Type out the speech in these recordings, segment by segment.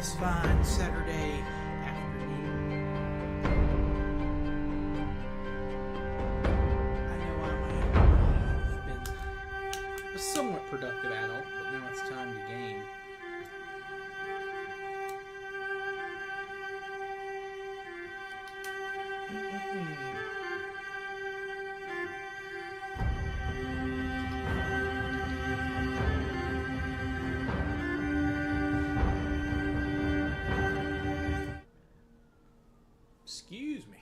nice, fine Saturday afternoon. I know I've been a somewhat productive adult, but now it's time to game. Excuse me.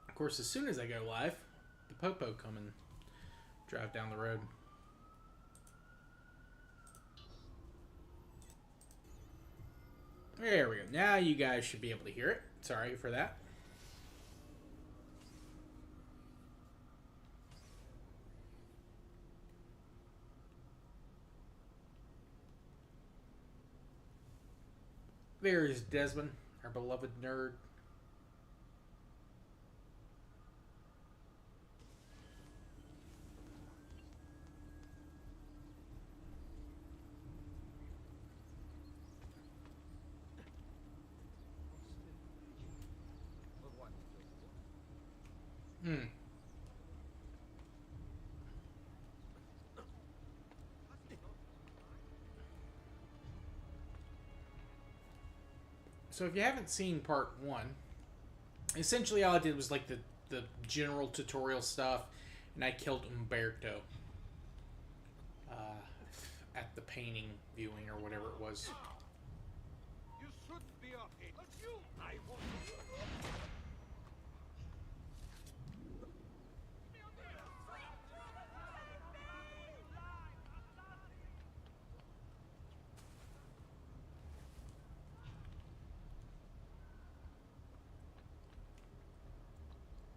Of course, as soon as I go live, the Popo come and drive down the road. There we go. Now you guys should be able to hear it. Sorry for that. There's Desmond, our beloved nerd. So if you haven't seen part one, essentially all I did was like the general tutorial stuff, and I killed Umberto at the painting viewing or whatever it was. You should be okay. But you, I want you.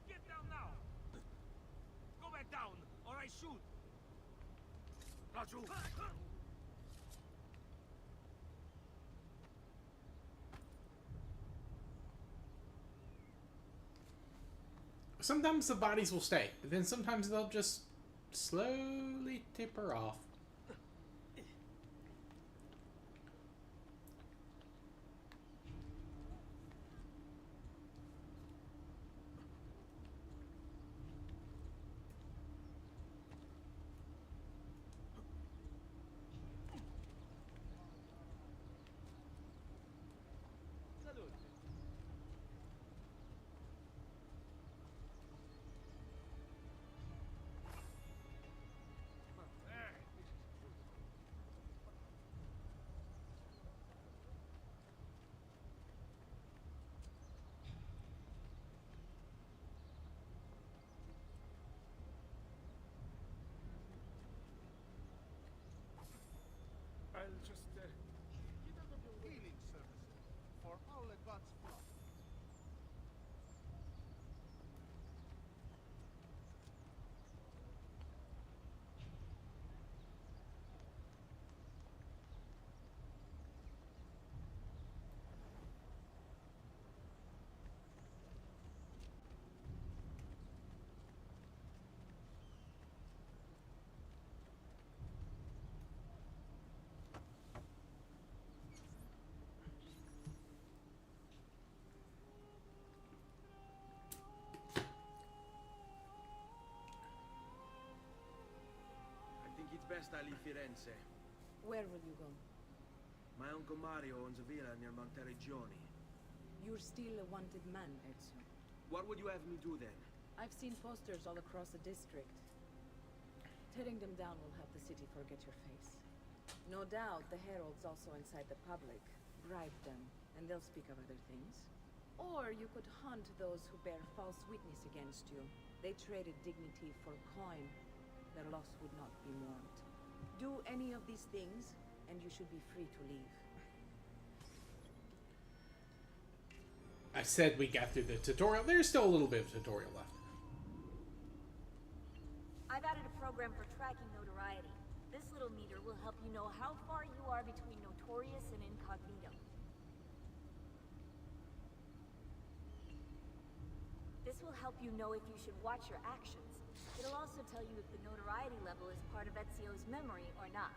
Get down now. Go back down, or I shoot. Not you. Sometimes the bodies will stay, but then sometimes they'll just slowly taper off. I'll just healing services for all advanced blood. It's best I leave Firenze. Where will you go? My uncle Mario owns a villa near Monteriggioni. You're still a wanted man, Ezio. What would you have me do then? I've seen posters all across the district. Tearing them down will help the city forget your face. No doubt the heralds also incite the public. Bribe them, and they'll speak of other things. Or you could hunt those who bear false witness against you. They traded dignity for coin. Their loss would not be mourned. Do any of these things, and you should be free to leave. I said we got through the tutorial. There's still a little bit of tutorial left. I've added a program for tracking notoriety. This little meter will help you know how far you are between notorious and incognito. This will help you know if you should watch your actions. It'll also tell you if the notoriety level is part of Ezio's memory or not.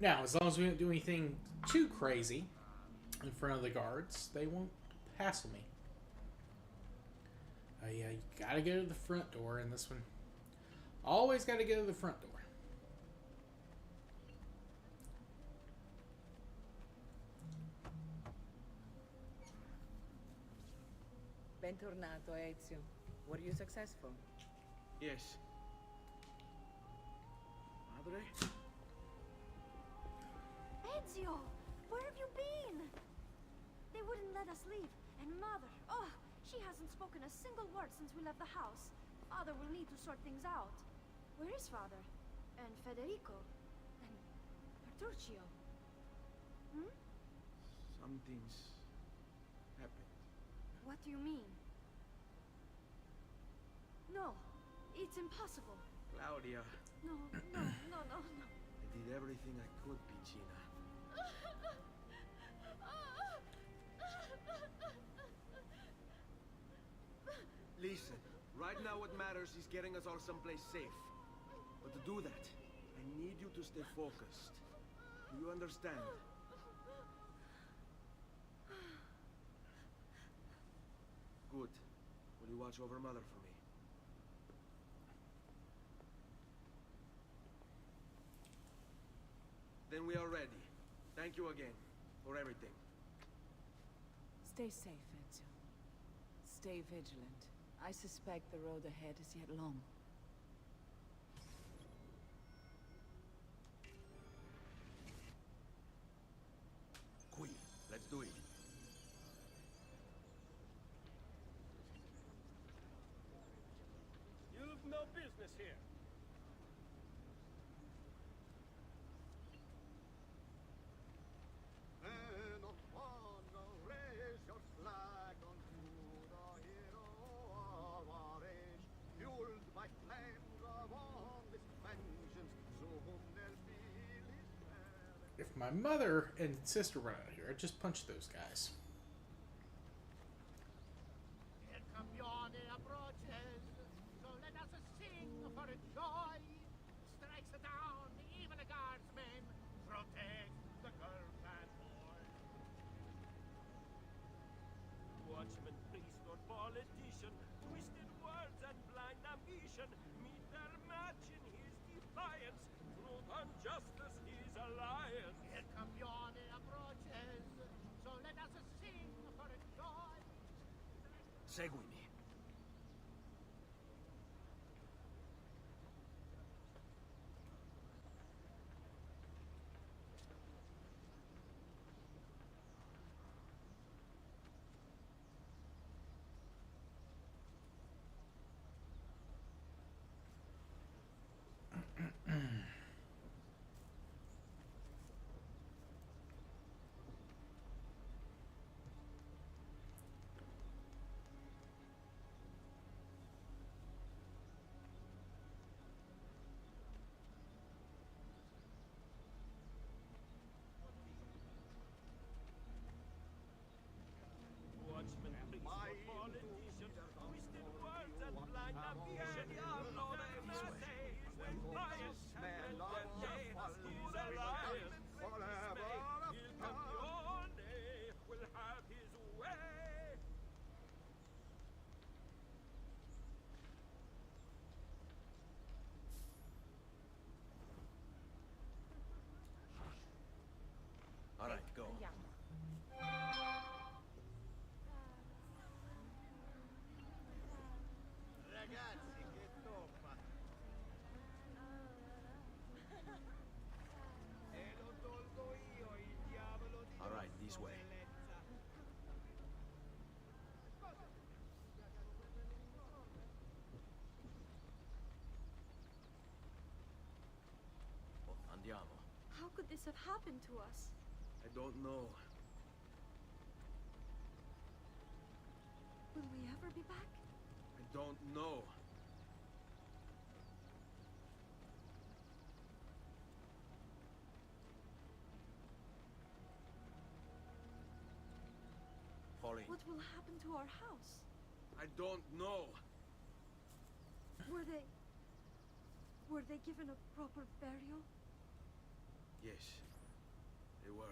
Now, as long as we don't do anything too crazy in front of the guards, they won't hassle me. Yeah, you gotta go to the front door in this one. Always gotta go to the front door. Bentornato, Ezio. Were you successful? Yes. Madre? Ezio! Where have you been? They wouldn't let us leave. And Mother, oh, she hasn't spoken a single word since we left the house. Father will need to sort things out. Where is Father? And Federico? And Bertuccio? Hmm? Something's happened. What do you mean? No, it's impossible. Claudia, No, no, no, no, no. I did everything I could, Piccina. Listen, right now what matters is getting us all someplace safe. But to do that, I need you to stay focused. Do you understand? Good. Will you watch over Mother for me? Then we are ready. Thank you again for everything. Stay safe, Ezio. Stay vigilant. I suspect the road ahead is yet long. Qui, let's do it. You've no business here. If my mother and sister run out of here, I'd just punch those guys. Il campione approaches, so let us sing for joy. Strikes down even a guardsman, protect the girls and boys. Watchman, priest, or politician, twisted words and blind ambition meet their match in his defiance. Truth and justice, his alliance. Il campione approaches, so let us sing for joy. Seguimi. Watchman, priest, or politician, twisted words and blind ambition. Lord, I must say, his defiance and death, his alliance. Il campione will have his way. All right, go. this have happened to us? I don't know. Will we ever be back? I don't know. Pauline. What will happen to our house? I don't know. Were they given a proper burial? Yes, they were.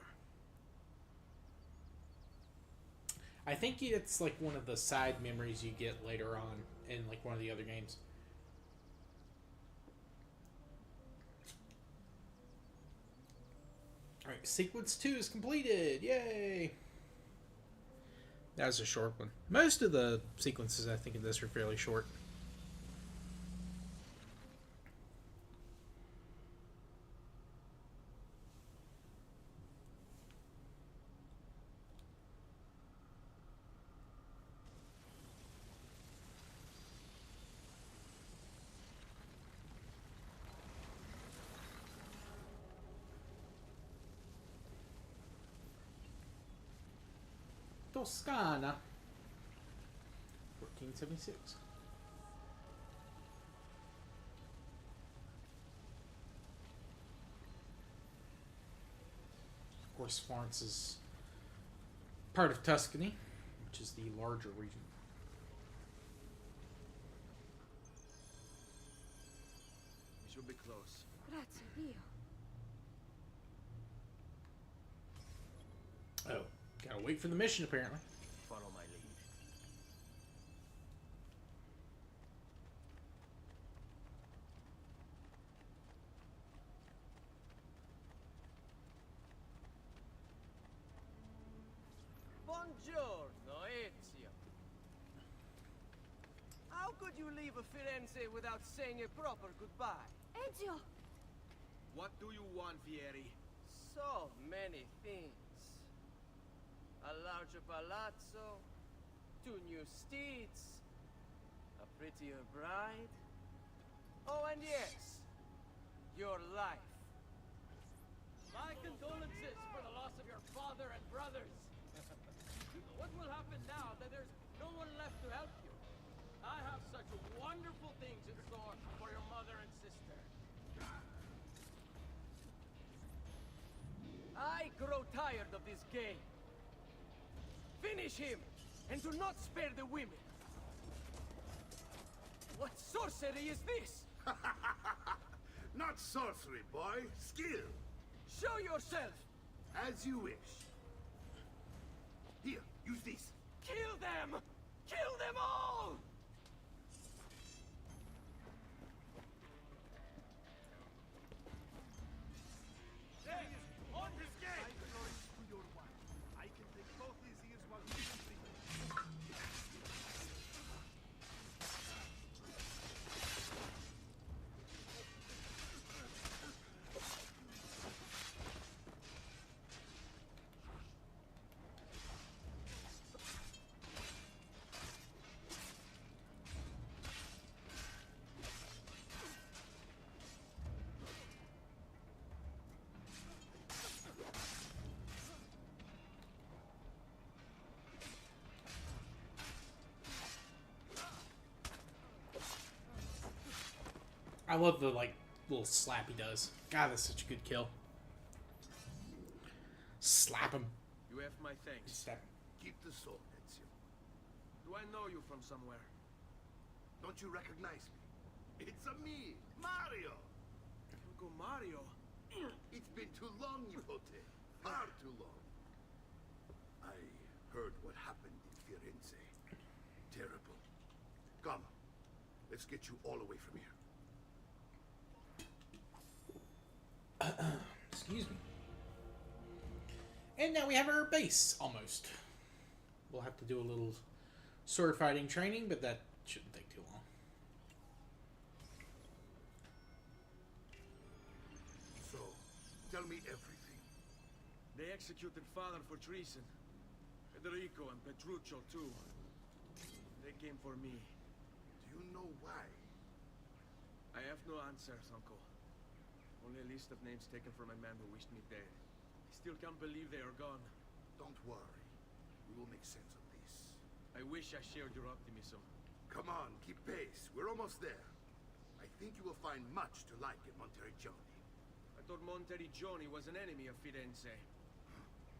I think it's like one of the side memories you get later on in like one of the other games. Alright, sequence 2 is completed! Yay! That was a short one. Most of the sequences I think in this are fairly short. Toscana, 1476. Of course, Florence is part of Tuscany, which is the larger region. We should be close. Grazie Dio. Oh, gotta wait for the mission apparently. Follow my lead. Buongiorno, Ezio. How could you leave Firenze without saying a proper goodbye? Ezio! What do you want, Vieri? So many things. A larger palazzo, 2 new steeds, a prettier bride. Oh, and yes, your life. My condolences for the loss of your father and brothers. What will happen now that there's no one left to help you? I have such wonderful things in store for your mother and sister. I grow tired of this game. Finish him, and do not spare the women. What sorcery is this? Not sorcery, boy. Skill. Show yourself! As you wish. Here, use this. Kill them! Kill them all! On this game! To your wife. I can take both his ears while you can sleep. I love the like little slap he does. God, that's such a good kill. Slap him. You have my thanks. Slap him. Keep the sword, Ezio. Do I know you from somewhere? Don't you recognize me? It's a me, Mario. Uncle Mario? It's been too long, Nipote. Far too long. I heard what happened in Firenze. Terrible. Come, let's get you all away from here. Excuse me. And now we have our base, almost. We'll have to do a little sword fighting training, but that shouldn't take too long. So, tell me everything. They executed father for treason. Federico and Petruccio too. They came for me. Do you know why? I have no answers, Uncle. Only a list of names taken from a man who wished me dead. I still can't believe they are gone. Don't worry. We will make sense of this. I wish I shared your optimism. Come on, keep pace. We're almost there. I think you will find much to like in Monteriggioni. I thought Monteriggioni was an enemy of Firenze.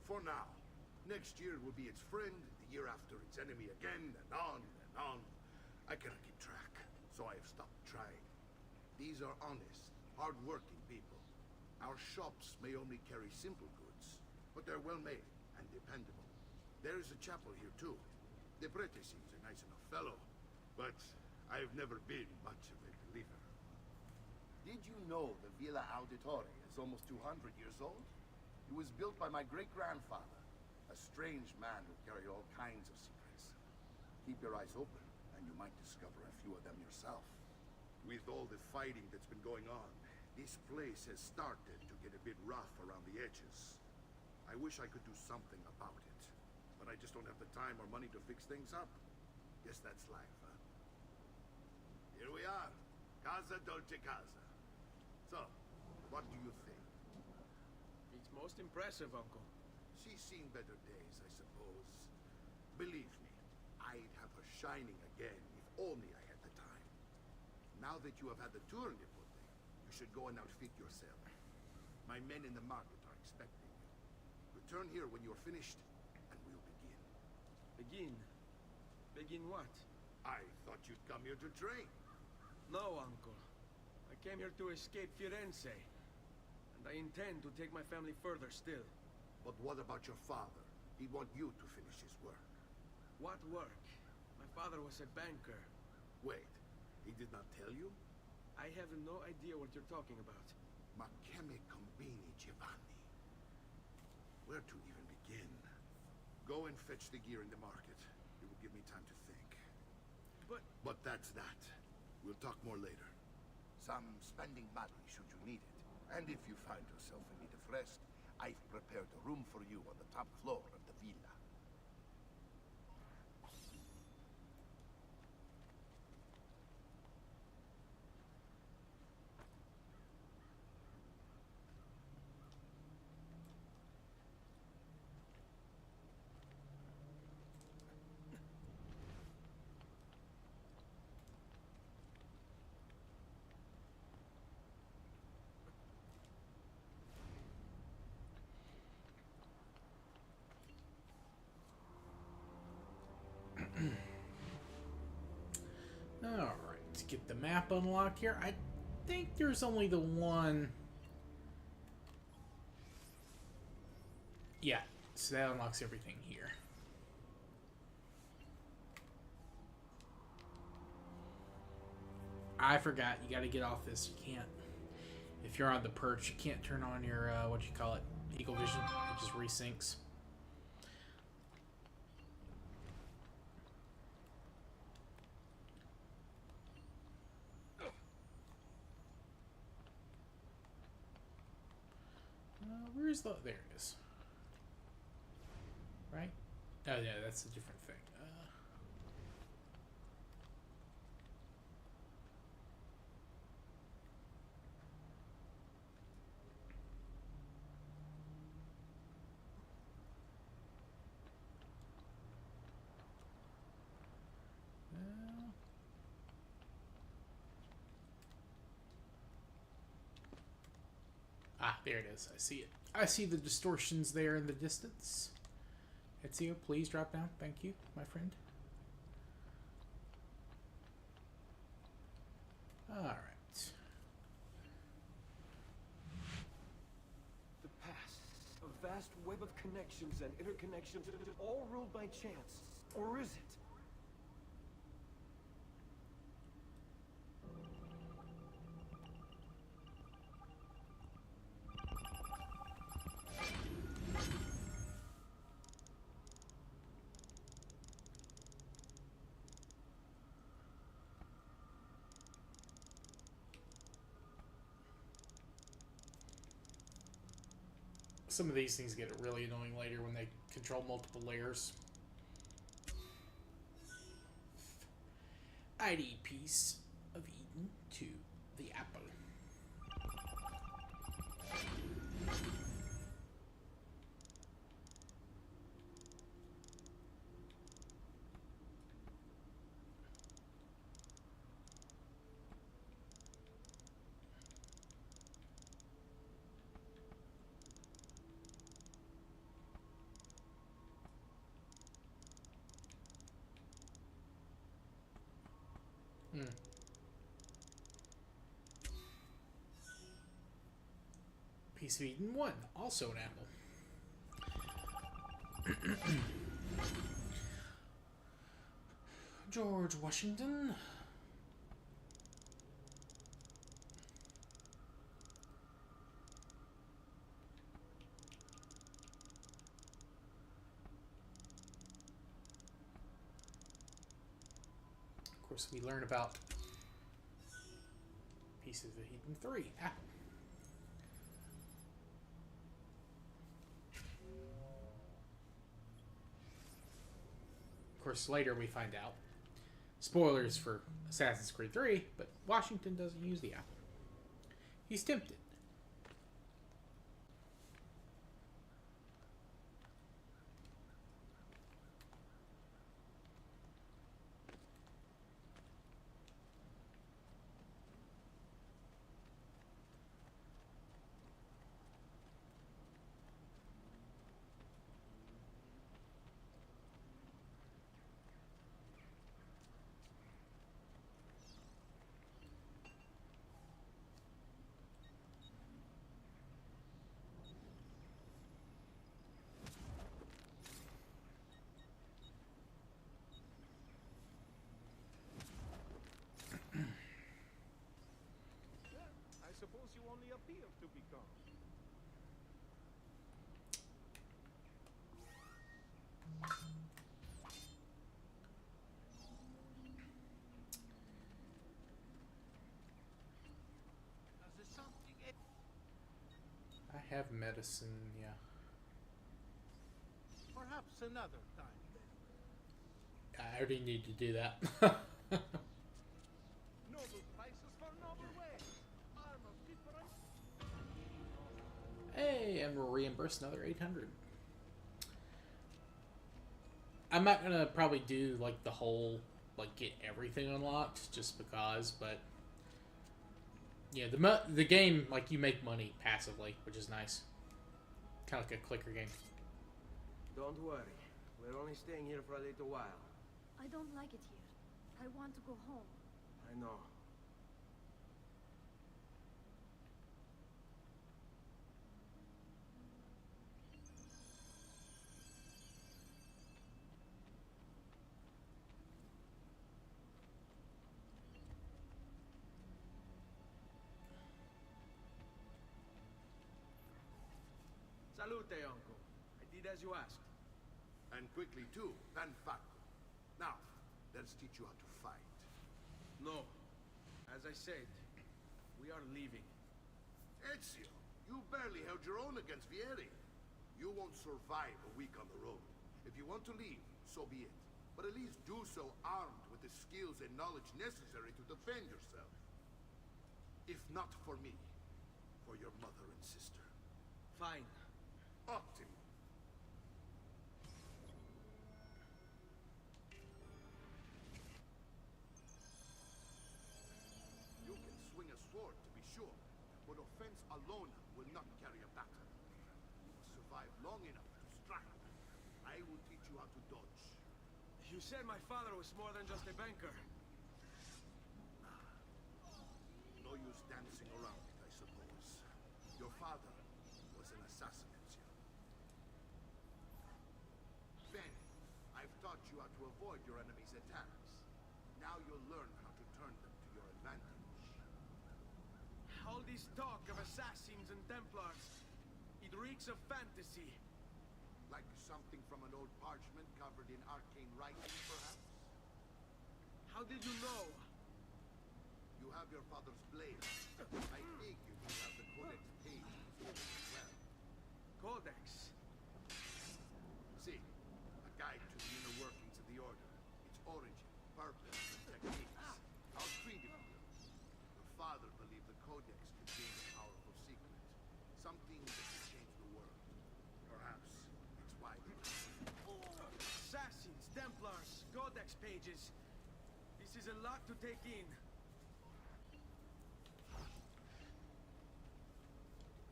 For now. Next year will be its friend, the year after its enemy again, and on and on. I cannot keep track, so I have stopped trying. These are honest, hard-working people. Our shops may only carry simple goods, but they're well-made and dependable. There is a chapel here, too. De Prete seems a nice enough fellow, but I have never been much of a believer. Did you know the Villa Auditore is almost 200 years old? It was built by my great-grandfather, a strange man who carried all kinds of secrets. Keep your eyes open, and you might discover a few of them yourself. With all the fighting that's been going on, this place has started to get a bit rough around the edges. I wish I could do something about it, but I just don't have the time or money to fix things up. Guess that's life, huh? Here we are. Casa Dolce Casa. So, what do you think? It's most impressive, Uncle. She's seen better days, I suppose. Believe me, I'd have her shining again if only I had the time. Now that you have had the tour in Nipote, you should go and outfit yourself. My men in the market are expecting you. Return here when you're finished, and we'll begin. Begin? Begin what? I thought you'd come here to train. No, Uncle. I came here to escape Firenze. And I intend to take my family further still. But what about your father? He'd want you to finish his work. What work? My father was a banker. Wait, he did not tell you? I have no idea what you're talking about. Ma che me combini, Giovanni? Where to even begin? Go and fetch the gear in the market. It will give me time to think. But that's that. We'll talk more later. Some spending money should you need it. And if you find yourself in need of rest, I've prepared a room for you on the top floor of the villa. Alright, let's get the map unlocked here. I think there's only the one. Yeah, so that unlocks everything here. I forgot, you gotta get off this. You can't, if you're on the perch, you can't turn on your, what you call it, Eagle Vision. It just resyncs. Where's the... There it is. Right? Oh, yeah, that's a different thing. There it is. I see it. I see the distortions there in the distance. Ezio, please drop down. Thank you, my friend. Alright. The past. A vast web of connections and interconnections, all ruled by chance. Or is it? Some of these things get really annoying later when they control multiple layers. ID piece of Eden to the apple. Hmm. Piece of Eden 1, also an apple. George Washington. Of course, we learn about Pieces of Eden 3, apple. Of course, later we find out. Spoilers for Assassin's Creed 3, but Washington doesn't use the apple. He's tempted. I suppose you only appear to be calm. There's something I have medicine, yeah. perhaps another time then. I already need to do that. Noble prices for noble ways. Armor different. Hey, and we'll reimburse another 800. I'm not gonna probably do like the whole, like get everything unlocked just because, but yeah, the game, like, you make money passively, which is nice. Kind of like a clicker game. Don't worry. We're only staying here for a little while. I don't like it here. I want to go home. I know. Salute, uncle. I did as you asked. And quickly too, ben fatto. Now, let's teach you how to fight. No. As I said, we are leaving. Ezio, you barely held your own against Vieri. You won't survive a week on the road. If you want to leave, so be it. But at least do so armed with the skills and knowledge necessary to defend yourself. If not for me, for your mother and sister. Fine. Ottimo. You can swing a sword, to be sure, but offense alone will not carry a battle. You must survive long enough to strike. I will teach you how to dodge. You said my father was more than just a banker. No use dancing around it, I suppose. Your father was an assassin, Ezio. Bene, I've taught you how to avoid your enemy's attacks. Now you'll learn how to turn them to your advantage. All this talk of assassins and Templars, it reeks of fantasy. Like something from an old parchment covered in arcane writing, perhaps? How did you know? You have your father's blade. I figured you have the codex page as well. Codex. See, a guide to the inner workings of the Order, its origin, purpose, and techniques. I'll treat it you. Your father believed the codex contained a powerful secret. Something that could change the world. Perhaps it's why they Assassins, Templars, Codex pages. This is a lot to take in.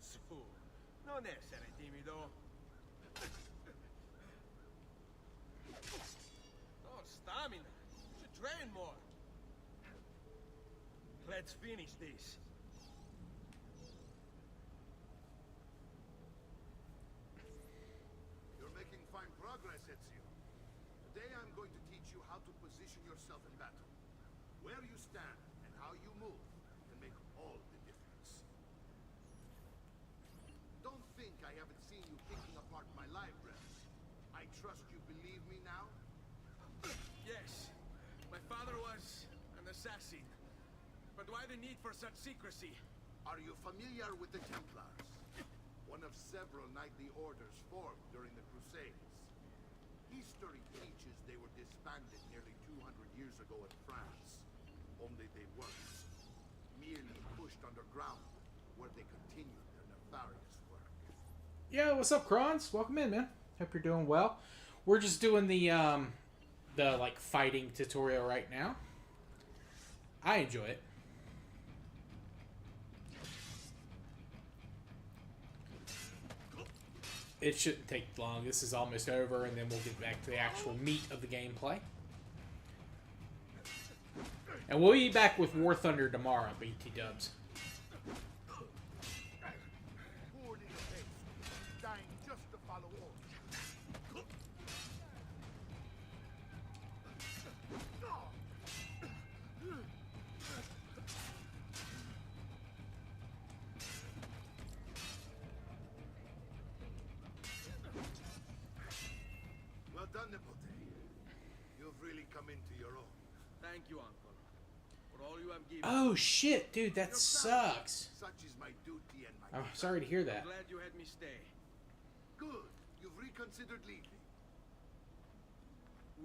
Su, non essere timido. No stamina. You should train more. Let's finish this. You're making fine progress, Ezio. Today I'm going to teach you how to position yourself in battle. Where you stand and how you move can make all the difference. Don't think I haven't seen you picking apart my library. I trust you believe me now? Yes, my father was an assassin. But why the need for such secrecy? Are you familiar with the Templars? One of several knightly orders formed during the Crusades. History teaches they were disbanded nearly 200 years ago in France. Only they weren't. Merely pushed underground, where they continued their nefarious work. Yeah, what's up, Krons? Welcome in, man. Hope you're doing well. We're just doing the like fighting tutorial right now. I enjoy it. It shouldn't take long. This is almost over, and then we'll get back to the actual meat of the gameplay. And we'll be back with War Thunder tomorrow, BT Dubs. Poor little face, dying just to follow orders. Well done, Nipote. You've really come into your own. Thank you, Uncle, for all you have given. Oh shit, dude, that sucks. Such is my duty and my I'm sorry to hear I'm that. glad you had me stay. Good. You've reconsidered leaving.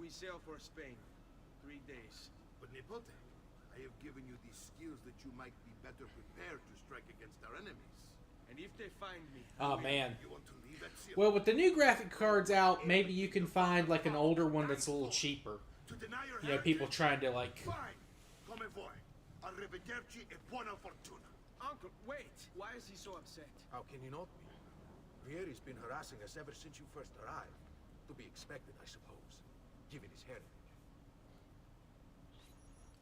We sail for Spain. 3 days. But Nipote, I have given you these skills that you might be better prepared to strike against our enemies. And if they find me... Oh man. You want to leave Ezio? Well, with the new graphic cards out, maybe you can find like an older one that's a little cheaper. To deny your You know, people heritage? trying to like. Fine. Come voi. Arrivederci e buona fortuna. Uncle, wait! Why is he so upset? How can you not be? Vieri's been harassing us ever since you first arrived. To be expected, I suppose, given his heritage.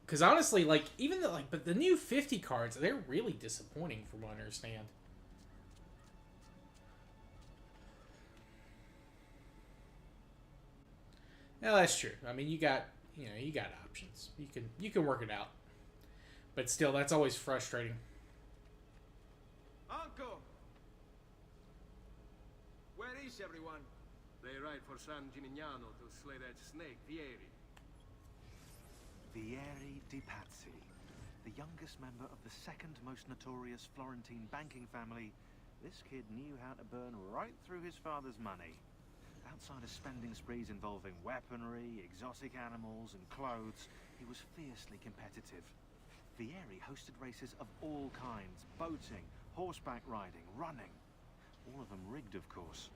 Because honestly, like even the but the new 50 cards, they're really disappointing from what I understand. No, that's true. I mean, you got options. You can work it out. But still, that's always frustrating. Uncle! Where is everyone? They ride for San Gimignano to slay that snake, Vieri. Vieri di Pazzi, the youngest member of the second most notorious Florentine banking family, this kid knew how to burn right through his father's money. Outside of spending sprees involving weaponry, exotic animals, and clothes, he was fiercely competitive. Vieri hosted races of all kinds, boating, horseback riding, running. All of them rigged, of course.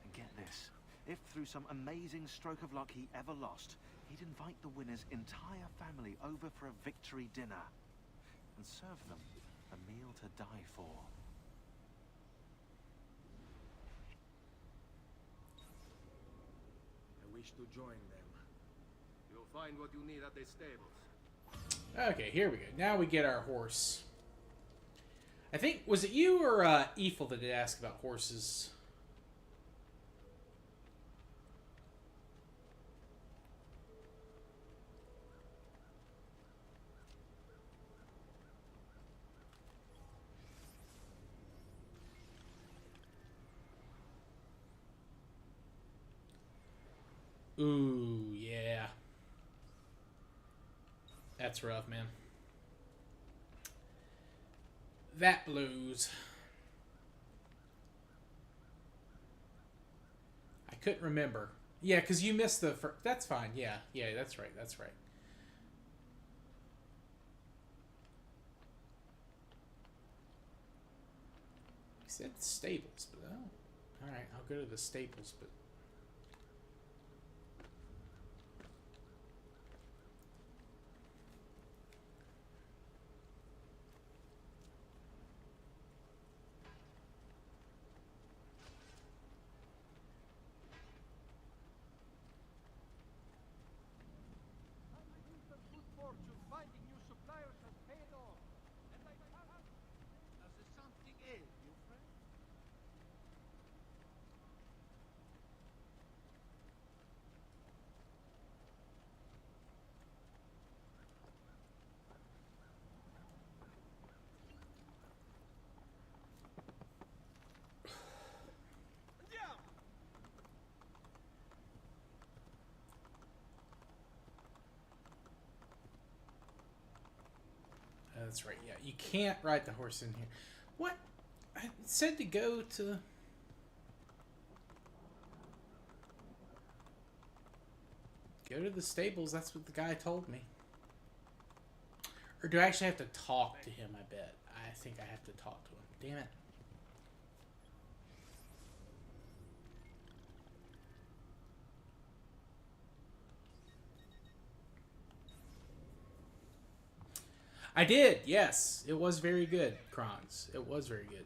And get this, if through some amazing stroke of luck he ever lost, he'd invite the winner's entire family over for a victory dinner and serve them a meal to die for. I wish to join them. You'll find what you need at the stables. Okay, here we go. Now we get our horse. I think, was it you or Eiffel that did ask about horses? Ooh, yeah. That's rough, man. That blues. I couldn't remember. Yeah, because you missed the first. That's fine. Yeah, yeah, that's right. That's right. He said stables, but oh. Alright, I'll go to the stables, but. Good fortune finding new suppliers has paid off. That's right. Yeah, you can't ride the horse in here. What? I said to go to... Go to the stables. That's what the guy told me. Or do I actually have to talk to him, I bet. I think I have to talk to him. Damn it. I did, yes. It was very good, Kronz. It was very good.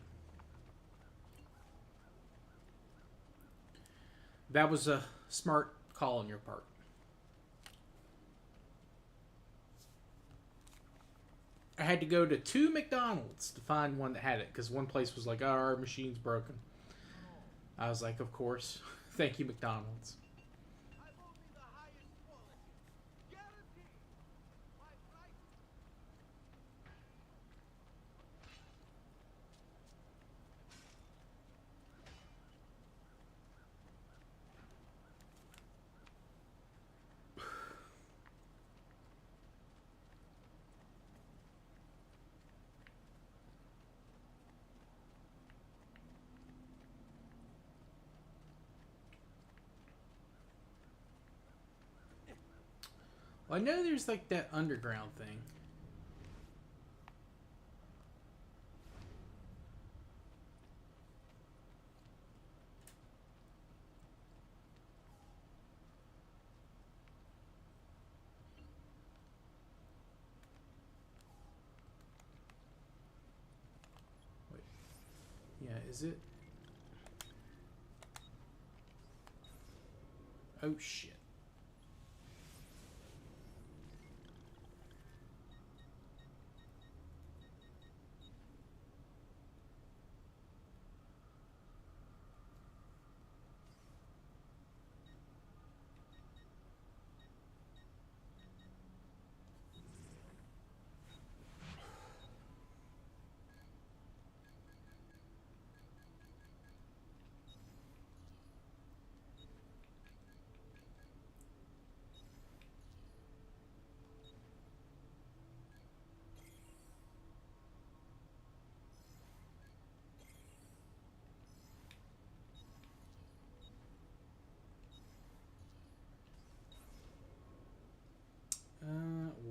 That was a smart call on your part. I had to go to 2 McDonald's to find one that had it, because one place was like, oh, our machine's broken. I was like, of course. Thank you, McDonald's. Well, I know there's like that underground thing. Wait. Yeah, is it? Oh, shit.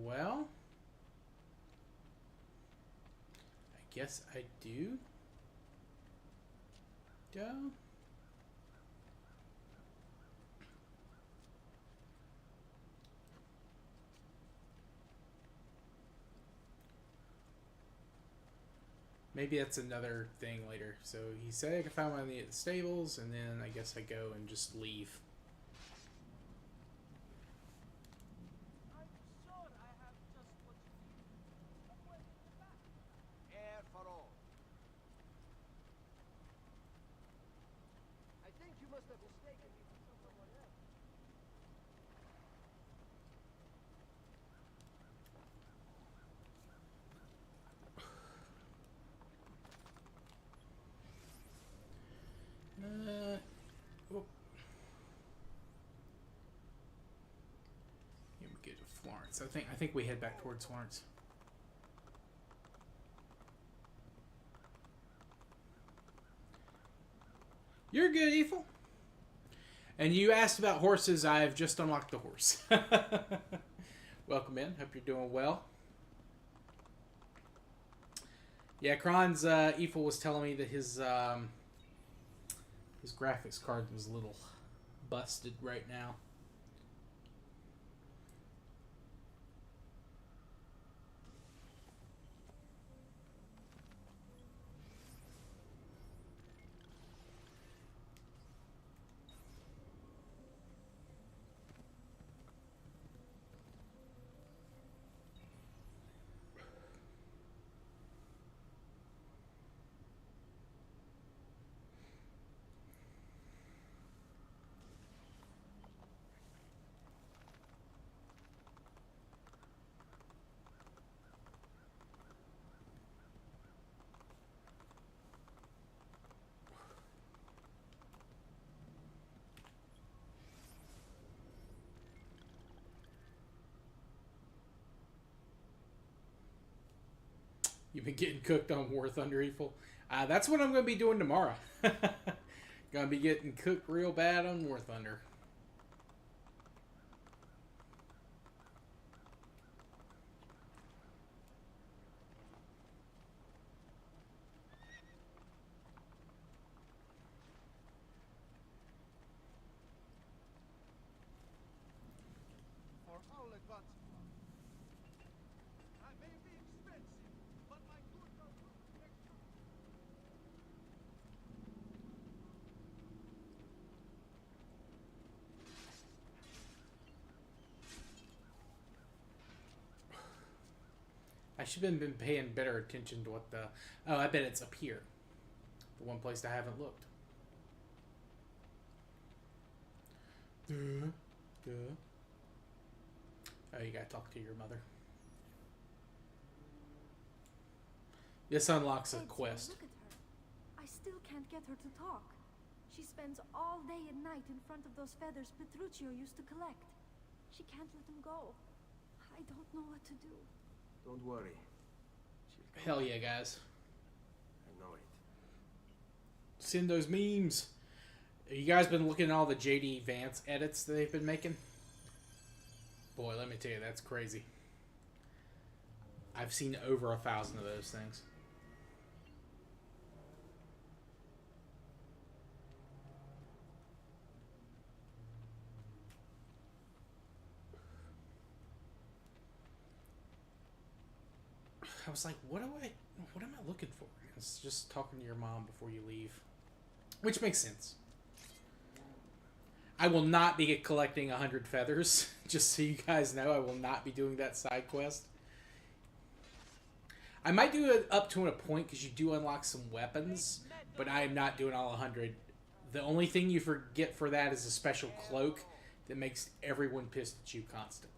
Well, I guess I do go. Maybe that's another thing later. So he said I could find one of the stables, and then I guess I go and just leave. Air for all. I think you must have mistaken me for someone else. Oh. Here we go to Florence. I think we head back towards Florence. You're good, Ethel. And you asked about horses. I've just unlocked the horse. Welcome in. Hope you're doing well. Yeah, Kron's Ethel was telling me that his graphics card was a little busted right now. You've been getting cooked on War Thunder Evil. That's what I'm going to be doing tomorrow. Gonna be getting cooked real bad on War Thunder. For all advances. I may be expensive, but my goods are worth protection. I should have been paying better attention to what the... Oh, I bet it's up here. The one place I haven't looked. Oh, you gotta talk to your mother. This unlocks a Ezio, quest. Look at her. I still can't get her to talk. She spends all day and night in front of those feathers Petruchio used to collect. She can't let them go. I don't know what to do. Don't worry. She'll come Hell back. yeah, guys. I know it. Send those memes. You guys been looking at all the JD Vance edits that they've been making? Boy, let me tell you, that's crazy. I've seen over 1,000 of those things. I was like, what am I looking for? It's just talking to your mom before you leave. Which makes sense. I will not be collecting 100 feathers. Just so you guys know, I will not be doing that side quest. I might do it up to a point because you do unlock some weapons, but I am not doing all 100. The only thing you forget for that is a special cloak that makes everyone pissed at you constantly.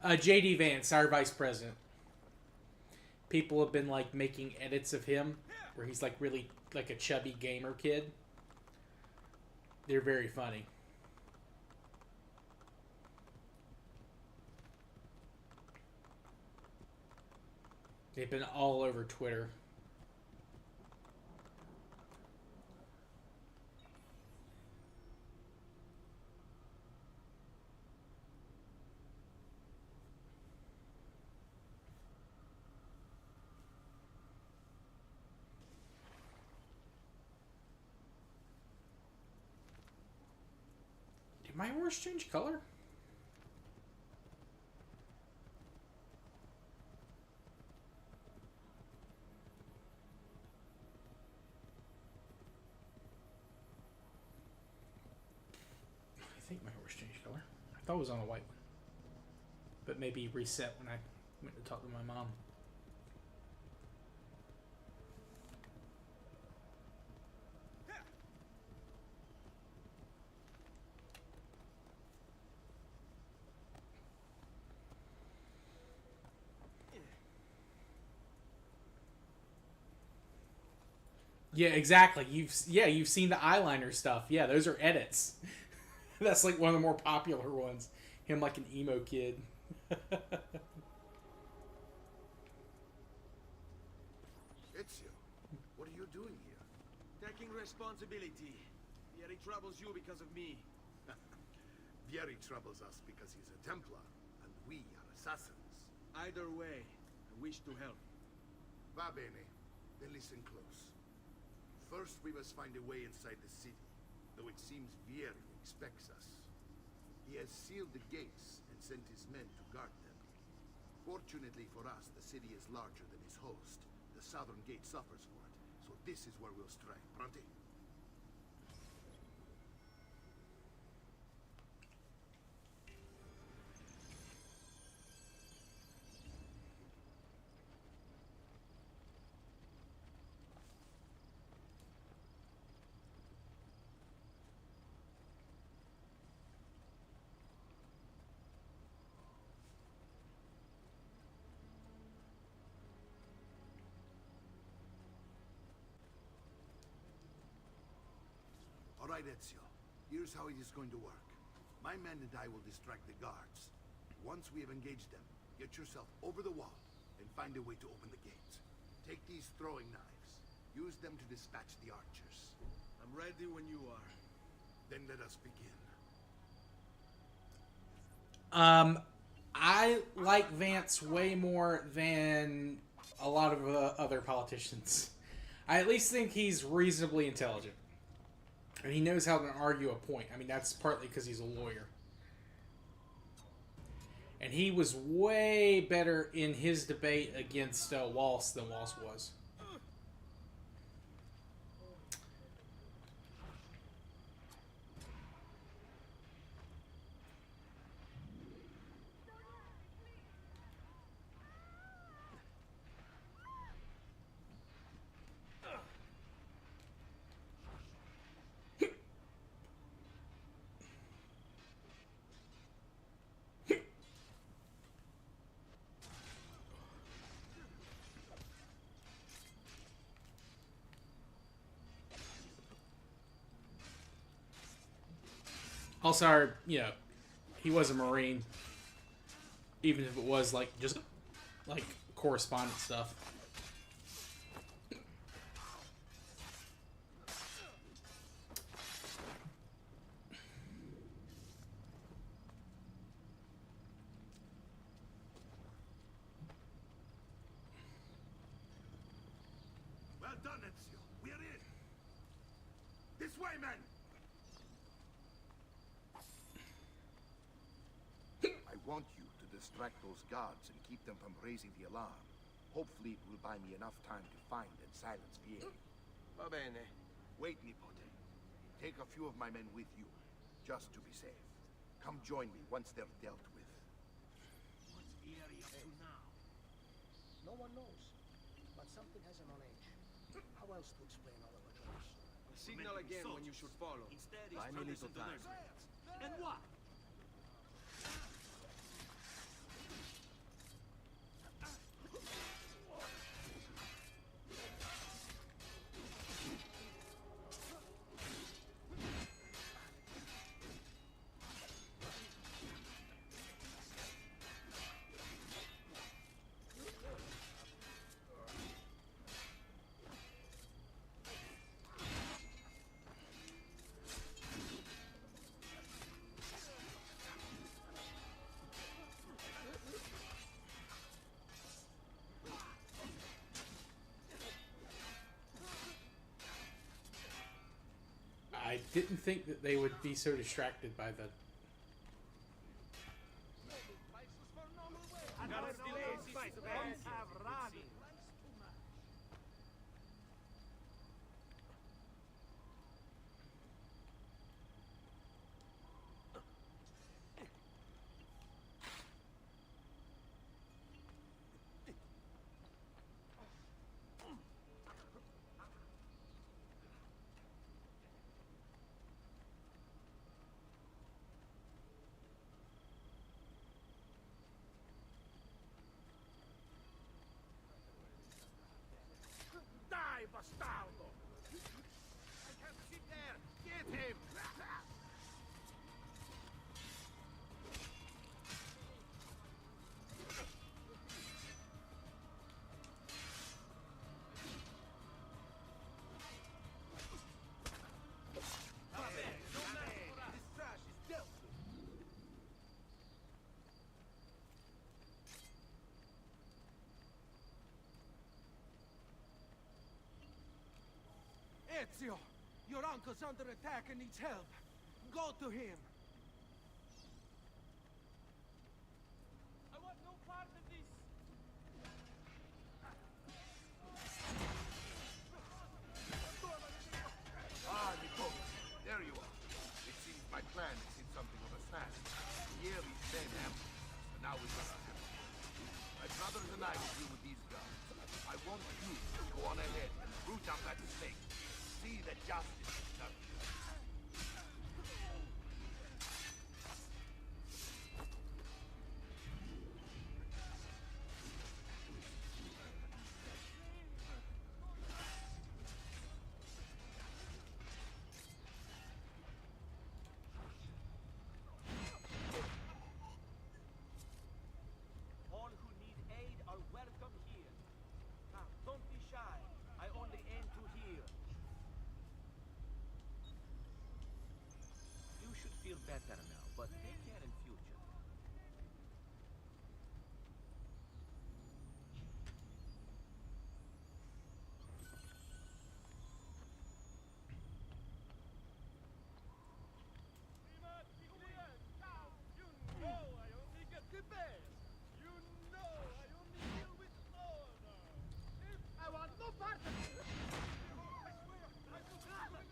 JD Vance, our vice president. People have been like making edits of him where he's like really like a chubby gamer kid. They're very funny. They've been all over Twitter. Did my horse change color? I think my horse changed color. I thought it was on a white one. But maybe reset when I went to talk to my mom. Yeah, exactly. You've seen the eyeliner stuff. Yeah, those are edits. That's like one of the more popular ones. Him like an emo kid. Ezio, what are you doing here? Taking responsibility. Yet he troubles you because of me. Vieri troubles us because he's a Templar, and we are assassins. Either way, I wish to help. Va bene. Then listen close. First, we must find a way inside the city, though it seems Vieri expects us. He has sealed the gates and sent his men to guard them. Fortunately for us, the city is larger than his host. The southern gate suffers for it, so this is where we'll strike. Pronti? right, Ezio. Here's how it is going to work. My men and I will distract the guards. Once we have engaged them, get yourself over the wall and find a way to open the gates. Take these throwing knives. Use them to dispatch the archers. I'm ready when you are. Then let us begin. I like Vance way more than a lot of other politicians. I at least think he's reasonably intelligent. And he knows how to argue a point. I mean, that's partly because he's a lawyer. And he was way better in his debate against Walsh than Walsh was. Also, he was a Marine. Even if it was, like, just, like, correspondence stuff. Well done, Ezio. We're in. This way, men. I want you to distract those guards and keep them from raising the alarm. Hopefully it will buy me enough time to find and silence Vieri. Va bene. Wait, Nipote. Take a few of my men with you, just to be safe. Come join me once they're dealt with. What's Vieri up to now? No one knows, but something has him on edge. How else to explain all of our jokes? Signal again when you should follow. Instead, he's Buy me a little troublesome to time. their and what? I didn't think that they would be so distracted by the... Die, bastardo! I can't sit there! Get him! This trash is dealt with. Ezio! Your uncle's under attack and needs help. Go to him. I want no part of this. Ah, Nipote, there you are. It seems my plan has hit something of a snag. Vieri's men ambushed us, and now we've got our hands full. My brothers and I will deal with these guards. I want you to go on ahead and root out that snake. See that justice is done. better now, but take care in future. We must be clear, Count. You know I only get the best. You know I only deal with order. I want no part of it. I swear, I will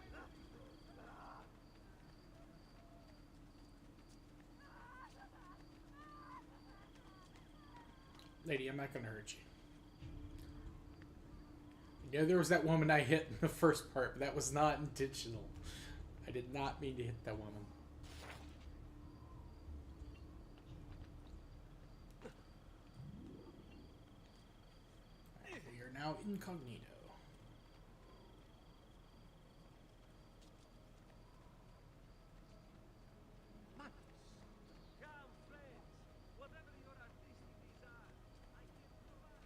Lady, I'm not gonna hurt you. You know, there was that woman I hit in the first part, but that was not intentional. I did not mean to hit that woman. Right, we are now incognito. Come, friends. Whatever your artistic desire, I can provide.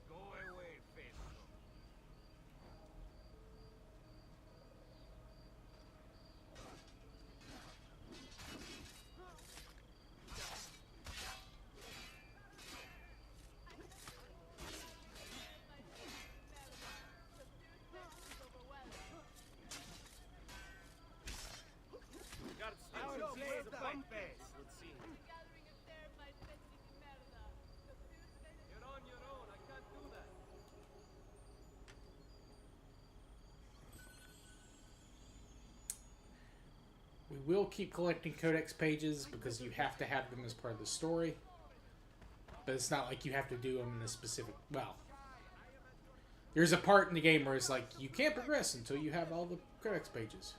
Go away, Festo. Our slaves fight best, let's see. You're on your own, I can't do that. We will keep collecting codex pages because you have to have them as part of the story. But it's not like you have to do them in a specific... Well, there's a part in the game where it's like, you can't progress until you have all the codex pages.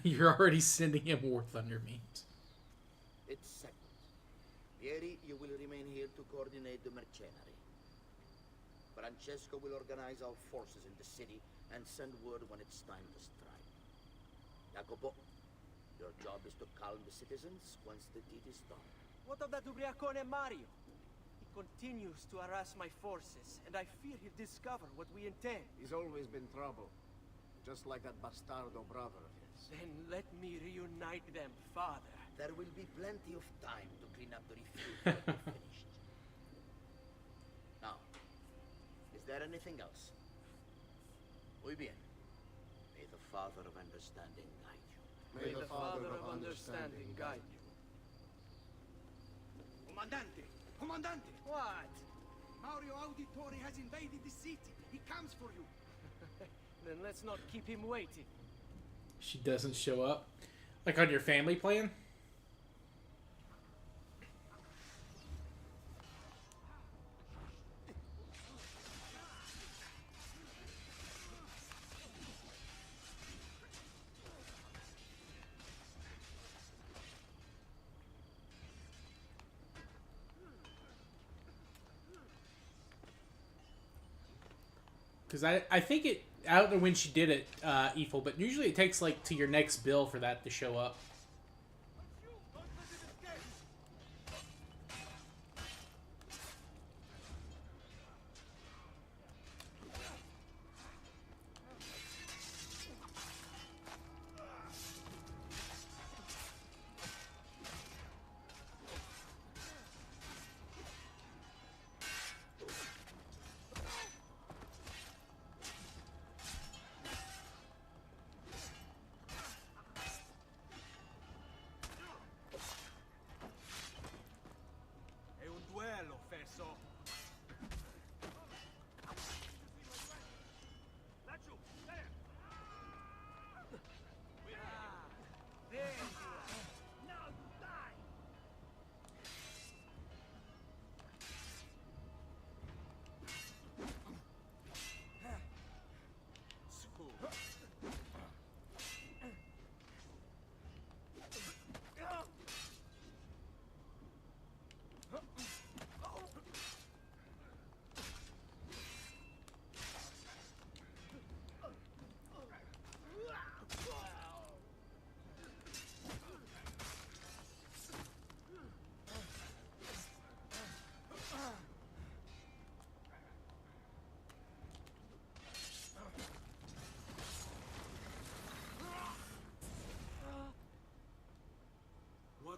You're already sending him War Thunder memes. It's settled. Vieri, you will remain here to coordinate the mercenary. Francesco will organize our forces in the city and send word when it's time to strike. Jacopo, your job is to calm the citizens once the deed is done. What of that ubriacone Mario? He continues to harass my forces, and I fear he'll discover what we intend. He's always been trouble. Just like that bastardo brother of his. Then let me reunite them, father. There will be plenty of time to clean up the refuse when we're finished. Now, is there anything else? Muy bien. May the Father of Understanding guide you. May the Father of Understanding guide you. Comandante! Comandante! What? Mario Auditore has invaded the city. He comes for you. Then let's not keep him waiting. She doesn't show up. Like on your family plan? Because I think it... I don't know when she did it, Ethel, but usually it takes, like, to your next bill for that to show up.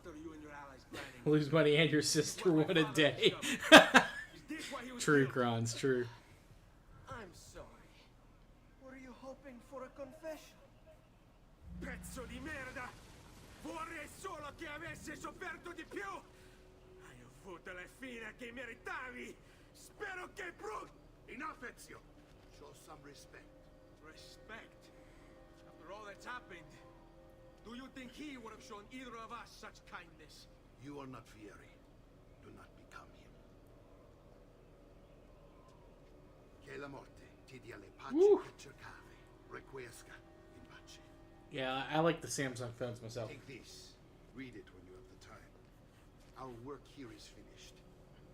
are you and your allies planning? Lose money and your sister one a day. Is this why he was True, killed? Kron's true. I'm sorry. Were you hoping for a confession? Pezzo di merda! Vorrei solo che avessi sofferto di più! Hai avuto la fine che meritavi! Spero che Enough, Ezio! Show some respect. Respect? After all that's happened, do you think he would have shown either of us such kindness? You are not Fieri. Do not become him. Che la morte ti dia le pace che cercavi. Requiesca in pace. Yeah, I like the Samsung phones myself. Take this. Read it when you have the time. Our work here is finished.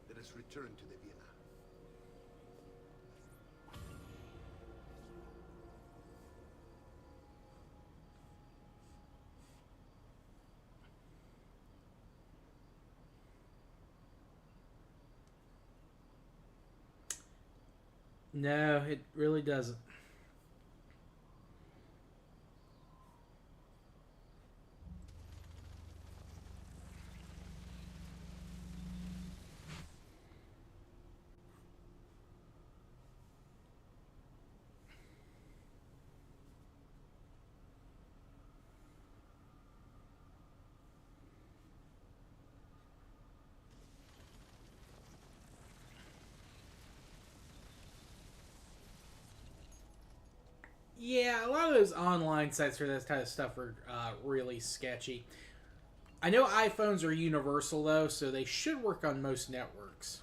Let us return to the villa. No, it really doesn't. Yeah, a lot of those online sites for this kind of stuff are really sketchy. I know iPhones are universal, though, so they should work on most networks.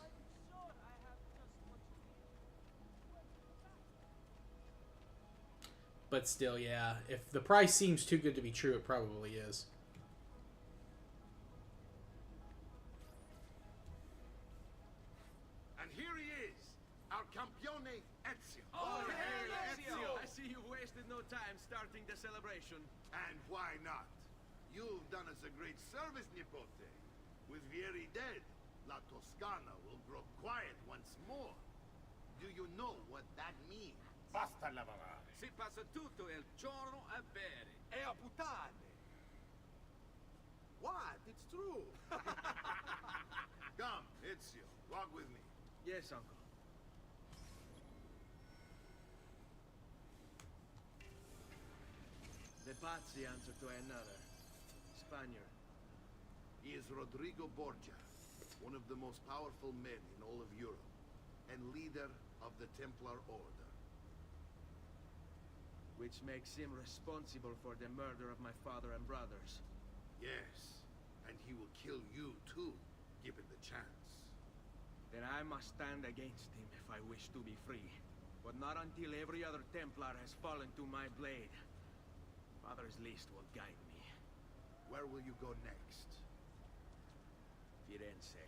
But still, yeah, if the price seems too good to be true, it probably is. And here he is, our campione Ezio. Oh, hey, Ezio! I see you wasted no time starting the celebration. And why not? You've done us a great service, Nipote. With Vieri dead, La Toscana will grow quiet once more. Do you know what that means? Basta lavorare. Si passa tutto il giorno a bere. E a puttane! What? It's true! Come, Ezio, walk with me. Yes, uncle. The Pazzi answer to another. Spaniard. He is Rodrigo Borgia, one of the most powerful men in all of Europe, and leader of the Templar Order. Which makes him responsible for the murder of my father and brothers. Yes, and he will kill you too, given the chance. Then I must stand against him if I wish to be free. But not until every other Templar has fallen to my blade. Father's list will guide me. Where will you go next? Firenze.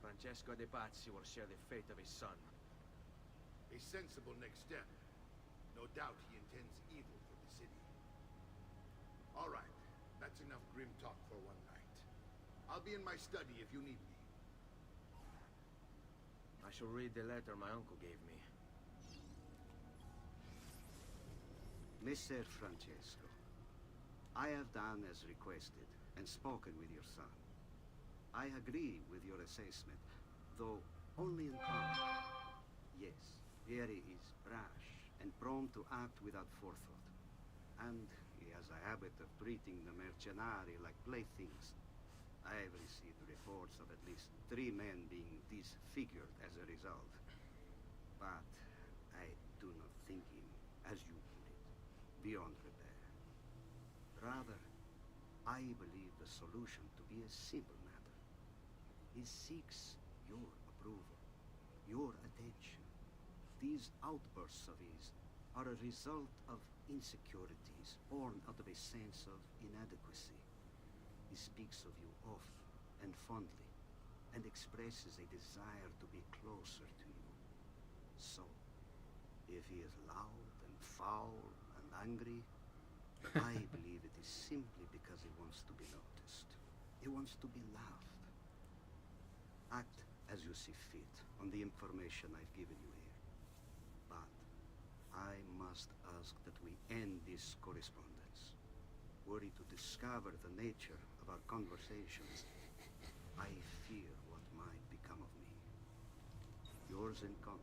Francesco de Pazzi will share the fate of his son. A sensible next step. No doubt he intends evil for the city. All right, that's enough grim talk for one night. I'll be in my study if you need me. I shall read the letter my uncle gave me. Messer Francesco, I have done as requested and spoken with your son. I agree with your assessment, though only in part. Yes, Vieri is brash and prone to act without forethought. And he has a habit of treating the mercenari like playthings. I have received reports of at least 3 men being disfigured as a result. But I do not think him, as you put it, beyond repair. Rather, I believe the solution to be a simple matter. He seeks your approval, your attention. These outbursts of his are a result of insecurities born out of a sense of inadequacy. He speaks of you often and fondly, and expresses a desire to be closer to you. So, if he is loud and foul and angry, I believe it is simply because he wants to be noticed. He wants to be loved. Act as you see fit on the information I've given you here. But I must ask that we end this correspondence. worry to discover the nature of our conversations. I fear what might become of me. Yours in common.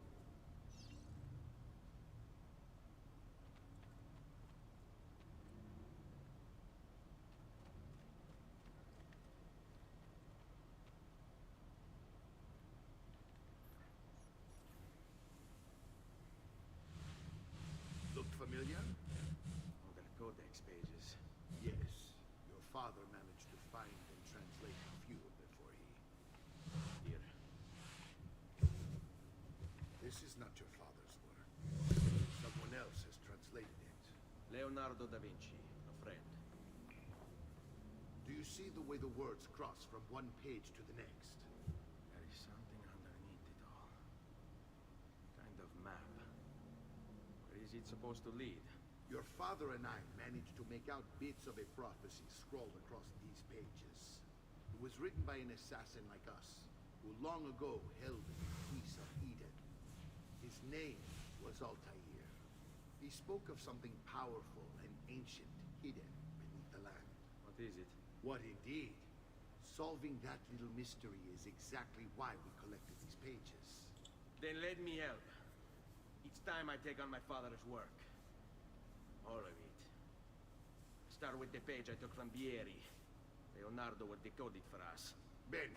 Look familiar? Older codex pages. Yes. Your father managed to find and translate a few before he... Here. This is not your father's work. Someone else has translated it. Leonardo da Vinci, a friend. Do you see the way the words cross from one page to the next? There is something underneath it all. Kind of map. Where is it supposed to lead? Your father and I managed to make out bits of a prophecy scrawled across these pages. It was written by an assassin like us, who long ago held the peace of Eden. His name was Altair. He spoke of something powerful and ancient hidden beneath the land. What is it? What indeed? Solving that little mystery is exactly why we collected these pages. Then let me help. Each time I take on my father's work. All of it. Start with the page I took from Vieri. Leonardo will decode it for us. Ben,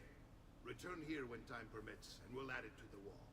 return here when time permits, and we'll add it to the wall.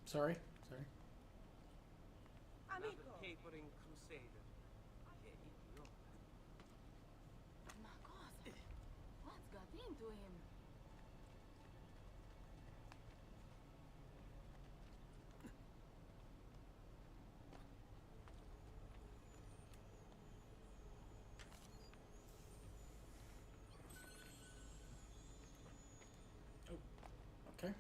Sorry. Another capering crusader. Che idiota. Ma cosa? What's got into him? Okay.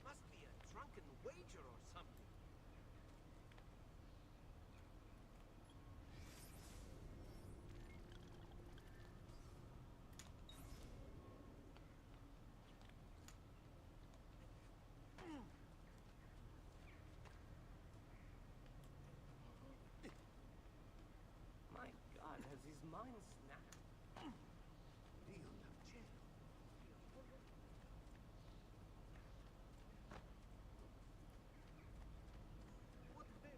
Must be a drunken wager or something. My God, has his mind snapped? Dio del cielo. What the...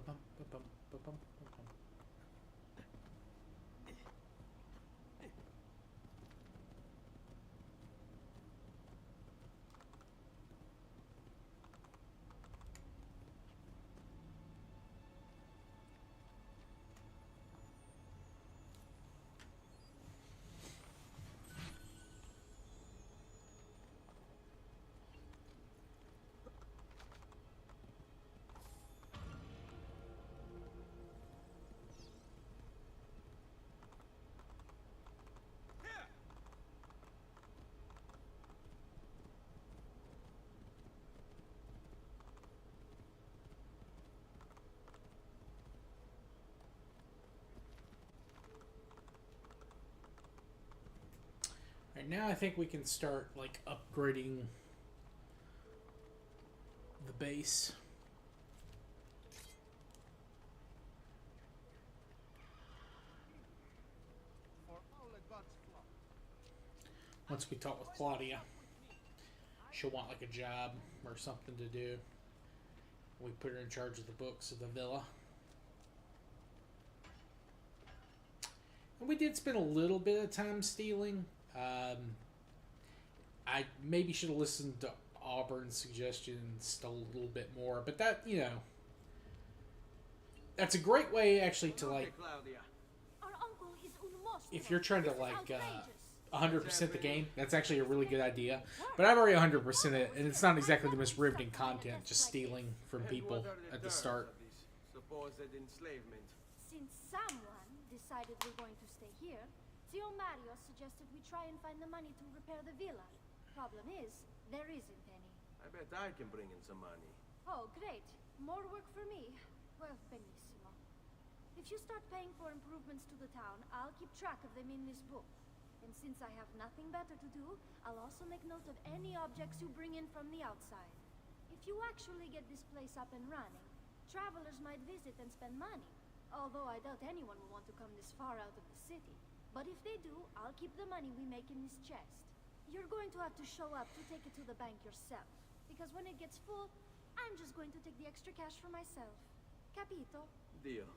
Ba-bum, ba-bum, ba-bum, ba-bum. Right now, I think we can start like upgrading the base. Once we talk with Claudia, she'll want like a job or something to do. We put her in charge of the books of the villa. And we did spend a little bit of time stealing. I maybe should have listened to Auburn's suggestion and stole a little bit more, but that, you know, that's a great way actually to like, if you're trying to like 100% the game, that's actually a really good idea. But I've already 100% it, and it's not exactly the most riveting content, just stealing from people at the start. Supposed enslavement. Since someone decided we're going to stay here, Zio Mario suggested we try and find the money to repair the villa. Problem is, there isn't any. I bet I can bring in some money. Oh, great. More work for me. Well, benissimo. If you start paying for improvements to the town, I'll keep track of them in this book. And since I have nothing better to do, I'll also make note of any objects you bring in from the outside. If you actually get this place up and running, travelers might visit and spend money. Although I doubt anyone will want to come this far out of the city. But if they do, I'll keep the money we make in this chest. You're going to have to show up to take it to the bank yourself. Because when it gets full, I'm just going to take the extra cash for myself. Capito? Deal.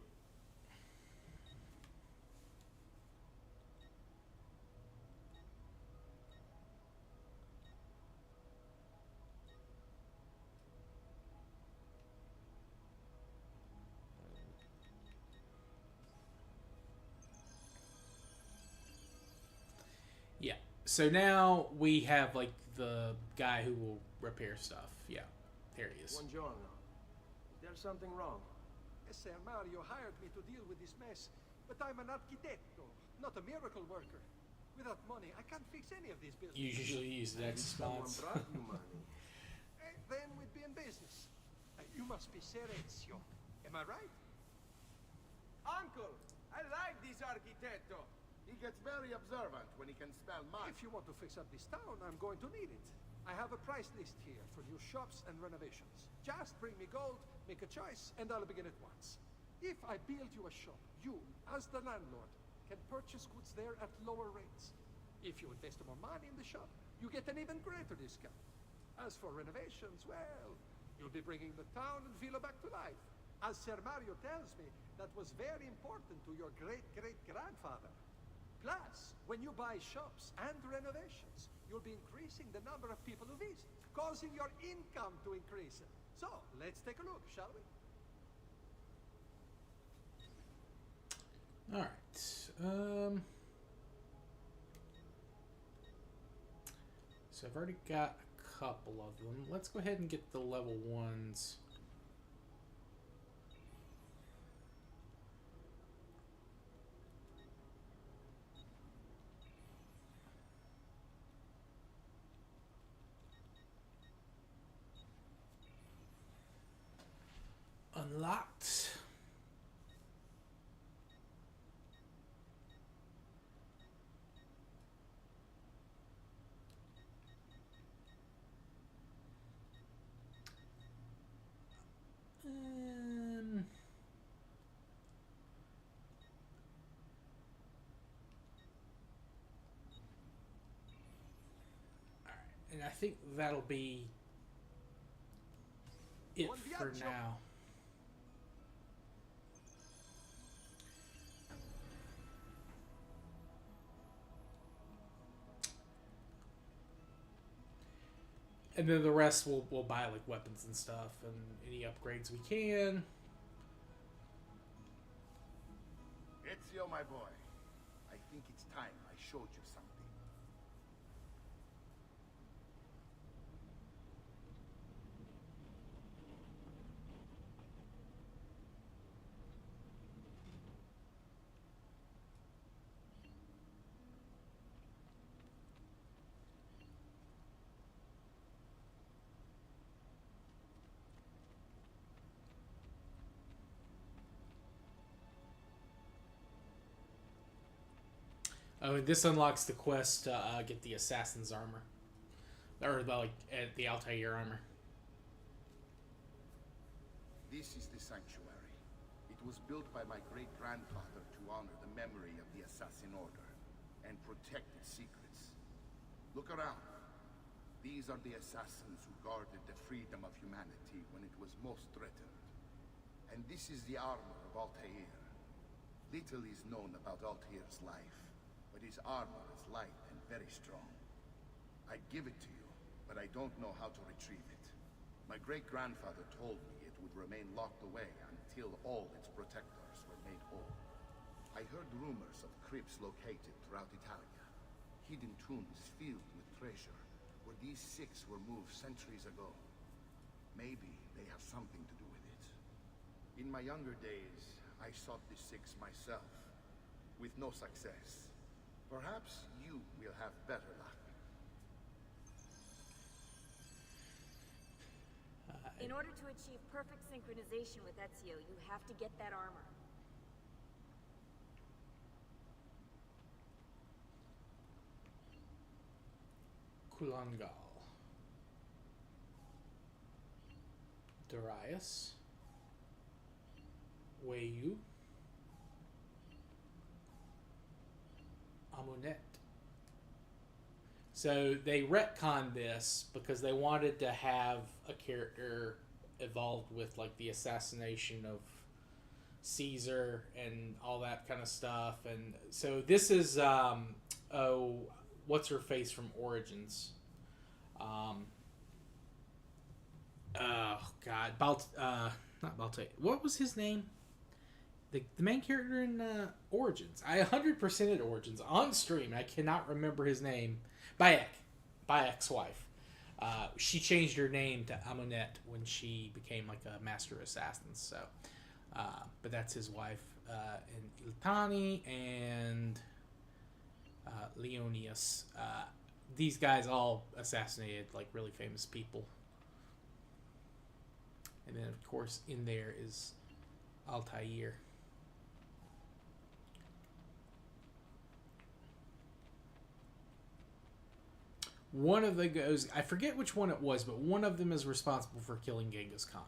Yeah. So now we have like the guy who will repair stuff. Yeah. There he is. Buongiorno. Is there something wrong? Sir Mario hired me to deal with this mess, but I'm an architetto, not a miracle worker. Without money, I can't fix any of these buildings. You usually use that response. Someone brought you money. Then we'd be in business. You must be Serezio. Am I right? Uncle, I like this architetto. He gets very observant when he can spell money. If you want to fix up this town, I'm going to need it. I have a price list here for new shops and renovations. Just bring me gold, make a choice, and I'll begin at once. If I build you a shop, you, as the landlord, can purchase goods there at lower rates. If you invest more money in the shop, you get an even greater discount. As for renovations, well, you'll be bringing the town and villa back to life. As Sir Mario tells me, that was very important to your great-great-grandfather. Plus, when you buy shops and renovations, you'll be increasing the number of people who visit, causing your income to increase. So, let's take a look, shall we? All right. So I've already got a couple of them. Let's go ahead and get the level 1s. Unlocked. Alright, and I think that'll be it for now. And then the rest we'll buy like weapons and stuff and any upgrades we can. Ezio, my boy, I think it's time I showed you something. Oh, and this unlocks the quest to get the assassin's armor, or the Altair armor. This is the sanctuary. It was built by my great-grandfather to honor the memory of the Assassin Order and protect its secrets. Look around. These are the assassins who guarded the freedom of humanity when it was most threatened. And this is the armor of Altair. Little is known about Altair's life, but his armor is light and very strong. I'd give it to you, but I don't know how to retrieve it. My great-grandfather told me it would remain locked away until all its protectors were made whole. I heard rumors of crypts located throughout Italia, hidden tombs filled with treasure, where these six were moved centuries ago. Maybe they have something to do with it. In my younger days, I sought the six myself, with no success. Perhaps you will have better luck. In order to achieve perfect synchronization with Ezio, you have to get that armor. Kulangal. Darius. Wayu. Amunet. So they retconned this because they wanted to have a character evolved with like the assassination of Caesar and all that kind of stuff. And so this is what's her face from Origins. Oh God, not Baltair. What was his name? The main character in Origins. I 100%ed Origins on stream. I cannot remember his name. Bayek's wife. She changed her name to Amunet when she became like a master assassin. So, but that's his wife. And Iltani and Leonius. These guys all assassinated like really famous people. And then of course in there is Altair. One of the goes, I forget which one it was, but one of them is responsible for killing Genghis Khan.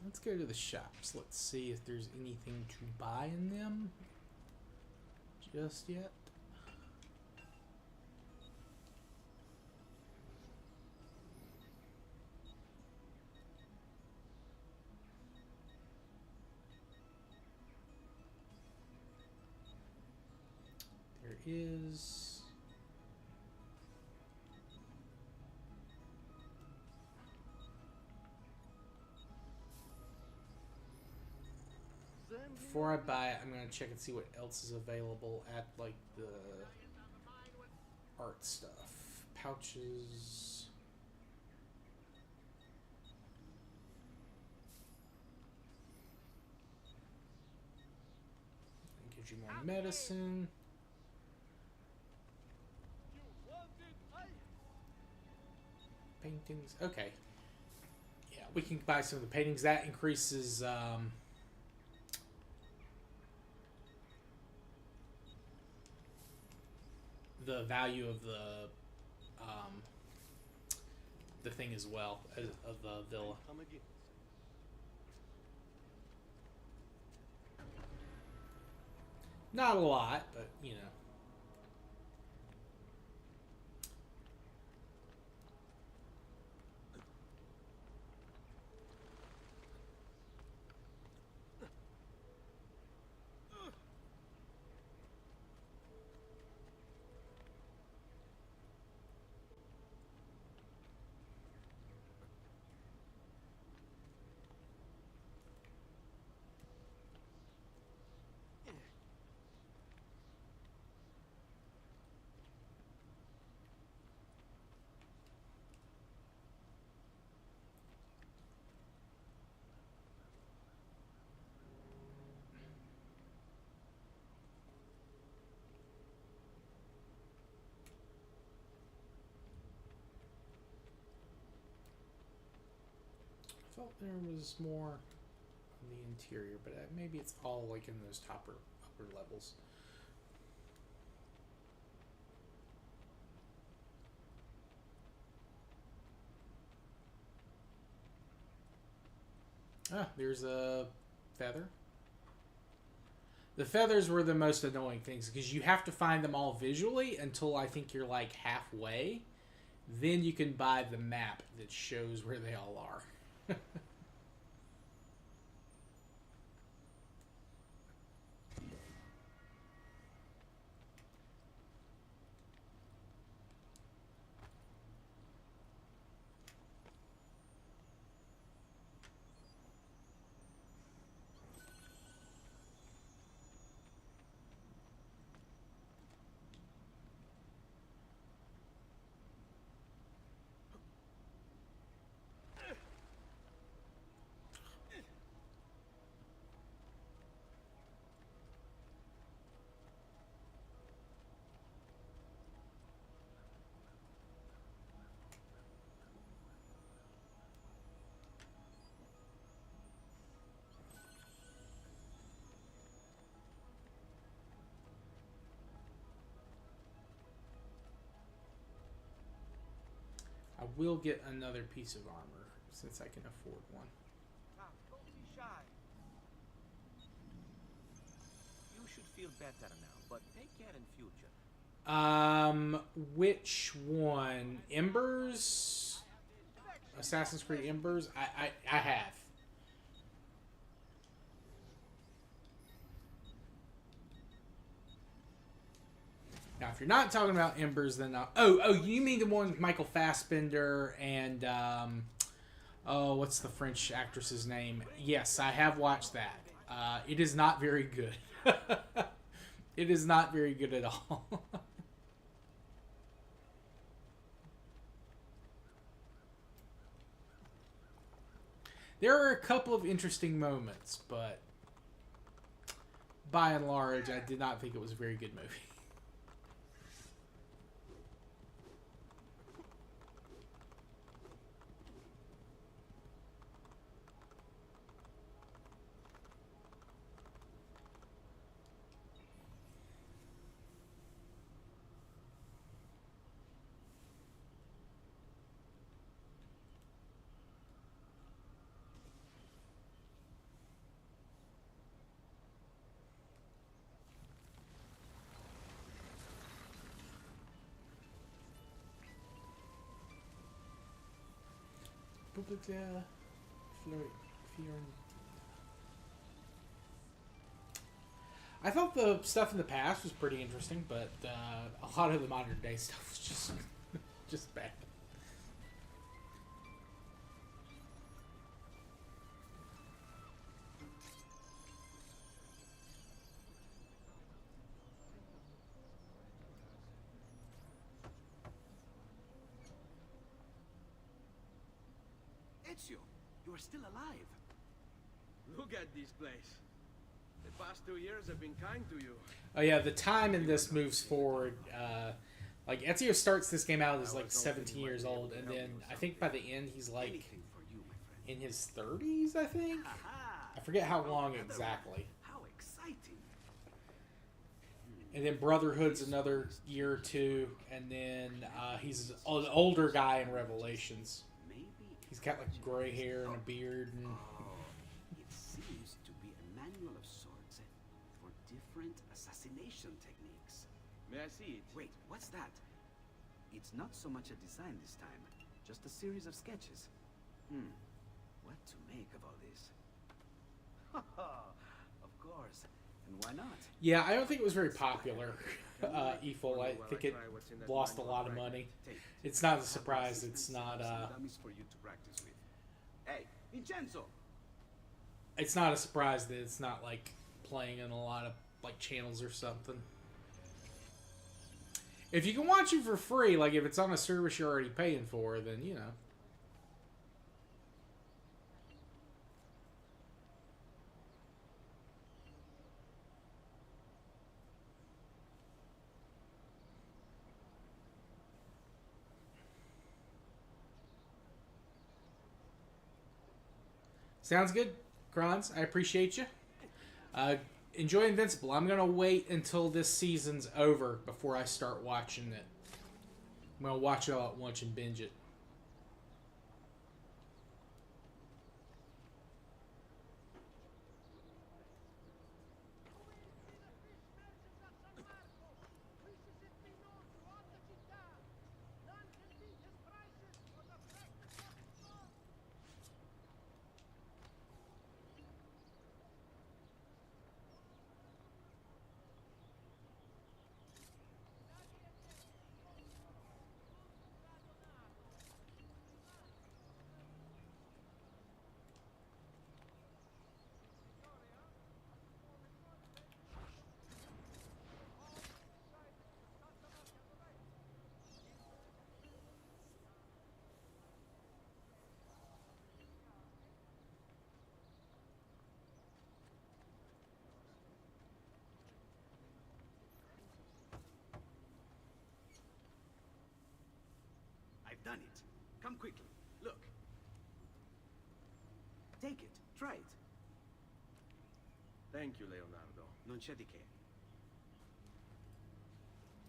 Let's go to the shops. Let's see if there's anything to buy in them just yet. There is... Before I buy it, I'm going to check and see what else is available at, like, the art stuff. Pouches. It gives you more medicine. Paintings. Okay. Yeah, we can buy some of the paintings. That increases... the value of the thing as well, of the villa. Not a lot, but you know. I felt there was more on the interior, but maybe it's all like in those upper levels. Ah, there's a feather. The feathers were the most annoying things because you have to find them all visually until I think you're like halfway. Then you can buy the map that shows where they all are. I will get another piece of armor since I can afford one. Don't be shy. You should feel better now, but take care in future. Which one? Embers? Assassin's Creed Embers? I have. Now, if you're not talking about Embers, then oh, you mean the one with Michael Fassbender and what's the French actress's name? Yes, I have watched that. It is not very good. It is not very good at all. There are a couple of interesting moments, but by and large, I did not think it was a very good movie. I thought the stuff in the past was pretty interesting, but a lot of the modern day stuff was just bad. Ezio, you are still alive. Look at this place. The past 2 years have been kind to you. Oh yeah, the time in this moves forward. Like Ezio starts this game out as like 17 years old, and then I think by the end he's like in his 30s. I think. I forget how long exactly. How exciting! And then Brotherhood's another year or two, and then he's an older guy in Revelations. He's got like gray hair and a beard. And... It seems to be a manual of sorts for different assassination animation techniques. May I see it? Wait, what's that? It's not so much a design this time, just a series of sketches. What to make of all this? Of course. And why not? Yeah, I don't think it was very popular. E-Full, I think it lost a lot of money. It's not a surprise. It's not. Dummies for you to practice with. Hey, Vincenzo. It's not a surprise that it's not like playing in a lot of like channels or something. If you can watch it for free, like if it's on a service you're already paying for, then you know. Sounds good, Kronz. I appreciate you. Enjoy Invincible. I'm going to wait until this season's over before I start watching it. I'm going to watch it all at once and binge it. I've done it. Come quickly. Look. Take it. Try it. Thank you, Leonardo. Non c'è di che.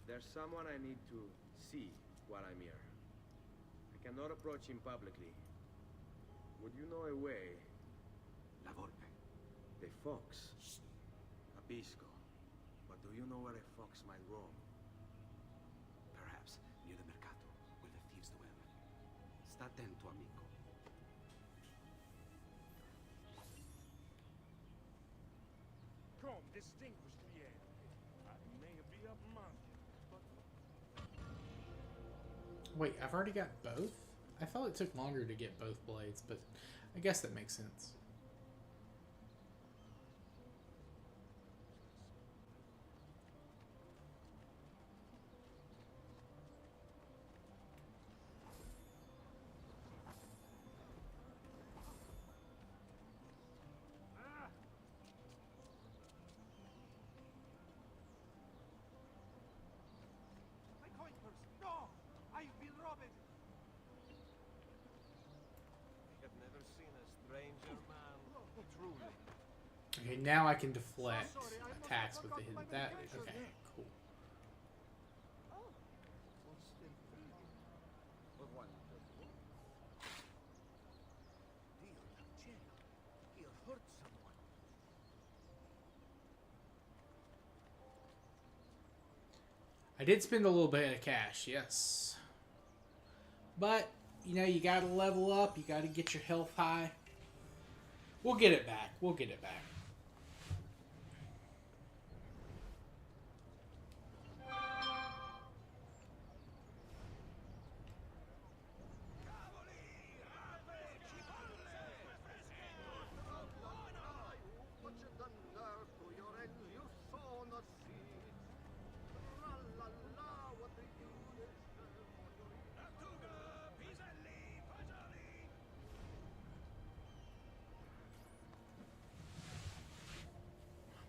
There's someone I need to see while I'm here. I cannot approach him publicly. Would you know a way? La Volpe. The fox. Capisco. But do you know where a fox might roam? Perhaps near the mercato, where the thieves dwell. Sta attento, amico. Come, distinguished Vieri. I may be a monkey, but... Wait, I've already got both? I thought it took longer to get both blades, but I guess that makes sense. My coin purse! No! I've been robbed! I have never seen a stranger man. Truly. Okay, now I can deflect attacks with the hidden. That okay, cool. He hurt someone. I did spend a little bit of cash, yes. But, you know, you gotta level up, you gotta get your health high. We'll get it back. We'll get it back.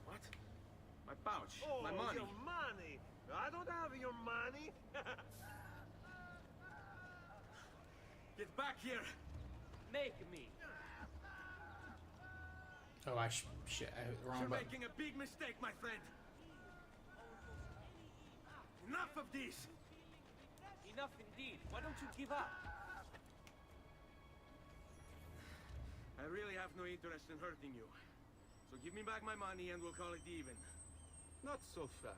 What? My pouch. Oh, My money. your money! I don't have your money! Get back here! Make me! Oh, shit, wrong You're button. making a big mistake, my friend. Enough of this! Enough indeed. Why don't you give up? I really have no interest in hurting you. So give me back my money and we'll call it even. Not so fast.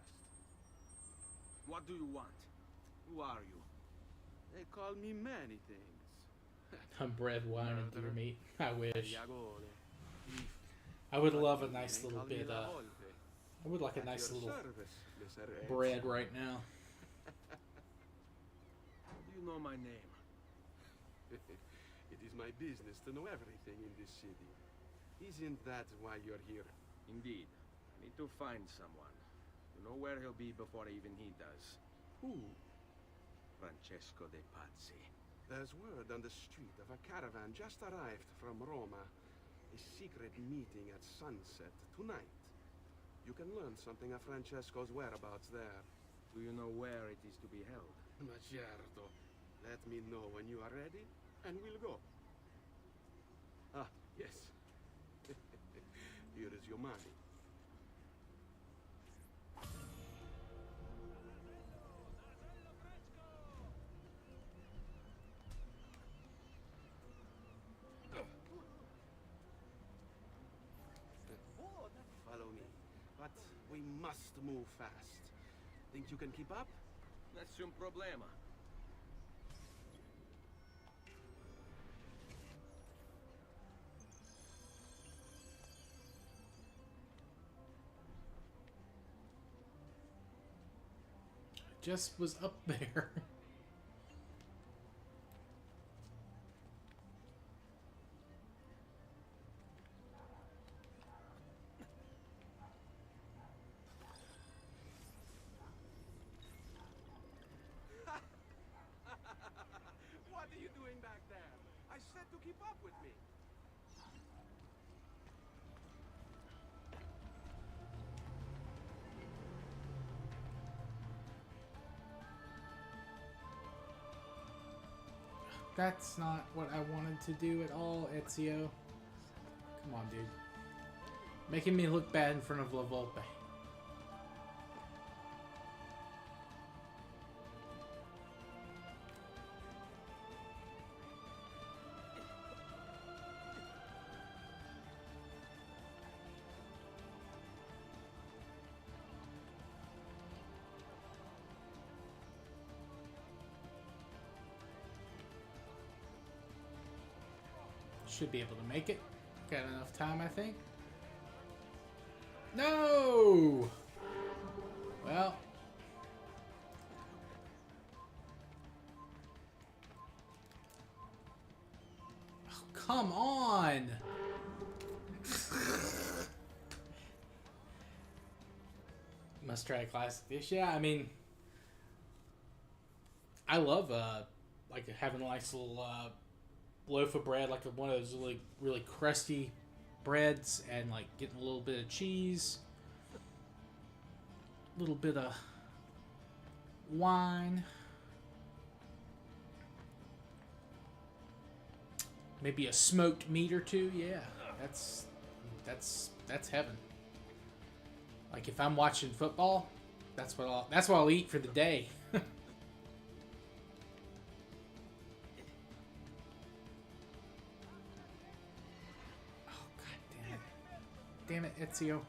What do you want? Who are you? They call me many things. I'm bread, wine, and deer meat. I wish. Tagliagole, beef. I would love a But nice they little call me bit, La Volpe. I would like a At nice your little service, Mr. Edge. bread right now. Do you know my name? It is my business to know everything in this city. Isn't that why you're here? Indeed. I need to find someone. You know where he'll be before even he does. Who? Francesco de Pazzi. There's word on the street of a caravan just arrived from Roma. A secret meeting at sunset tonight. You can learn something of Francesco's whereabouts there. Do you know where it is to be held? Ma certo. Let me know when you are ready, and we'll go. Ah, yes. Here is your money. Follow me. But we must move fast. Think you can keep up? Nessun problema. Just was up there. What are you doing back there? I said to keep up with me. That's not what I wanted to do at all, Ezio. Come on, dude. Making me look bad in front of La Volpe. Should be able to make it. Got enough time, I think. No! Well. Oh, come on! Must try a classic dish. Yeah, I mean, I love like having a nice little loaf of bread, like one of those really crusty breads, and like getting a little bit of cheese, a little bit of wine, maybe a smoked meat or two. Yeah, that's heaven. Like if I'm watching football, that's what I'll eat for the day. Damn it, Ezio.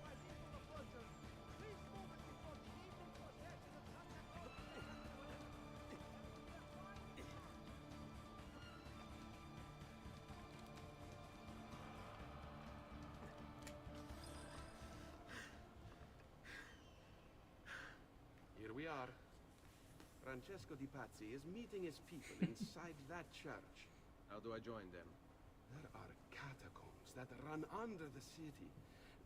Here we are. Francesco di Pazzi is meeting his people inside that church. How do I join them? There are catacombs that run under the city.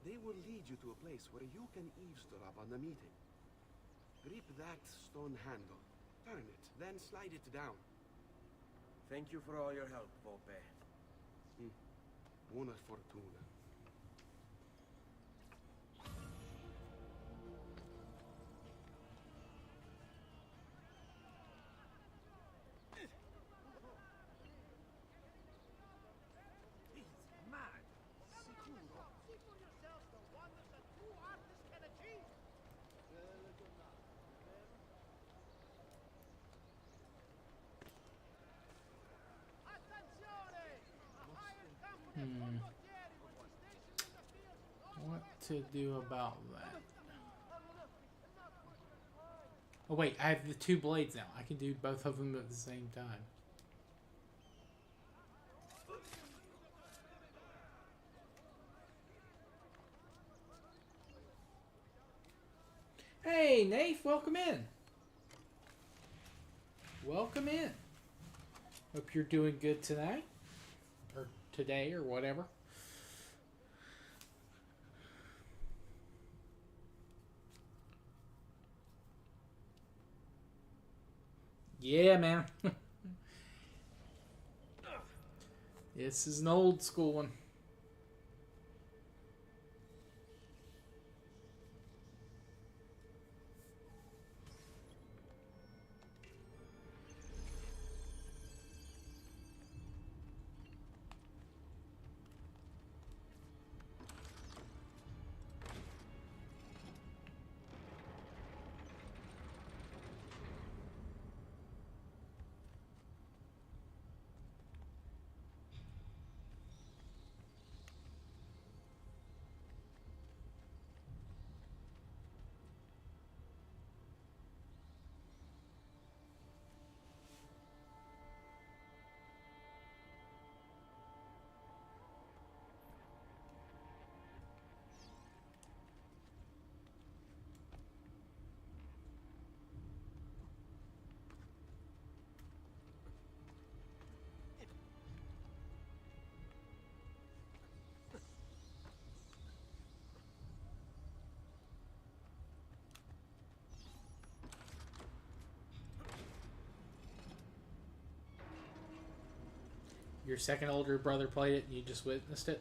They will lead you to a place where you can eavesdrop on the meeting. Grip that stone handle. Turn it, then slide it down. Thank you for all your help, Volpe. Buona fortuna. What to do about that? Oh wait, I have the two blades now. I can do both of them at the same time. Hey, Nath, welcome in. Welcome in. Hope you're doing good tonight. Or today, or whatever. Yeah, man. This is an old school one. Your second older brother played it and you just witnessed it.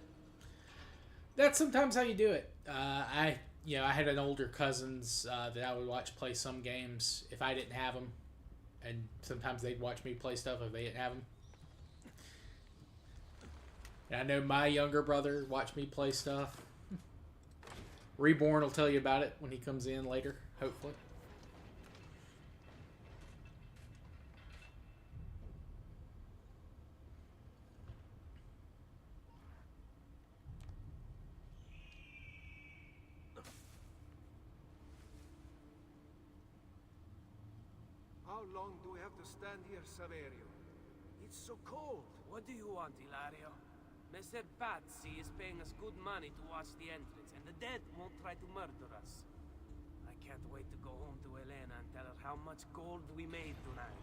That's sometimes how you do it. I had an older cousins that I would watch play some games if I didn't have them, and sometimes they'd watch me play stuff if they didn't have them. And I know my younger brother watched me play stuff. Reborn will tell you about it when he comes in later, hopefully. How long do we have to stand here, Saverio? It's so cold. What do you want, Hilario? Messer Pazzi is paying us good money to watch the entrance, and the dead won't try to murder us. I can't wait to go home to Elena and tell her how much gold we made tonight.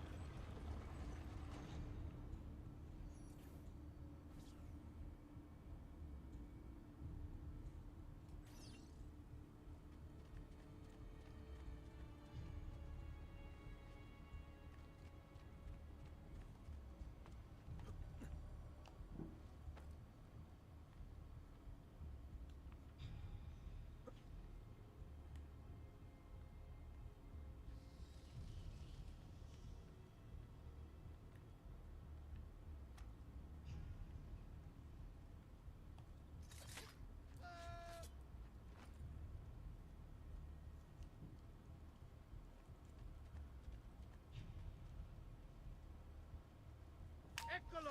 Eccolo!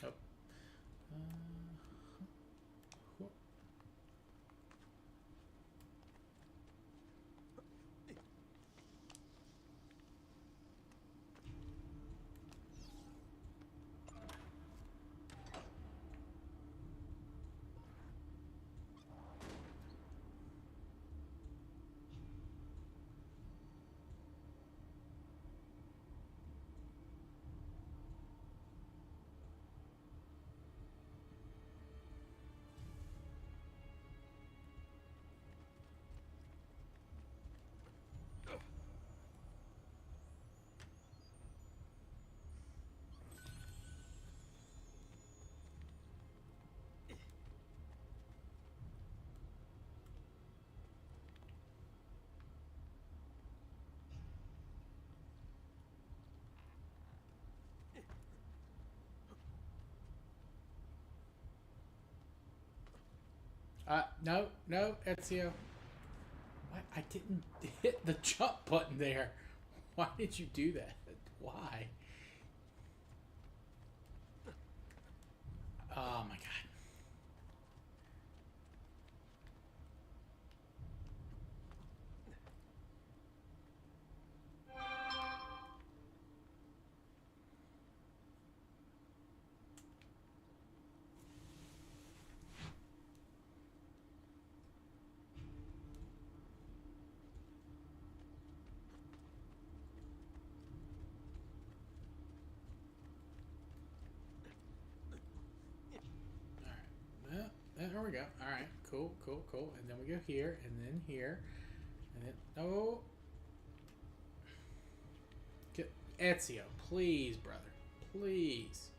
Oh. No, Ezio. What? I didn't hit the jump button there. Why did you do that? Why? Oh my god. There we go. All right, cool. And then we go here, and then here, and then get Ezio, please, brother, please.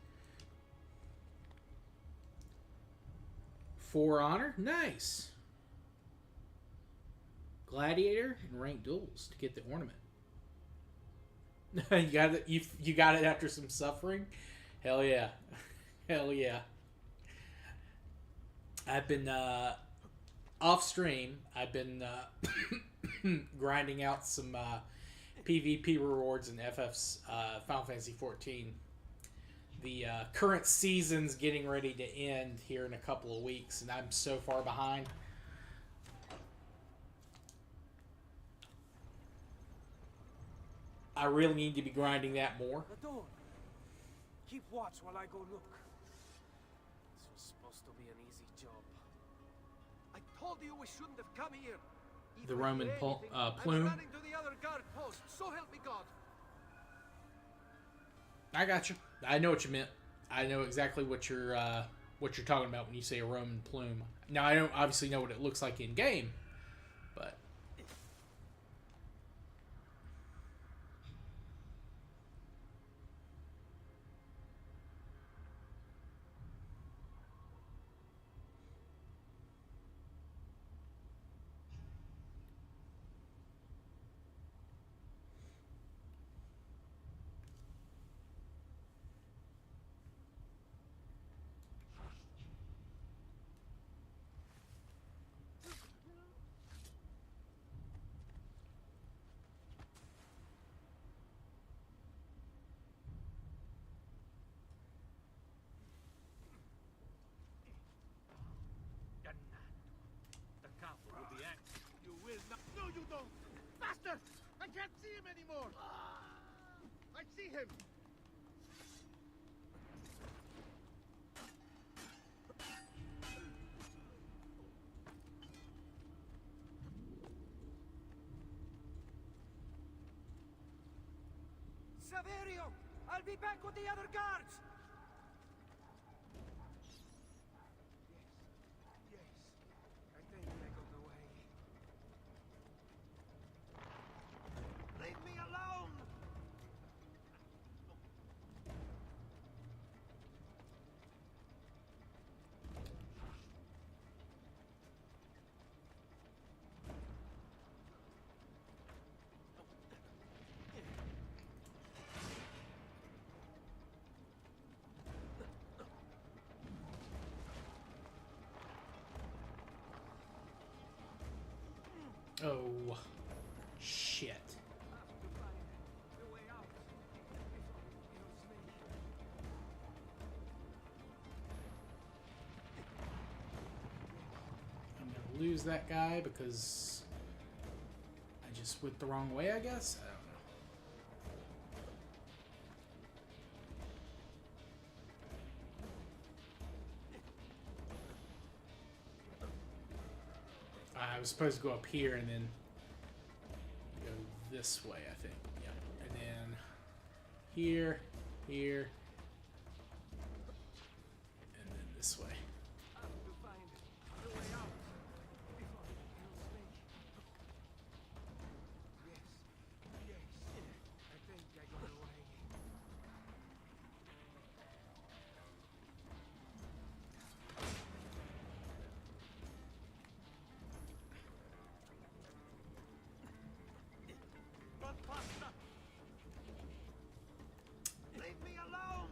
For honor, nice. Gladiator and ranked duels to get the ornament. You got it. You got it after some suffering. Hell yeah, hell yeah. I've been off stream. I've been grinding out some PvP rewards in FF's Final Fantasy 14. The current season's getting ready to end here in a couple of weeks, and I'm so far behind. I really need to be grinding that more. Adon, keep watch while I go look. This was supposed to be an easy job. I told you we shouldn't have come here. If The we Roman hear anything, plume. I'm running to the other guard post. So help me God. I got you. I know what you meant. I know exactly what you're talking about when you say a Roman plume. Now I don't obviously know what it looks like in game, but The capo will be angry. You will not. No, you don't. Faster! I can't see him anymore. I see him. Saverio! I'll be back with the other guards! Yes. I think I got away. Leave me alone! oh shit. I'm gonna lose that guy because I just went the wrong way, I guess. I don't know. I was supposed to go up here and then go this way, I think. Yeah. And then here, here, and then this way. Run faster! Leave me alone!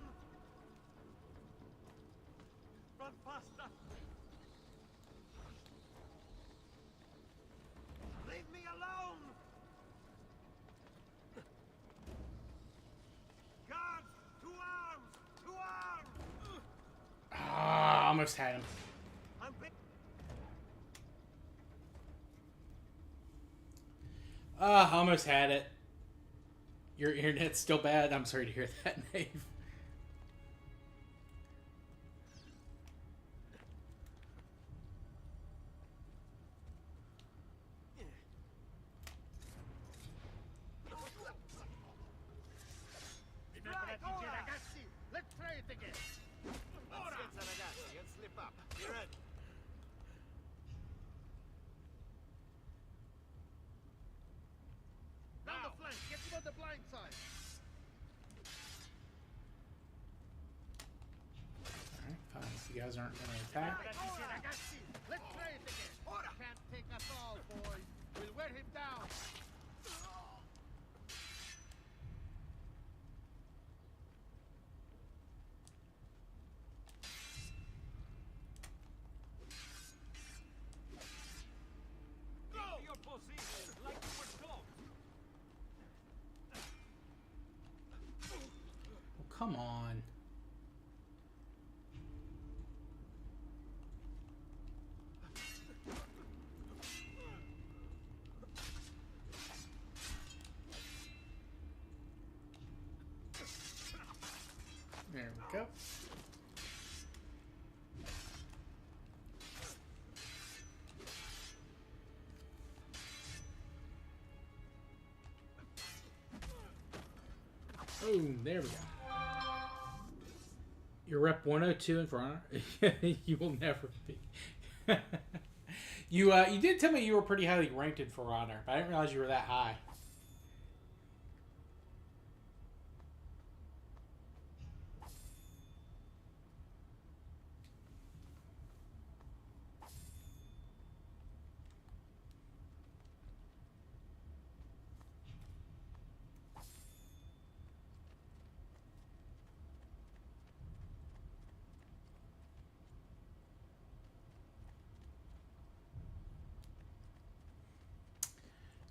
Run faster! Leave me alone! almost had him. Almost had it. Your internet's still bad. I'm sorry to hear that, Nave. Ragazzi, ragazzi, let's try it again. Ora! Ragazzi, and slip up. Be ready. Down the flank, get him on the blind side. Alright, fine. So you guys aren't going to attack. Ragazzi, ragazzi, let's try it again. Ora! Can't take us all, boys. We'll wear him down. Oh, come on. There we go. Boom, there we go. You're rep 102 in For Honor. You will never be. You did tell me you were pretty highly ranked in For Honor, but I didn't realize you were that high.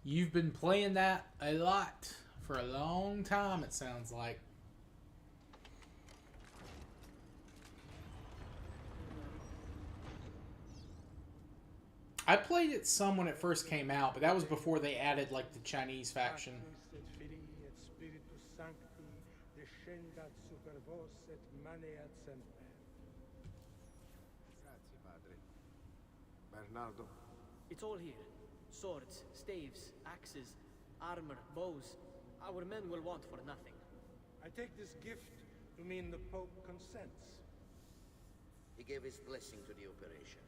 You've been playing that a lot for a long time, it sounds like. I played it some when it first came out, but that was before they added like the Chinese faction. Grazie, padre. Bernardo. It's all here. Swords, staves, axes, armor, bows. Our men will want for nothing. I take this gift to mean the Pope consents. He gave his blessing to the operation.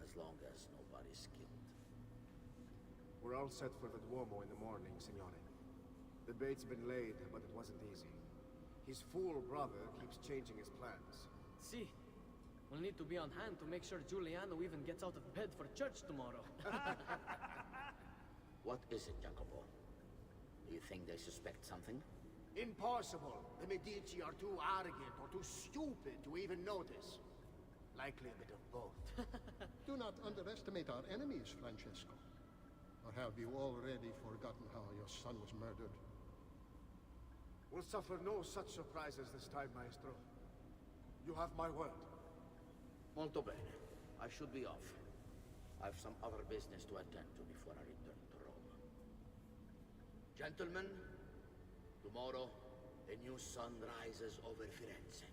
As long as nobody's killed. We're all set for the Duomo in the morning, Signore. The bait's been laid, but it wasn't easy. His fool brother keeps changing his plans. See, we'll need to be on hand to make sure Giuliano even gets out of bed for church tomorrow. What is it, Jacopo? Do you think they suspect something? Impossible. The Medici are too arrogant or too stupid to even notice. Likely a bit of both. Do not underestimate our enemies, Francesco. Or have you already forgotten how your son was murdered? We'll suffer no such surprises this time, Maestro. You have my word. Molto bene. I should be off. I've some other business to attend to before I return to Rome. Gentlemen, tomorrow, a new sun rises over Firenze.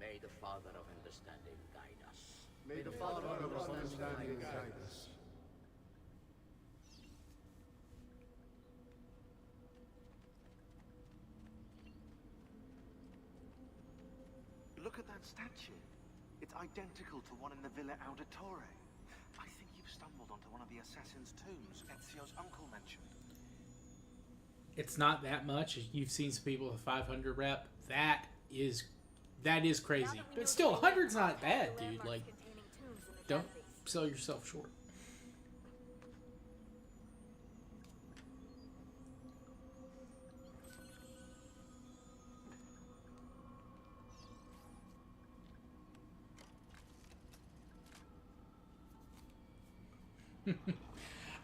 May the Father of Understanding guide us. May the Father of Understanding guide us. Look at that statue. It's identical to one in the Villa Auditore. I think you've stumbled onto one of the assassin's tombs Ezio's uncle mentioned. It's not that much. You've seen some people with 500 rep. That is crazy. But still, 100's not bad, dude. Like, don't sell yourself short.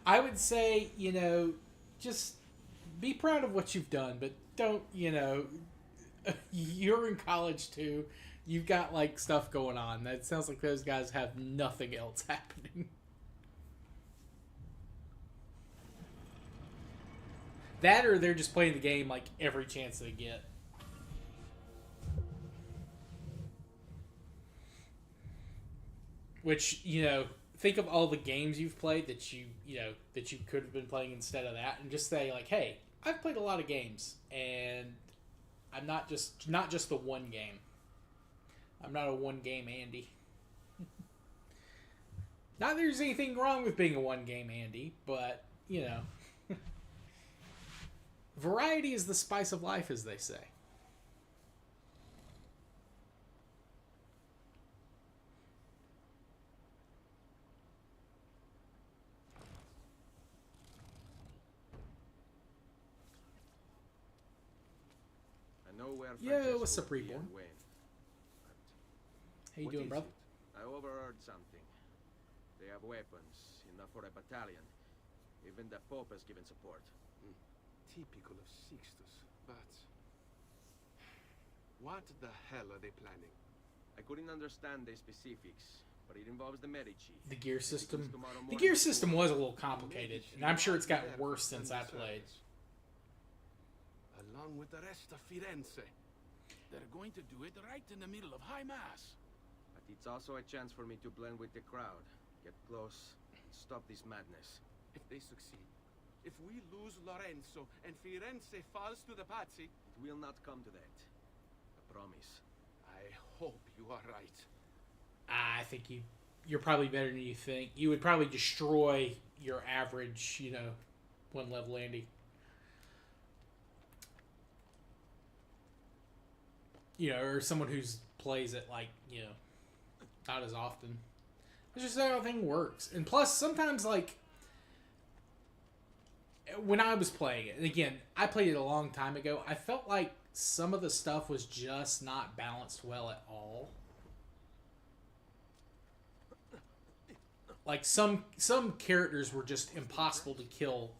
I would say, just be proud of what you've done, but don't, you're in college too. You've got like stuff going on. That sounds like those guys have nothing else happening. That or they're just playing the game like every chance they get. Which, you know, think of all the games you've played that you could have been playing instead of that, and just say like, hey, I've played a lot of games, and I'm not just the one game. I'm not a one game Andy. Not that there's anything wrong with being a one game Andy, but you know, variety is the spice of life, as they say. Yo, what's up, Reborn? How you doing, brother? I overheard something. They have weapons, enough for a battalion. Even the Pope has given support. Typical of Sixtus, but... What the hell are they planning? I couldn't understand the specifics, but it involves the Medici. The gear system? The gear system was a little complicated, and I'm sure it's gotten worse since I played. Along with the rest of Firenze. They're going to do it right in the middle of High Mass. But it's also a chance for me to blend with the crowd, get close, and stop this madness. If they succeed, if we lose Lorenzo and Firenze falls to the Pazzi... It will not come to that. I promise. I hope you are right. I think you're probably better than you think. You would probably destroy your average, you know, one level Andy. You know, or someone who plays it like, you know, not as often. It's just how everything works. And plus, sometimes, like, when I was playing it, and again, I played it a long time ago, I felt like some of the stuff was just not balanced well at all. Like, some characters were just impossible to kill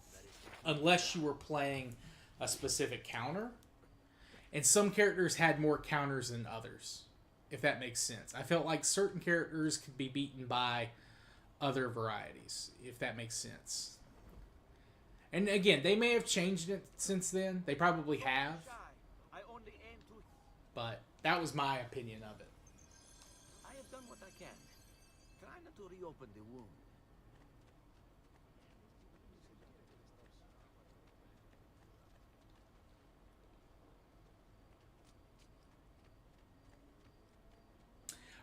unless you were playing a specific counter. And some characters had more counters than others, if that makes sense. I felt like certain characters could be beaten by other varieties, if that makes sense. And again, they may have changed it since then. They probably have. But that was my opinion of it. I have done what I can. Try not to reopen the wound.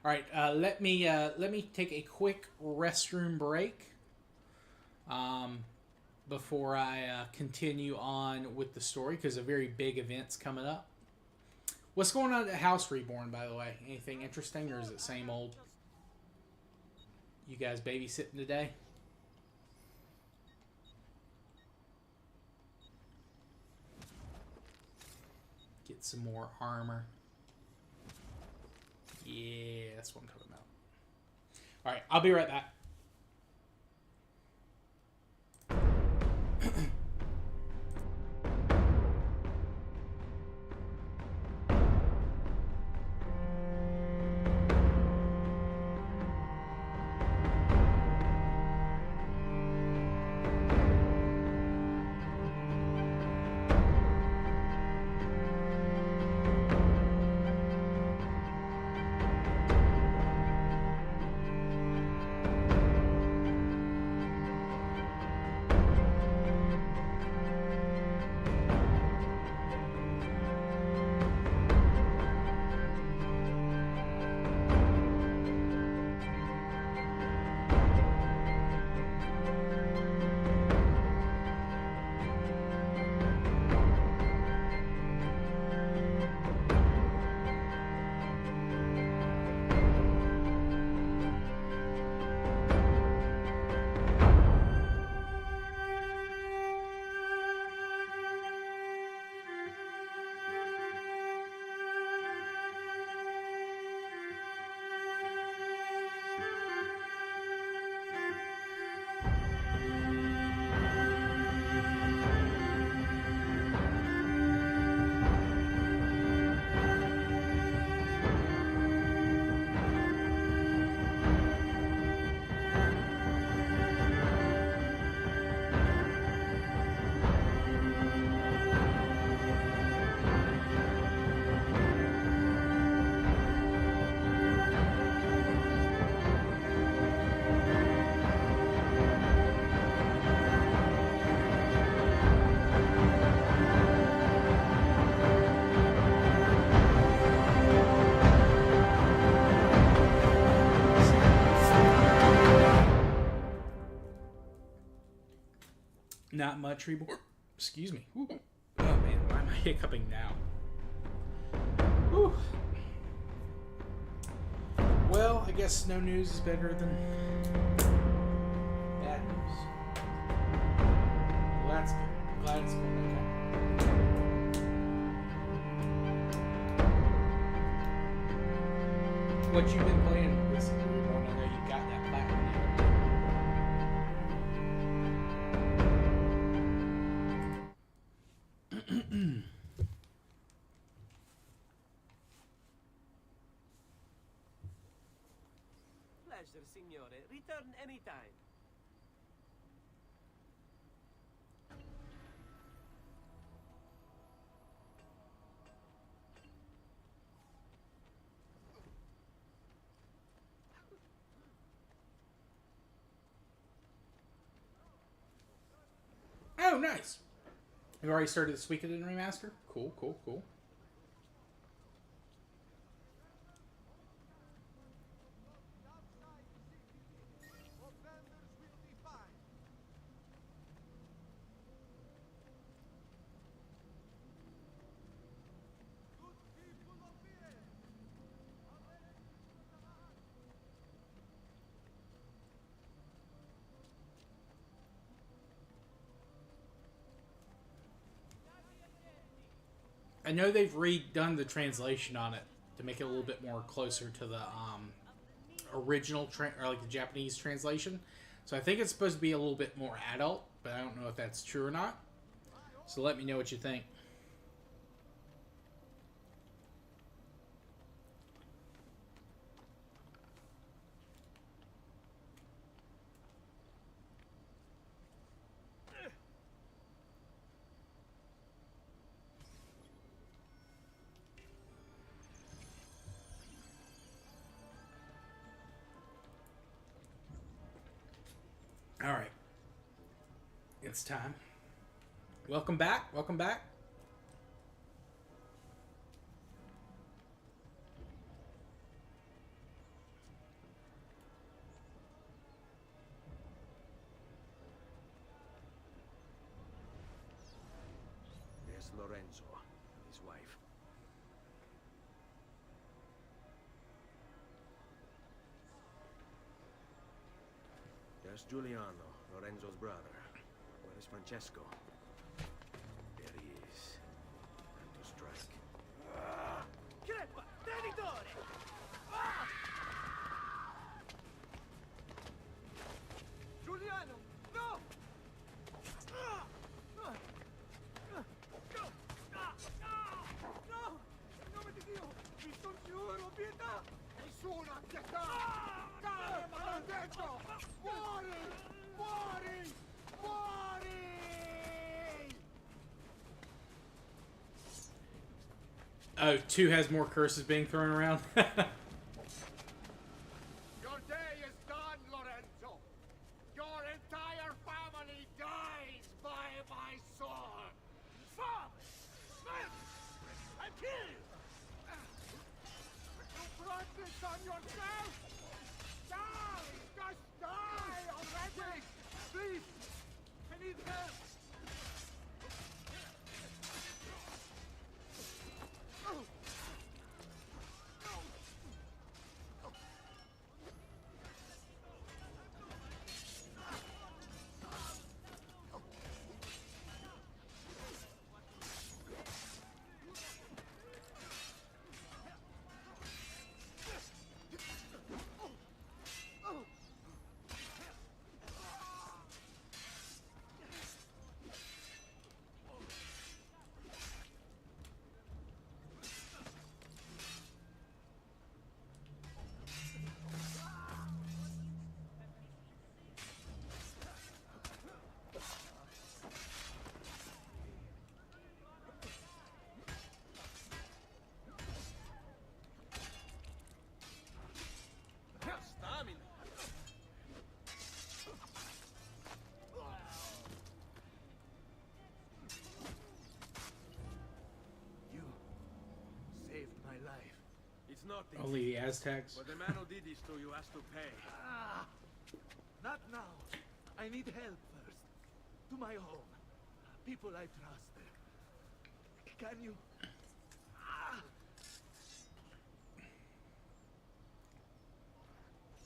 All right, let me take a quick restroom break before I continue on with the story, because a very big event's coming up. What's going on at the House Reborn, by the way? Anything interesting, or is it same old? You guys babysitting today? Get some more armor. Yeah, that's what I'm talking about. All right, I'll be right back. Not much reborn. Excuse me. Ooh. Oh man, why am I hiccuping now? Whew. Well, I guess no news is better than bad news. Well, that's good. I'm glad it's going okay. What you been playing recently? I know you got that platinum now. Pleasure, signore. Return anytime. Oh, nice. You already started this weekend in remaster? Cool, cool, cool. I know they've redone the translation on it to make it a little bit more closer to the original or like the Japanese translation. So I think it's supposed to be a little bit more adult, but I don't know if that's true or not. So let me know what you think. All right. It's time. Welcome back. Welcome back. There's Lorenzo and his wife. There's Giuliano, Lorenzo's brother. Where is Francesco? There he is. Time to strike. Crepa! Traditore! Giuliano! No! No! In nome di Dio! Vi congiuro, pietà! Nessuna pietà! Cade, maledetto! Muori! Muori! Muori! Oh, 2 has more curses being thrown around. Your day is done, Lorenzo! Your entire family dies by my sword! Stop! I kill you! You brought this on yourself! Die! Just die already! Please! I need help! Nothing. Only the Aztecs. But the man who did this to you has to pay. Not now. I need help first. to my home. People I trust. Can you...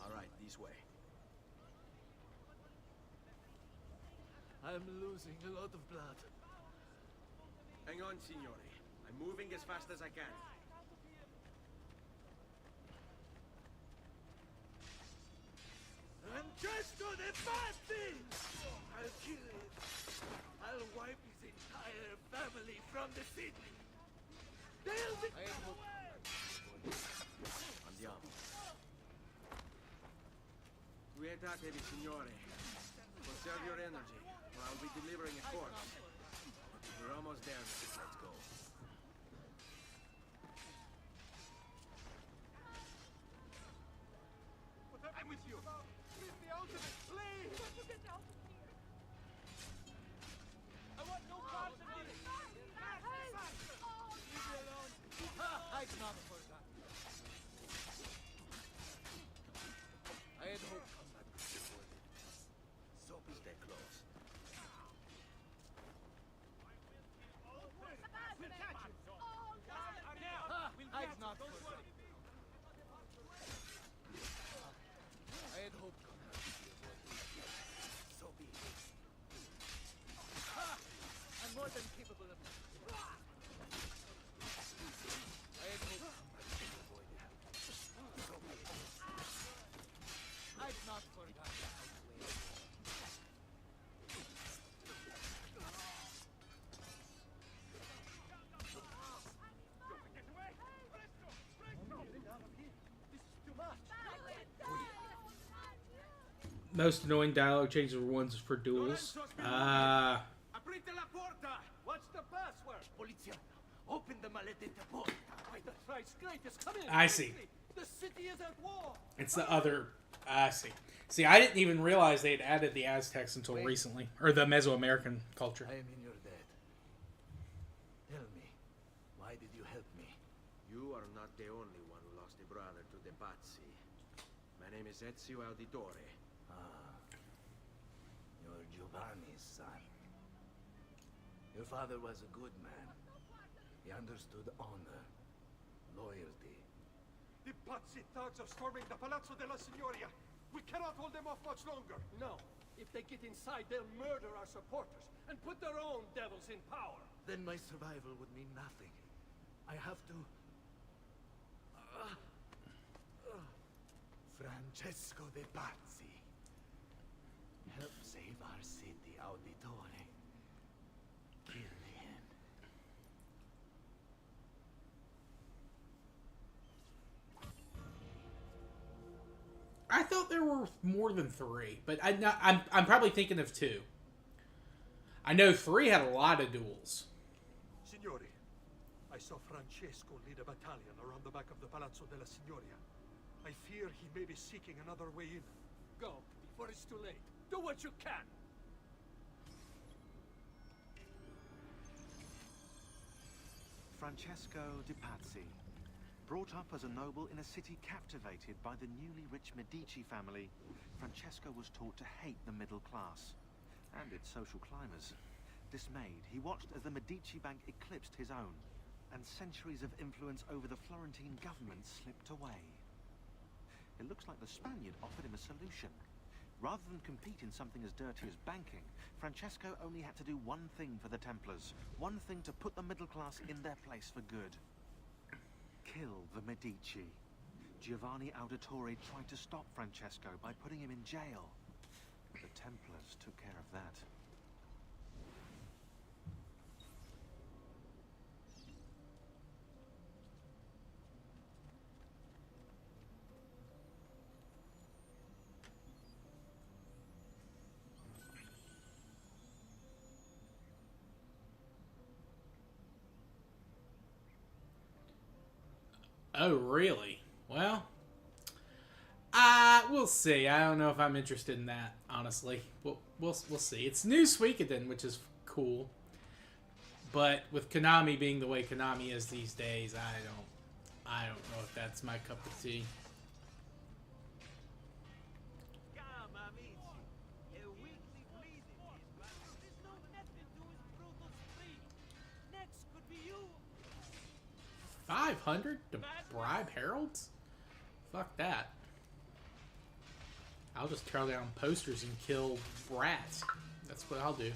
All right, this way. I'm losing a lot of blood. Hang on, signore. I'm moving as fast as I can. Francesco de Pazzi! I'll kill him. I'll wipe his entire family from the city. They'll be... Andiamo. Quietatevi, signore. Conserve your energy, or I'll be delivering a corpse. We're almost there. Let's go. I'm with you. Leave me out of it, please. Get out of here. I want no part of this. Leave me alone. I'd not for that. I had hoped combat would be avoided. So stay close. We'll catch you. I'd not for that. I had hoped combat would be avoided. So be it. I'm more than capable of that. I had hoped combat would be avoided. So be it. I'd not for that. Most annoying dialogue changes were ones for duels. Aprite la porta! What's the password? Poliziano, open the maledetta porta. By the thrice greatest, come in. I see. The city is at war. It's the other. I see. See, I didn't even realize they had added the Aztecs until recently, or the Mesoamerican culture. I am in your debt. Tell me, why did you help me? You are not the only one who lost a brother to the Pazzi. My name is Ezio Auditore. You're Giovanni's son. Your father was a good man. He understood honor, loyalty. The Pazzi thugs are storming the Palazzo della Signoria. We cannot hold them off much longer. No. If they get inside, they'll murder our supporters and put their own devils in power. Then my survival would mean nothing. I have to... Francesco de Pazzi. Help save our city, Auditore. Kill him. I thought there were more than 3, but I'm probably thinking of 2. I know 3 had a lot of duels. Signori, I saw Francesco lead a battalion around the back of the Palazzo della Signoria. I fear he may be seeking another way in. Go, before it's too late. Do what you can. Francesco de Pazzi. Brought up as a noble in a city captivated by the newly rich Medici family, Francesco was taught to hate the middle class and its social climbers. Dismayed, he watched as the Medici bank eclipsed his own, and centuries of influence over the Florentine government slipped away. It looks like the Spaniard offered him a solution. Rather than compete in something as dirty as banking, Francesco only had to do one thing for the Templars, one thing to put the middle class in their place for good. Kill the Medici. Giovanni Auditore tried to stop Francesco by putting him in jail. The Templars took care of that. Oh, really? Well, we'll see. I don't know if I'm interested in that, honestly. We'll see. It's New Suikoden, which is cool. But with Konami being the way Konami is these days, I don't know if that's my cup of tea. 500 to bribe heralds? Fuck that. I'll just tear down posters and kill rats. That's what I'll do.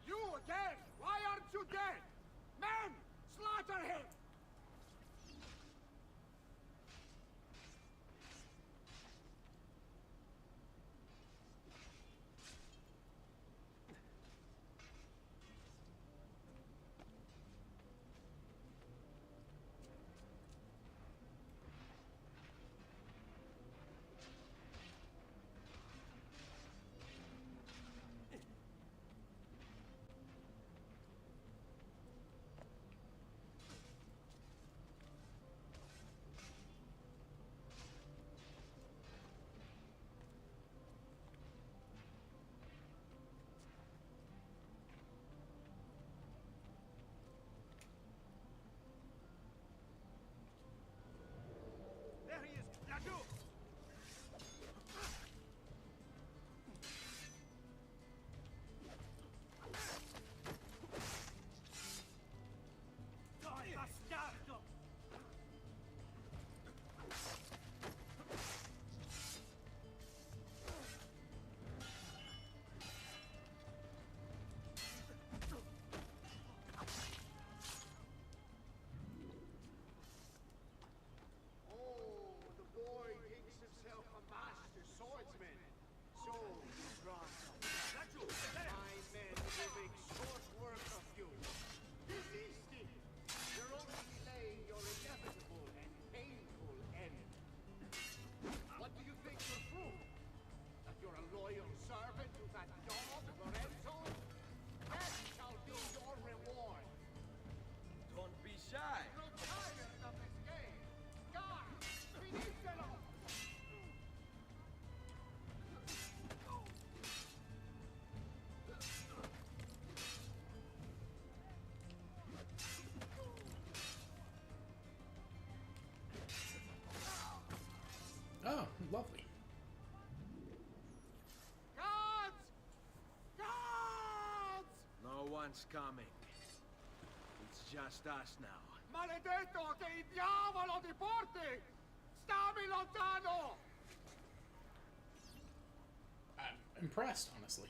You again! Why aren't you dead? Men! Slaughter him! There he is! Ladu! Dai, bastardo! Oh, the boy thinks himself a master swordsman. So he's drawn my men will make short work of you. Resist it! You're only delaying your inevitable and painful end. What do you think will prove? That you're a loyal servant to that dog, Lorenzo? That shall be your reward. Don't be shy. You're tired of this game. Guards, finisselo! Oh, lovely. Guards! Guards! No one's coming. It's just us now. Maledetto che il diavolo ti porti! Stammi lontano! I'm impressed, honestly.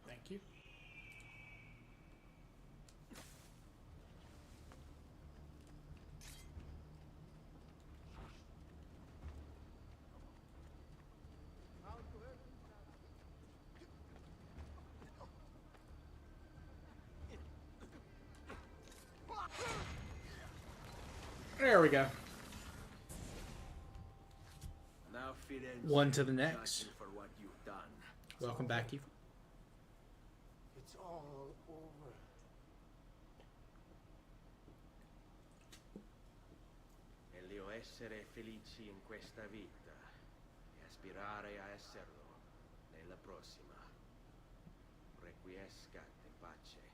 Thank you. There we go. Now Firenze One to the will next. judge you for what you've done. Welcome back, Eva. It's all over. Meglio essere felici in questa vita e aspirare a esserlo nella prossima. Requiescat in pace.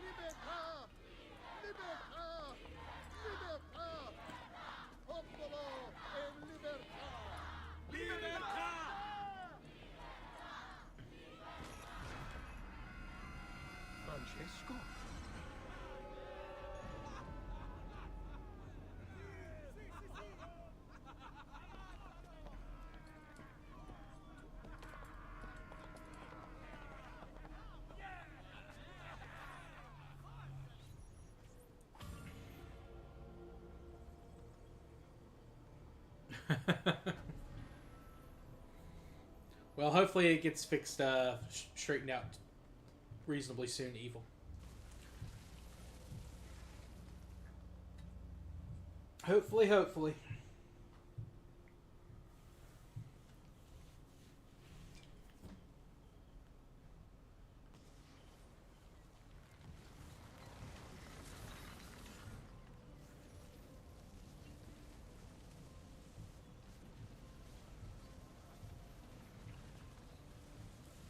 Libertà! Libertà! Libertà! Popolo e libertà! Libertà! Francesco? Well, hopefully it gets fixed, straightened out reasonably soon, Evil. Hopefully, hopefully.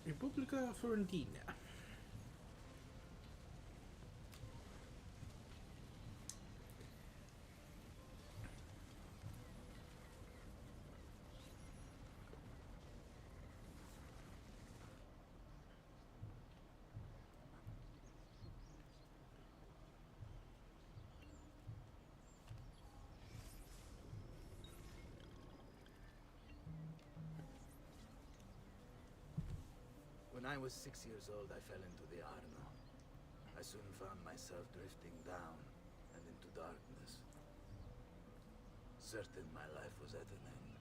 Repubblica Fiorentina. When I was 6 years old, I fell into the Arno. I soon found myself drifting down and into darkness. Certain my life was at an end.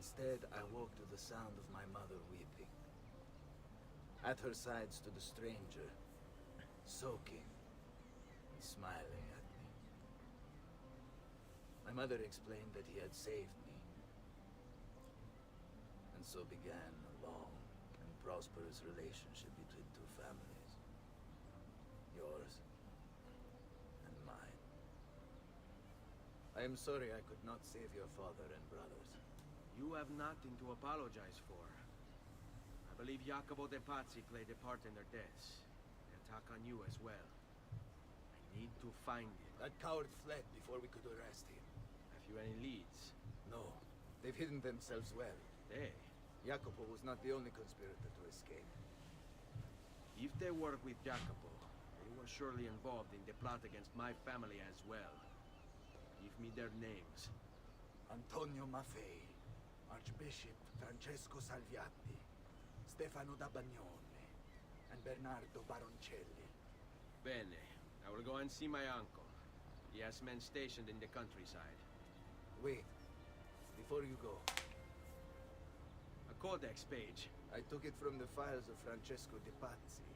Instead, I woke to the sound of my mother weeping. At her side stood a stranger, soaking and smiling at me. My mother explained that he had saved me. And so began a long and prosperous relationship between two families. Yours and mine. I am sorry I could not save your father and brothers. You have nothing to apologize for. I believe Jacopo de Pazzi played a part in their deaths. They attack on you as well. I need to find him. That coward fled before we could arrest him. Have you any leads? No. They've hidden themselves well. They? Jacopo was not the only conspirator to escape. If they work with Jacopo, they were surely involved in the plot against my family as well. Give me their names. Antonio Maffei, Archbishop Francesco Salviati, Stefano da Bagnone, and Bernardo Baroncelli. Bene. I will go and see my uncle. He has men stationed in the countryside. Wait. Before you go. A codex page. I took it from the files of Francesco de Pazzi,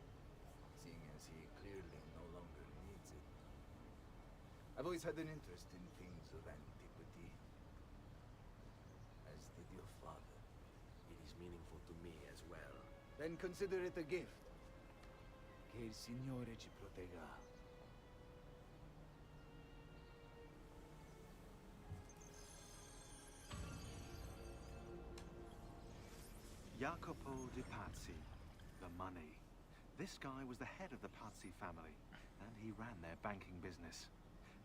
seeing as he clearly no longer needs it. I've always had an interest in things of antiquity, as did your father. It is meaningful to me as well. Then consider it a gift. Che il Signore ci protegga. Jacopo de Pazzi, the money. This guy was the head of the Pazzi family, and he ran their banking business.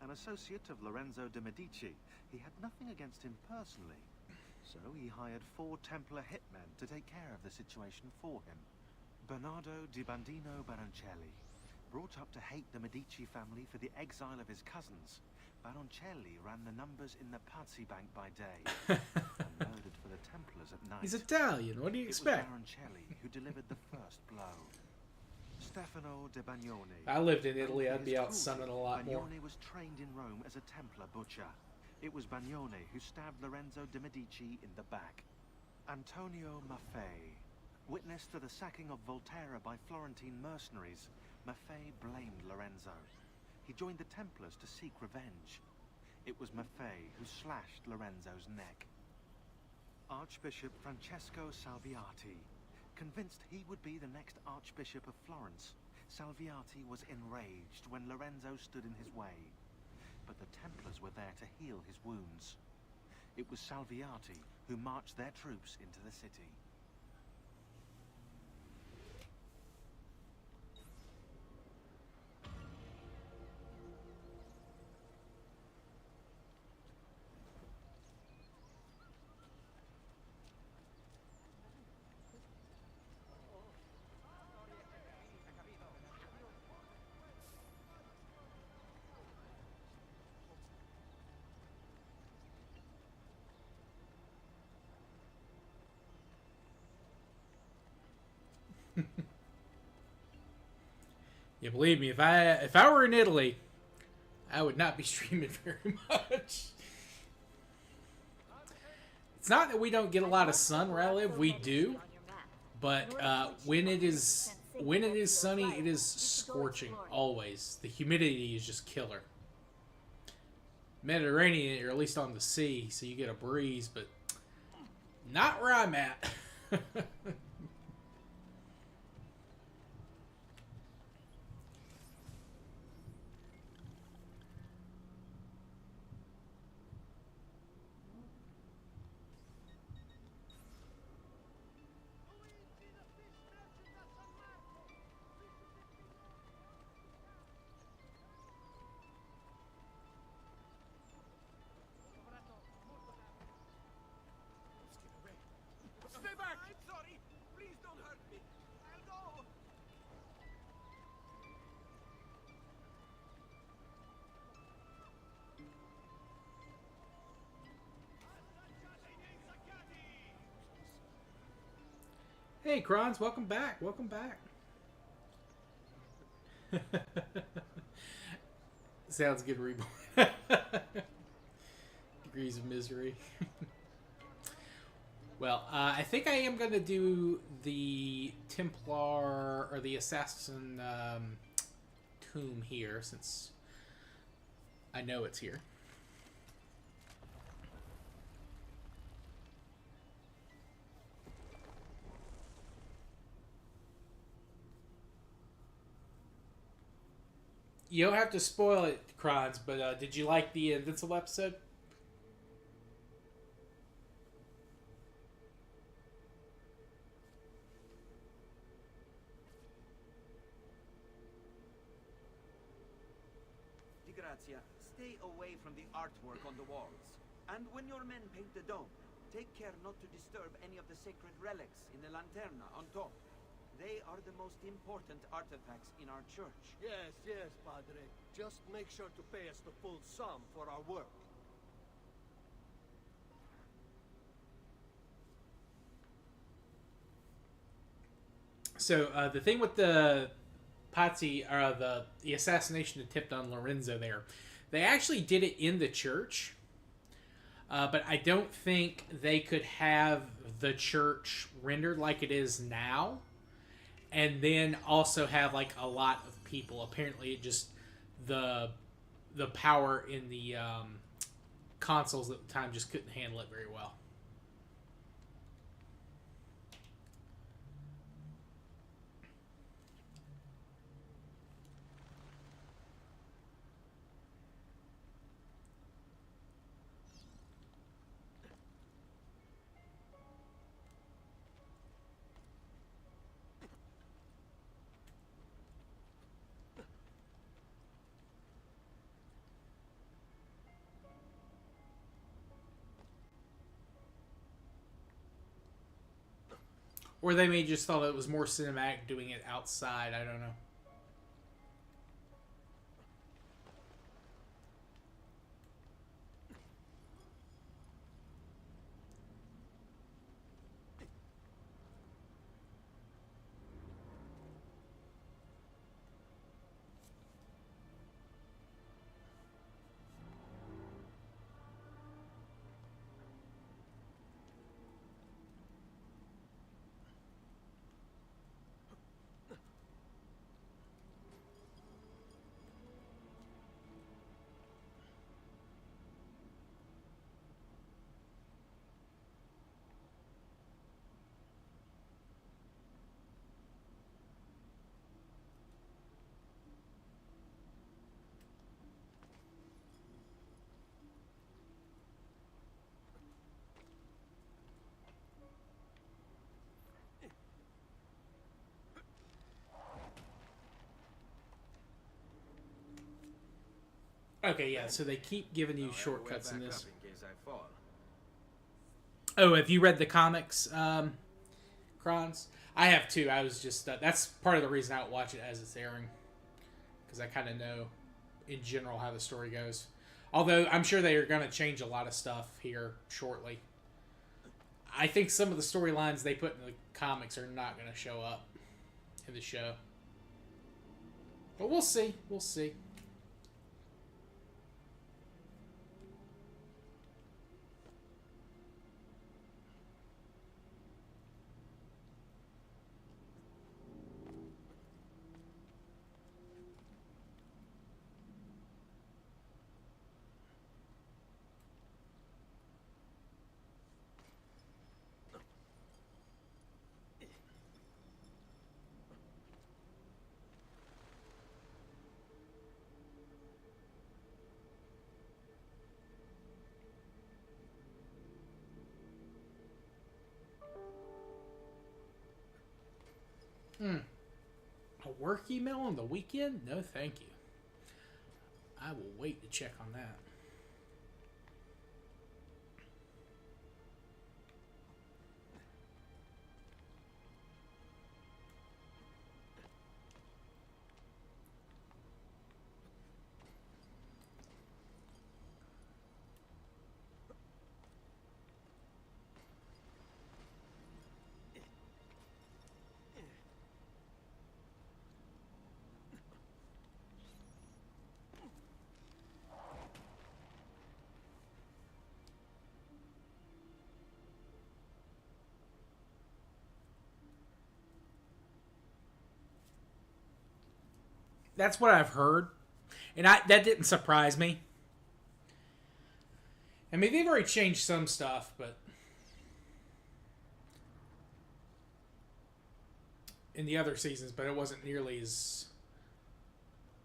An associate of Lorenzo de Medici, he had nothing against him personally, so he hired 4 Templar hitmen to take care of the situation for him. Bernardo di Bandino Baroncelli, brought up to hate the Medici family for the exile of his cousins, Baroncelli ran the numbers in the Pazzi bank by day, and murdered for the Templars at night. He's Italian, what do you expect? It was Baroncelli who delivered the first blow. Stefano de Bagnone. I lived in Italy, I'd be out sunning a lot more. Bagnone was trained in Rome as a Templar butcher. It was Bagnone who stabbed Lorenzo de Medici in the back. Antonio Maffei. Witness to the sacking of Volterra by Florentine mercenaries, Maffei blamed Lorenzo. He joined the Templars to seek revenge. It was Maffei who slashed Lorenzo's neck. Archbishop Francesco Salviati. Convinced he would be the next Archbishop of Florence, Salviati was enraged when Lorenzo stood in his way. But the Templars were there to heal his wounds. It was Salviati who marched their troops into the city. Yeah, believe me, if I were in Italy, I would not be streaming very much. It's not that we don't get a lot of sun where I live. We do, but when it is sunny, it is scorching always. The humidity is just killer. Mediterranean, or at least on the sea, so you get a breeze, but not where I'm at. Stay back! I'm sorry! Please don't hurt me! I'll go! Hey, Krons, welcome back. Welcome back. Sounds good, Reborn. Degrees of misery. Well, I think I am going to do the Templar, or the Assassin tomb here, since I know it's here. You don't have to spoil it, Krons, but did you like the Invincible episode? Di Grazia, stay away from the artwork on the walls. And when your men paint the dome, take care not to disturb any of the sacred relics in the lanterna on top. They are the most important artifacts in our church. Yes, yes, Padre. Just make sure to pay us the full sum for our work. So the thing with the Pazzi, or the assassination attempt on Lorenzo there, they actually did it in the church, but I don't think they could have the church rendered like it is now, and then also have like a lot of people. Apparently, it just the power in the consoles at the time just couldn't handle it very well. Or they may just thought it was more cinematic doing it outside. I don't know. Okay, yeah, so they keep giving you shortcuts in this. In case I fall. Oh, have you read the comics, Krons? I have too. I was just... that's part of the reason I don't watch it as it's airing. Because I kind of know, in general, how the story goes. Although, I'm sure they are going to change a lot of stuff here shortly. I think some of the storylines they put in the comics are not going to show up in the show. But we'll see. We'll see. A work email on the weekend? No, thank you. I will wait to check on that. That's what I've heard, and that didn't surprise me. I mean, they've already changed some stuff, but in the other seasons, but it wasn't nearly as.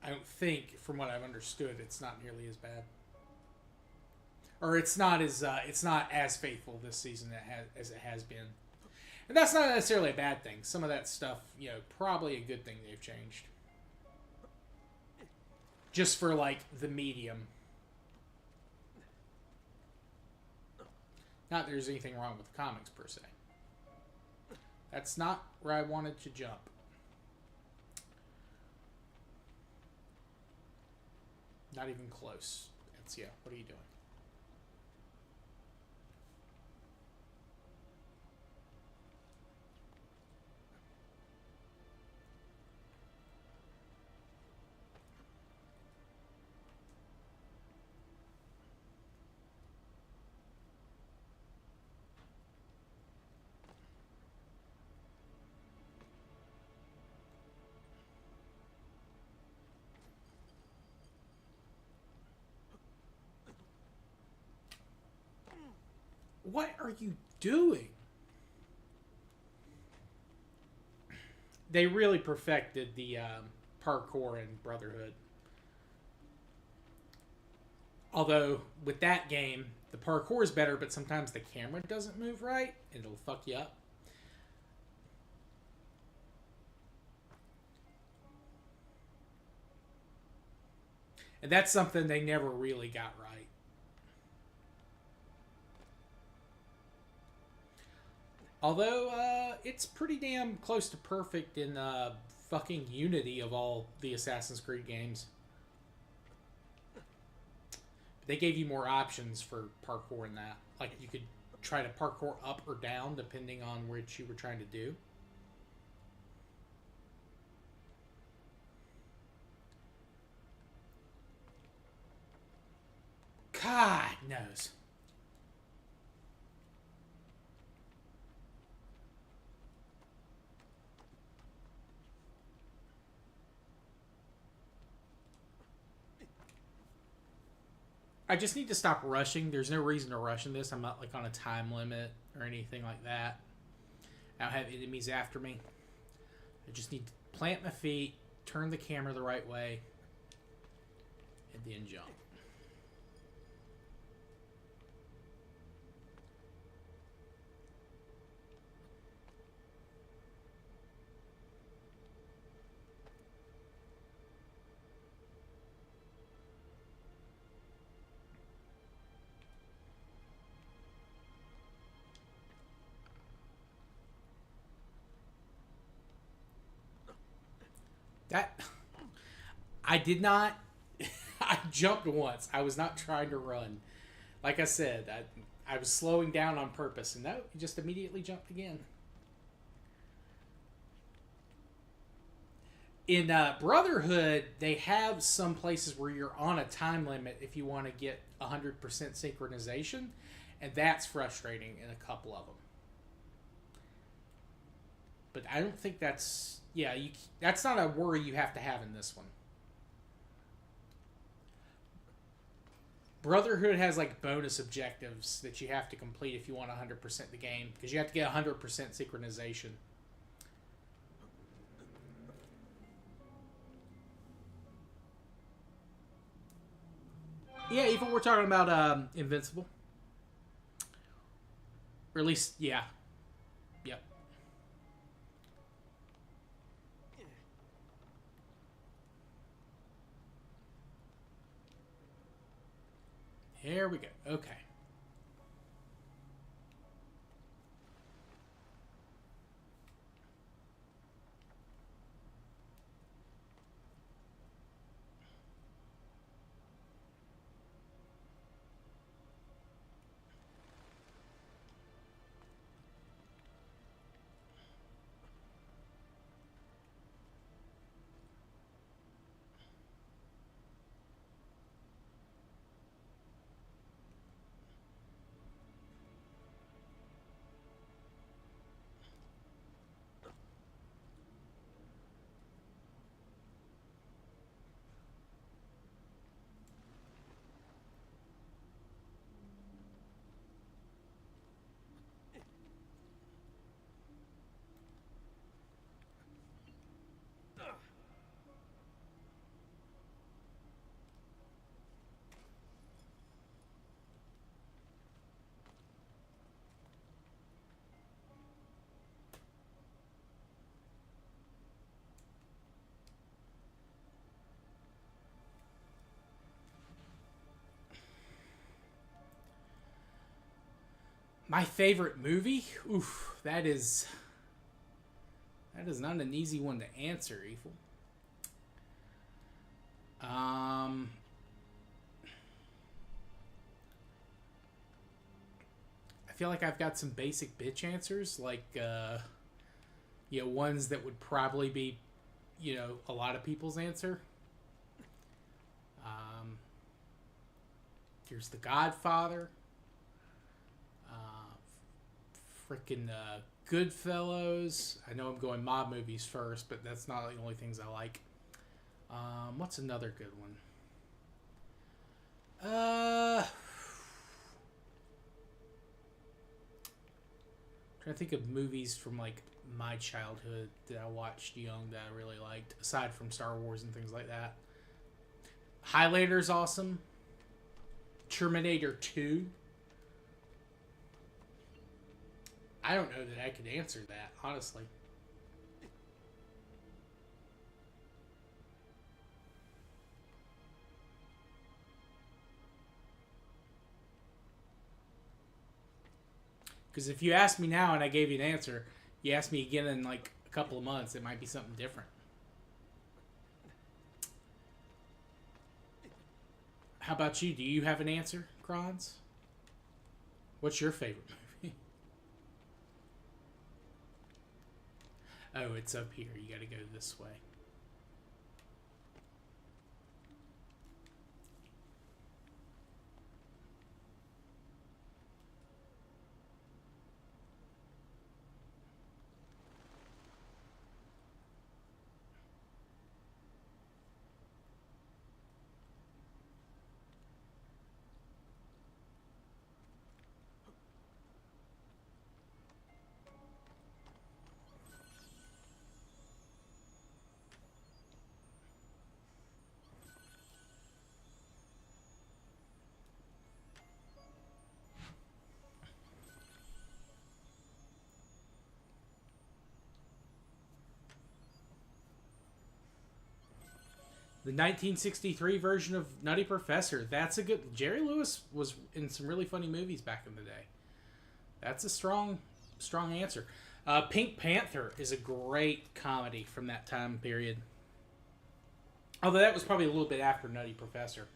I don't think, from what I've understood, it's not nearly as bad, or it's not as faithful this season as it has been, and that's not necessarily a bad thing. Some of that stuff, probably a good thing they've changed. Just for, like, the medium. Not that there's anything wrong with comics, per se. That's not where I wanted to jump. Not even close. Ezio, what are you doing? What are you doing? They really perfected the parkour in Brotherhood. Although, with that game, the parkour is better, but sometimes the camera doesn't move right, and it'll fuck you up. And that's something they never really got right. Although, it's pretty damn close to perfect in fucking Unity of all the Assassin's Creed games. They gave you more options for parkour in that. Like, you could try to parkour up or down depending on which you were trying to do. God knows. I just need to stop rushing. There's no reason to rush in this. I'm not like on a time limit or anything like that. I don't have enemies after me. I just need to plant my feet, turn the camera the right way, and then jump. That I did not. I jumped once. I was not trying to run. Like I said, I was slowing down on purpose, and no, you just immediately jumped again. In Brotherhood, they have some places where you're on a time limit if you want to get 100% synchronization, and that's frustrating in a couple of them. But I don't think that's... Yeah, that's not a worry you have to have in this one. Brotherhood has like bonus objectives that you have to complete if you want 100% the game, because you have to get 100% synchronization. Yeah, even we're talking about Invincible. Or at least, yeah. Yep. Here we go. Okay. My favorite movie? Oof, that is not an easy one to answer, Evil. I feel like I've got some basic bitch answers, like ones that would probably be, a lot of people's answer. Here's The Godfather. Freaking Goodfellas. I know I'm going mob movies first, but that's not the only things I like. What's another good one? Trying to think of movies from like my childhood that I watched young that I really liked, aside from Star Wars and things like that. Highlander's awesome. Terminator 2. I don't know that I could answer that, honestly. Because if you ask me now and I gave you an answer, you ask me again in like a couple of months, it might be something different. How about you? Do you have an answer, Kronz? What's your favorite movie? Oh, it's up here. You gotta go this way. The 1963 version of Nutty Professor. That's a good... Jerry Lewis was in some really funny movies back in the day. That's a strong answer. Pink Panther is a great comedy from that time period. Although that was probably a little bit after Nutty Professor.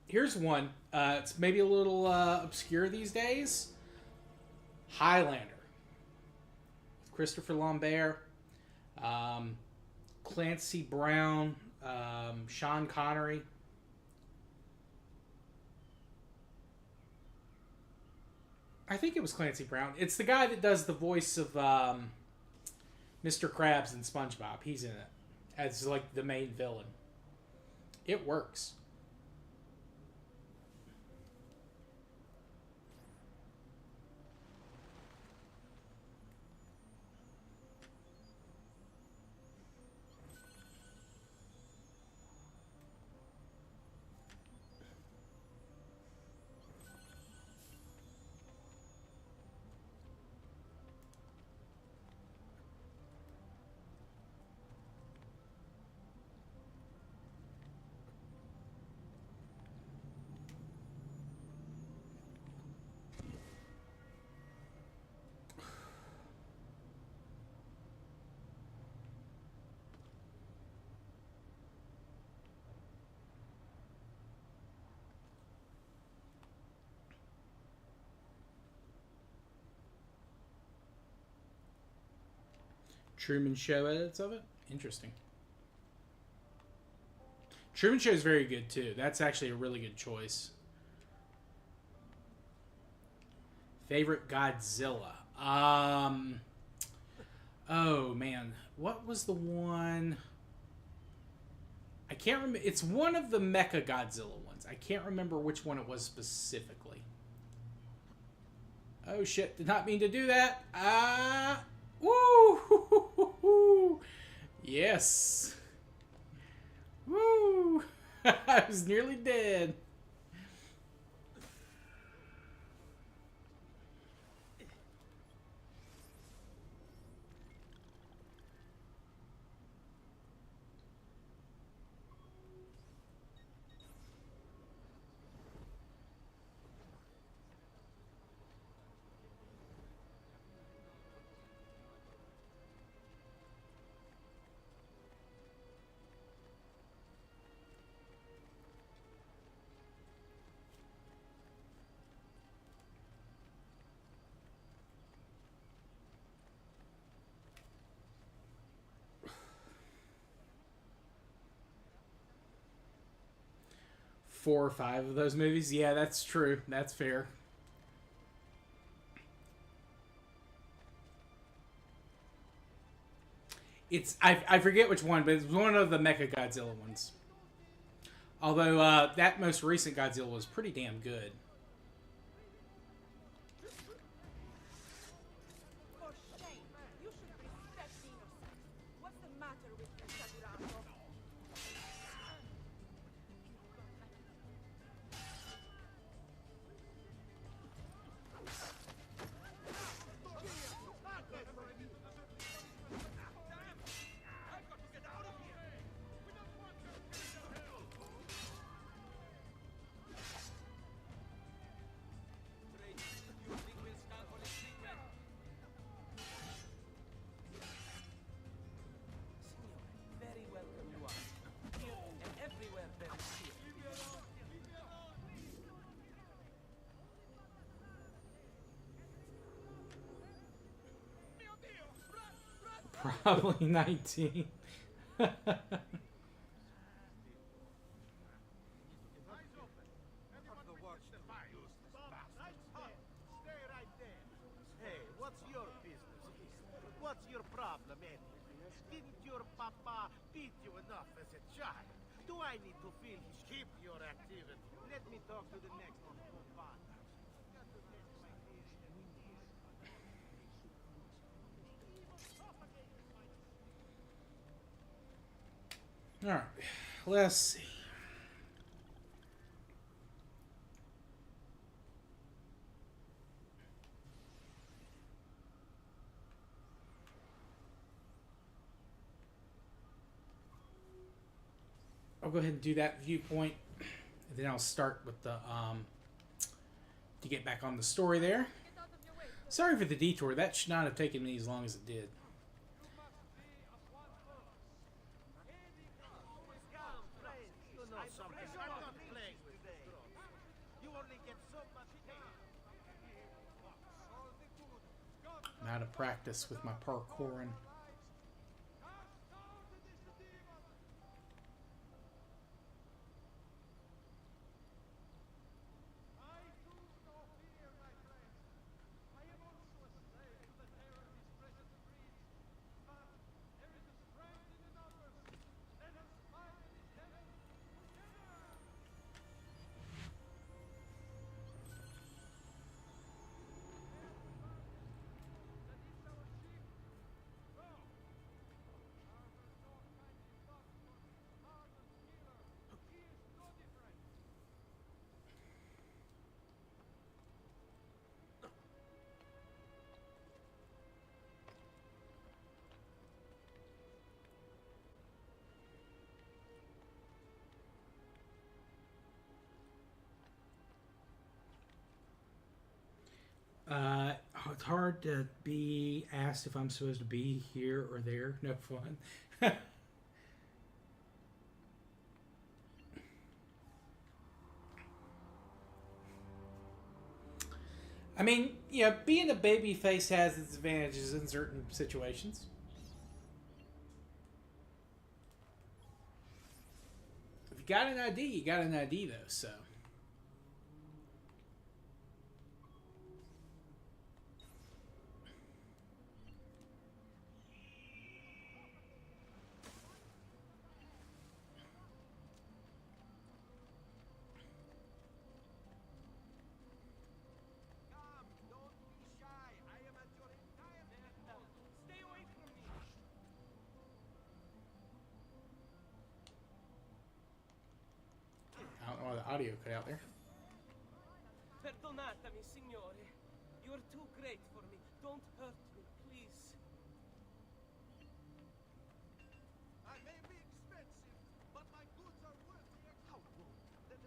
Here's one. It's maybe a little obscure these days. Highlander. With Christopher Lambert. Clancy Brown. Sean Connery. I think it was Clancy Brown. It's the guy that does the voice of Mr. Krabs in SpongeBob. He's in it as like the main villain. It works. Truman Show edits of it. Interesting. Truman Show is very good too. That's actually a really good choice. Favorite Godzilla. Oh man, what was the one? I can't remember. It's one of the Mecha Godzilla ones. I can't remember which one it was specifically. Oh shit! Did not mean to do that. Woo! Yes. Woo! I was nearly dead. Four or five of those movies. Yeah, that's true. That's fair. It's I forget which one, but it's one of the Mecha Godzilla ones. Although that most recent Godzilla was pretty damn good. For shame! You should respect the innocent. What's the matter with you, Sakurano? Very welcome you are. Here and everywhere there is fear. Probably 19. Stay right there. Hey, what's your business here? What's your problem, anyway? Didn't your papa beat you enough as a child? Do I need to feel his keep your activity? Let me talk to the next one. All right, let's see. I'll go ahead and do that viewpoint, and then I'll start with the to get back on the story there. Sorry for the detour. That should not have taken me as long as it did. I'm out of practice with my parkouring. It's hard to be asked if I'm supposed to be here or there. No fun. I mean, being a baby face has its advantages in certain situations. got an ID, you got an ID though, so. I don't know why the audio cut out there. Perdonatemi, signore. You're too great for me. Don't hurt me, please. I may be expensive, but my goods are worth the outward. Stay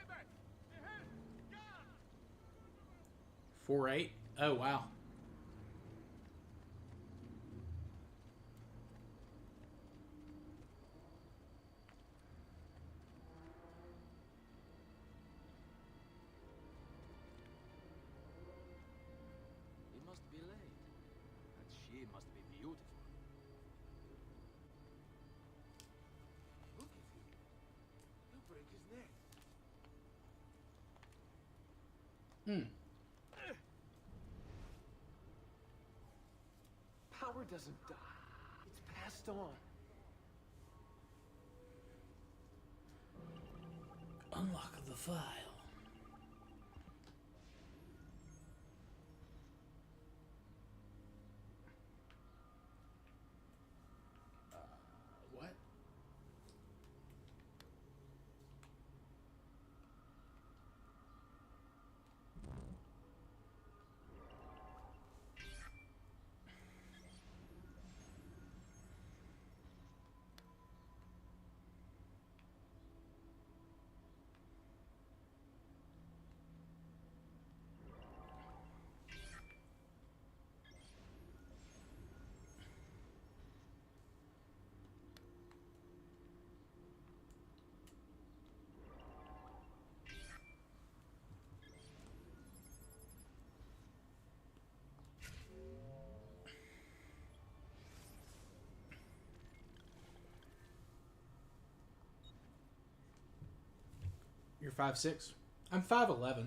back! Ahead! Guard! 4-8. Oh wow. He must be late. And she must be beautiful. Look at him. He'll break his neck. Power doesn't die. It's passed on. Unlock the file. What? You're 5'6"? I'm 5'11".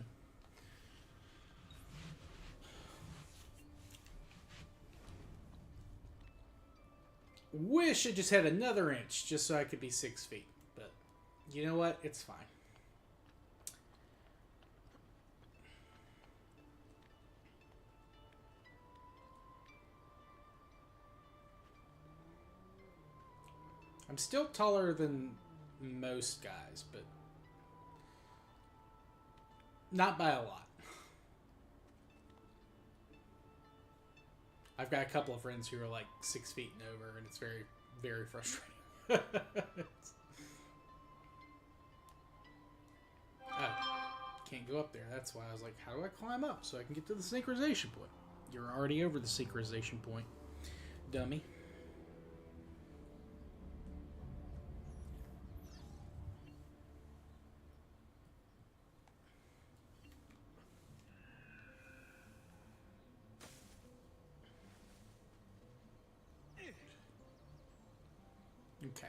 Wish I just had another inch just so I could be 6 feet. But you know what? It's fine. I'm still taller than most guys, but not by a lot. I've got a couple of friends who are like 6 feet and over, and it's very, very frustrating. Oh, can't go up there. That's why I was like, how do I climb up so I can get to the synchronization point? You're already over the synchronization point, dummy. Okay.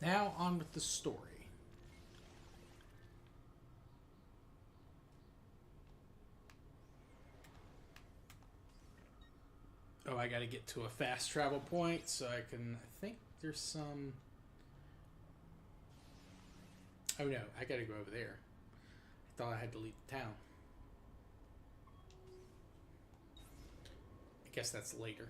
Now on with the story. Oh, I gotta get to a fast travel point so I can... I think there's some... Oh no, I gotta go over there. I thought I had to leave the town. I guess that's later.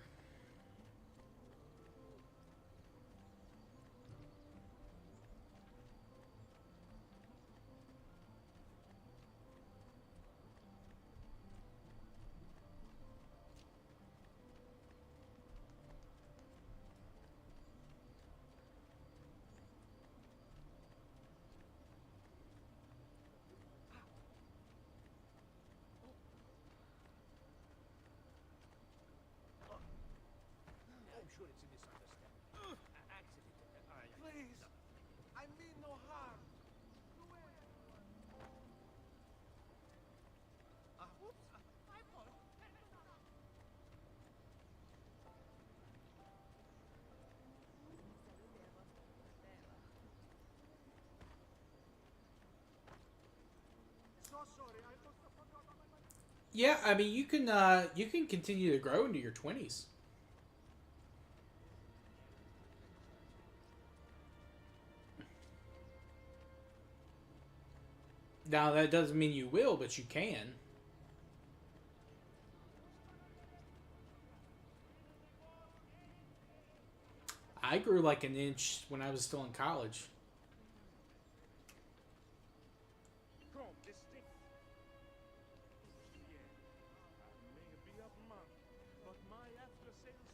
sure it's a misunderstanding. Accident. Please! I mean no harm! Whoops! My fault. So sorry, I must have forgotten my... Yeah, I mean you can continue to grow into your 20s. Now that doesn't mean you will, but you can. I grew like an inch when I was still in college. Come, this thing. Yeah, I may be a month, but my after sales.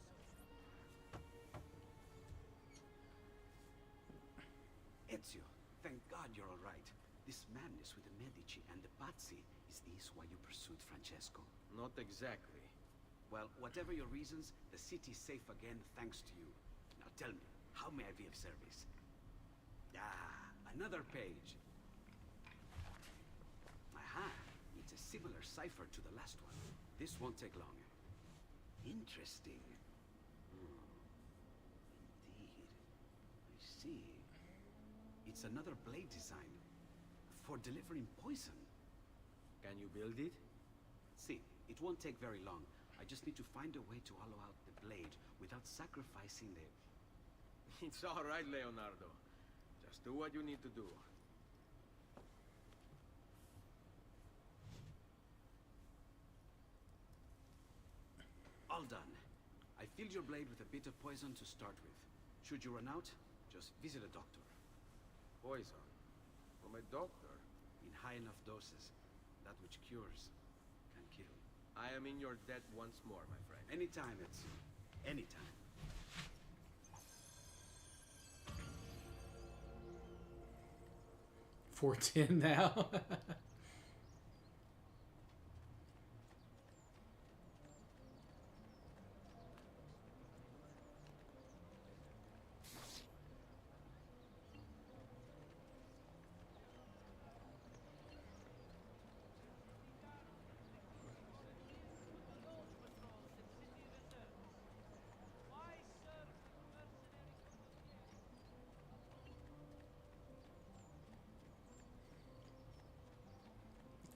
Ezio, thank God you're all right. This madness with the Medici and the Pazzi, is this why you pursued Francesco? Not exactly. Well, whatever your reasons, the city's safe again thanks to you. Now tell me, how may I be of service? Ah, another page. Aha, it's a similar cipher to the last one. This won't take long. Interesting. Indeed. I see. It's another blade design. For delivering poison. Can you build it? See, it won't take very long. I just need to find a way to hollow out the blade without sacrificing the... It's all right, Leonardo. Just do what you need to do. All done. I filled your blade with a bit of poison to start with. Should you run out, just visit a doctor. Poison? From a doctor? In high enough doses, that which cures can kill. I am in your debt once more, my friend. Anytime, Ezio. Anytime. $4.10 now.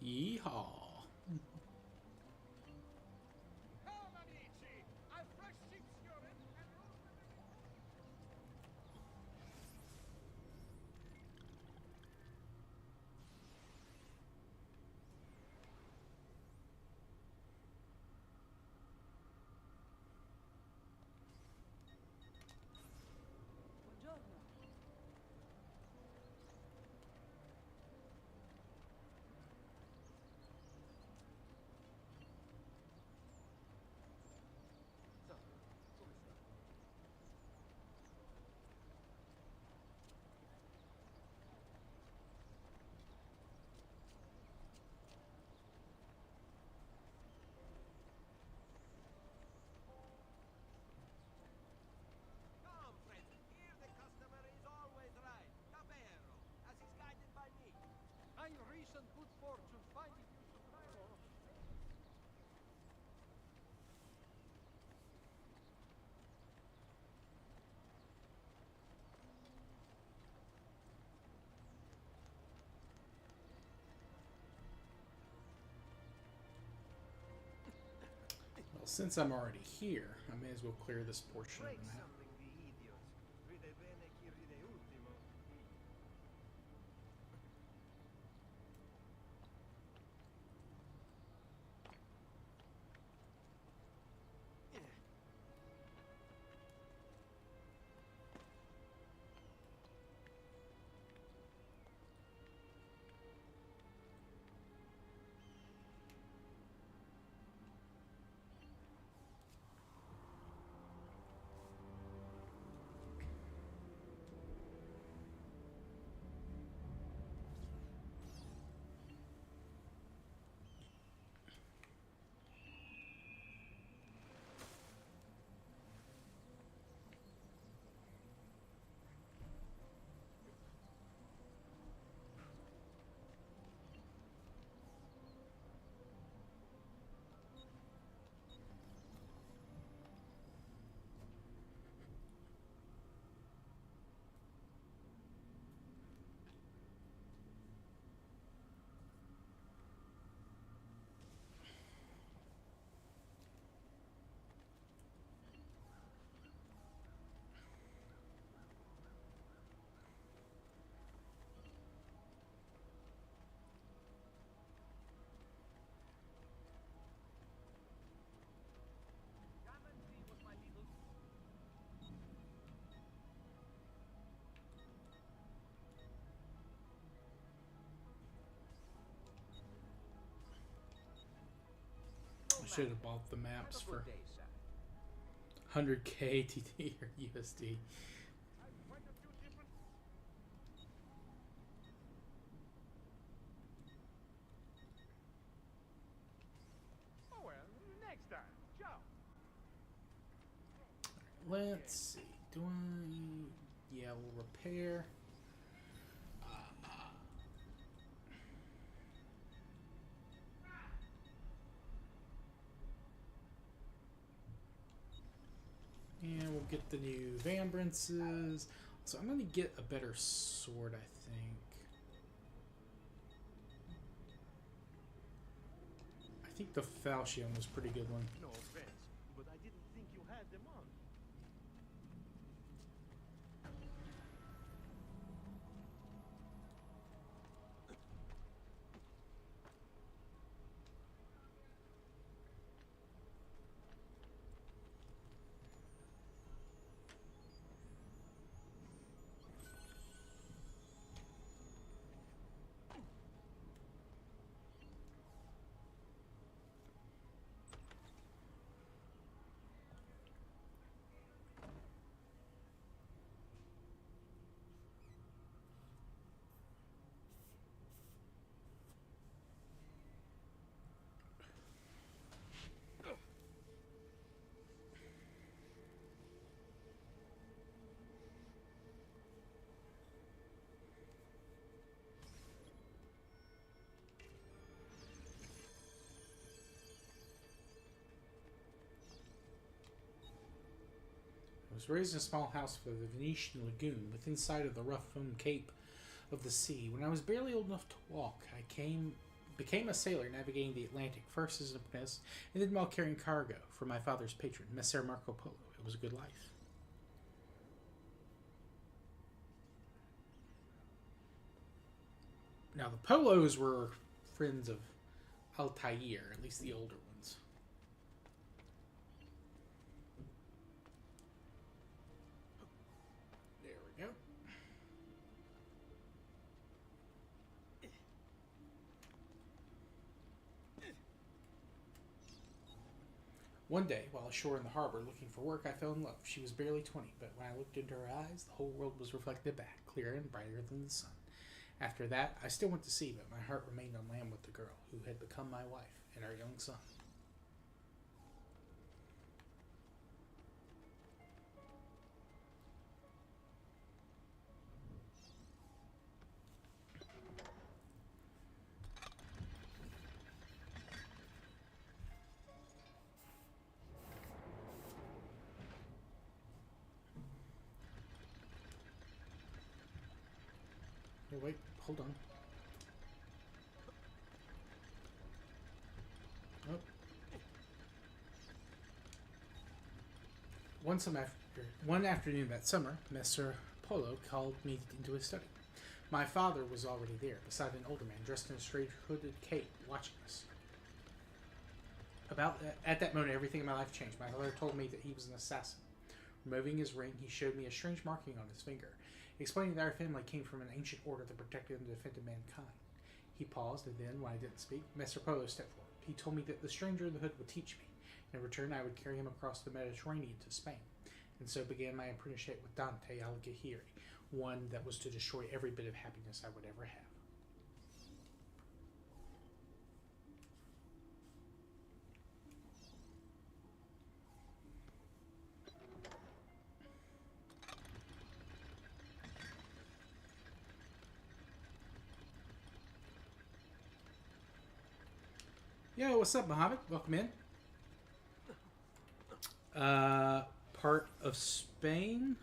Yeehaw. Come, amici! A fresh sheep's urine and Buongiorno. Come, friends. Here the customer is always right. Davvero, as is guided by me. my recent good fortune finding you supplier. Well, since I'm already here, I may as well clear this portion of the map. I should have bought the maps Have a for good day, sir. 100k TT or USD. Oh well, next time. Ciao. Let's see. Do I? Yeah, we'll repair. And we'll get the new Vambrances. So I'm going to get a better sword, I think. I think the Falchion was a pretty good one. No offense, but I didn't think you had them on. I was raised in a small house for the Venetian lagoon, within sight of the rough foam cape of the sea. When I was barely old enough to walk, I became a sailor navigating the Atlantic, first as an apprentice, and then while carrying cargo for my father's patron, Messer Marco Polo. It was a good life. Now, the Polos were friends of Altair, at least the older ones. There we go. One day, while ashore in the harbor looking for work, I fell in love. She was barely 20, but when I looked into her eyes, the whole world was reflected back, clearer and brighter than the sun. After that, I still went to sea, but my heart remained on land with the girl who had become my wife and our young son. Hey, wait, hold on. Oh. One afternoon that summer, Messer Polo called me into his study. My father was already there, beside an older man dressed in a strange hooded cape, watching us. At that moment, everything in my life changed. My father told me that he was an assassin. Removing his ring, he showed me a strange marking on his finger, explaining that our family came from an ancient order that protected and defended mankind. He paused, and then, when I didn't speak, Messer Polo stepped forward. He told me that the stranger in the hood would teach me. In return, I would carry him across the Mediterranean to Spain. And so began my apprenticeship with Dante Alighieri, one that was to destroy every bit of happiness I would ever have. Yo, what's up, Mohammed? Welcome in. Part of Spain?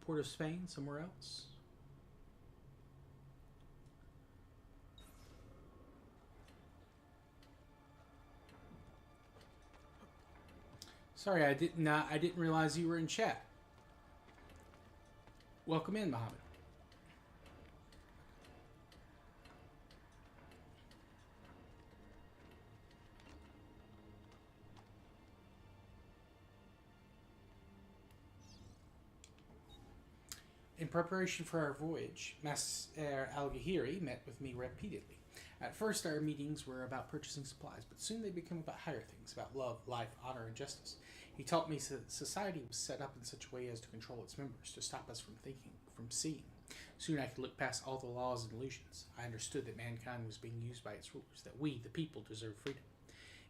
Port of Spain, somewhere else? Sorry, I didn't realize you were in chat. Welcome in, Mohammed. In preparation for our voyage, Master Al-Ghahiri met with me repeatedly. At first, our meetings were about purchasing supplies, but soon they became about higher things, about love, life, honor, and justice. He taught me that society was set up in such a way as to control its members, to stop us from thinking, from seeing. Soon I could look past all the laws and illusions. I understood that mankind was being used by its rulers, that we, the people, deserve freedom.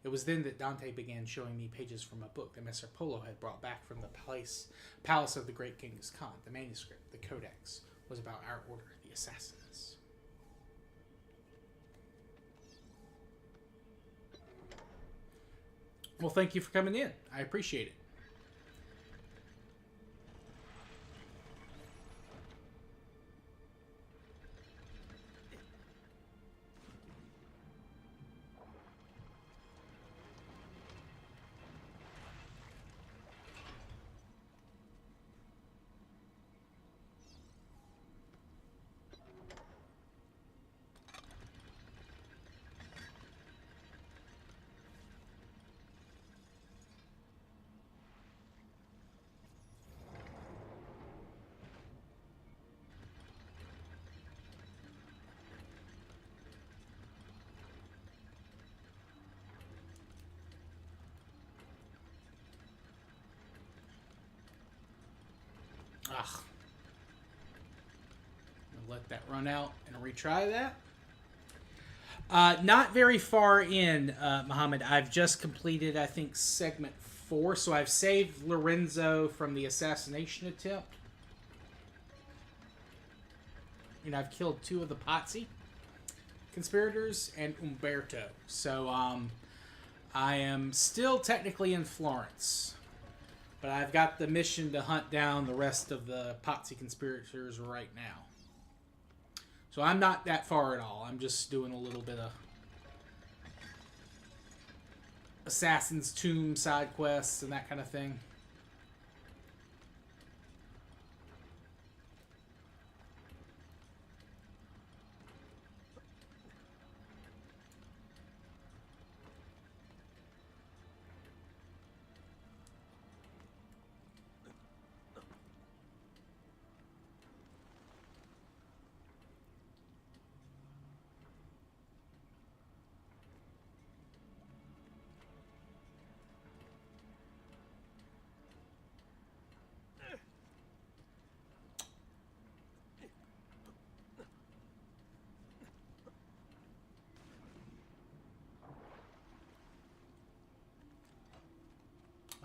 It was then that Dante began showing me pages from a book that Messer Polo had brought back from the palace of the great Genghis Khan. The manuscript, the Codex, was about our order, the Assassins. Well, thank you for coming in. I appreciate it. Ugh. I'll let that run out and retry that. Not very far in, Muhammad. I've just completed, I think, segment 4. So I've saved Lorenzo from the assassination attempt. And I've killed 2 of the Pazzi conspirators and Umberto. So I am still technically in Florence. But I've got the mission to hunt down the rest of the Pazzi conspirators right now. So I'm not that far at all. I'm just doing a little bit of Assassin's Tomb side quests and that kind of thing.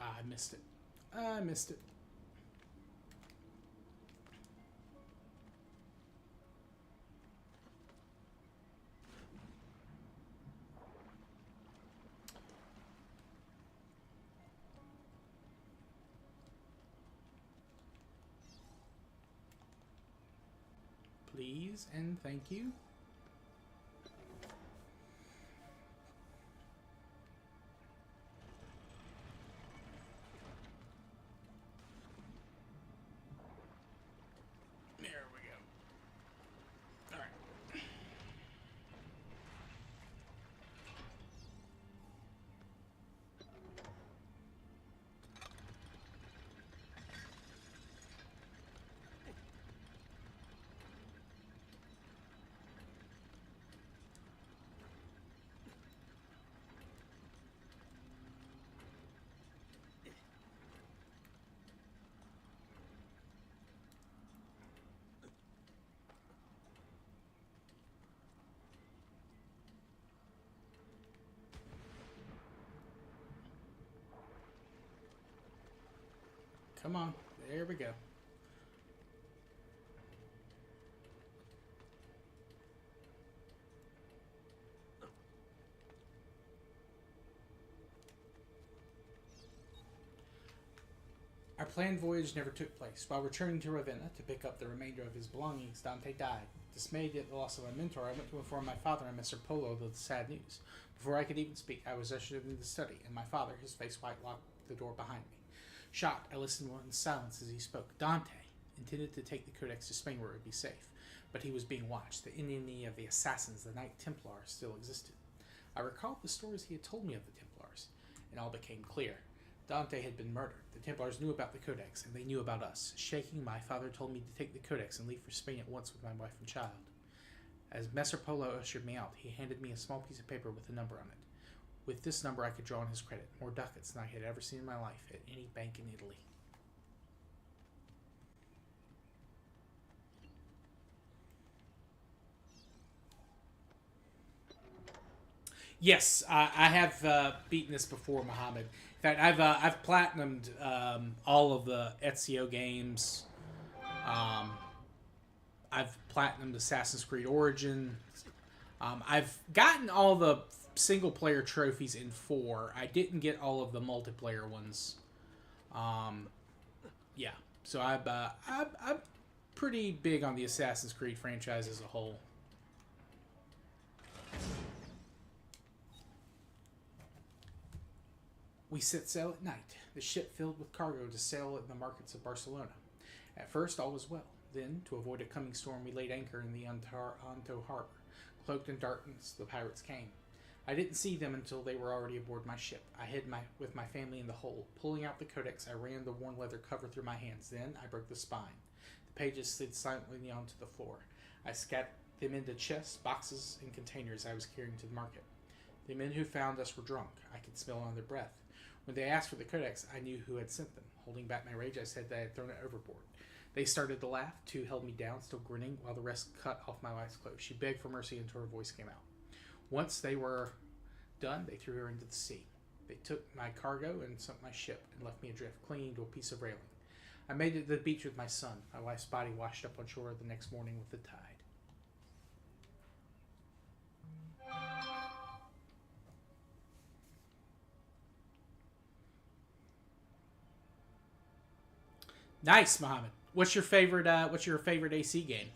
I missed it. I missed it. Please and thank you. Come on. There we go. Our planned voyage never took place. While returning to Ravenna to pick up the remainder of his belongings, Dante died. Dismayed at the loss of my mentor, I went to inform my father and Messer Polo of the sad news. Before I could even speak, I was ushered into the study, and my father, his face white, locked the door behind me. Shocked, I listened in silence as he spoke. Dante intended to take the Codex to Spain where it would be safe, but he was being watched. The enemy of the assassins, the Knight Templars, still existed. I recalled the stories he had told me of the Templars, and all became clear. Dante had been murdered. The Templars knew about the Codex, and they knew about us. Shaking, my father told me to take the Codex and leave for Spain at once with my wife and child. As Messer Polo ushered me out, he handed me a small piece of paper with a number on it. With this number, I could draw on his credit more ducats than I had ever seen in my life at any bank in Italy. Yes, I have beaten this before, Muhammad. In fact, I've platinumed all of the Ezio games. I've platinumed Assassin's Creed Origin. I've gotten all the single player trophies in 4. I didn't get all of the multiplayer ones. Yeah, so I'm pretty big on the Assassin's Creed franchise as a whole. We set sail at night, the ship filled with cargo to sail in the markets of Barcelona. At first, all was well. Then, to avoid a coming storm, we laid anchor in the Onto harbor. Cloaked in darkness, the pirates came. I didn't see them until they were already aboard my ship. I hid with my family in the hold. Pulling out the codex, I ran the worn leather cover through my hands. Then, I broke the spine. The pages slid silently onto the floor. I scattered them into chests, boxes, and containers I was carrying to the market. The men who found us were drunk. I could smell on their breath. When they asked for the codex, I knew who had sent them. Holding back my rage, I said that I had thrown it overboard. They started to laugh. 2 held me down, still grinning, while the rest cut off my wife's clothes. She begged for mercy until her voice came out. Once they were done, they threw her into the sea. They took my cargo and sunk my ship and left me adrift, clinging to a piece of railing. I made it to the beach with my son. My wife's body washed up on shore the next morning with the tide. Nice, Mohammed. What's your favorite AC game?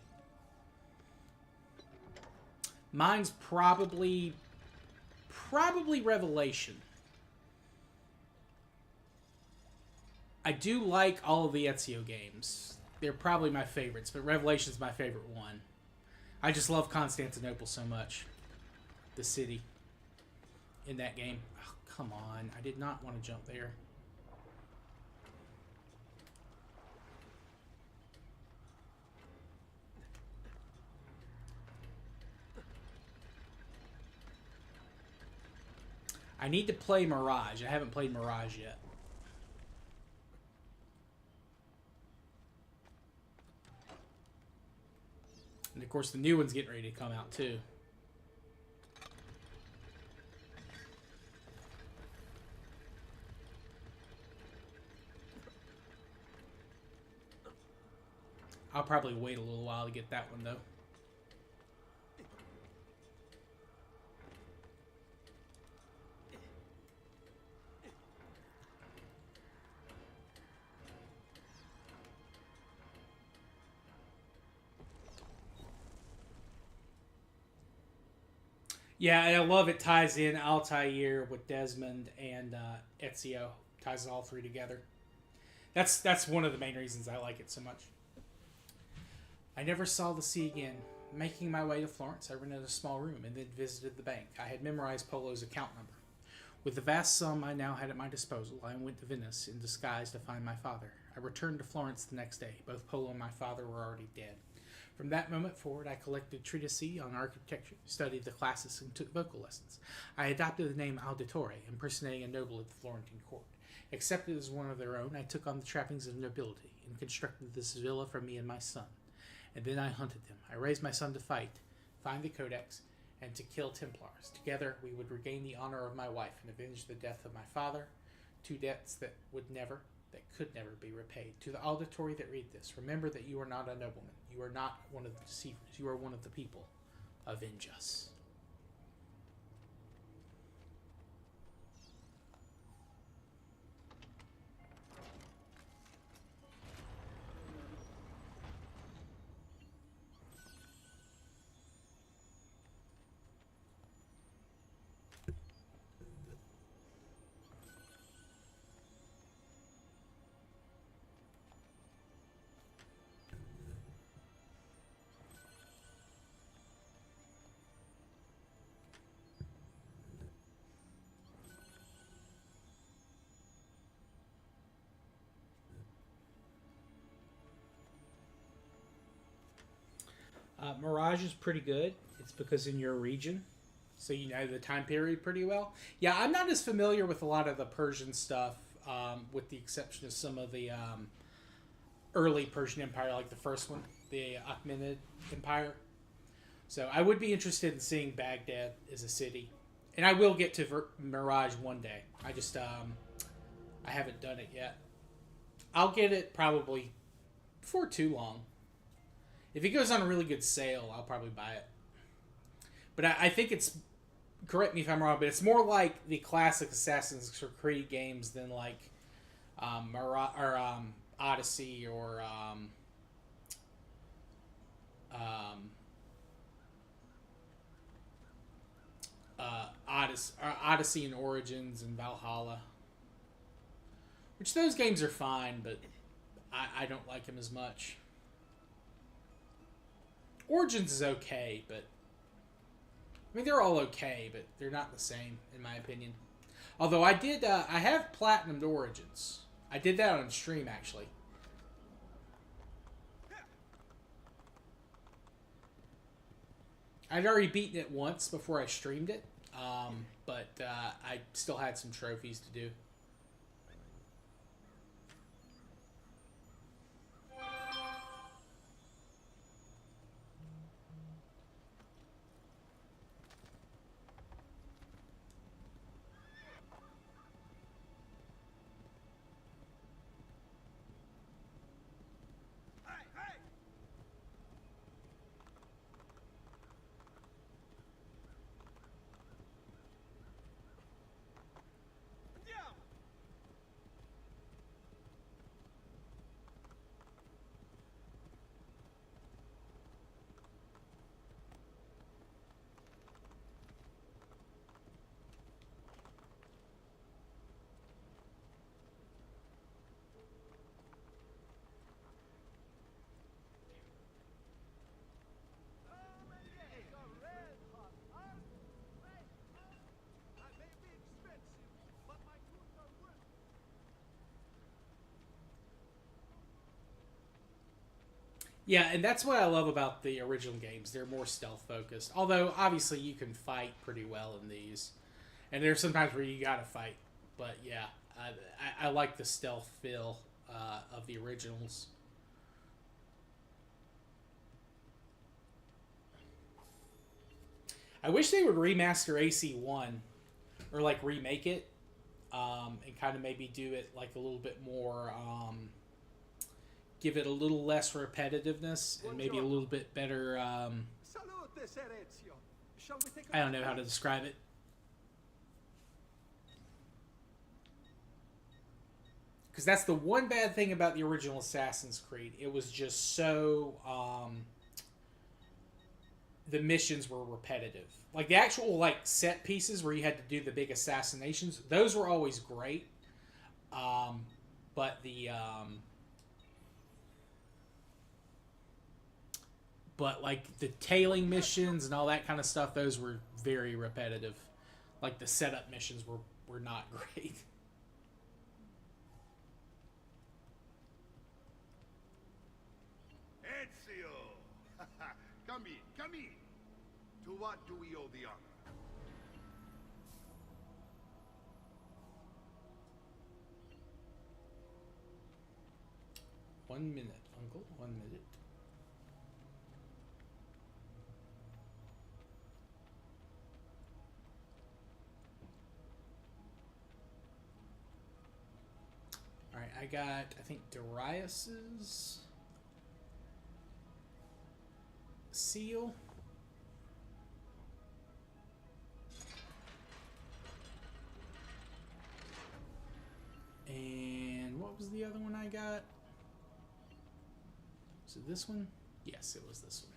Mine's probably Revelation. I do like all of the Ezio games. They're probably my favorites, but Revelation's my favorite one. I just love Constantinople so much. The city in that game. Oh, come on. I did not want to jump there. I need to play Mirage. I haven't played Mirage yet. And of course the new one's getting ready to come out too. I'll probably wait a little while to get that one though. Yeah, and I love it ties in Altair with Desmond and Ezio. Ties all 3 together. That's one of the main reasons I like it so much. I never saw the sea again. Making my way to Florence, I rented a small room and then visited the bank. I had memorized Polo's account number. With the vast sum I now had at my disposal, I went to Venice in disguise to find my father. I returned to Florence the next day. Both Polo and my father were already dead. From that moment forward, I collected treatises on architecture, studied the classics, and took vocal lessons. I adopted the name Auditore, impersonating a noble at the Florentine court. Accepted as one of their own, I took on the trappings of nobility and constructed this villa for me and my son. And then I hunted them. I raised my son to fight, find the Codex, and to kill Templars. Together, we would regain the honor of my wife and avenge the death of my father, 2 debts that could never be repaid. To the auditory that read this, remember that you are not a nobleman. You are not one of the deceivers. You are one of the people. Avenge us. Mirage is pretty good. It's because in your region, so you know the time period pretty well. Yeah, I'm not as familiar with a lot of the Persian stuff, with the exception of some of the early Persian Empire, like the first one, the Achaemenid Empire. So I would be interested in seeing Baghdad as a city, and I will get to Mirage one day. I just I haven't done it yet. I'll get it probably before too long. If it goes on a really good sale, I'll probably buy it. But I think it's, correct me if I'm wrong, but it's more like the classic Assassin's Creed games than like Odyssey or Odyssey and Origins and Valhalla. Which those games are fine, but I don't like them as much. Origins is okay, but I mean they're all okay, but they're not the same in my opinion. Although I have platinumed Origins. I did that on stream actually. I'd already beaten it once before I streamed it, but I still had some trophies to do. Yeah, and that's what I love about the original games. They're more stealth focused. Although, obviously, you can fight pretty well in these. And there's sometimes where you gotta fight. But yeah, I like the stealth feel of the originals. I wish they would remaster AC1. Or, like, remake it. And kind of maybe do it, like, a little bit more... give it a little less repetitiveness and maybe a little bit better. I don't know how to describe it. Because that's the one bad thing about the original Assassin's Creed. It was just so... the missions were repetitive. Like, the actual, like, set pieces where you had to do the big assassinations, those were always great. But the... But, like, the tailing missions and all that kind of stuff, those were very repetitive. Like, the setup missions were not great. Ezio! Come in, come in! To what do we owe the honor? 1 minute, Uncle. 1 minute. Alright, I got, I think, Darius's seal. And what was the other one I got? Was it this one? Yes, it was this one.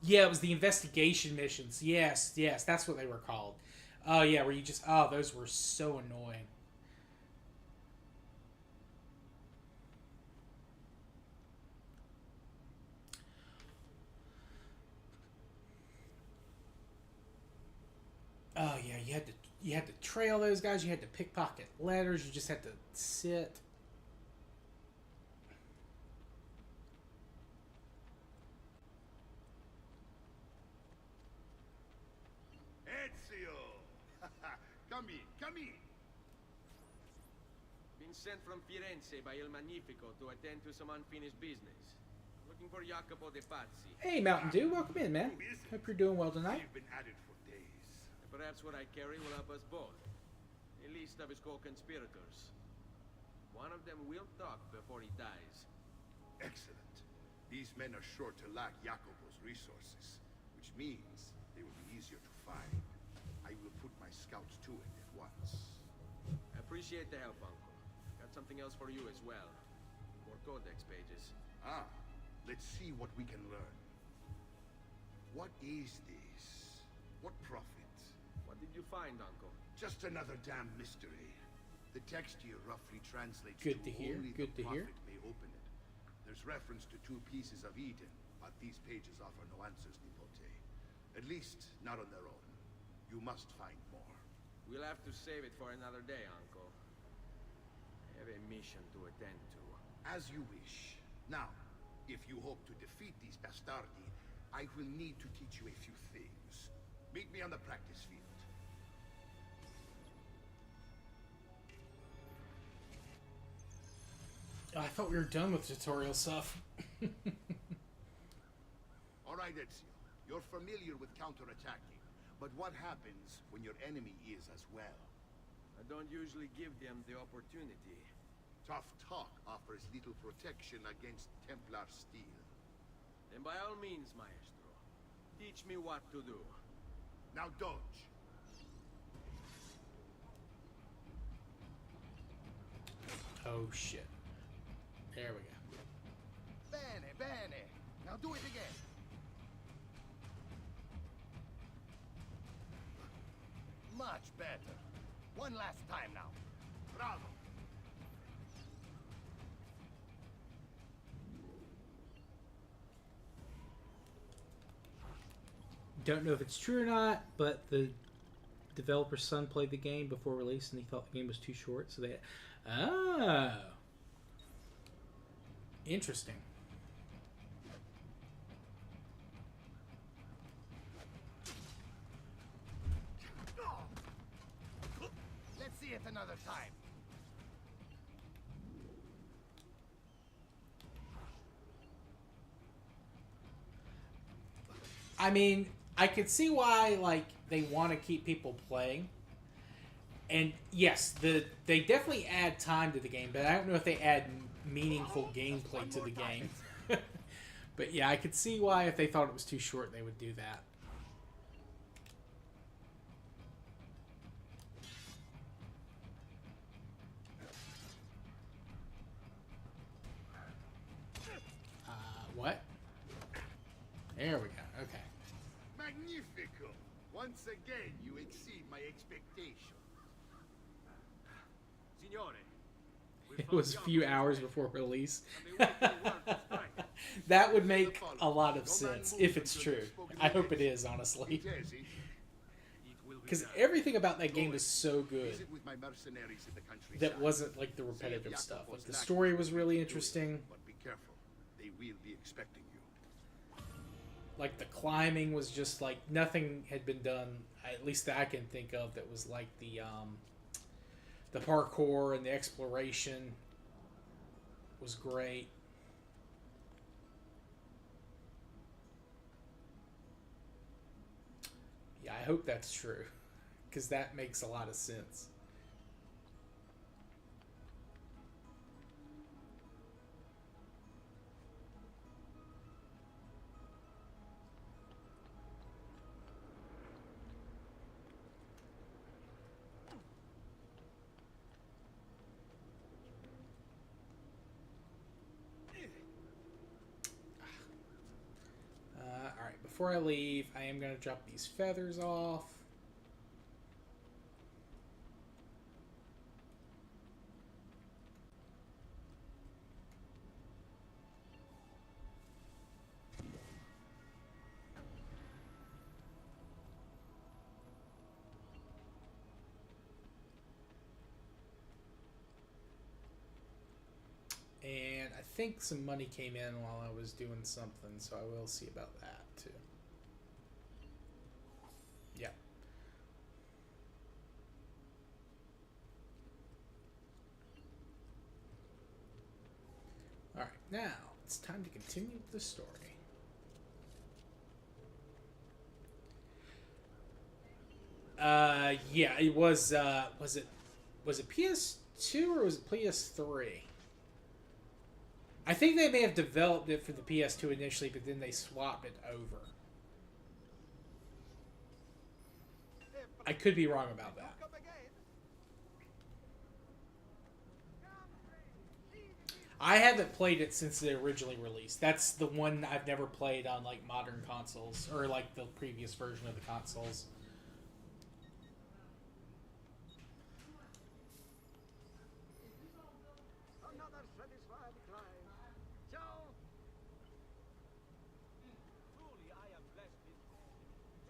Yeah, it was the investigation missions. Yes, yes, that's what they were called. Oh, yeah, where you just... Oh, those were so annoying. Oh, yeah, You had to trail those guys. You had to pickpocket letters. You just had to sit. Ezio! Come in, come in. Been sent from Firenze by Il Magnifico to attend to some unfinished business. Looking for Jacopo de Pazzi. Hey, Mountain Dew. Welcome in, man. Hope you're doing well tonight. We've been at it for days. Perhaps what I carry will help us both. A list of his co-conspirators. One of them will talk before he dies. Excellent. These men are sure to lack Jacopo's resources, which means they will be easier to find. I will put my scouts to it at once. I appreciate the help, Uncle. Got something else for you as well. More codex pages. Ah, let's see what we can learn. What is this? What prophet? What did you find, Uncle? Just another damn mystery. The text here roughly translates Good to hear. only Good the to hear. prophet may open it. There's reference to 2 pieces of Eden, but these pages offer no answers, Nipote. At least, not on their own. You must find more. We'll have to save it for another day, Uncle. I have a mission to attend to. As you wish. Now, if you hope to defeat these bastardi, I will need to teach you a few things. Meet me on the practice field. Oh, I thought we were done with tutorial stuff. All right, Ezio. You're familiar with counterattacking, but what happens when your enemy is as well? I don't usually give them the opportunity. Tough talk offers little protection against Templar steel. Then by all means, Maestro. Teach me what to do. Now dodge. Oh, shit. There we go. Bene, bene. Now do it again. Much better. One last time now. Bravo. Don't know if it's true or not, but the developer's son played the game before release and he thought the game was too short, so they... Oh. Interesting. Let's see it another time. I mean, I could see why, like, they want to keep people playing. And yes, they definitely add time to the game, but I don't know if they add meaningful gameplay to the game. But yeah, I could see why if they thought it was too short, they would do that. What? There we go. Okay. Magnifico! Once again, you exceed my expectations. Signore, It was a few hours before release. That would make a lot of sense if it's true. I hope it is, honestly. Because everything about that game was so good. That wasn't like the repetitive stuff. Like the story was really interesting. But be careful. They will be expecting you. Like the climbing was just like nothing had been done, at least that I can think of, that was like the parkour and the exploration was great. Yeah, I hope that's true, because that makes a lot of sense. Alright, before I leave, I am going to drop these feathers off. think some money came in while I was doing something, so I will see about that too. Yeah. Alright, now it's time to continue the story. Yeah, it was it PS2 or was it PS3? I think they may have developed it for the PS2 initially, but then they swapped it over. I could be wrong about that. I haven't played it since it originally released. That's the one I've never played on like modern consoles or like the previous version of the consoles. Another satisfied client. Ciao. Truly, I am blessed with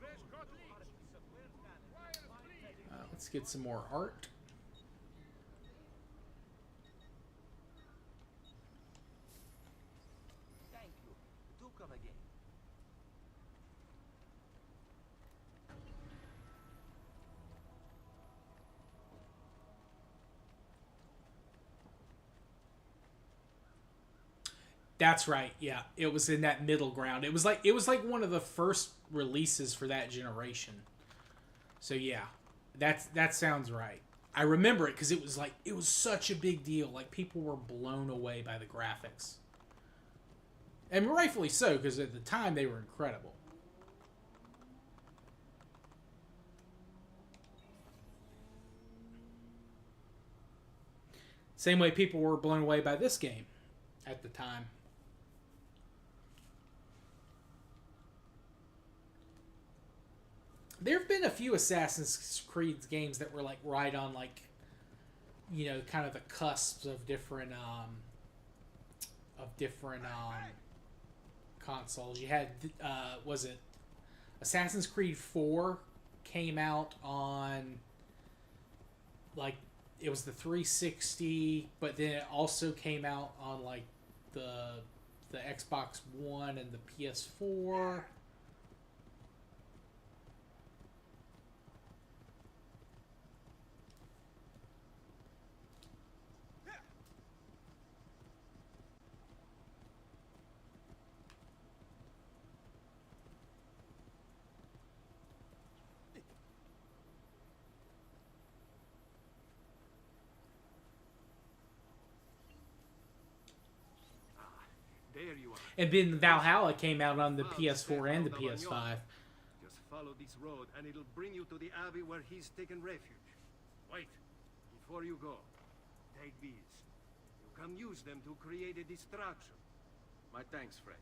fresh cut leaves. Let's get some more art. Thank you. Do come again. That's right. Yeah, it was in that middle ground. It was like one of the first releases for that generation. So yeah, that sounds right. I remember it because it was such a big deal. Like people were blown away by the graphics, and rightfully so because at the time they were incredible. Same way people were blown away by this game at the time. There have been a few Assassin's Creed games that were like right on like, you know, kind of the cusps of different consoles. You had was it Assassin's Creed 4 came out on like it was the 360, but then it also came out on like the Xbox One and the PS4. There you are. And then Valhalla came out on the PS4 and the PS5. Just follow this road and it'll bring you to the abbey where he's taken refuge. Wait, before you go, take these. You can use them to create a distraction. My thanks, Fred.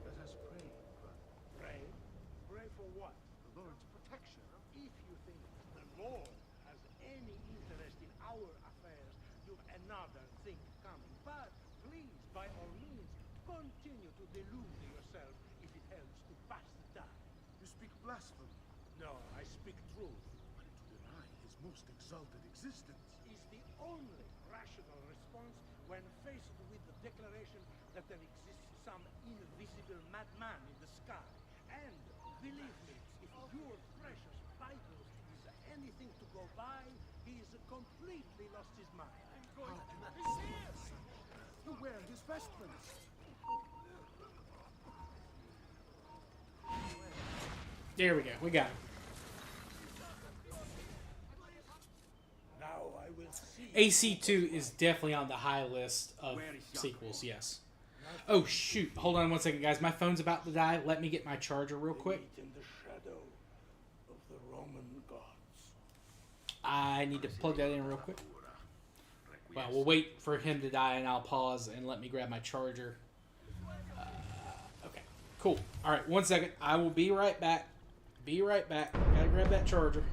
Let us pray, brother. Pray? Pray for what? The Lord's protection. If you think the Lord has any interest in our affairs, you've another thing coming. But please, by all means, continue to delude yourself if it helps to pass the time. You speak blasphemy. No, I speak truth. To deny his most exalted existence Is the only rational response when faced with the declaration that there exists some invisible madman in the sky. And believe me, if your precious Bible is anything to go by, he's completely lost his mind. He's here! to wear his vestments. There we go. We got him. Now I will see. AC2 is definitely on the high list of sequels, yes. Oh, shoot. Hold on one second, guys. My phone's about to die. Let me get my charger real quick. In the shadow of the Roman gods. I need to plug that in real quick. Well, we'll wait for him to die, and I'll pause and let me grab my charger. Okay, cool. All right, one second. I will be right back. Be right back. Gotta grab that charger.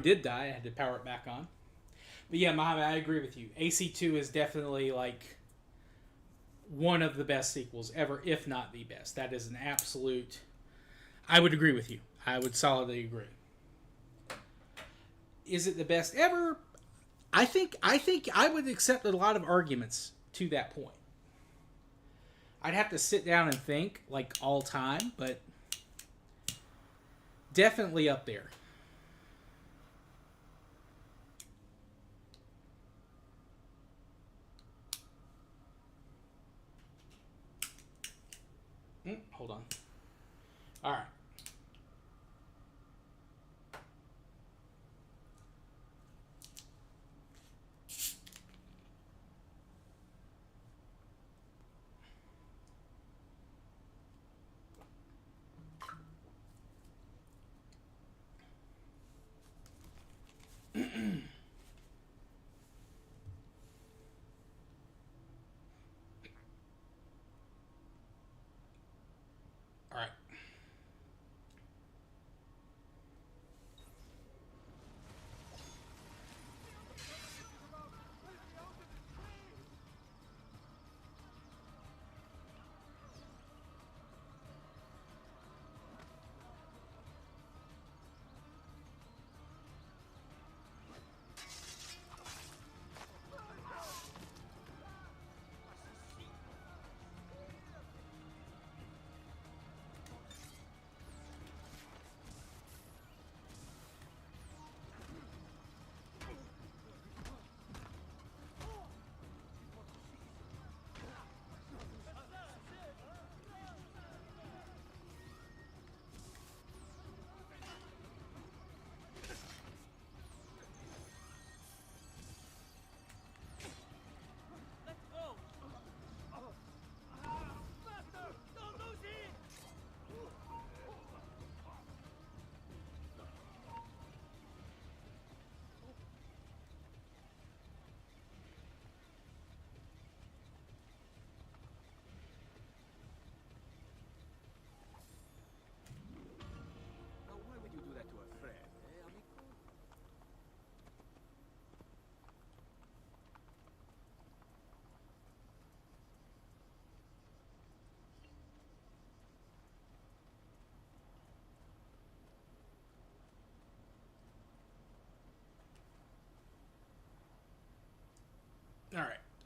Did die. I had to power it back on. But yeah, Mohammed, I agree with you. AC2 is definitely like one of the best sequels ever, if not the best. That is an absolute... I would agree with you. I would solidly agree. Is it the best ever? I think I would accept a lot of arguments to that point. I'd have to sit down and think, like, all time, but definitely up there. Hold on. All right. All right.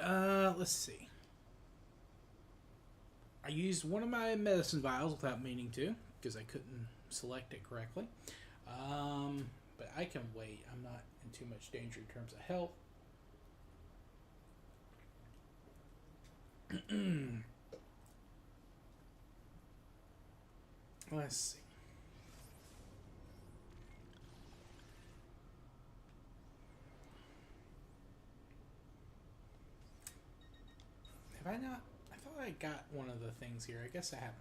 Let's see. I used one of my medicine vials without meaning to, because I couldn't select it correctly. But I can wait. I'm not in too much danger in terms of health. Let's see. Have I not? I thought I got one of the things here. I guess I haven't.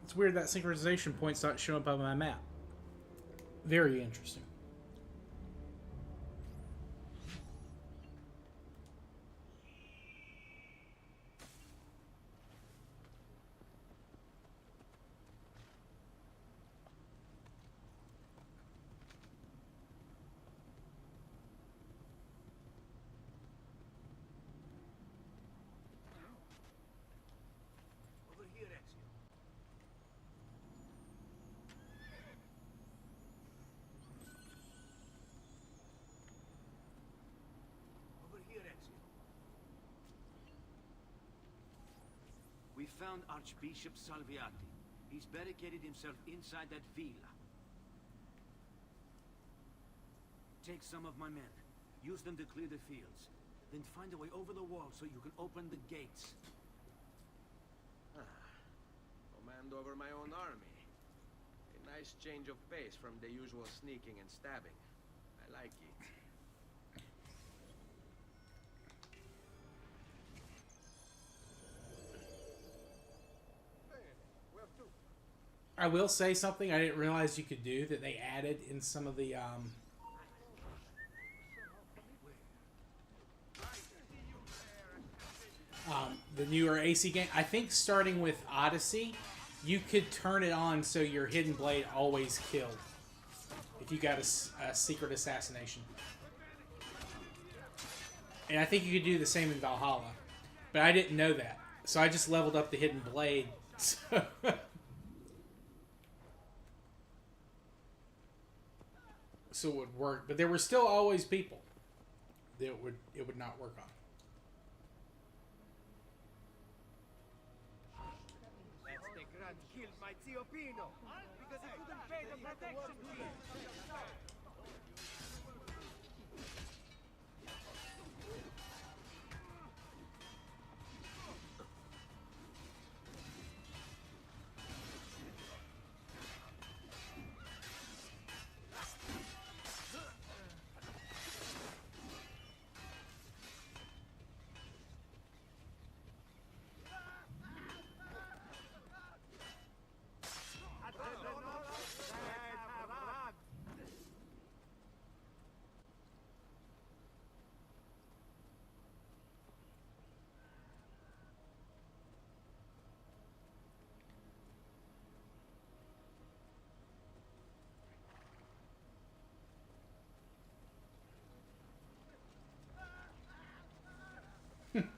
It's weird that synchronization point's not showing up on my map. Very interesting. Over here, Ezio. Over here, Ezio. We found Archbishop Salviati. He's barricaded himself inside that villa. Take some of my men. Use them to clear the fields. Then find a way over the wall so you can open the gates. Command over my own army. A nice change of pace from the usual sneaking and stabbing. I like it. I will say something I didn't realize you could do that they added in some of the newer AC game. I think starting with Odyssey, you could turn it on so your hidden blade always killed if you got a secret assassination. And I think you could do the same in Valhalla, but I didn't know that, so I just leveled up the hidden blade. So it would work, but there were still always people that it would not work on. That's the Grand killed my Zio Pino because he couldn't pay the protection fee. Alright,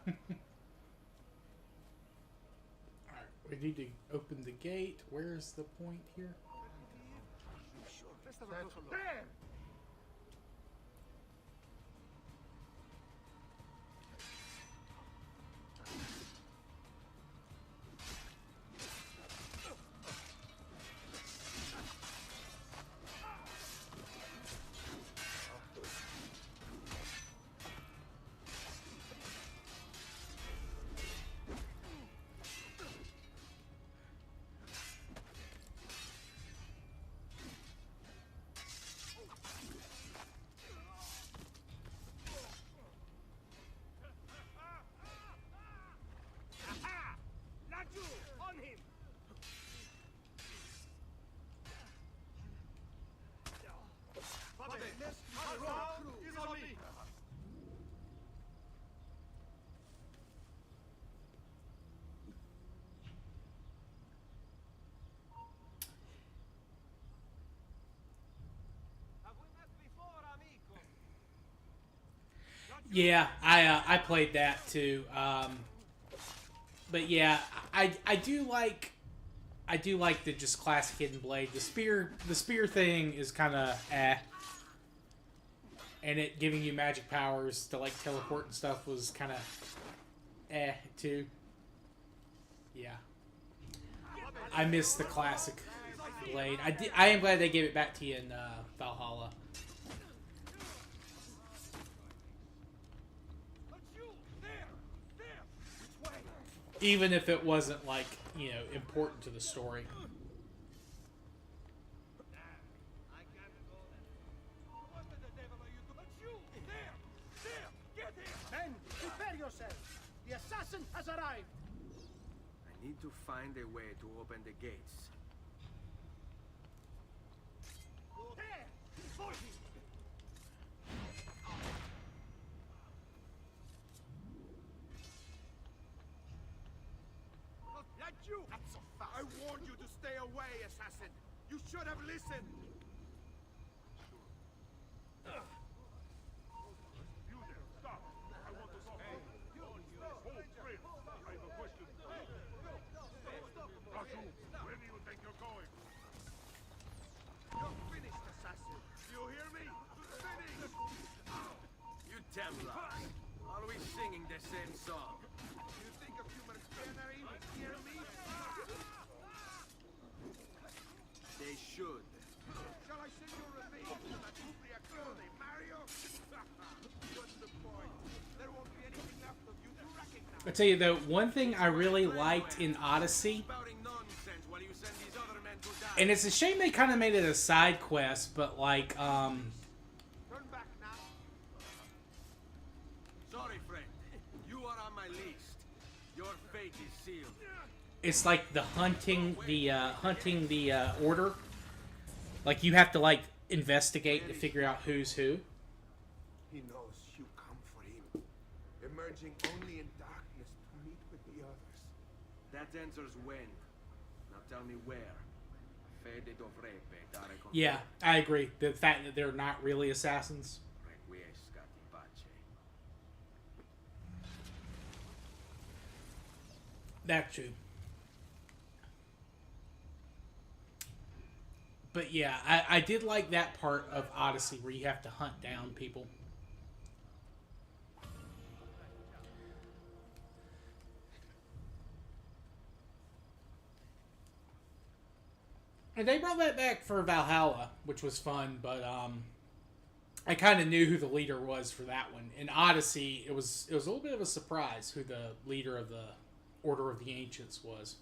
we need to open the gate. Where's the point here? There! Yeah, I played that too. But yeah, I do like the just classic hidden blade. The spear thing is kind of and it giving you magic powers to like teleport and stuff was kind of too. Yeah, I miss the classic blade. I am glad they gave it back to you in Valhalla. Even if it wasn't, like, you know, important to the story. Men, prepare yourselves! The assassin has arrived! I need to find a way to open the gates. There! For him! That you! Not so fast! I warned you to stay away, assassin! You should have listened! You there, stop! I want to talk to you. Hold, friend. I have a question. Raju, where do you think you're going? You're finished, assassin! You hear me? Finished! You Templars! Always singing the same song. You think a few mercenaries would hear me? They should. Shall I send you revenge to that Ubria clone, Mario? What's the point? There won't be anything left of you to recognize. I tell you though, one thing I really liked in Odyssey, and it's a shame they kind of made it a side quest, but like, Turn back now. Sorry, friend. You are on my list. Your fate is sealed. it's like the hunting the order. Like you have to like investigate to figure out who's who. He knows you come for him, emerging only in darkness to meet with the others. That answers when. Now tell me where. Fede dovrebbe dare con Yeah, I agree. The fact that they're not really assassins. Requiescat in pace. That's true. But yeah, I did like that part of Odyssey where you have to hunt down people. And they brought that back for Valhalla, which was fun, but I kind of knew who the leader was for that one. In Odyssey, it was a little bit of a surprise who the leader of the Order of the Ancients was.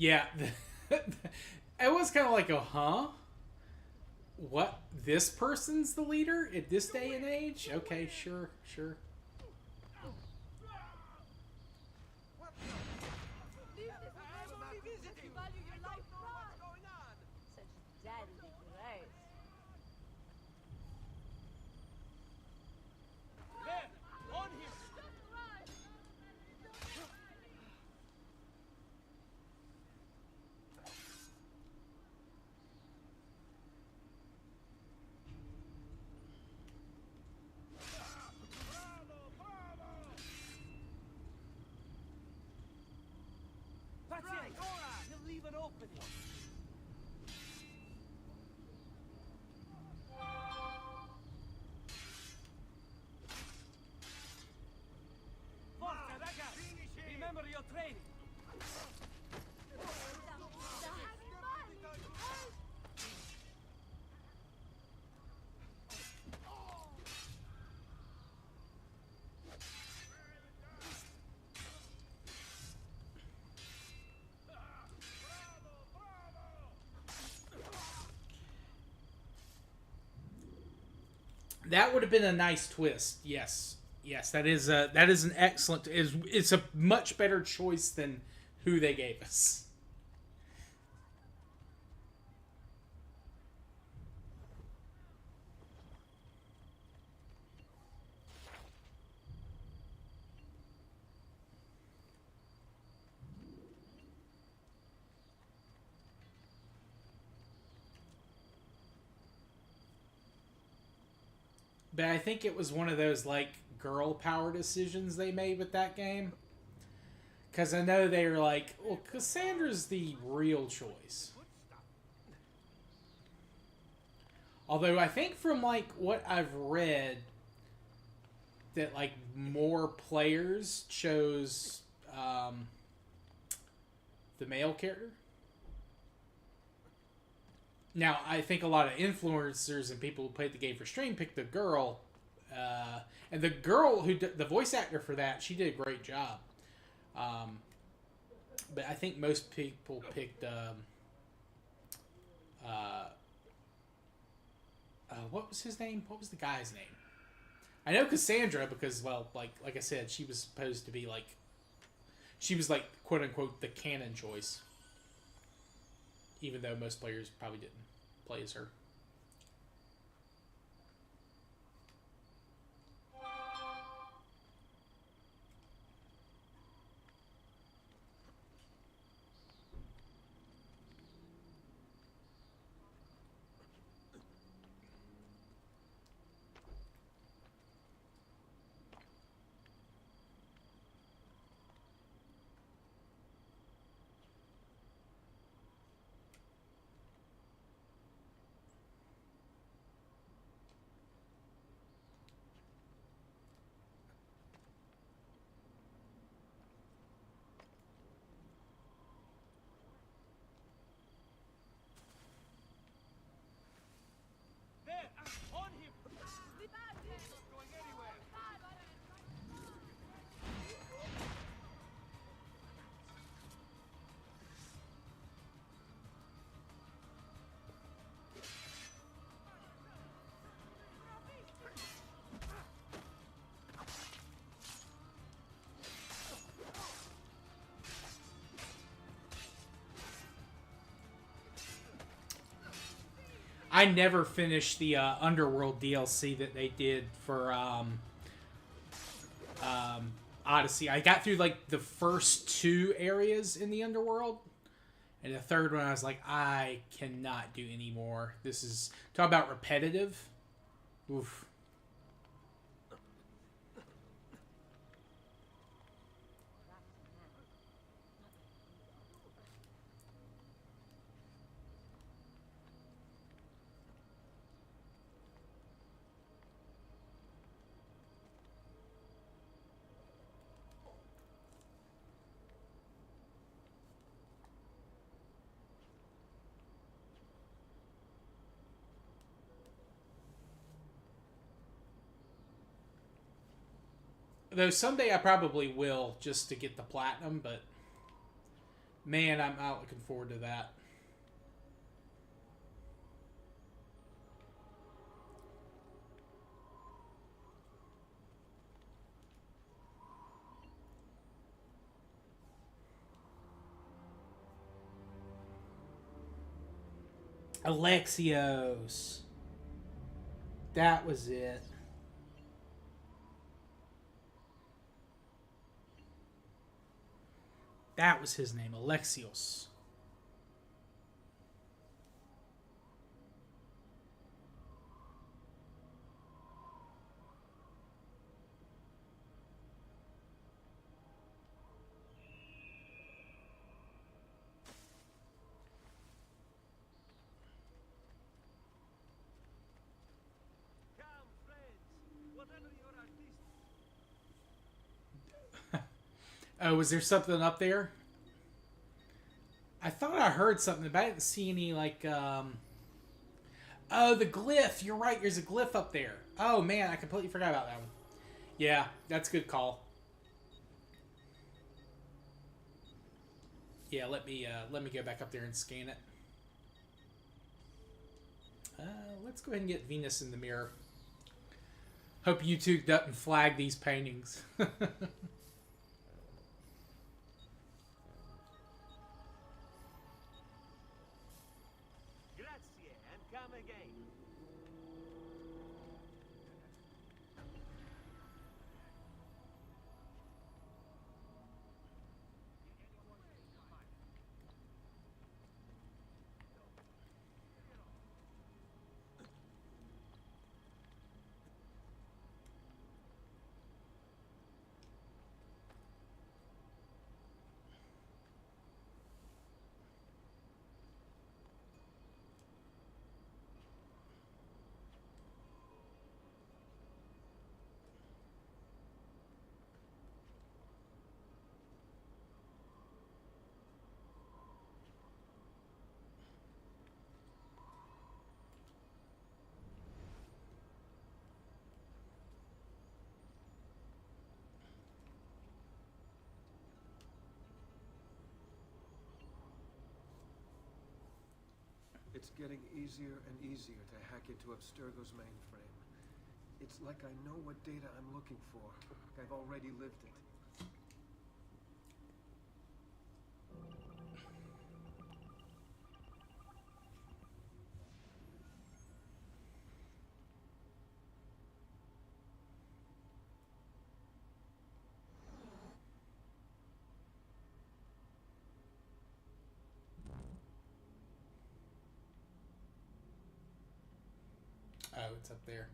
Yeah, it was kind of like a huh? What? This person's the leader at this day and age? Okay, sure. That's it! He'll leave an opening. Forza, ragazzi! Remember your training! That would have been a nice twist. Yes, yes, that is an excellent. It's a much better choice than who they gave us. But I think it was one of those like girl power decisions they made with that game. Because I know they were like, well, Cassandra's the real choice. Although I think from like what I've read, that like more players chose the male character. Now I think a lot of influencers and people who played the game for stream picked the girl, and the girl who the voice actor for that, she did a great job. But I think most people picked what was his name? What was the guy's name? I know Cassandra because, well, like I said, she was supposed to be like, she was like quote unquote the canon choice, even though most players probably didn't play as her. I never finished the Underworld DLC that they did for Odyssey. I got through like the first 2 areas in the Underworld, and the third one I was like, I cannot do any more. This is talk about repetitive. Oof. Though someday I probably will, just to get the platinum, but man, I'm not looking forward to that. Alexios. That was it. That was his name, Alexios. Oh, was there something up there? I thought I heard something, but I didn't see any, like, Oh, the glyph! You're right, there's a glyph up there. Oh, man, I completely forgot about that one. Yeah, that's a good call. Yeah, let me go back up there and scan it. Let's go ahead and get Venus in the mirror. Hope YouTube doesn't flag these paintings. Grazie, and come again. It's getting easier and easier to hack into Abstergo's mainframe. It's like I know what data I'm looking for. Like I've already lived it. Oh, it's up there.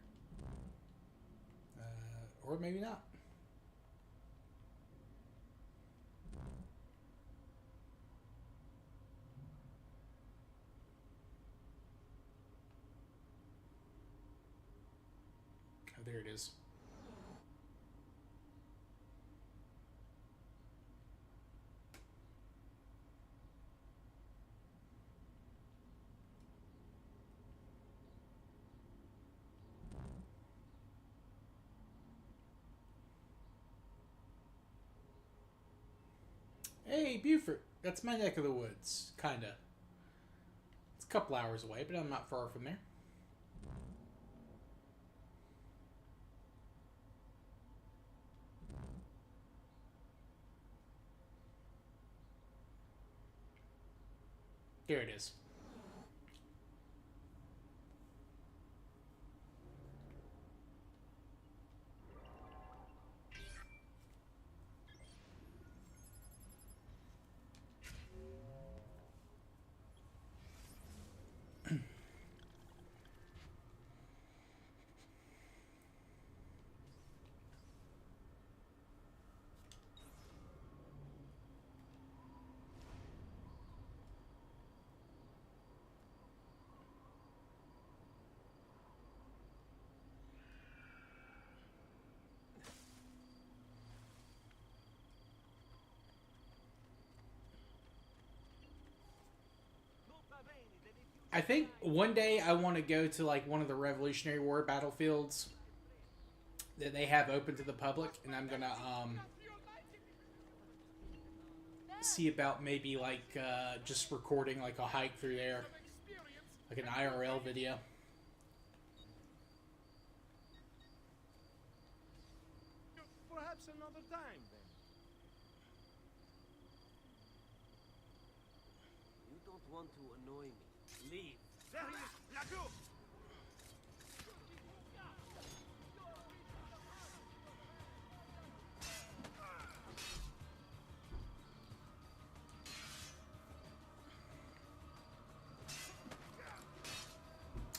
Or maybe not. Oh, there it is. Hey, Beaufort. That's my neck of the woods. Kinda. It's a couple hours away, but I'm not far from there. There it is. I think one day I want to go to like one of the Revolutionary War battlefields that they have open to the public, and I'm gonna see about maybe like just recording like a hike through there, like an IRL video. Perhaps another time, then. You don't want to annoy me. Leave. Serious, Lago!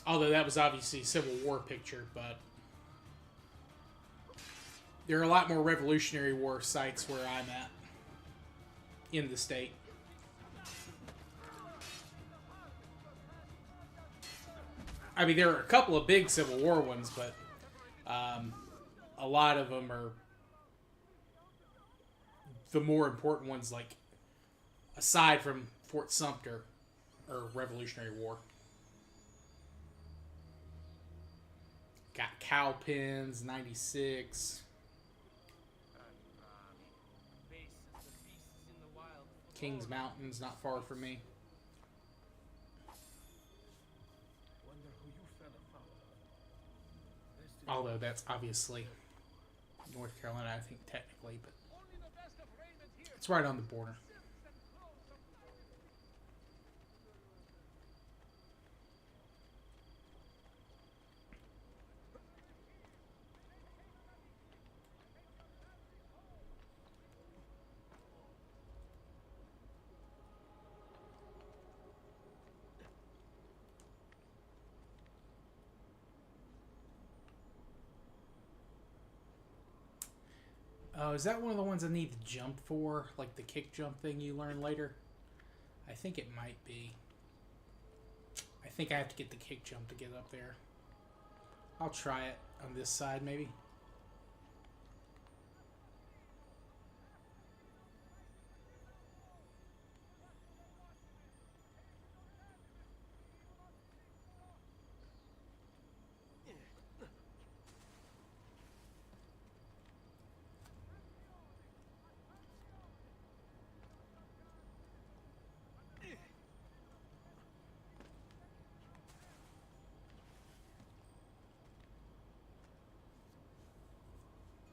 Although that was obviously a Civil War picture, but there are a lot more Revolutionary War sites where I'm at in the state. I mean, there are a couple of big Civil War ones, but a lot of them are the more important ones, like aside from Fort Sumter or Revolutionary War. Got Cowpens, 96. Kings Mountain's not far from me. Wonder who you fella followed. Best Although that's obviously North Carolina, I think, technically, but it's right on the border. Oh, is that one of the ones I need to jump for? Like the kick jump thing you learn later? I think it might be. I think I have to get the kick jump to get up there. I'll try it on this side, maybe.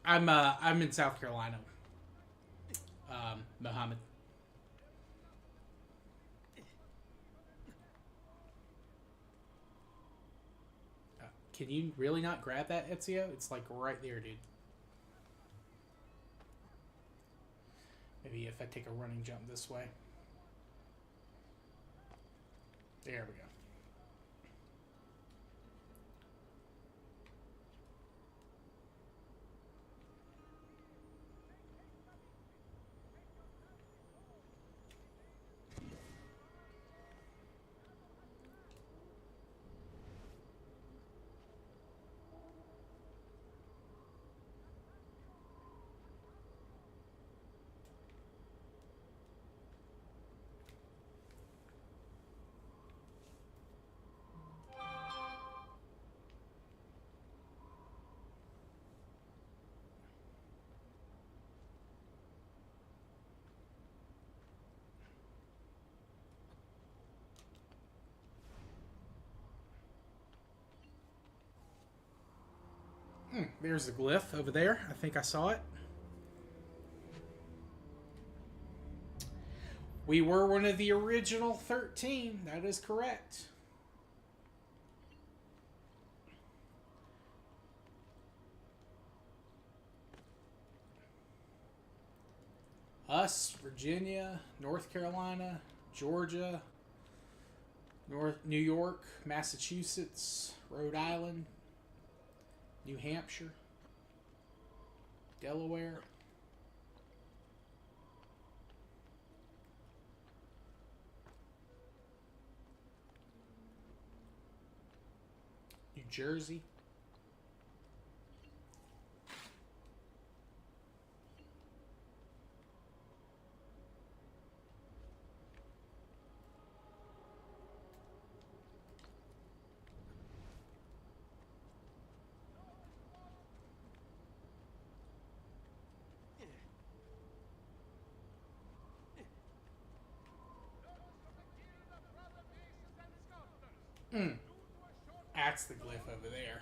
I'm in South Carolina. Mohammed. Can you really not grab that, Ezio? It's like right there, dude. Maybe if I take a running jump this way. There we go. There's the glyph over there. I think I saw it. We were one of the original 13. That is correct. Us, Virginia, North Carolina, Georgia, New York, Massachusetts, Rhode Island, New Hampshire, Delaware, New Jersey. That's the glyph over there.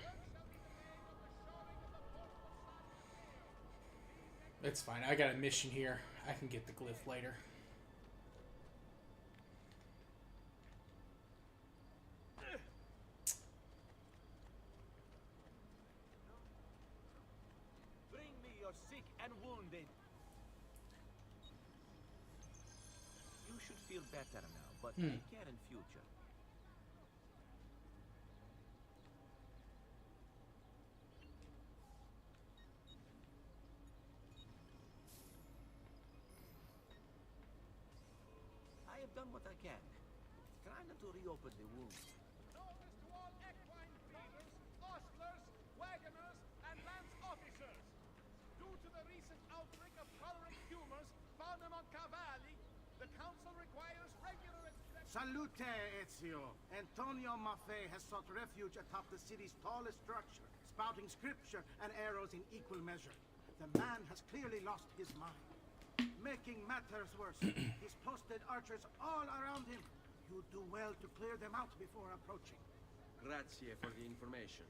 It's fine. I got a mission here. I can get the glyph later. Bring me your sick and wounded. You should feel better now, but take care in future. I have done what I can. Try not to reopen the wound. Notice to all equine breeders, ostlers, wagoners, and lance officers. Due to the recent outbreak of choleric tumors found among cavalli, the council requires regular inspection. Salute, Ezio. Antonio Maffei has sought refuge atop the city's tallest structure, spouting scripture and arrows in equal measure. The man has clearly lost his mind. Making matters worse, he's posted archers all around him. You do well to clear them out before approaching. Grazie for the information.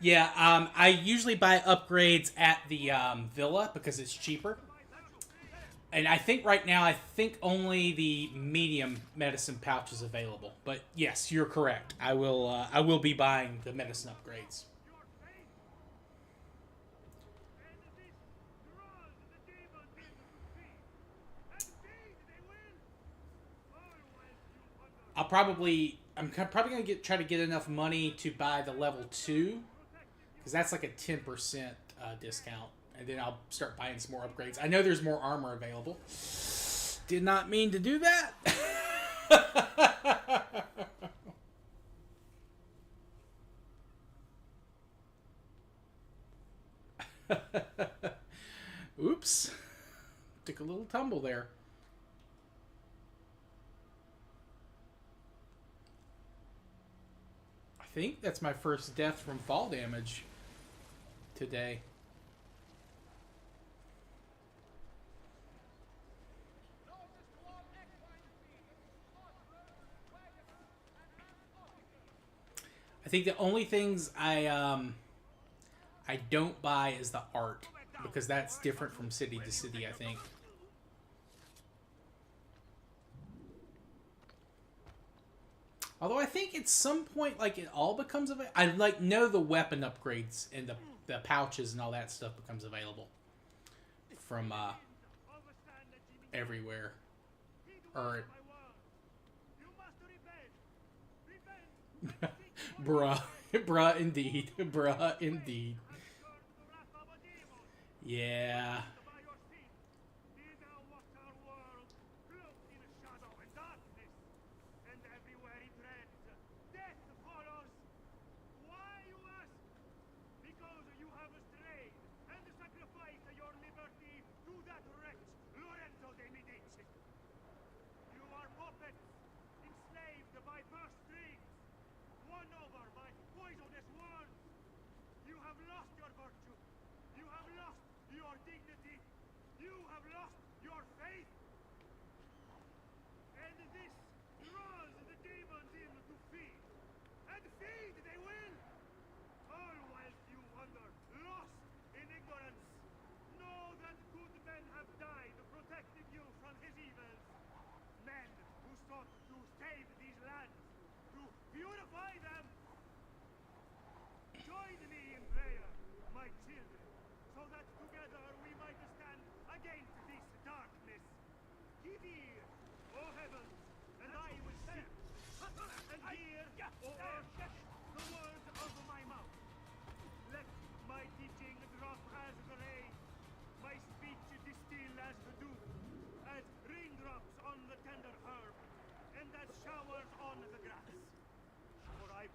Yeah, I usually buy upgrades at the villa because it's cheaper. And I think right now, I think only the medium medicine pouch is available. But yes, you're correct. I will be buying the medicine upgrades. I'm probably gonna try to get enough money to buy the level 2, because that's like a 10% discount, and then I'll start buying some more upgrades. I know there's more armor available. Did not mean to do that. Oops, took a little tumble there. I think that's my first death from fall damage today. I think the only things I don't buy is the art, because that's different from city to city, I think. Although I think at some point, like, it all becomes available. I like know the weapon upgrades and the pouches and all that stuff becomes available from everywhere. Or bruh, bruh, indeed, bruh, indeed. Yeah.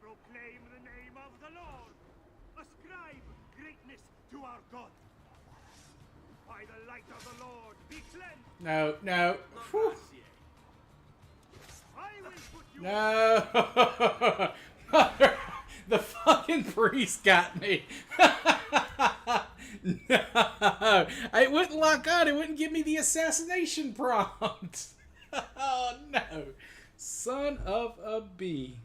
Proclaim the name of the Lord. Ascribe greatness to our God. By the light of the Lord, be cleansed. No, no. Whew. I will put you No. The fucking priest got me. No. It wouldn't lock on. It wouldn't give me the assassination prompt. Oh, no. Son of a bee.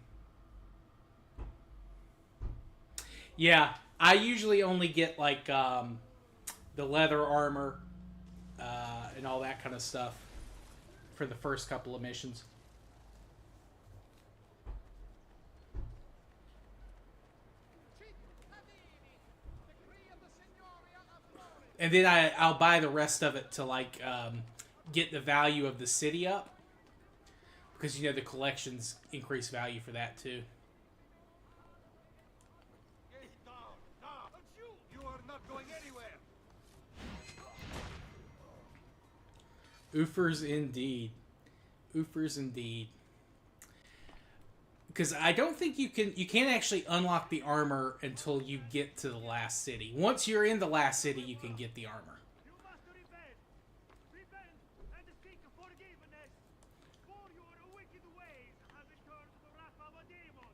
Yeah, I usually only get, like, the leather armor and all that kind of stuff for the first couple of missions. And then I'll buy the rest of it to, like, get the value of the city up. Because, you know, the collections increase value for that, too. You are not going anywhere. Oofers indeed. Oofers indeed. Because I don't think you can't actually unlock the armor until you get to the last city. Once you're in the last city, you can get the armor. You must repent. Repent and seek forgiveness. For your wicked ways have incurred the wrath of a demon.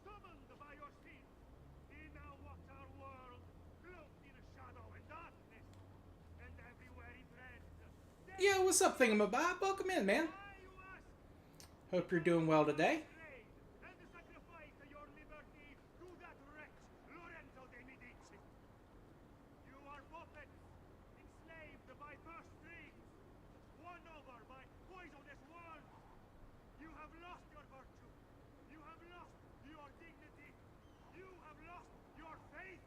Summoned by your sins, he now walks our world, cloaked in shadow and darkness. And everywhere he treads. Yeah, what's up, Thingamabob? Welcome in, man. Hope you're doing well today. have lost your virtue. You have lost your dignity. You have lost your faith.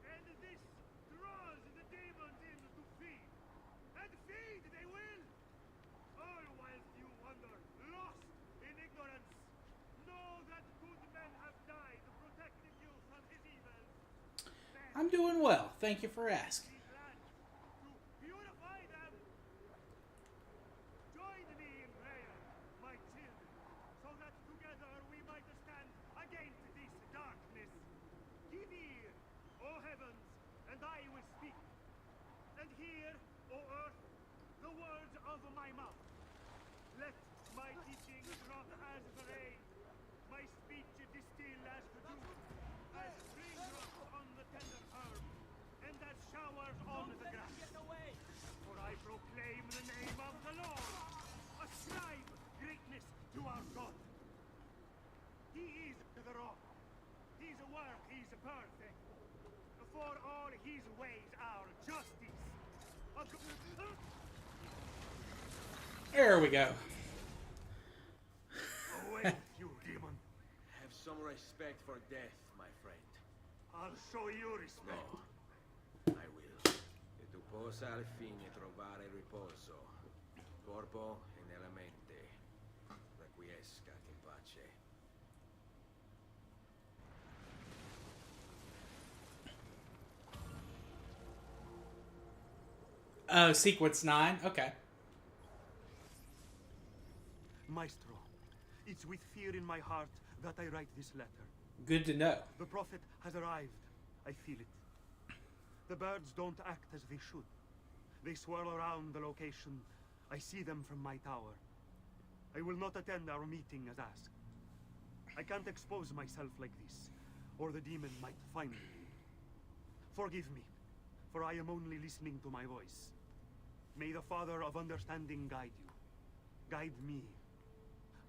And this draws the demons in to feed. And feed they will. All whilst you wander, lost in ignorance. Know that good men have died protecting you from his evils. I'm doing well. Thank you for asking. Purify them. Join me in prayer, my children, so that together we might stand against this darkness. Give ear, O heavens, and I will speak. And hear, O earth, the words of my mouth. Let my teaching drop as the rain, my speech distill as the dew, as raindrops on the tender herb, and as showers on the grass. For I proclaim the name of the Lord. Ascribe greatness to our God. He is the rock. His work is perfect. For all his ways are justice. There we go. Away, you demon. Have some respect for death, my friend. I'll show you respect. No, I will. E tu possa al fine trovare riposo, corpo e nella mente. Requiescat in pace. Oh, sequence 9? Okay. Maestro, it's with fear in my heart that I write this letter. Good to know. The prophet has arrived. I feel it. The birds don't act as they should. They swirl around the location. I see them from my tower. I will not attend our meeting as asked. I can't expose myself like this, or the demon might find me. Forgive me, for I am only listening to my voice. May the Father of Understanding guide you. Guide me,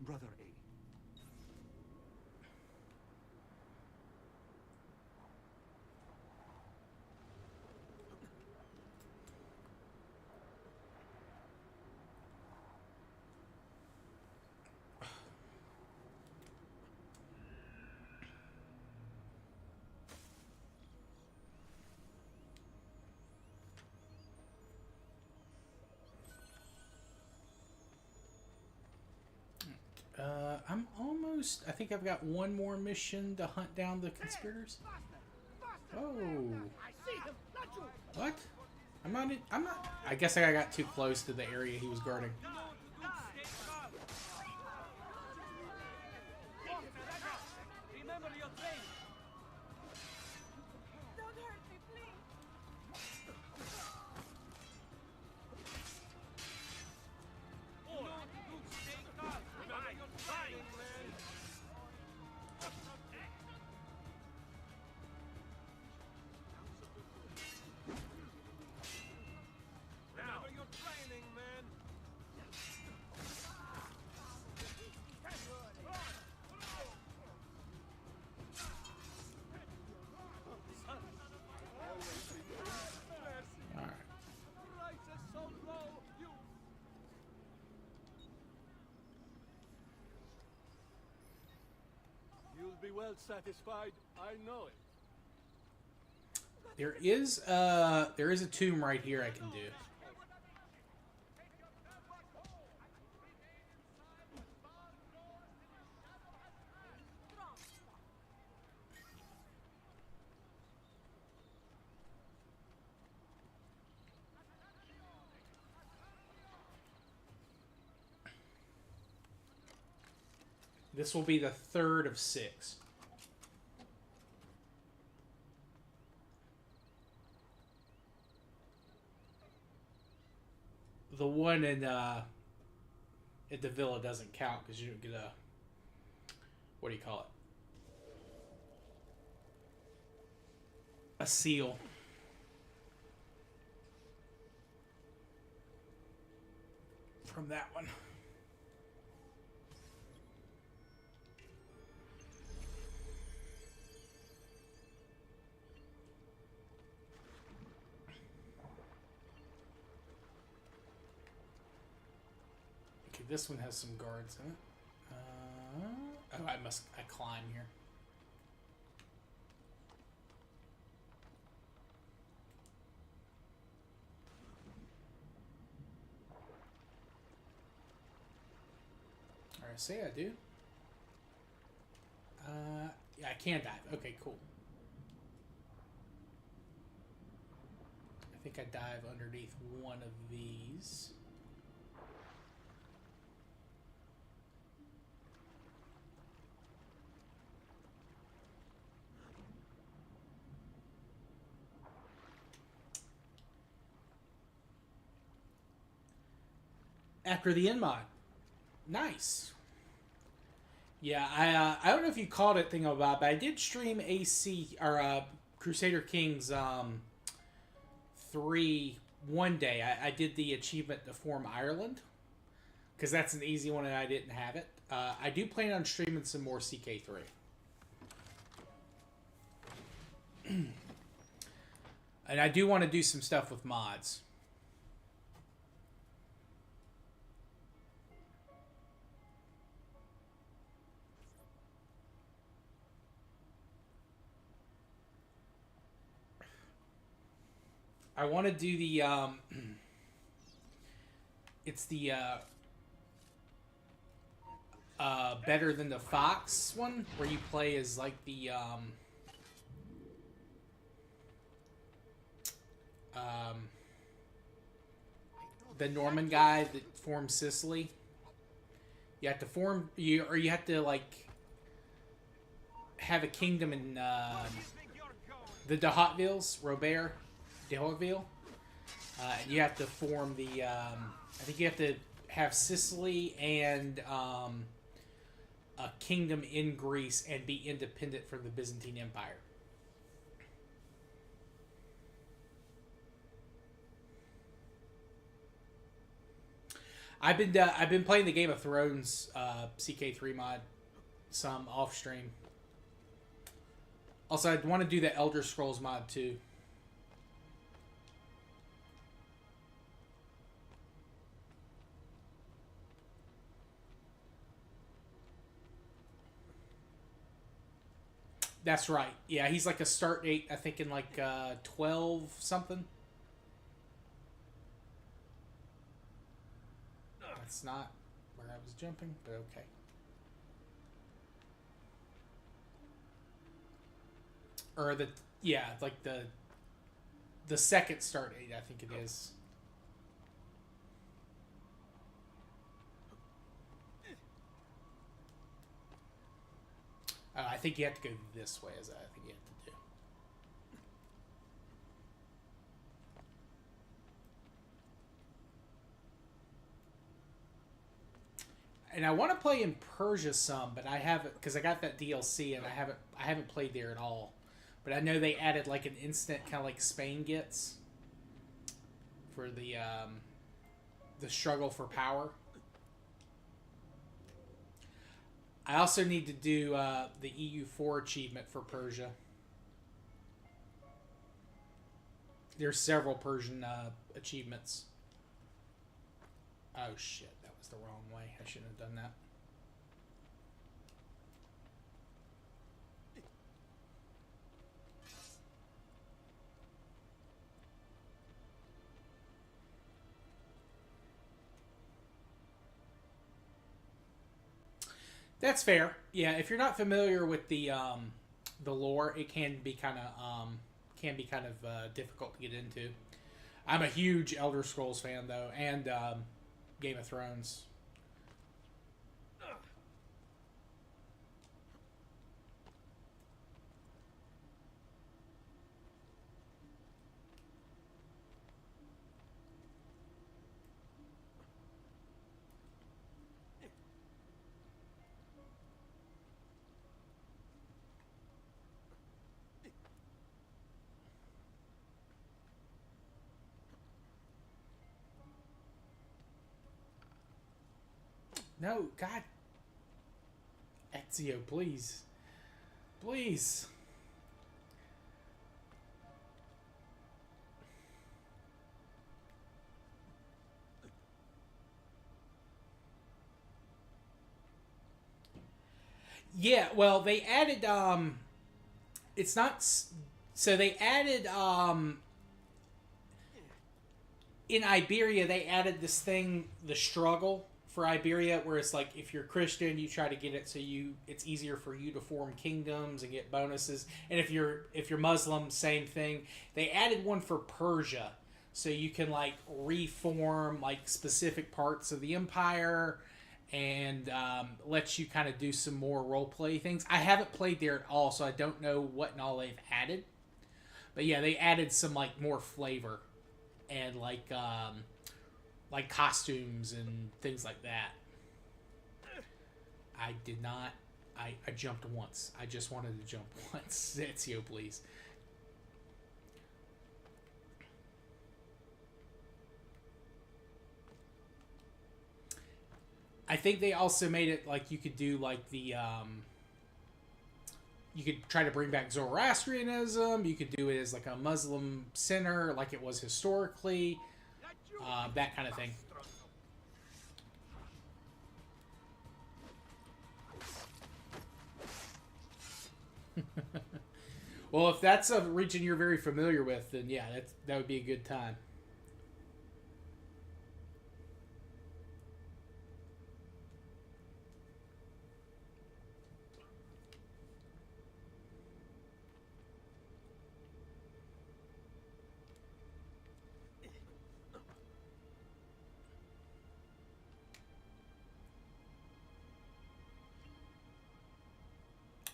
Brother A. I'm almost... I think I've got one more mission to hunt down the conspirators. Oh. What? I'm not... I guess I got too close to the area he was guarding. Remember your training. Don't hurt me, please. You'll be well satisfied, I know it. There is a tomb right here I can do. This will be the third of 6. The one in at the villa doesn't count because you don't get a, what do you call it? A seal. From that one. this one has some guards in it. Oh, I climb here. Alright, say I do. Yeah, I can dive. Okay, cool. I think I dive underneath one of these. After the end mod. Nice. Yeah, I don't know if you called it thing about, but I did stream AC or Crusader Kings 3 one day. I did the achievement to form Ireland because that's an easy one and I didn't have it. I do plan on streaming some more CK3. And I do want to do some stuff with mods. I want to do the it's the Better Than the Fox one where you play as like the Norman guy that formed Sicily. You have to form you have to like have a kingdom in the de Hautevilles, Robert de Hauteville. And you have to form the I think you have to have Sicily and a kingdom in Greece and be independent from the Byzantine Empire. I've been playing the Game of Thrones CK3 mod some off stream. Also, I'd want to do the Elder Scrolls mod too. That's right. Yeah, he's like a start date, I think, in like 12 something. That's not where I was jumping, but okay. Or like the second start date, I think it is. I think you have to go this way, as I think you have to do. And I want to play in Persia some, but I haven't because I got that DLC and I haven't played there at all. But I know they added like an instant kind of like Spain gets for the struggle for power. I also need to do the EU4 achievement for Persia. There's several Persian achievements. Oh shit, that was the wrong way. I shouldn't have done that. That's fair. Yeah, if you're not familiar with the lore, it can be kind of difficult to get into. I'm a huge Elder Scrolls fan though, and Game of Thrones. No, God. Ezio, please. Please. Yeah, well, they added it's not so they added in Iberia they added this thing, the struggle for Iberia, where it's like if you're Christian, you try to get it so it's easier for you to form kingdoms and get bonuses. And if you're Muslim, same thing. They added one for Persia, so you can like reform like specific parts of the empire, and lets you kind of do some more role play things. I haven't played there at all, so I don't know what and all they've added. But yeah, they added some like more flavor and like costumes and things like that. I did not. I jumped once. I just wanted to jump once. Ezio, please. I think they also made it like you could do like the you could try to bring back Zoroastrianism. You could do it as like a Muslim center, like it was historically. That kind of thing. Well, if that's a region you're very familiar with, then yeah, that would be a good time.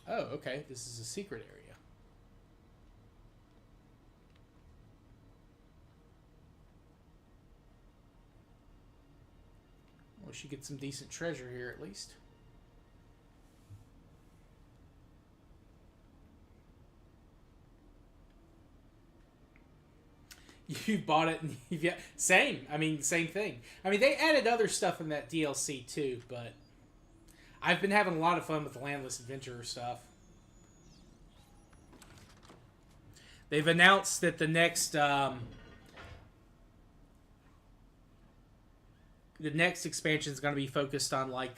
Oh, okay. This is a secret area. Well, she gets some decent treasure here at least. You bought it and yeah, same. I mean, same thing. I mean, they added other stuff in that DLC too, but I've been having a lot of fun with the Landless Adventurer stuff. They've announced that the next expansion is going to be focused on like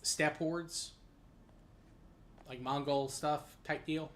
steppe hordes, like Mongol stuff type deal.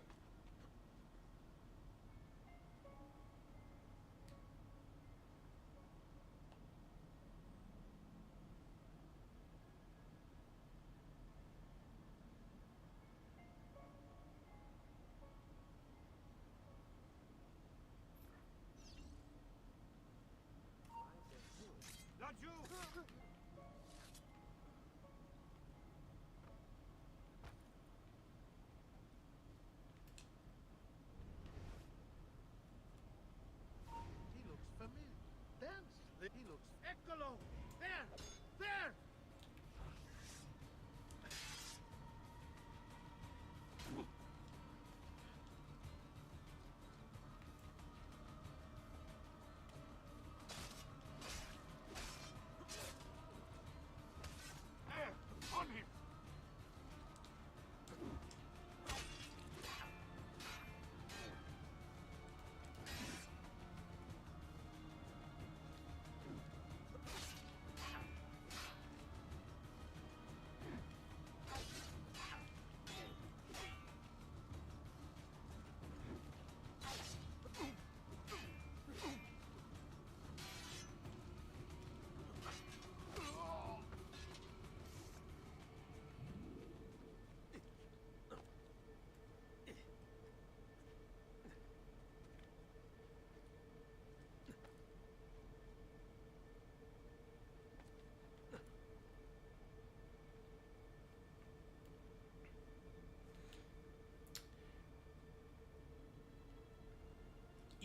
He looks familiar. Dance. He looks Eccolo. There. There. On him.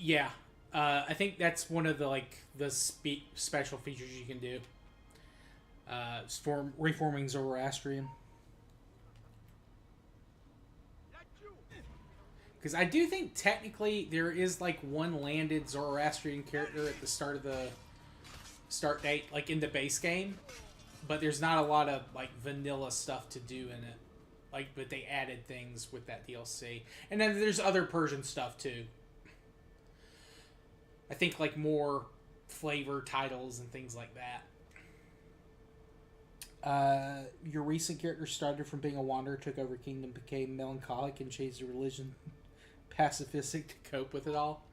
Yeah, I think that's one of the special features you can do. For reforming Zoroastrian. Because I do think technically there is like one landed Zoroastrian character at the start of the start date, like in the base game, but there's not a lot of like vanilla stuff to do in it. Like, but they added things with that DLC, and then there's other Persian stuff too. I think like more flavor titles and things like that. Your recent character started from being a wanderer, took over a kingdom, became melancholic, and changed the religion pacifistic to cope with it all.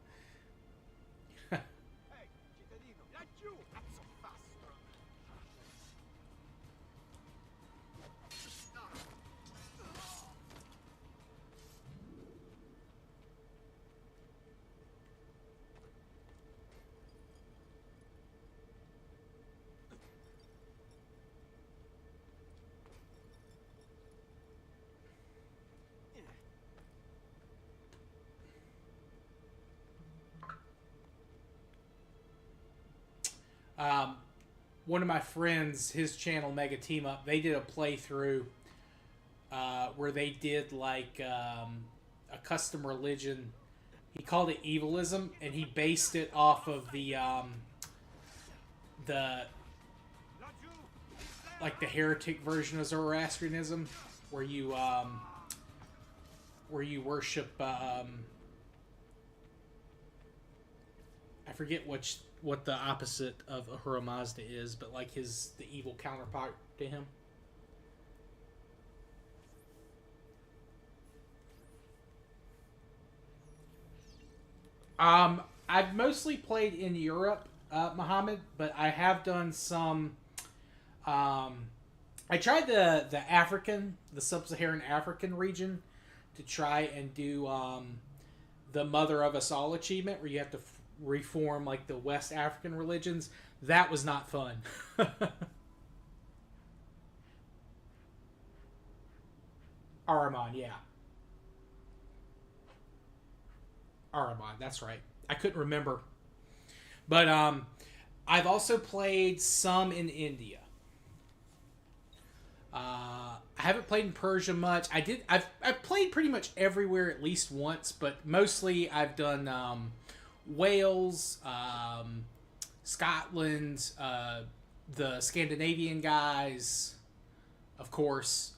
One of my friends, his channel Mega Team Up, they did a playthrough where they did like a custom religion. He called it evilism, and he based it off of the like the heretic version of Zoroastrianism, where you worship I forget what the opposite of Ahura Mazda is, but like the evil counterpart to him. I've mostly played in Europe, Muhammad, but I have done some. I tried the sub-Saharan African region to try and do the Mother of Us All achievement, where you have to reform like the West African religions. That was not fun. Ahriman, yeah. Ahriman, that's right. I couldn't remember. But I've also played some in India. I haven't played in Persia much. I've played pretty much everywhere at least once, but mostly I've done Wales, Scotland, the Scandinavian guys, of course.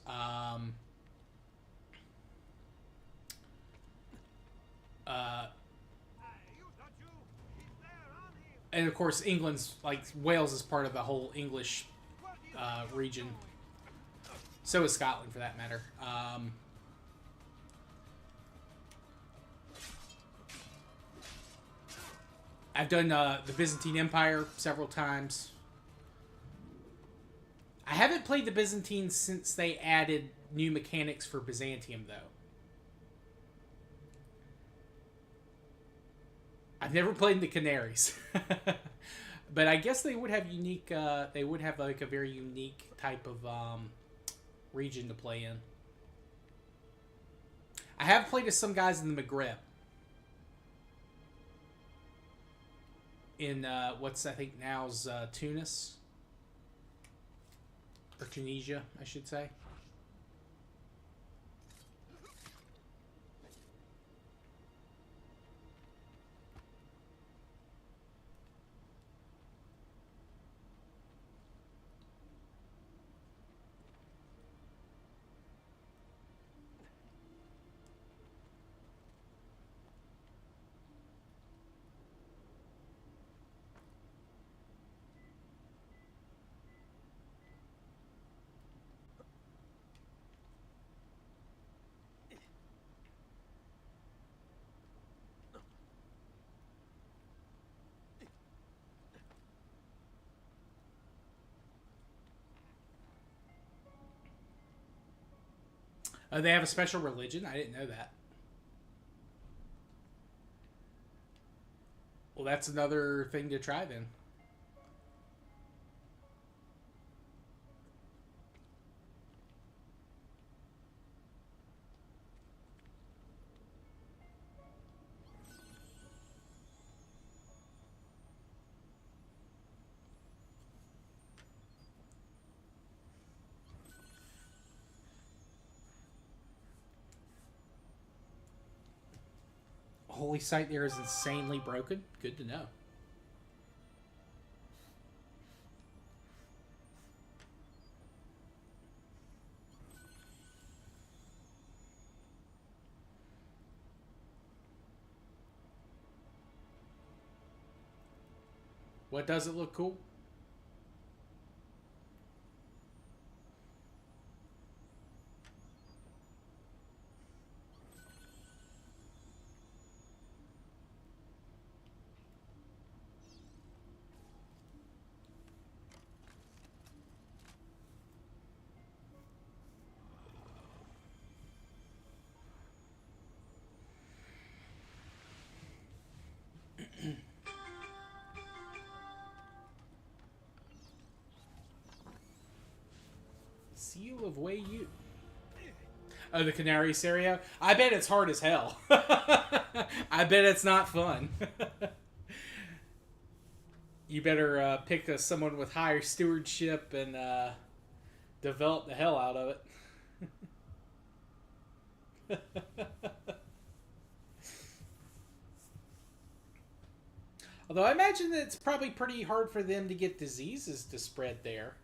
And of course, England's like Wales is part of the whole English region. So is Scotland, for that matter. I've done the Byzantine Empire several times. I haven't played the Byzantines since they added new mechanics for Byzantium, though. I've never played in the Canaries. But I guess they would have unique... they would have like a very unique type of region to play in. I have played with some guys in the Maghreb. In what's I think now's Tunis. Or Tunisia, I should say. They have a special religion? I didn't know that. Well, that's another thing to try then. Holy site there is insanely broken. Good to know. What does it look cool? Seal of Way You. Oh, the Canary Serio? I bet it's hard as hell. I bet it's not fun. You better pick someone with higher stewardship and develop the hell out of it. Although I imagine that it's probably pretty hard for them to get diseases to spread there.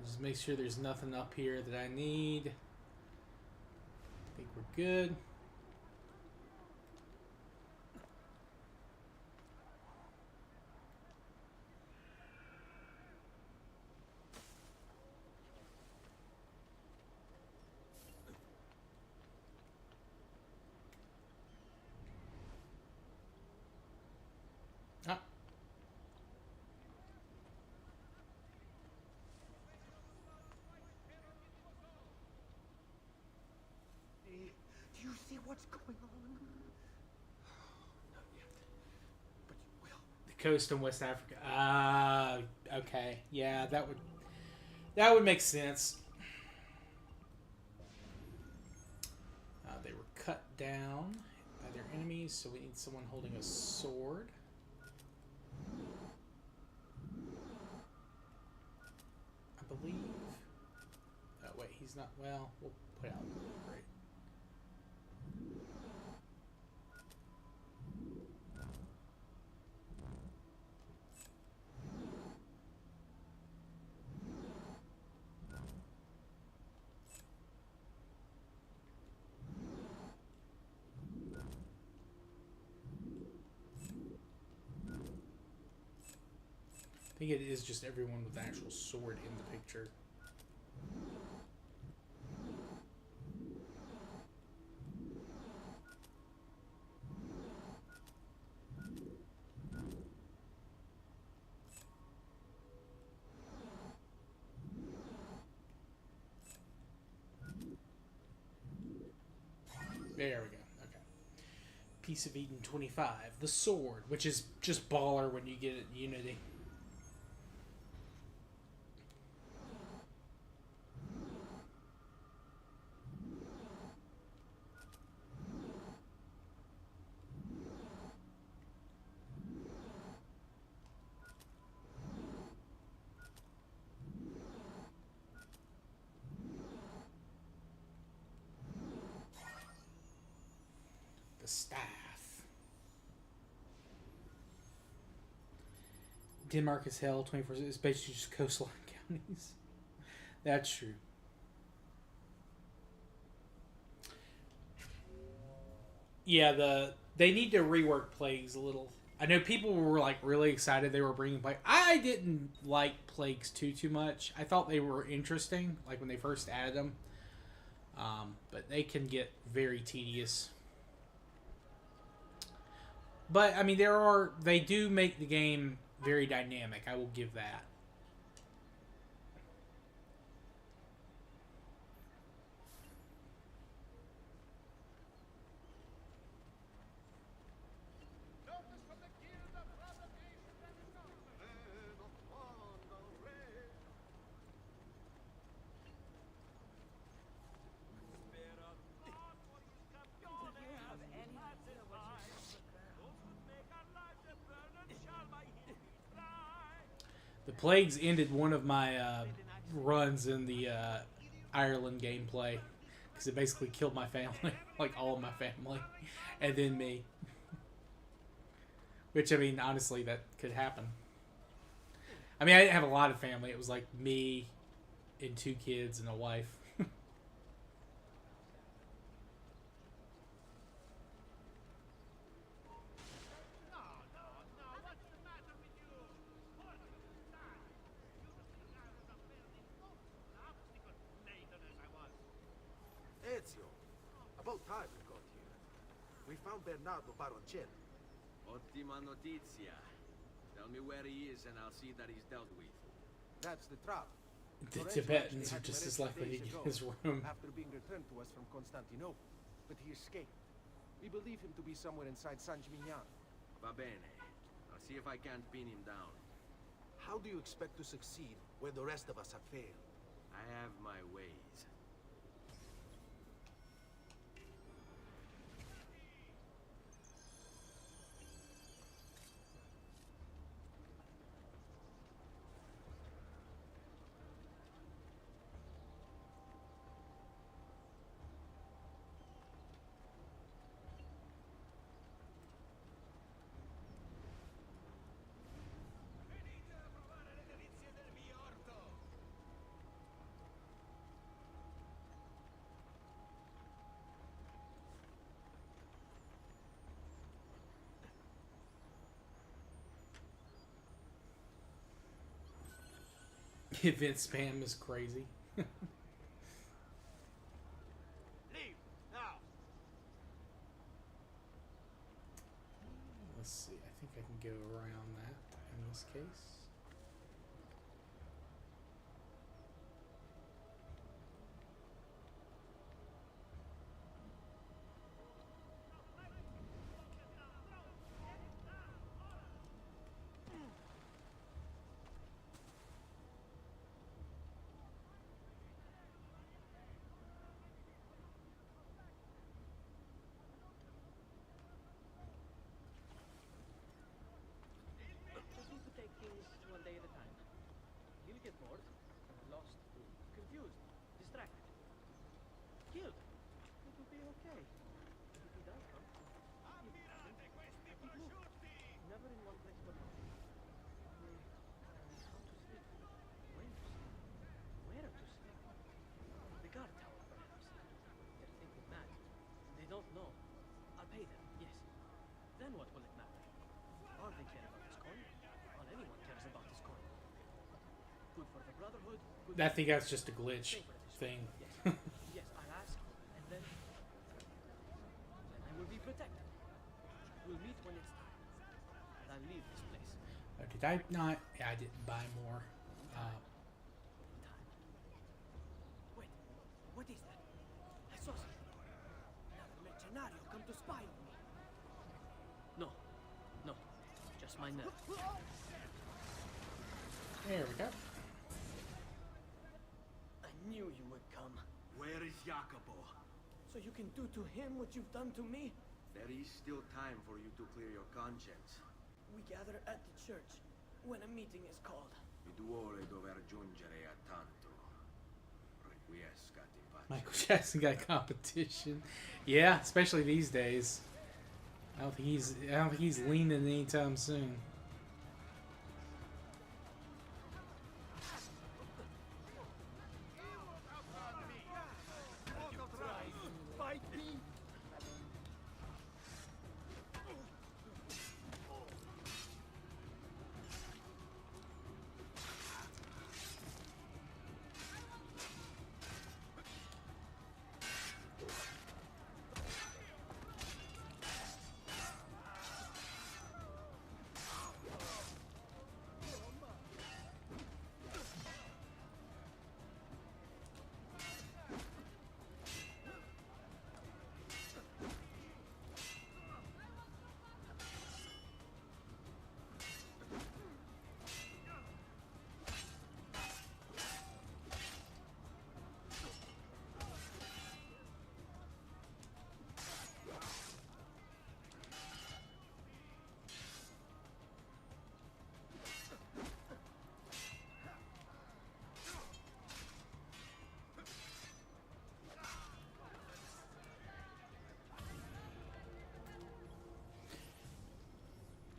Just make sure there's nothing up here that I need. I think we're good. Ah. Do you see what's going on? Not yet. But you will. The coast in West Africa. Okay. Yeah, that would make sense. They were cut down by their enemies, so we need someone holding a sword. I believe. Oh wait, he's not. Well, we'll put out great. I think it is just everyone with the actual sword in the picture. There we go. Okay. Piece of Eden 25. The sword, which is just baller when you get it in Unity. The staff. Denmark is hell. 24. It's basically just coastline counties. That's true. Yeah, they need to rework Plagues a little. I know people were like really excited they were bringing Plague. I didn't like Plagues too much. I thought they were interesting, like when they first added them. But they can get very tedious. But I mean, they do make the game very dynamic. I will give that. The Plagues ended one of my runs in the Ireland gameplay because it basically killed my family, like all of my family, and then me. Which, I mean, honestly, that could happen. I mean, I didn't have a lot of family. It was like me and 2 kids and a wife. found Bernardo Baroncello. Ottima notizia. Tell me where he is and I'll see that he's dealt with. That's the trouble. The Lorenzo Tibetans actually are had him just as arrested likely to days get ago, his room. after being returned to us from Constantinople. But he escaped. We believe him to be somewhere inside San Gimignano. Va bene. I'll see if I can't pin him down. How do you expect to succeed where the rest of us have failed? I have my ways. Event spam is crazy. Leave now. Let's see. I think I can go around that in this case. Just need to take things one day at a time. He'll get bored, lost, confused, distracted, killed. It will be okay. If he does come, he doesn't. Keep moving. Never in one place for long. How to sleep? When to sleep? Where to sleep? The guard tower, perhaps. They're thinking mad. They don't know. I'll pay them, yes. Then what will it matter? All they care about is coin. All anyone cares about is coin. Good for the Brotherhood. Good I think that's just a glitch thing. Yes. Yes, I'll ask, and then I will be protected. We'll meet when it's time. And I'll leave this place. Did I not? Yeah, I didn't buy more. Wait, what is that? I saw something. Another mercenario come to spy on me. No, no, just my nerve. There we go. I knew you would come. Where is Jacopo? So you can do to him what you've done to me? There is still time for you to clear your conscience. We gather at the church when a meeting is called. Il duole dover giungere a tanto. Requiescat in pace. Michael Jackson got competition. Yeah, especially these days. I don't think he's leaning anytime soon. Fight me!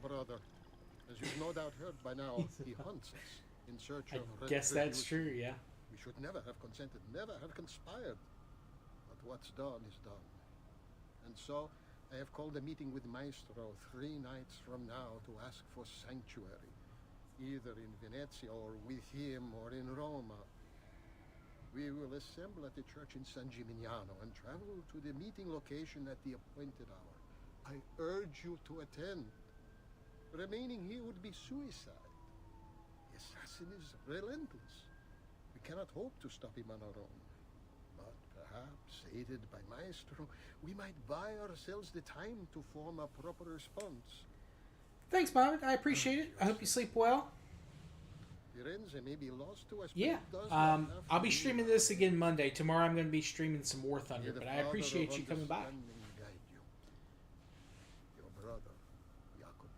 Brother, as you've no doubt heard by now, he hunts us in search of I guess that's true, retribution. yeah. We should never have consented, never have conspired. But what's done is done. And so, I have called a meeting with Maestro 3 nights from now to ask for sanctuary, either in Venezia or with him or in Roma. We will assemble at the church in San Gimignano and travel to the meeting location at the appointed hour. I urge you to attend. Remaining here would be suicide. The assassin is relentless. We cannot hope to stop him on our own. But perhaps, aided by Maestro, we might buy ourselves the time to form a proper response. Thanks, Mom. I appreciate it. I hope you sleep well. Firenze may be lost to us, but Yeah. it does not have I'll to be streaming this again Monday. Tomorrow I'm going to be streaming some War May Thunder, the but I Father appreciate of you coming by. understanding guide you. Your brother, Jacob.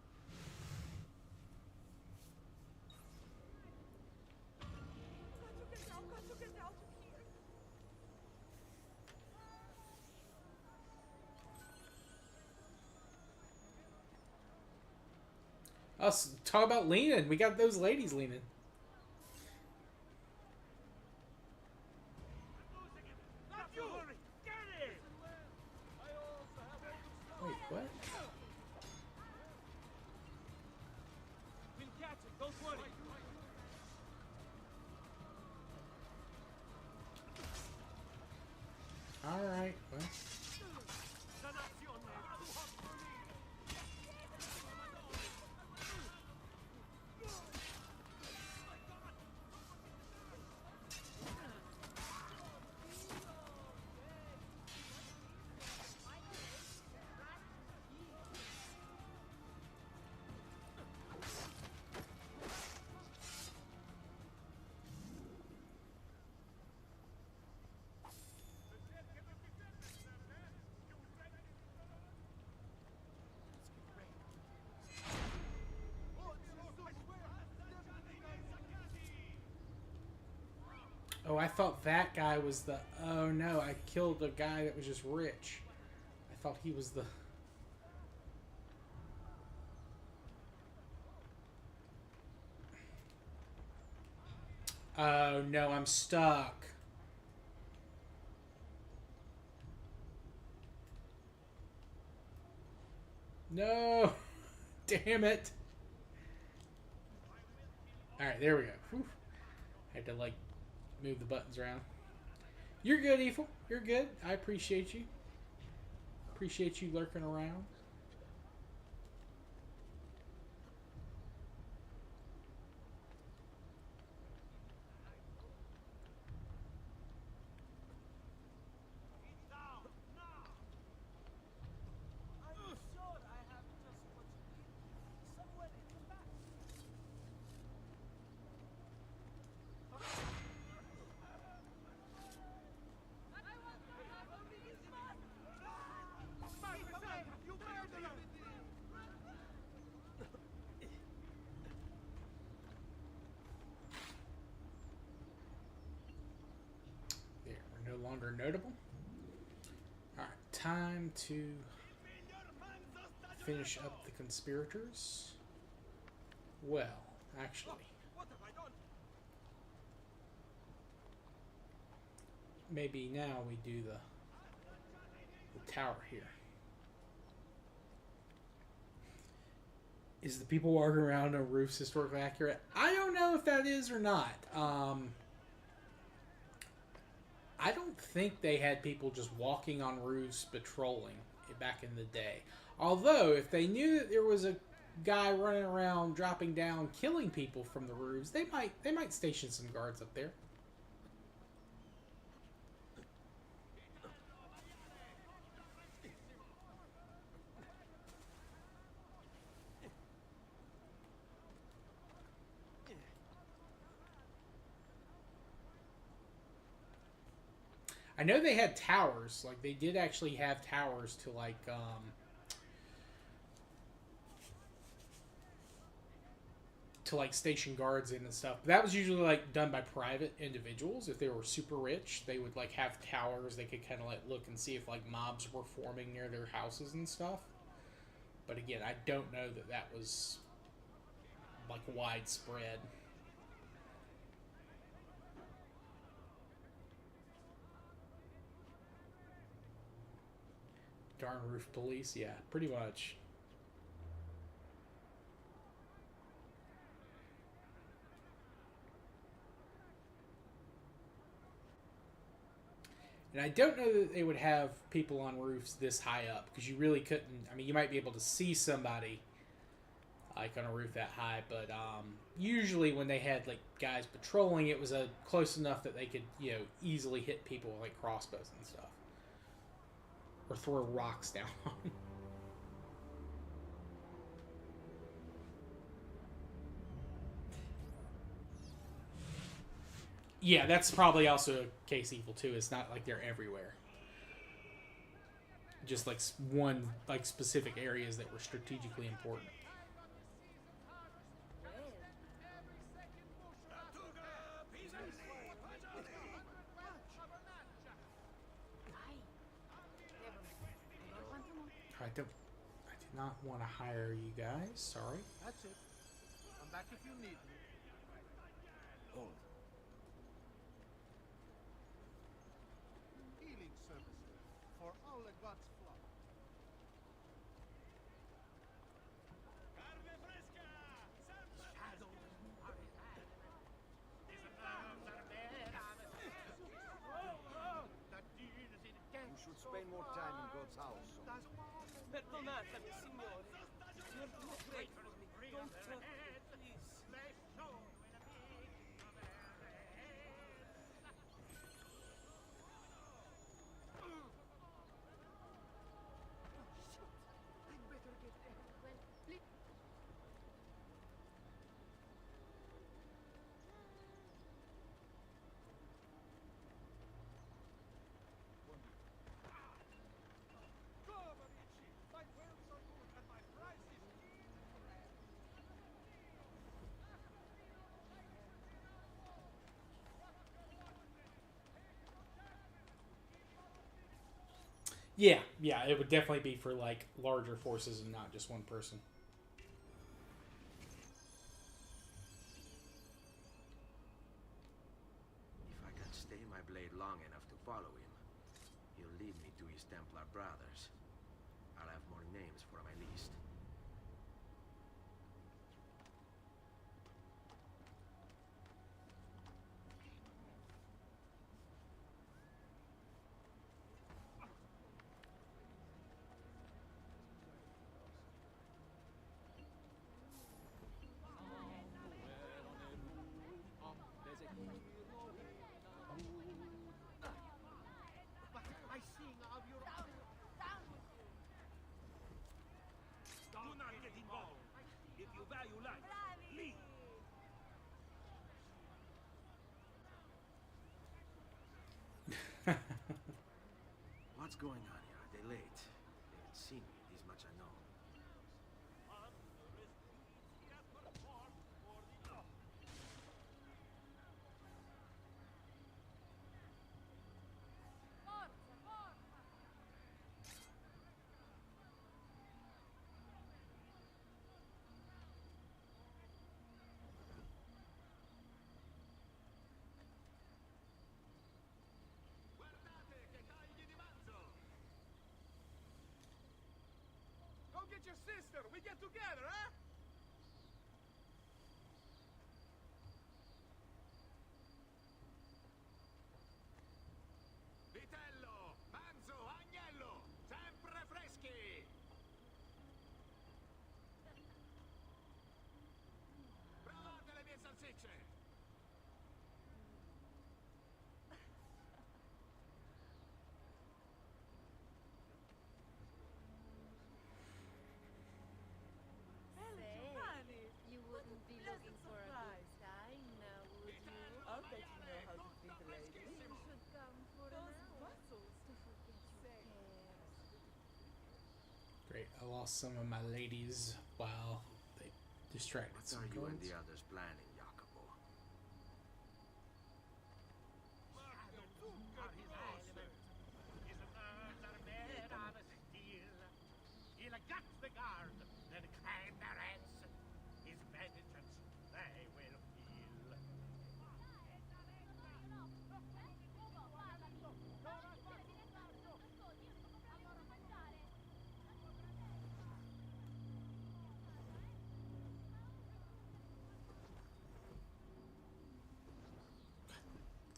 Us talk about leaning. We got those ladies leaning. Wait, what? We'll catch it, don't worry. All right. Well. Oh, I thought that guy was the... Oh, no. I killed a guy that was just rich. I thought he was the... Oh, no. I'm stuck. No. Damn it. Alright, there we go. Whew. I had to, like, move the buttons around. You're good, Evil. You're good. I appreciate you. Appreciate you lurking around. Longer notable. Alright, time to finish up the conspirators. Well, actually, maybe now we do the tower here. Is the people walking around on roofs historically accurate? I don't know if that is or not. I don't think they had people just walking on roofs patrolling back in the day. Although, if they knew that there was a guy running around dropping down killing people from the roofs, they might station some guards up there. I know they had towers. Like, they did actually have towers to, like, station guards in and stuff. But that was usually, like, done by private individuals. If they were super rich, they would, like, have towers. They could kind of, like, look and see if, like, mobs were forming near their houses and stuff. But, again, I don't know that that was, like, widespread. Darn roof police, yeah, pretty much. And I don't know that they would have people on roofs this high up, because you really couldn't. I mean, you might be able to see somebody like on a roof that high, but usually when they had like guys patrolling, it was close enough that they could, you know, easily hit people with like crossbows and stuff, or throw rocks down on them. Yeah, that's probably also a case evil too. It's not like they're everywhere. Just like one, like specific areas that were strategically important. I did not want to hire you guys. Sorry. That's it. I'm back if you need me. Hold. Healing services for all the gods' flock. You should spend more time in God's house. Perdonatemi, signore. You're too great for me. Don't talk, please. Yeah, it would definitely be for like larger forces and not just one person. If I can stay my blade long enough to follow him, he'll lead me to his Templar brothers. I'll have more names for my list. I sing of your honor. Do not get involved. If you value life, leave. What's going on here? Are they late? They haven't seen me, this much I know. Go get your sister. We get together, huh? Vitello, manzo, agnello, sempre freschi. Provate le mie salsicce. You wouldn't be looking for a good time now, would you? I'll bet you know how to treat a lady. You should come for an hour to forget your cares. Great, I lost some of my ladies while they distracted What some are you and guards. the others planning, Jacopo? He'll gut the guard, then climb their heads. His vengeance they will feel.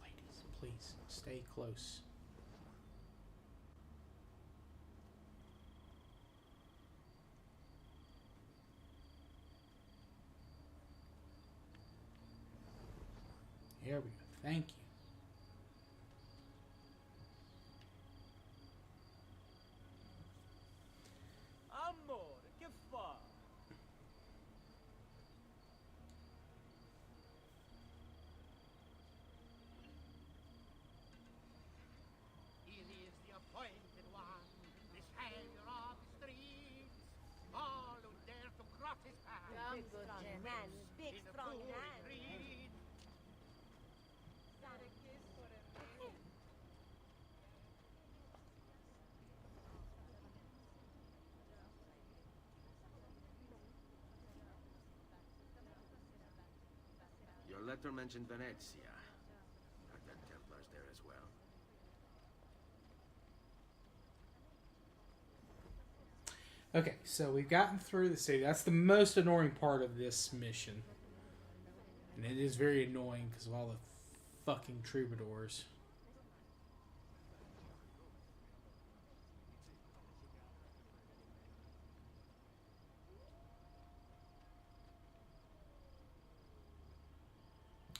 Ladies, please stay close. There we go. Thank you. Amore, che fa? Here is the appointed one, the savior of the streets. All who dare to cross his path. Big strong man, big in the strong foolish man. greed. Your letter mentioned Venezia. Are there Templars there as well? Okay, so we've gotten through the city. That's the most annoying part of this mission. And it is very annoying because of all the fucking troubadours.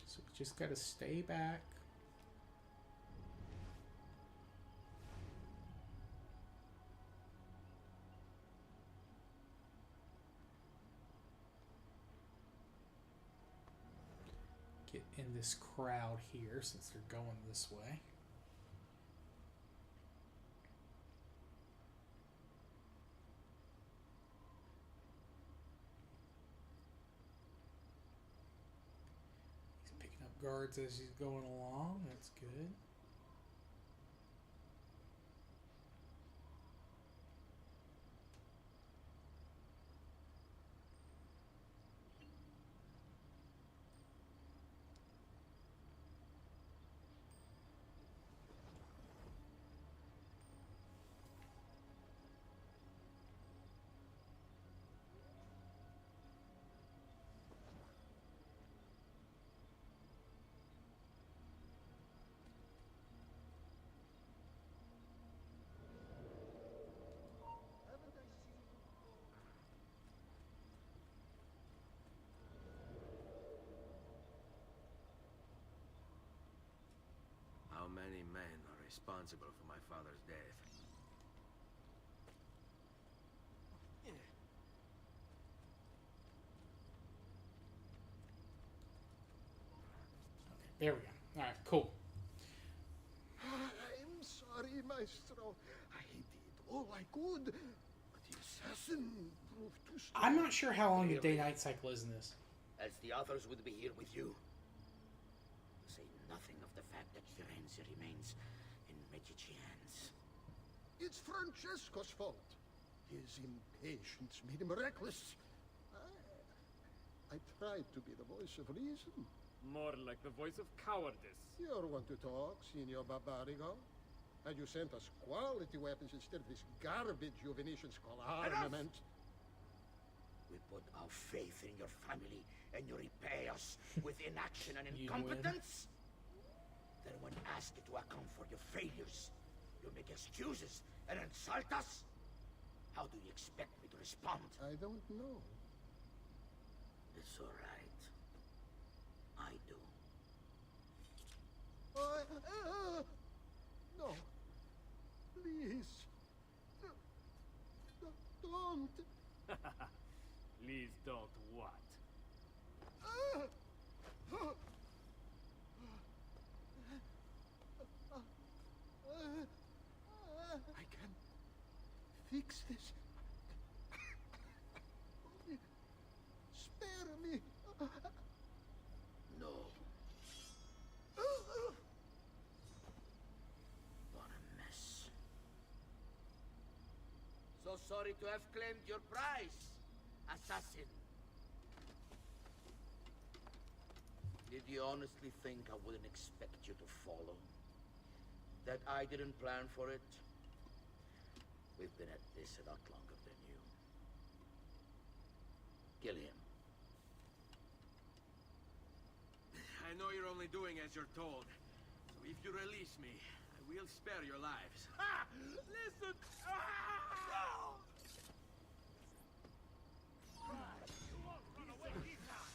So we just gotta stay back. Get in this crowd here since they're going this way. He's picking up guards as he's going along. That's good. How many men are responsible for my father's death? There we go. Alright, cool. I'm sorry, Maestro. I did all I could, but the assassin proved too strong. I'm not sure how long the day-night cycle is in this. As the others would be here with you. Say nothing of the fact that Firenze remains in Medici hands. It's Francesco's fault. His impatience made him reckless. I tried to be the voice of reason. More like the voice of cowardice. You're one to talk, Signor Barbarigo. And you sent us quality weapons instead of this garbage you Venetians call armament. We put our faith in your family, and you repay us with inaction and incompetence? Then when asked to account for your failures, you make excuses and insult us? How do you expect me to respond? I don't know. It's all right. I do. No. Please. Don't. Please don't what? I can fix this. Spare me. No. What a mess. So sorry to have claimed your prize, assassin. Did you honestly think I wouldn't expect you to follow? That I didn't plan for it? We've been at this a lot longer than you. Kill him. I know you're only doing as you're told. So if you release me, I will spare your lives. Ha! Listen! Ah! You won't run away this time!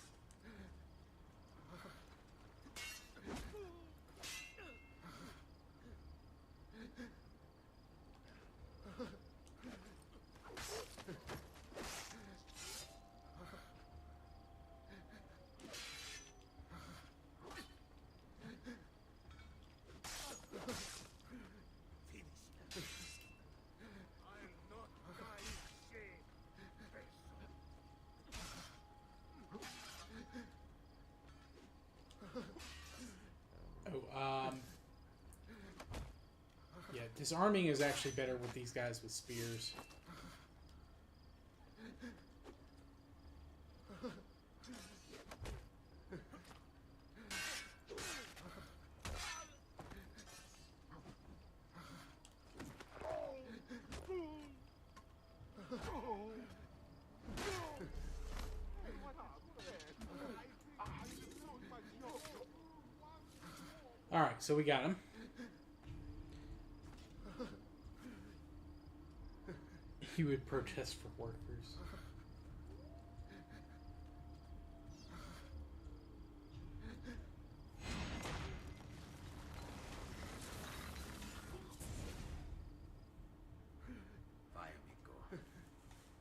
Disarming is actually better with these guys with spears. Alright, so we got him. He would protest for workers. Vai, amico.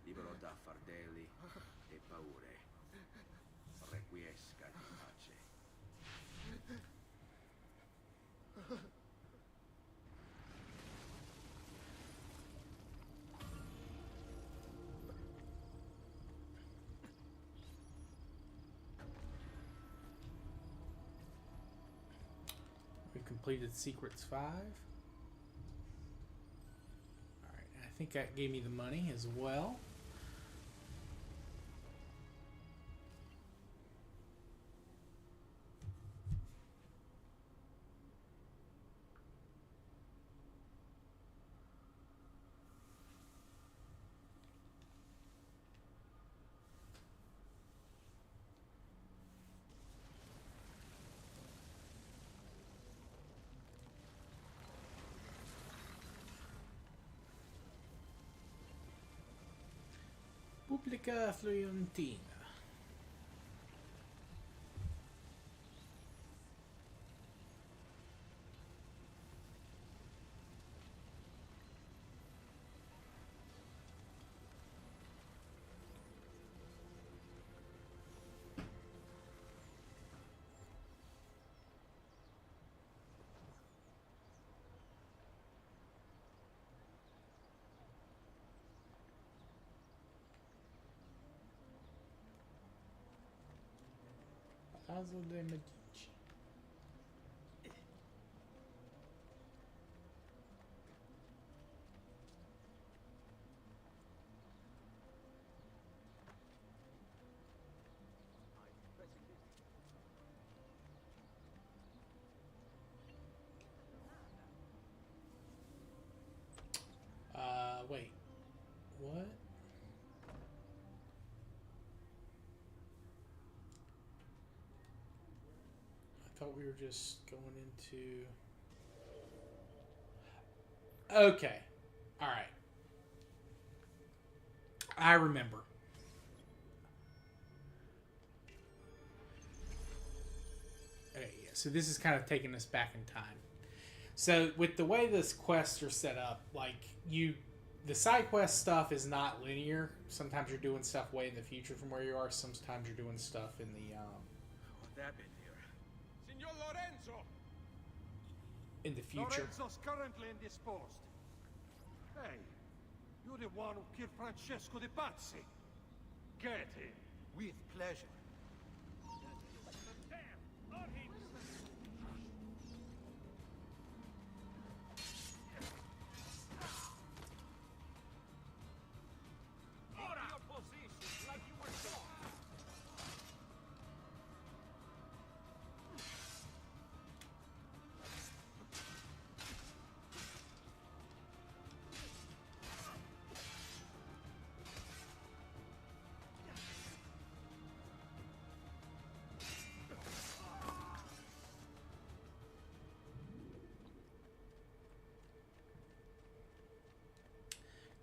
Libero da fardelli e paure. Requiesca in pace. We completed Secrets 5. Alright, I think that gave me the money as well. Pubblica Fiorentina. Palazzo dei Medici. Wait. What? I thought we were just going into... Okay. Alright. I remember. Okay, yeah. So this is kind of taking us back in time. So with the way this quests are set up, like the side quest stuff is not linear. Sometimes you're doing stuff way in the future from where you are. Sometimes you're doing stuff in the What happened here? Signor Lorenzo! in the future. Lorenzo's currently indisposed. Hey, you're the one who killed Francesco de Pazzi. Get him. With pleasure. Damn! On him! Ora! Your position, like you were taught.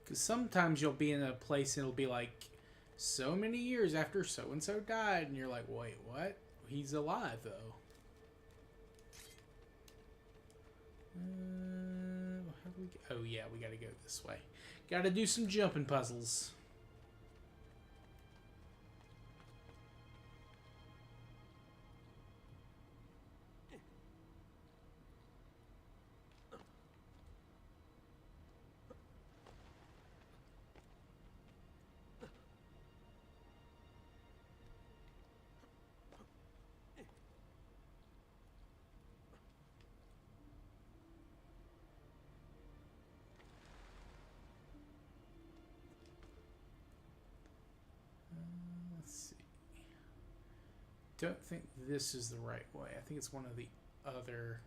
Because sometimes you'll be in a place and it'll be like so many years after so and so died, and you're like, wait, what? He's alive though. How do we get? Oh yeah, we got to go this way. Got to do some jumping puzzles. don't think this is the right way. I think it's one of the other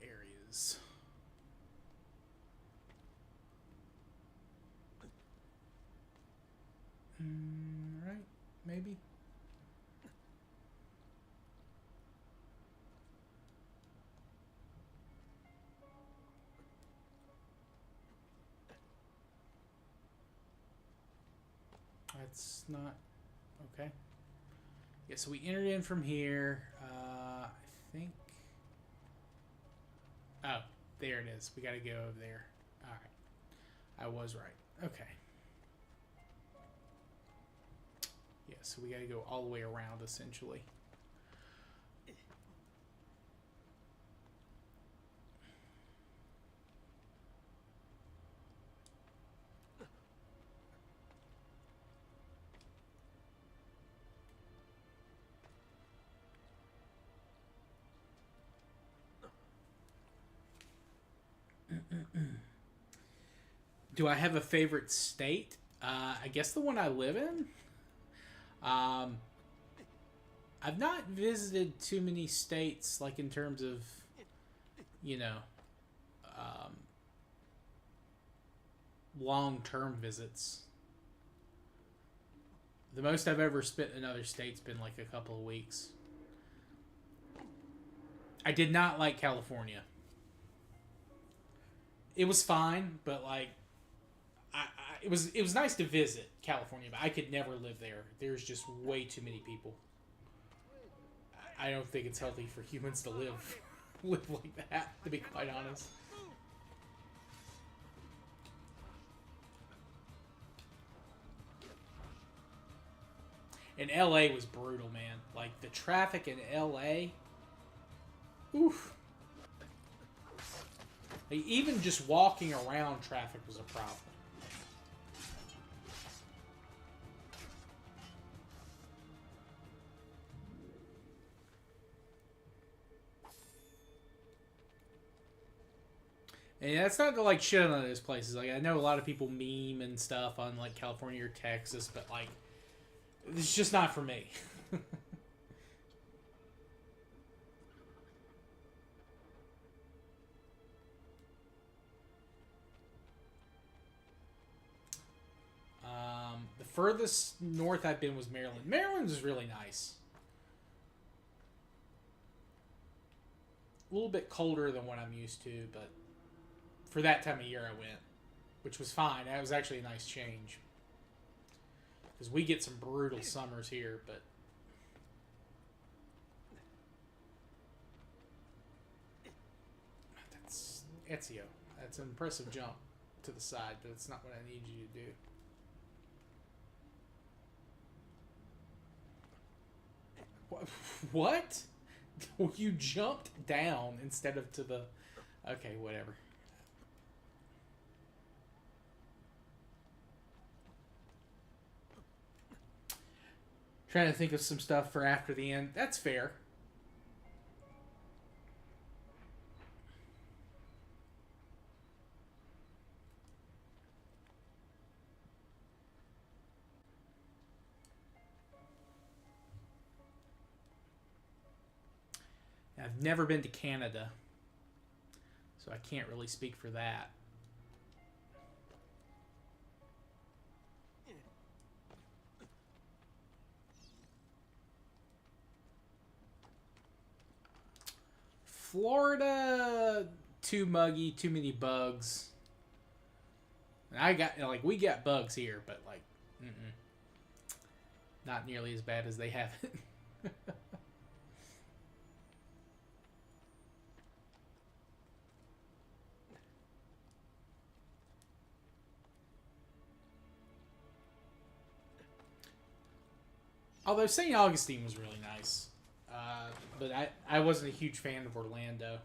areas. Right? Maybe? That's not... Okay. Yeah, so we entered in from here. I think... Oh, there it is. We gotta go over there. Alright. I was right. Okay. Yeah, so we gotta go all the way around, essentially. Do I have a favorite state? I guess the one I live in. I've not visited too many states, like in terms of, you know, long-term visits. The most I've ever spent in another state's been like a couple of weeks. I did not like California. It was fine, but like, it was nice to visit California, but I could never live there. There's just way too many people. I don't think it's healthy for humans to live like that, to be quite honest. And LA was brutal, man. Like, the traffic in LA, oof. Like, even just walking around traffic was a problem. And that's not to like shit on those places. Like, I know a lot of people meme and stuff on like California or Texas, but like, it's just not for me. The furthest north I've been was Maryland. Maryland was really nice. A little bit colder than what I'm used to, but for that time of year I went, which was fine. That was actually a nice change. Because we get some brutal summers here, but... That's Ezio. That's an impressive jump to the side, but it's not what I need you to do. What? You jumped down instead of to the... Okay, whatever. Trying to think of some stuff for after the end. That's fair. I've never been to Canada, so I can't really speak for that. Florida, too muggy, too many bugs. I got, like, we got bugs here, but like, not nearly as bad as they have it. Although St. Augustine was really nice. But I wasn't a huge fan of Orlando.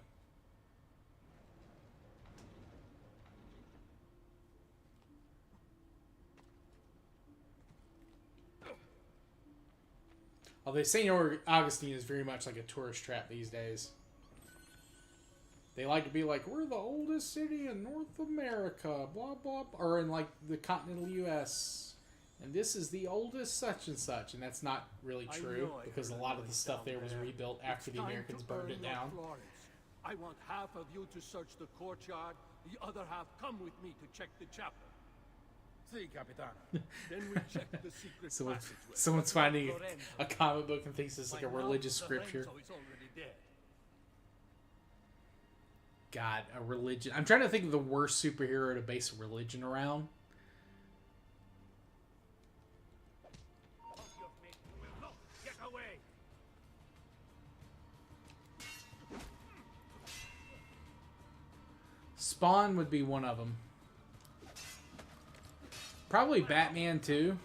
Although St. Augustine is very much like a tourist trap these days. They like to be like, we're the oldest city in North America, blah, blah, or in like the continental U.S. And this is the oldest such and such, and that's not really I true know I because a heard lot a of the noise stuff down there was there. rebuilt after It's the time Americans to burned earn it your down. Florence. I want half of you to search the courtyard, the other half come with me to check the chapel. Si, Capitano. Then we check the secret passageway. Someone's finding a comic book and thinks it's like a By now, religious scripture. Lorenzo is already dead. God, a religion. I'm trying to think of the worst superhero to base a religion around. Get away! Spawn would be one of them. Probably Batman too.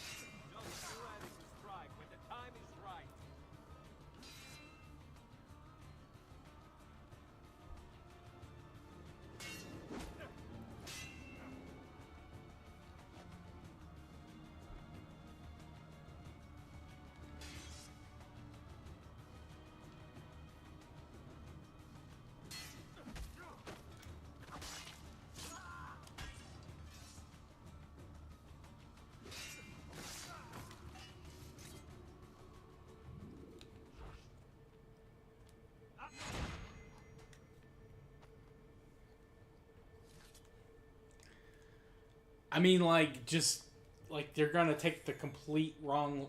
I mean, like, just, like, they're gonna take the complete wrong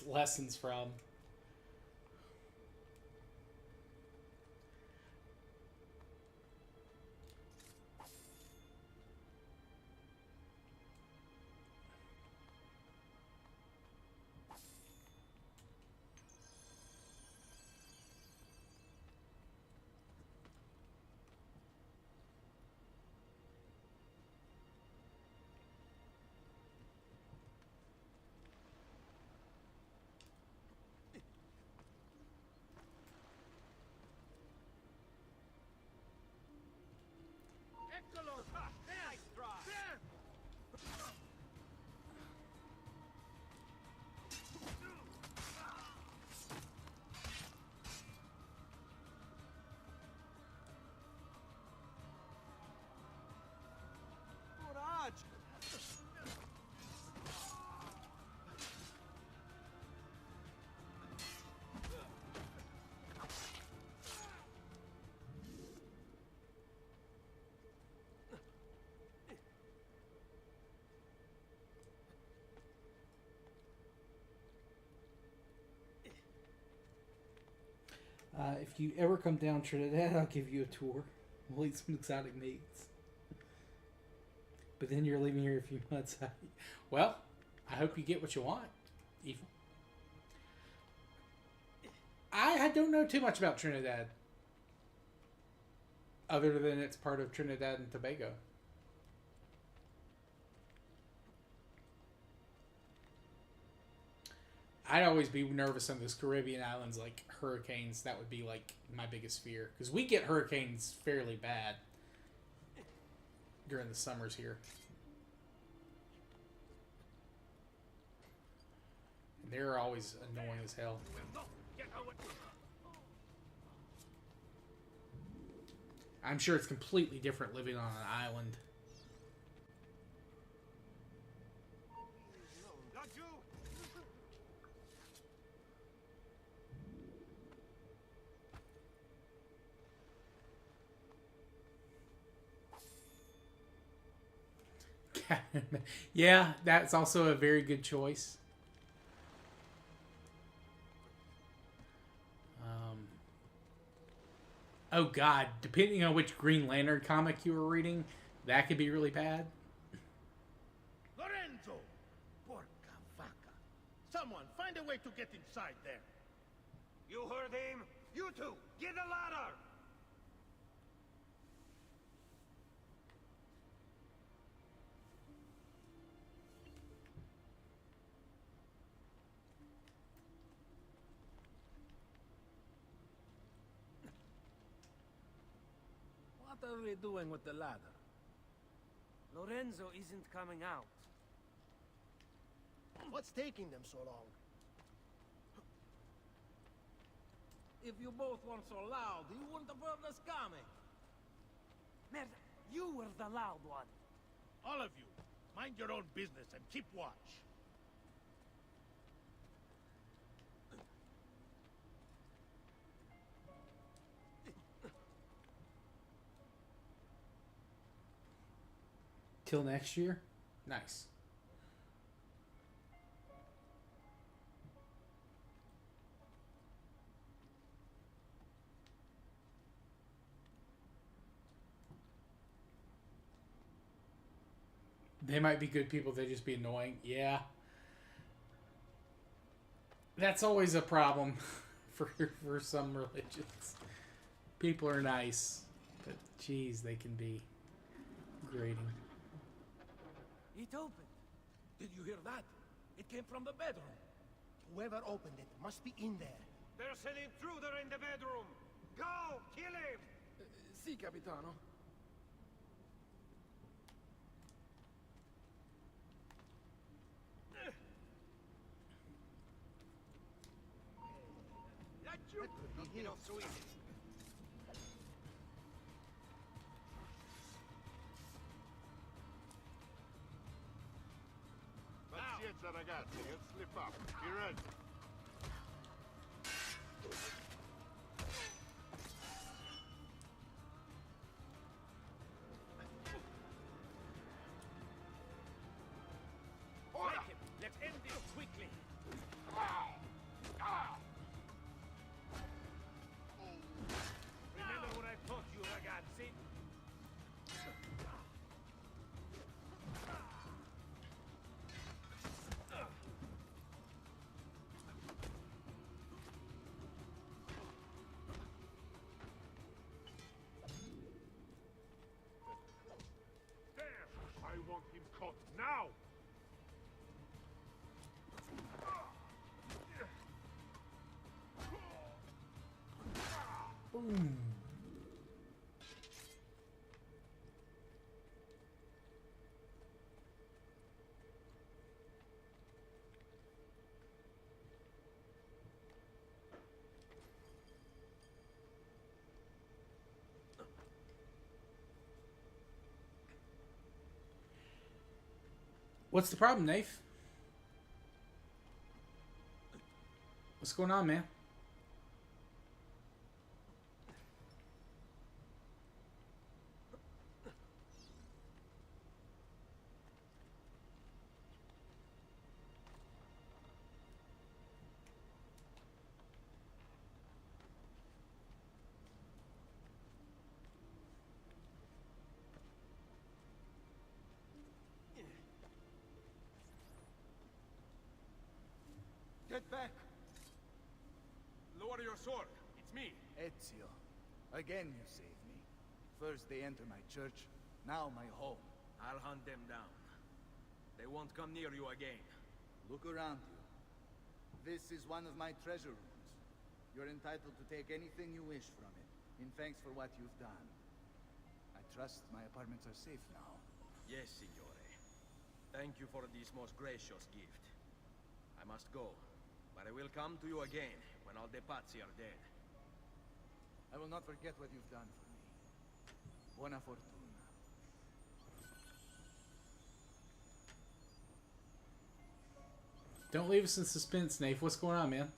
lessons from. If you ever come down Trinidad, I'll give you a tour. We'll eat some exotic meats. But then you're leaving here a few months. Well, I hope you get what you want. I don't know too much about Trinidad. Other than it's part of Trinidad and Tobago. I'd always be nervous on those Caribbean islands, like hurricanes. That would be like my biggest fear. Because we get hurricanes fairly bad during the summers here. And they're always annoying as hell. I'm sure it's completely different living on an island. Yeah, that's also a very good choice. Oh God, depending on which Green Lantern comic you were reading, that could be really bad. Lorenzo! Porca vaca! Someone, find a way to get inside there. You heard him? You two, get a ladder! What are we doing with the ladder? Lorenzo isn't coming out. What's taking them so long? If you both weren't so loud, you wouldn't have heard us coming. Merda, you were the loud one. All of you, mind your own business and keep watch. Till next year? Nice. They might be good people, they just be annoying. Yeah. That's always a problem for some religions. People are nice, but geez, they can be grating. It opened. Did you hear that? It came from the bedroom. Whoever opened it must be in there. There's an intruder in the bedroom! Go! Kill him! Sì, capitano. That could not get off so easy. Pazienza, ragazzi, you'll slip up. Be ready. Take him. Let's end this quickly. Remember what I taught you, ragazzi? There! I want him caught now! Boom. What's the problem, Nath? What's going on, man? Get back! Lower your sword. It's me. Ezio, again you saved me. First they enter my church, now my home. I'll hunt them down. They won't come near you again. Look around you. This is one of my treasure rooms. You're entitled to take anything you wish from it, in thanks for what you've done. I trust my apartments are safe now. Yes, signore. Thank you for this most gracious gift. I must go, but I will come to you again when all the Pazzi are dead. I will not forget what you've done for me. Buona fortuna. Don't leave us in suspense, Nath. What's going on, man?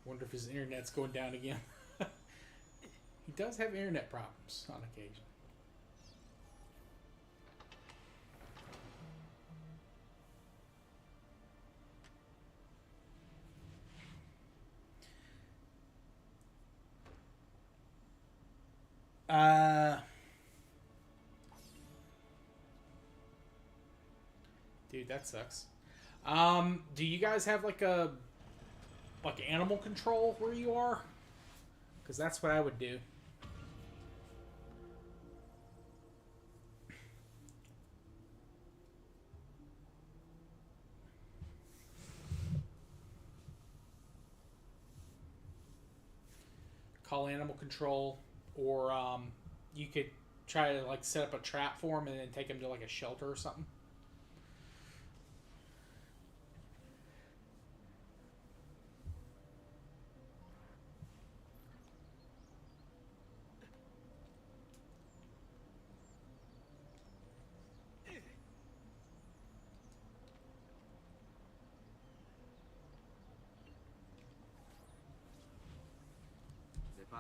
Wonder if his internet's going down again. He does have internet problems on occasion. Dude, that sucks. Do you guys have like animal control where you are? Because that's what I would do. Call animal control, or you could try to like set up a trap for him and then take him to like a shelter or something.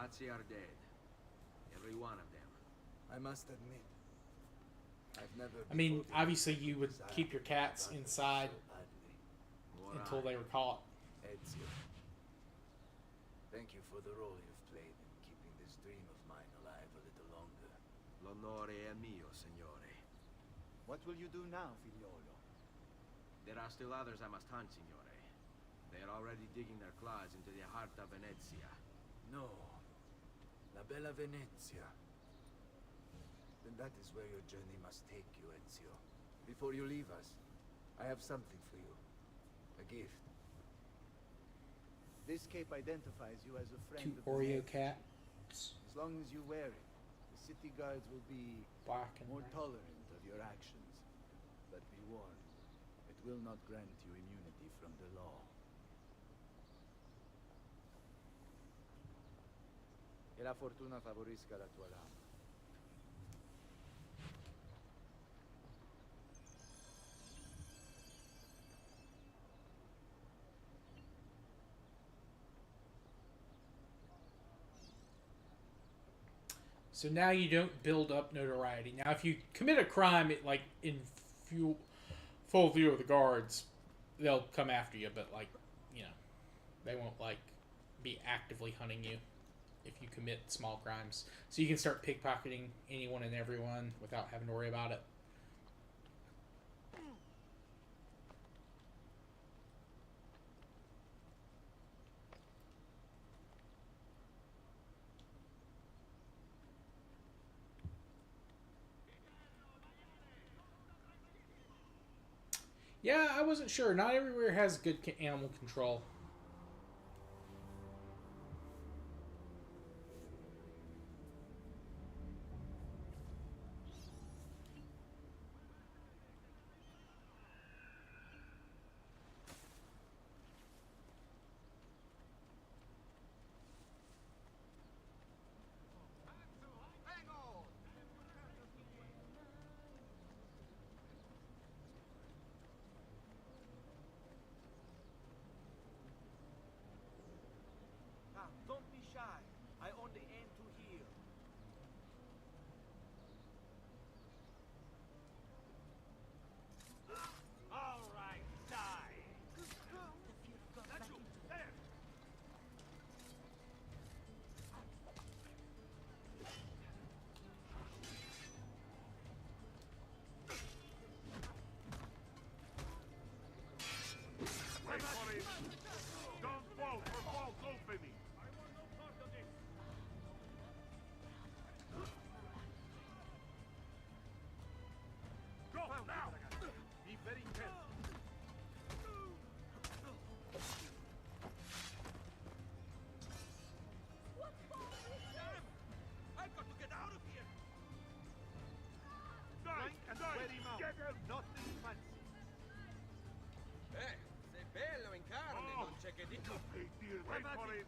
Palazzi are dead. Every one of them. I must admit, I've never I mean, devoted obviously you would desire keep your cats to inside so badly. until they were caught. Ezio, thank you for the role you've played in keeping this dream of mine alive a little longer. L'onore è mio, signore. What will you do now, figliolo? There are still others I must hunt, signore. They are already digging their claws into the heart of Venezia. No. La bella Venezia. Then that is where your journey must take you, Ezio. Before you leave us, I have something for you. A gift. This cape identifies you as a friend Two of the Oreo Medici. cats. As long as you wear it, the city guards will be Black and more red. tolerant of your actions. But be warned, it will not grant you immunity from the law. E la fortuna favorisca la tua lama. So now you don't build up notoriety. Now, if you commit a crime, in full view of the guards, they'll come after you. But they won't be actively hunting you if you commit small crimes. So you can start pickpocketing anyone and everyone without having to worry about it. Yeah, I wasn't sure. Not everywhere has good animal control. Now, don't be shy. I only aim to heal. All right, die. That's you. There. Wait for it! Don't fall for false opening! I want no part of this. Go now! Be very careful. I've got to get out of here. Nice! and Nice! swear him out. Get him! Nothing fancy. Sei bello in carne, Oh. non c'è che dire. Hey, dear, wait for it!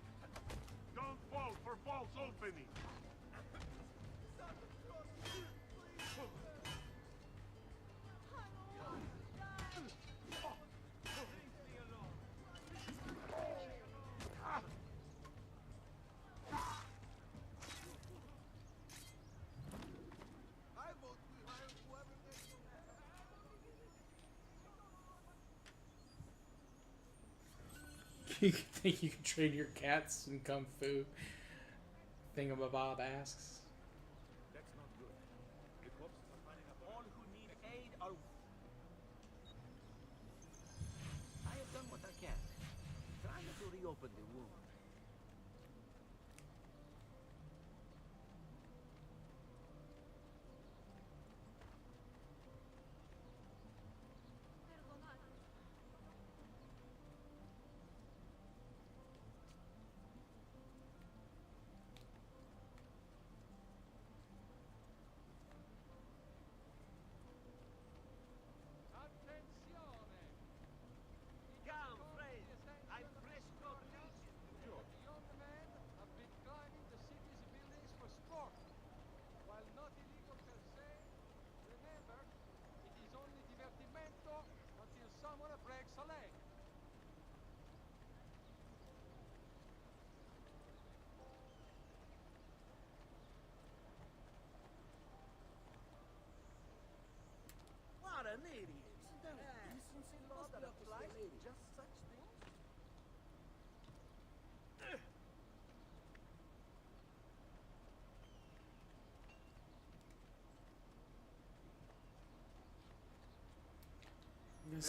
Don't fall for false opening! I vote we hire whoever makes the You think you can train your cats in Kung Fu? Thingamabob asks. That's not good. The corpses are piling up. All who need aid are... I have done what I can. Trying to reopen the wound. Come, friends. I prescott legion. law that applies to just such things?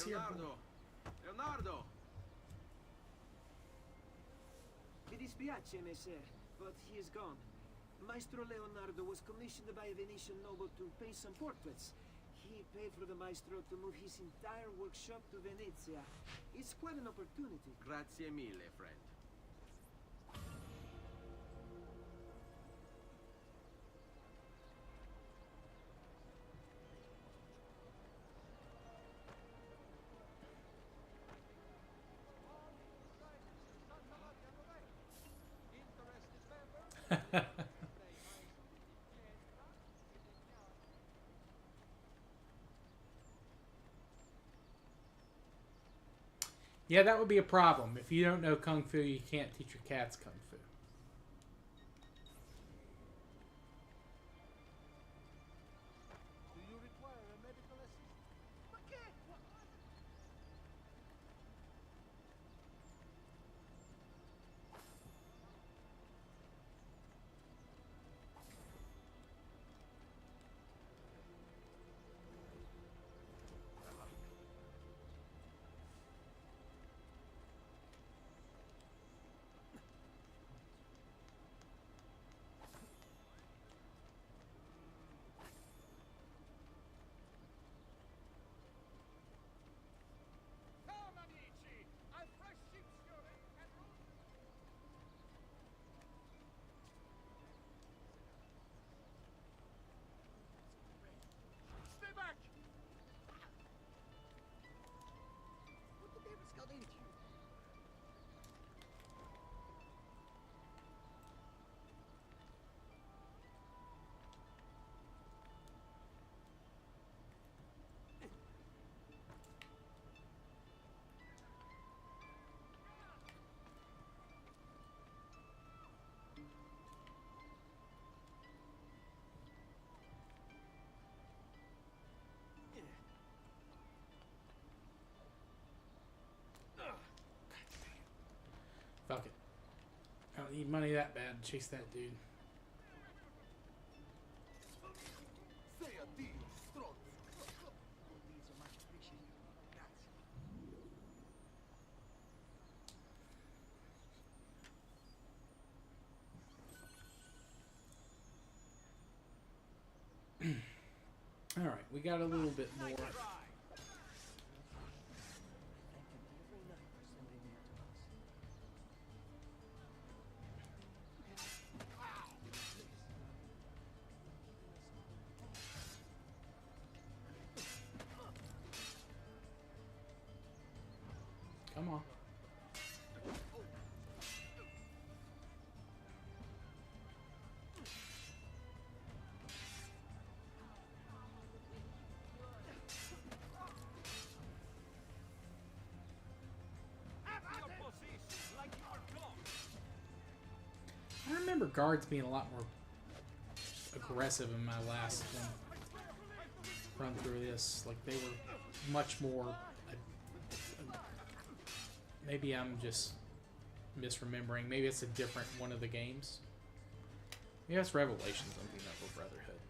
Leonardo! Leonardo! Mi dispiace, messer, but he is gone. Maestro Leonardo was commissioned by a Venetian noble to paint some portraits. He paid for the maestro to move his entire workshop to Venezia. It's quite an opportunity. Grazie mille, friend. Yeah, that would be a problem. If you don't know Kung Fu, you can't teach your cats Kung Fu. Do you require a medical assistant? Ma che? Come, amici! I've fresh sheep's urine and stay back! What the Davis got into you? Fuck it. I don't need money that bad to chase that dude. Say addio, stronzo! These are much appreciated. All right, we got a little bit more. Come on. I remember guards being a lot more aggressive in my last run through this. Like, they were much more... maybe I'm just misremembering. Maybe it's a different one of the games. Maybe that's Revelations I'm thinking of, or Brotherhood.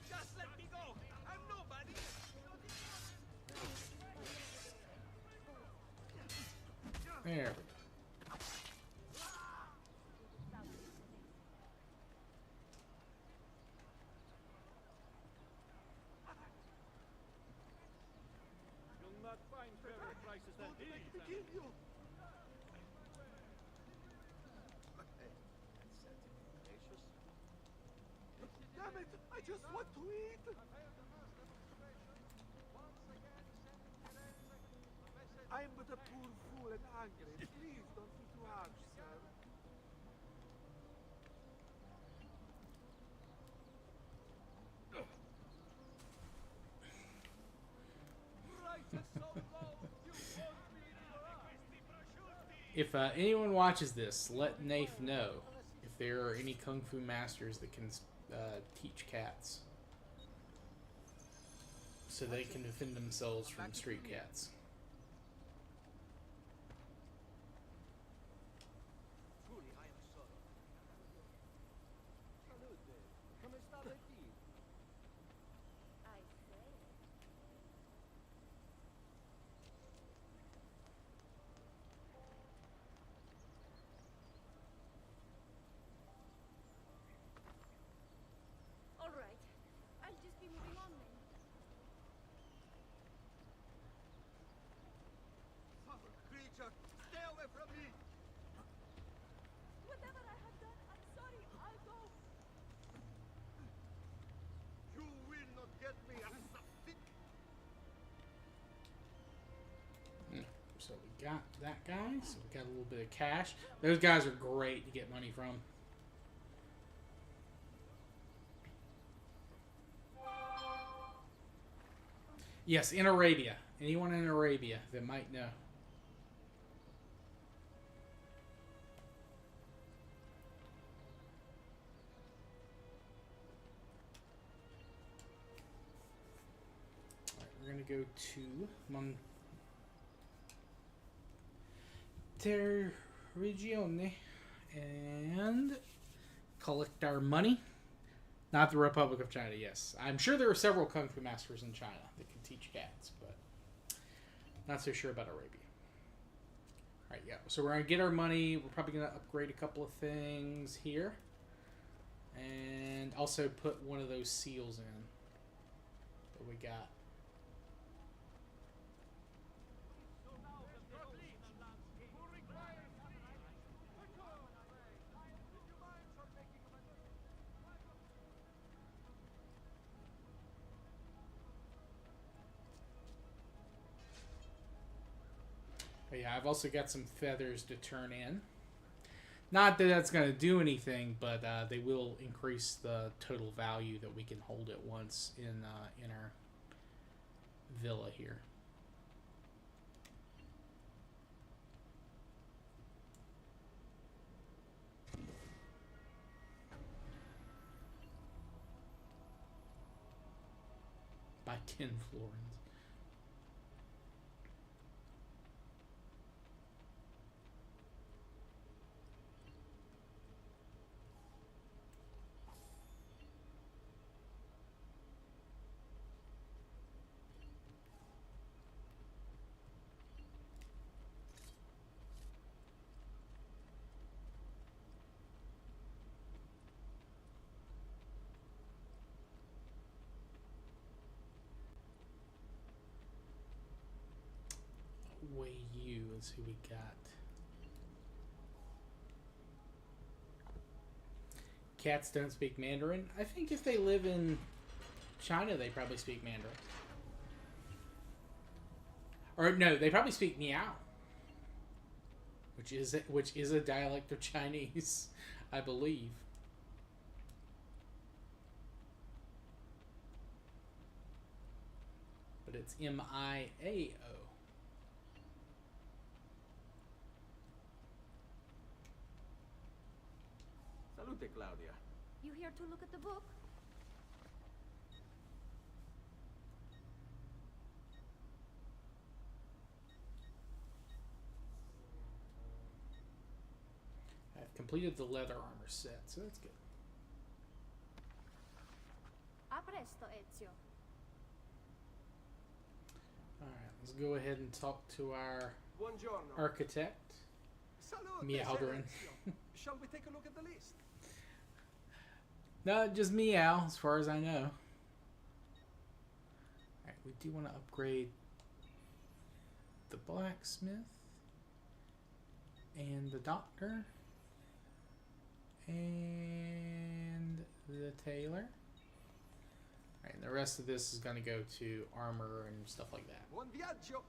Just let me go! I'm nobody! There we go. You'll not find fairer prices than these. Damn it! I just want to eat! I'm but a poor fool and angry. Please don't be too harsh, sir. If anyone watches this, let Nafe know. if there are any kung fu masters that can teach cats, so they can defend themselves from street cats. Truly, I am sorry. Salute. Come sta Betty? I say. All right. I'll just be moving on then. Foul creature! Stay away from me! Whatever I have done, I'm sorry. I'll go. You will not get me, assassin! So we got that guy. So we got a little bit of cash. Those guys are great to get money from. Yes, in Arabia. Anyone in Arabia that might know. Alright, we're going to go to Monterregione and collect our money. Not the Republic of China, yes. I'm sure there are several Kung Fu masters in China that can teach cats, but not so sure about Arabia. Alright, yeah. So we're going to get our money. We're probably going to upgrade a couple of things here. And also put one of those seals in that we got. But yeah, I've also got some feathers to turn in. Not that that's going to do anything, but they will increase the total value that we can hold at once in our villa here. By 10 florins. Way you. Let's see what we got. Cats don't speak Mandarin. I think if they live in China, they probably speak Mandarin. Or no, they probably speak Meow, which is a dialect of Chinese, I believe. But it's M-I-A-O. Salute, Claudia. You here to look at the book? I've completed the leather armor set, so that's good. A presto, Ezio. Alright, let's go ahead and talk to our Buongiorno. architect, Salute, Meowderin. Silenzio. Shall we take a look at the list? No, just Meow, as far as I know. Alright, we do want to upgrade the blacksmith and the doctor and the tailor. Alright, and the rest of this is going to go to armor and stuff like that. Buon viaggio.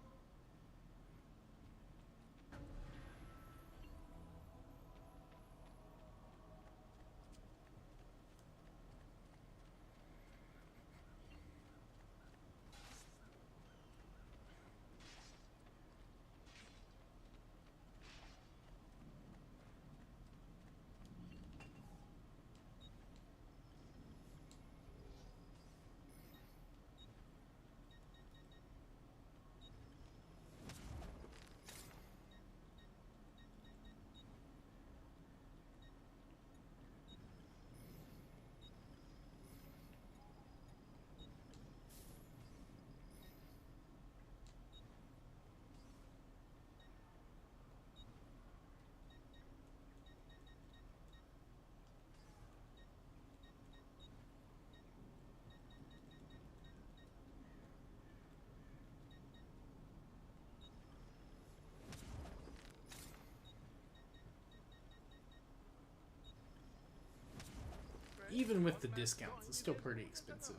even with the discounts, it's still pretty expensive.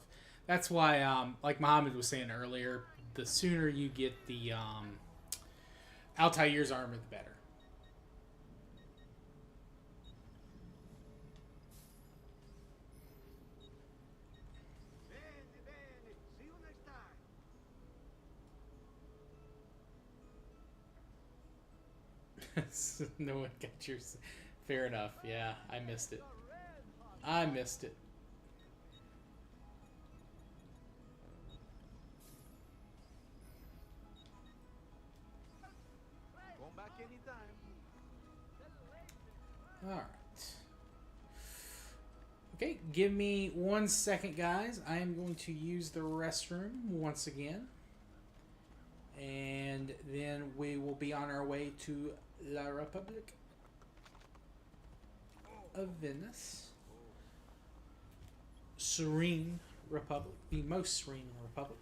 That's why, like Mohammed was saying earlier, the sooner you get the Altair's armor, the better. See you next time. No one got yours. Fair enough. Yeah, I missed it. I missed it. Come back anytime. Alright. Okay, give me 1 second, guys. I am going to use the restroom once again. And then we will be on our way to La Republic of Venice. Serene Republic. The most serene republic.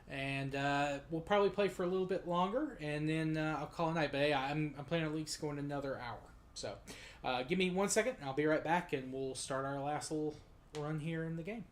And we'll probably play for a little bit longer, and then I'll call it a night. But hey, I'm planning at least going another hour. So give me 1 second, and I'll be right back, and we'll start our last little run here in the game.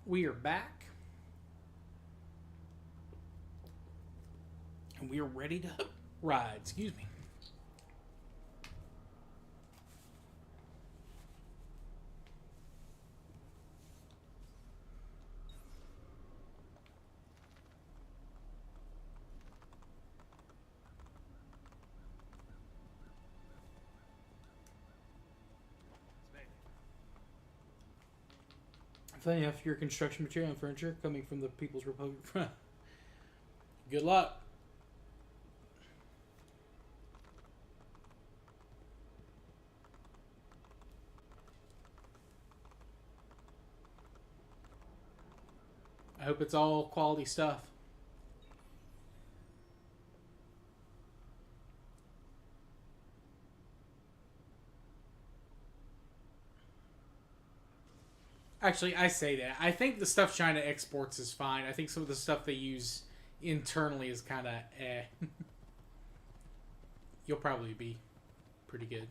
We are back. And we are ready to ride. Excuse me. Funny enough, your construction material and furniture coming from the People's Republic. Good luck. hope it's all quality stuff. Actually, I say that. I think the stuff China exports is fine. I think some of the stuff they use internally is kind of eh. You'll probably be pretty good.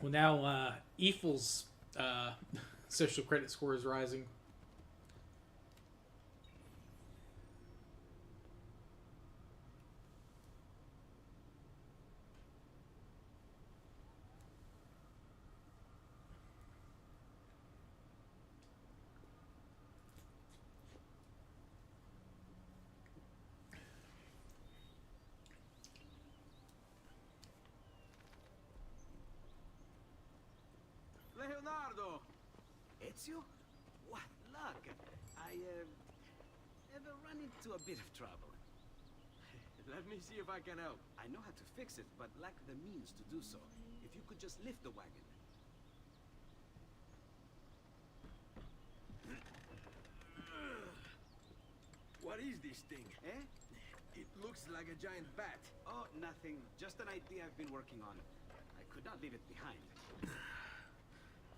Well, now Eiffel's social credit score is rising. Leonardo! Ezio? What luck! I ever run into a bit of trouble. Let me see if I can help. I know how to fix it, but lack the means to do so. If you could just lift the wagon. What is this thing? Eh? It looks like a giant bat. Oh, nothing. Just an idea I've been working on. I could not leave it behind.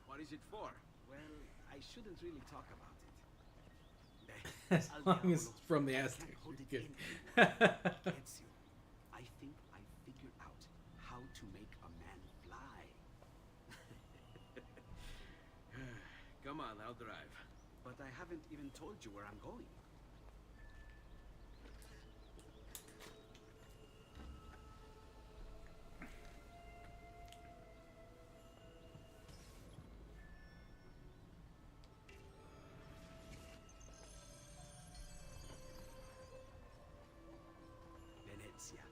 What is it for? Well, I shouldn't really talk about it. As long as it's from the Aztecs. Good. Ezio, I think I figured out how to make a man fly. Come on, I'll drive. But I haven't even told you where I'm going.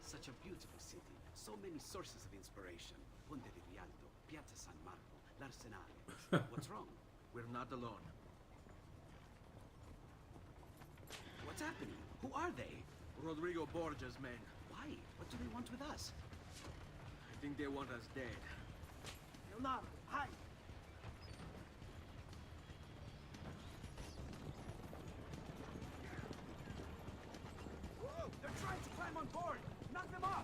Such a beautiful city. So many sources of inspiration. Ponte di Rialto, Piazza San Marco, l'Arsenale. What's wrong? We're not alone. What's happening? Who are they? Rodrigo Borgia's men. Why? What do they want with us? I think they want us dead. Leonardo, hide! Whoa! They're trying to climb on board! Knock them off!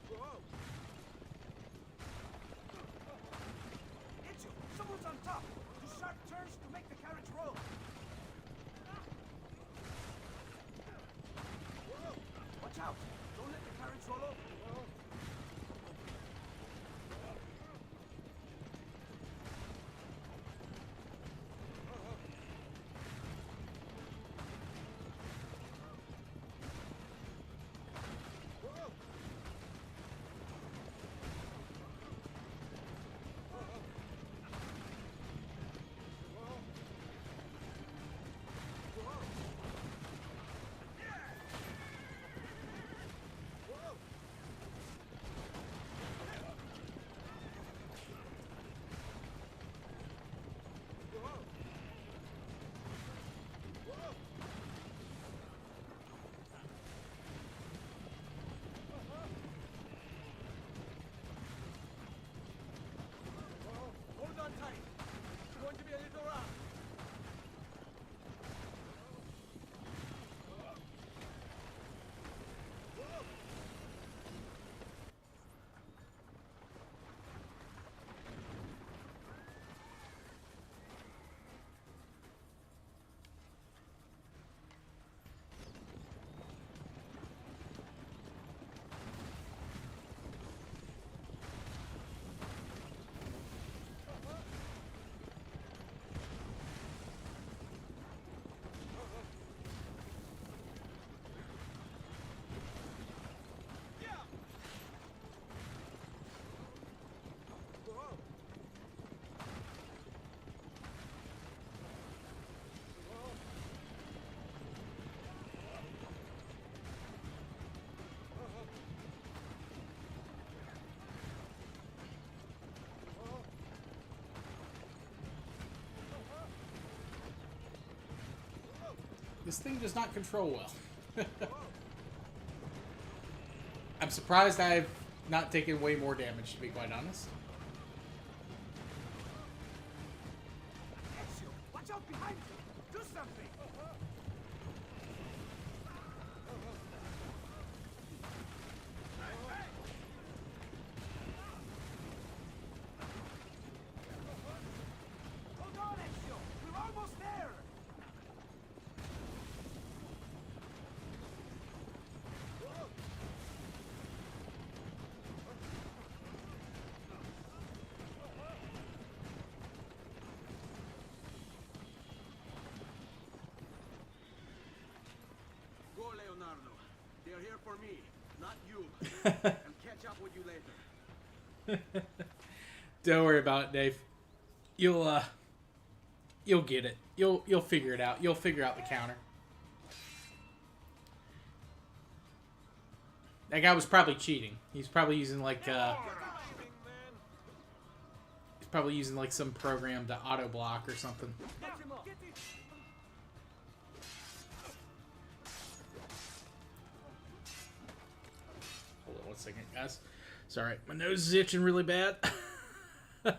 Whoa! Ezio, someone's on top! Do sharp turns to make the carriage roll! Whoa! Watch out! Don't let the carriage roll over! This thing does not control well. I'm surprised I've not taken way more damage, to be quite honest. Watch out behind you! Do something! Hold on, Ezio! We're almost there! Go, Leonardo. They're here for me, not you. I'll catch up with you later. Don't worry about it, Dave. You'll get it. You'll figure it out. You'll figure out the counter. That guy was probably cheating. He's probably using like he's probably using like some program to auto block or something. Hold on 1 second, guys. Sorry, my nose is itching really bad. All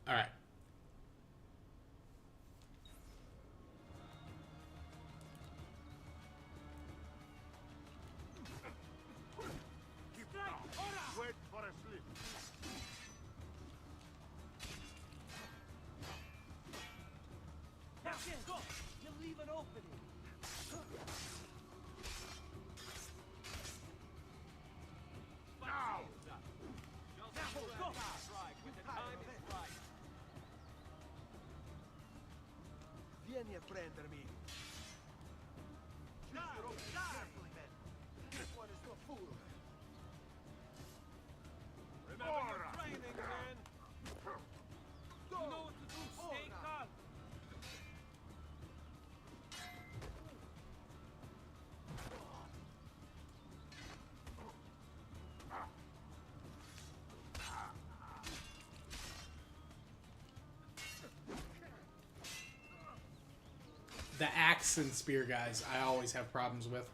right. Wait for a slip. Now, go! You'll leave an opening. Now! Go! Vieni a prendermi. Carefully, men. This one is no fool. Remember your training, man. Go! You know what to do. Stay calm. The axe and spear guys, I always have problems with.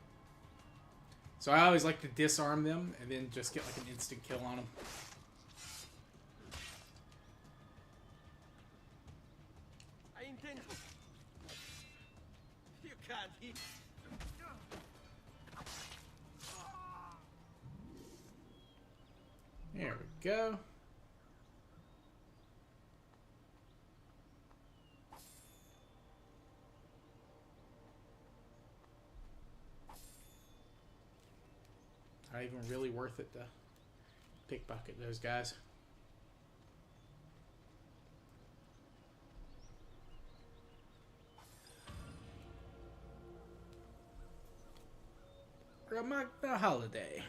So I always like to disarm them and then just get like an instant kill on them. I intend to. You can't hit. There we go. Not even really worth it to pickpocket those guys. Ramagna Holiday.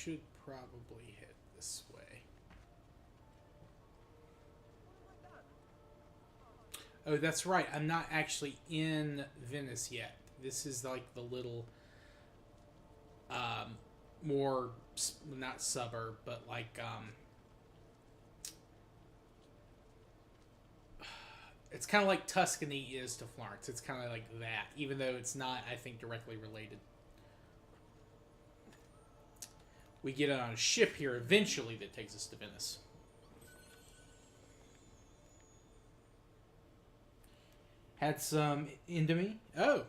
Should probably hit this way. Oh, that's right. I'm not actually in Venice yet. This is like the little, more, not suburb, but like, It's kind of like Tuscany is to Florence. It's kind of like that, even though it's not, I think, directly related. We get on a ship here eventually that takes us to Venice. Had some Indomie. Oh,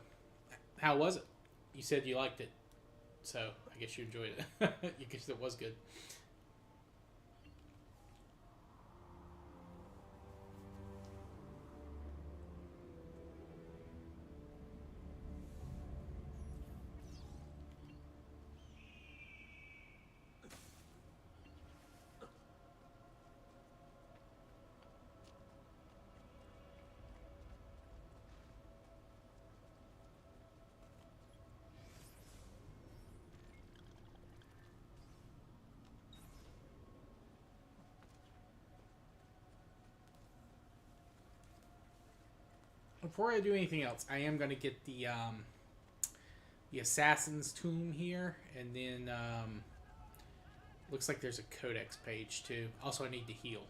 how was it? You said you liked it, so I guess you enjoyed it. You guess it was good. Before I do anything else, I am going to get the Assassin's Tomb here, and then looks like there's a Codex page too. Also, I need to heal.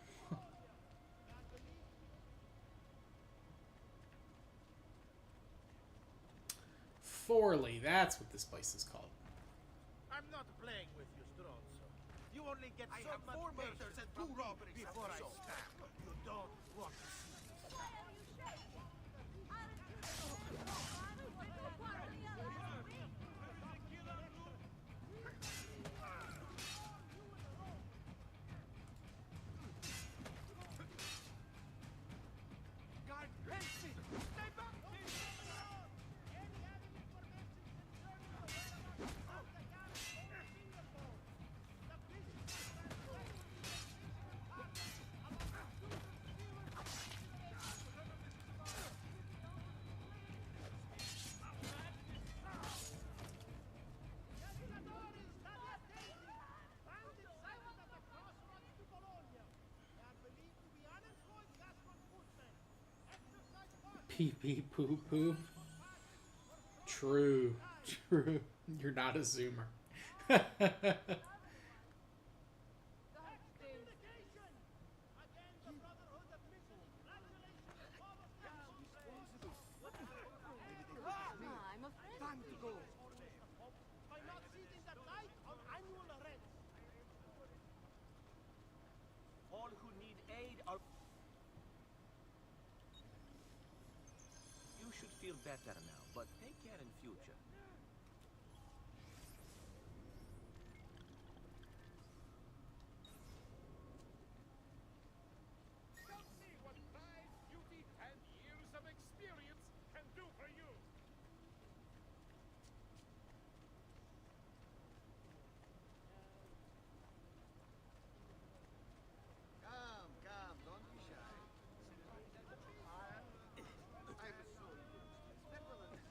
Forley, that's what this place is called. I'm not playing with you, Stronzo. You only get I so have much 4 patience murders and 2 from me robberies before I so. snap. You don't want to see me snap. Guard, Renzi! Stay back! Pee pee poo poo. True, true. You're not a zoomer. Time to go. By not seizing that light on annual rent. All who need aid are... You should feel better now, but take care in future. Come see what pride, beauty, and years of experience can do for you. Come, come, don't be shy. I'm so used. It's better than this.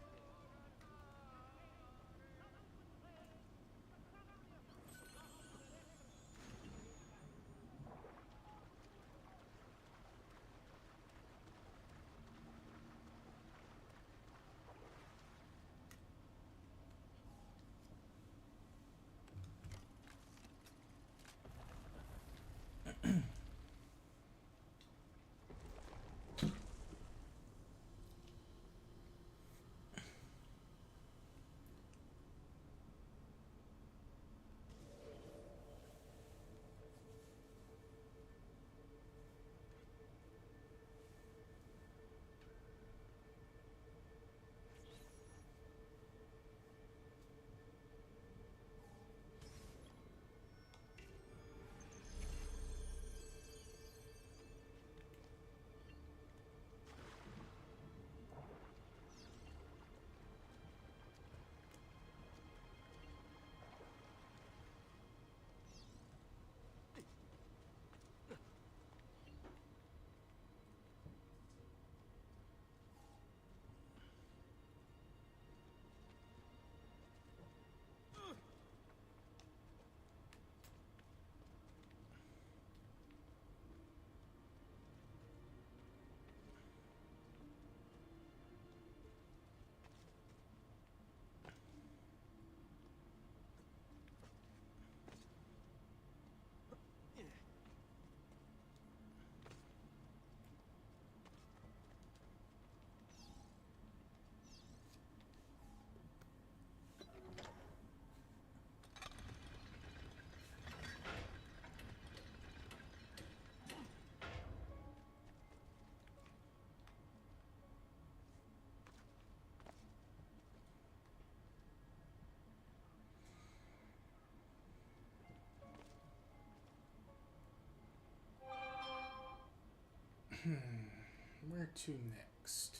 Where to next?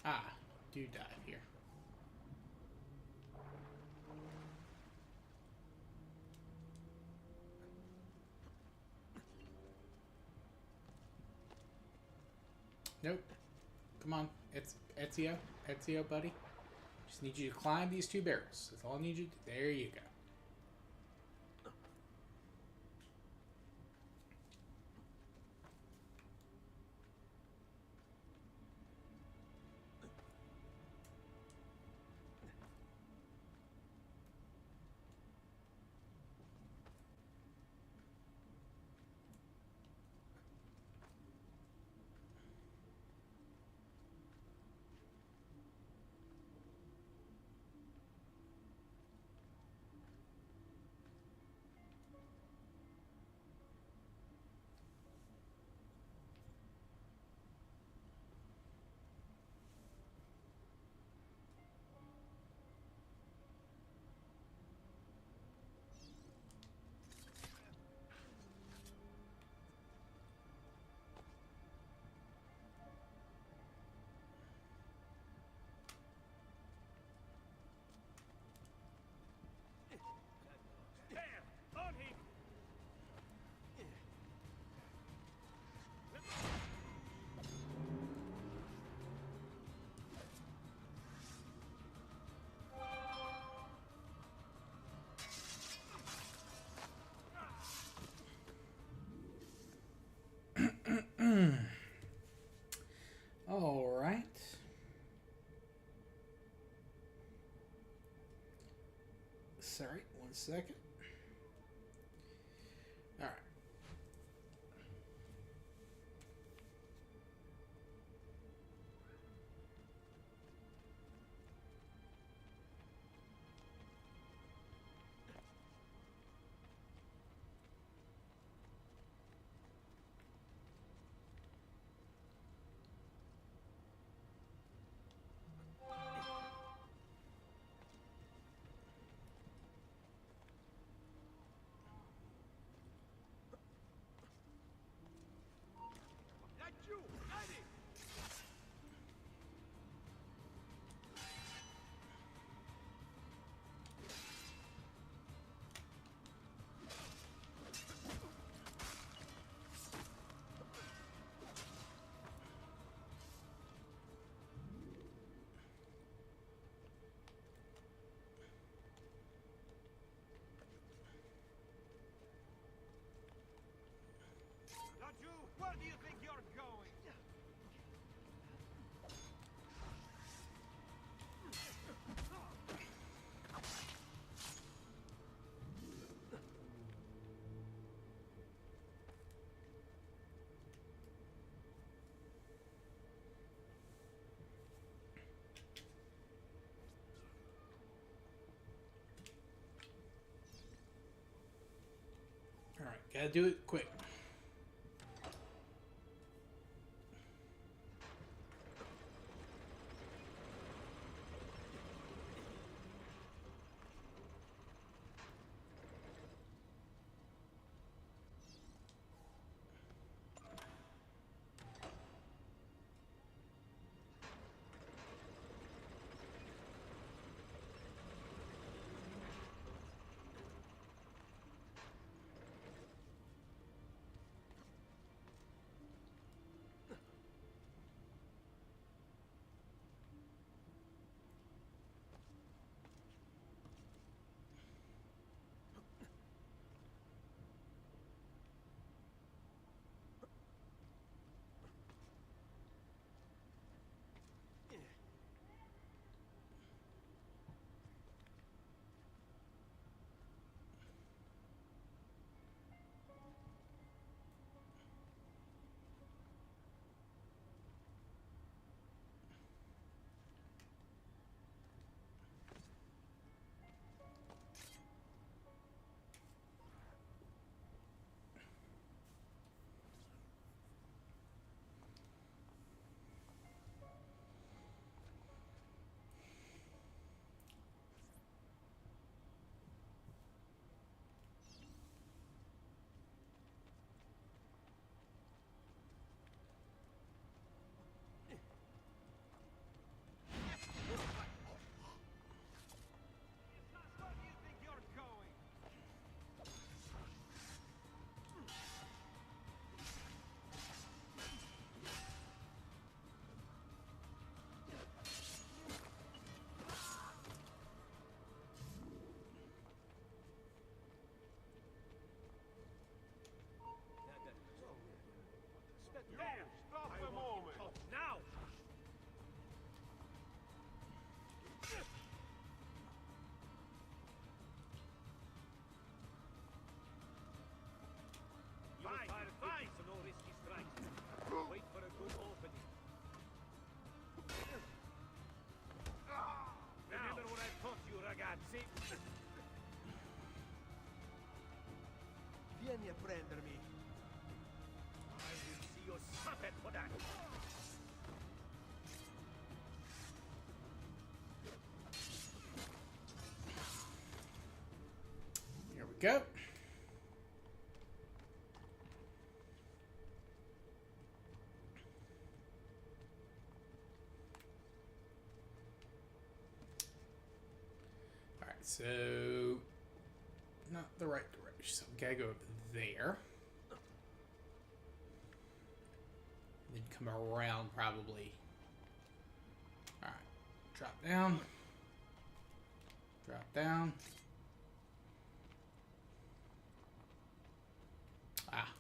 Ah, do dive here. Nope. Come on, it's Ezio, buddy. Just need you to climb these two barrels. That's all I need you to do. There you go. All right. Sorry, 1 second. All right. Where do you think you're going? All right, gotta do it quick. Then you prender me. I will see you suffer for that. Here we go. All right, so not the right direction. So we gotta go up there. And then come around probably. All right, drop down. Drop down. Ah.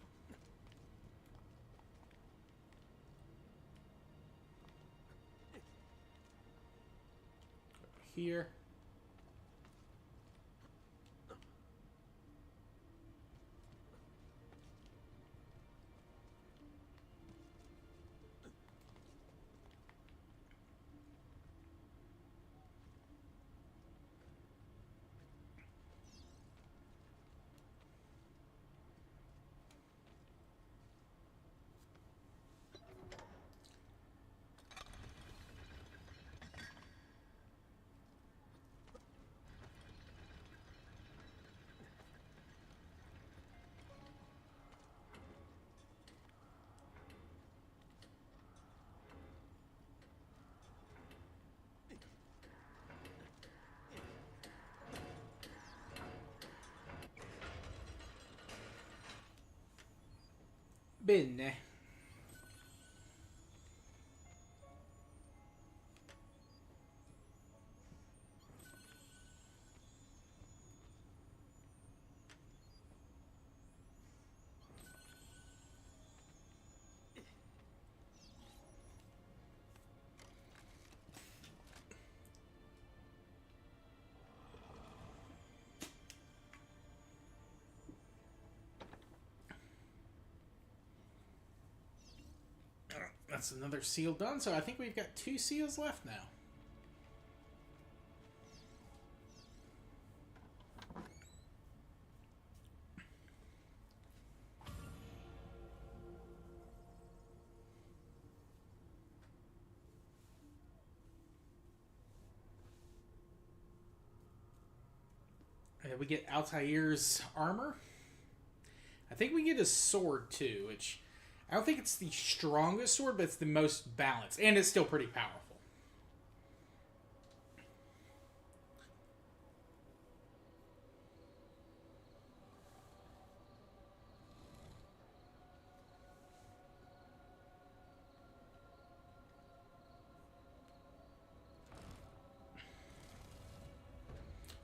Here. Bene. That's another seal done, so I think we've got 2 seals left now. And we get Altair's armor. I think we get his sword too, which I don't think it's the strongest sword, but it's the most balanced, and it's still pretty powerful.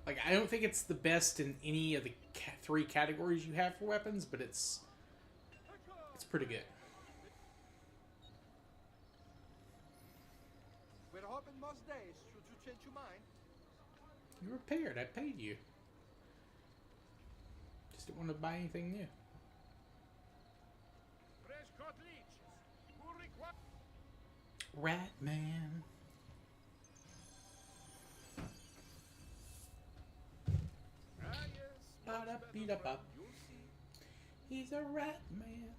Like, I don't think it's the best in any of the 3 categories you have for weapons, but it's pretty good. We're hoping most days should you change your mind. You were repaired. I paid you. Just didn't want to buy anything new. Fresh cut leeches. Who require Rat man. Ba-da-be-da-ba. He's a rat man.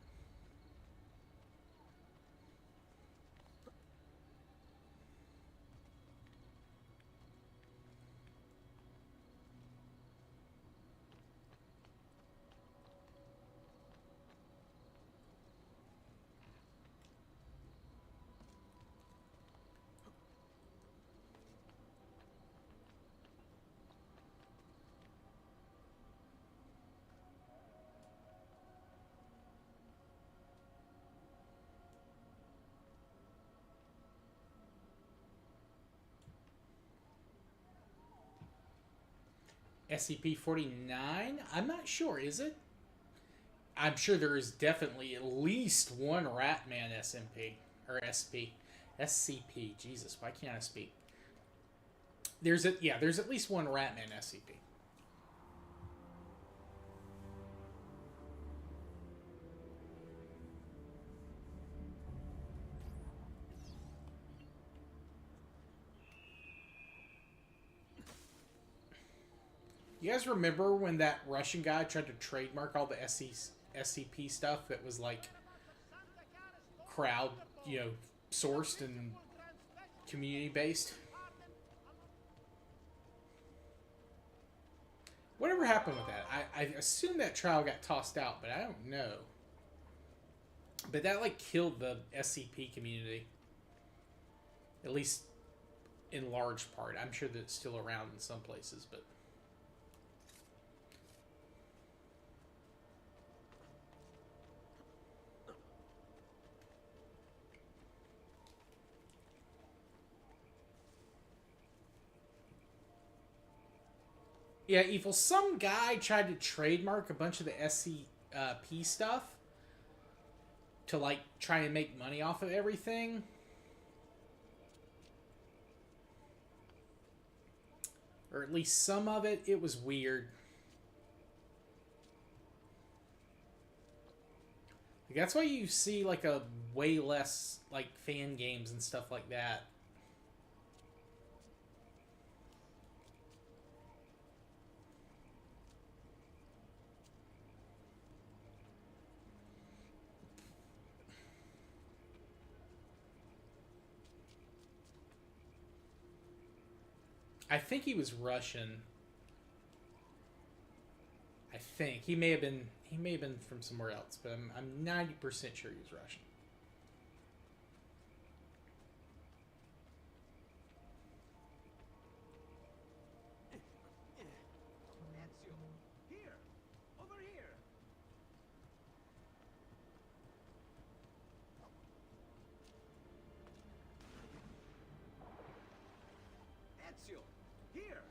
SCP-49? I'm not sure, is it? I'm sure there is definitely at least one Ratman SMP. Or SP. SCP. Jesus, why can't I speak? There's at least one Ratman SCP. You guys remember when that Russian guy tried to trademark all the SCP stuff that was like crowd, sourced and community based? Whatever happened with that? I assume that trial got tossed out, but I don't know. But that like killed the SCP community. At least in large part. I'm sure that it's still around in some places, but yeah, Evil, some guy tried to trademark a bunch of the SCP stuff to, like, try and make money off of everything. Or at least some of it. It was weird. Like, that's why you see, like, a way less, like, fan games and stuff like that. I think he was Russian. I think he may have been from somewhere else, but I'm 90% sure he was Russian. Ezio, here, over here. Ezio, here.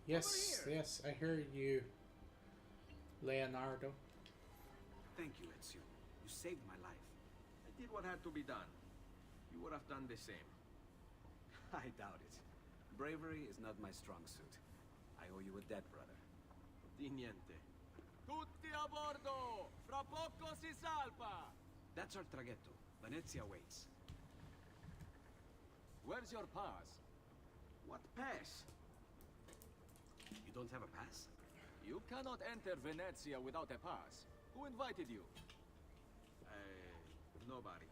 Yes, yes, I heard you, Leonardo. Thank you, Ezio. You saved my life. I did what had to be done. You would have done the same. I doubt it. Bravery is not my strong suit. I owe you a debt, brother. Di niente. Tutti a bordo! Fra poco si salpa! That's our traghetto. Venezia waits. Where's your pass? What pass? You don't have a pass? You cannot enter Venezia without a pass. Who invited you? Nobody.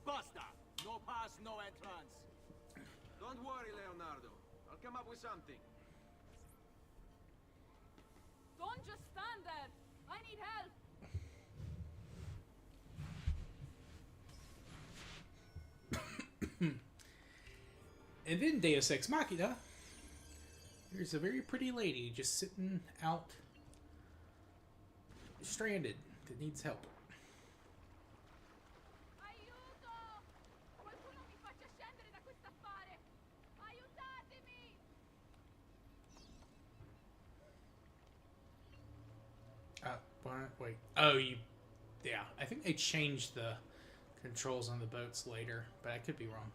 Basta! No pass, no entrance! Don't worry, Leonardo. I'll come up with something. Don't just stand there. I need help. And then Deus Ex Machina. There's a very pretty lady just sitting out stranded that needs help. Aiuto! Qualcuno mi faccia scendere da questo affare. Aiutatemi! Wait. Oh, yeah, I think they changed the controls on the boats later, but I could be wrong.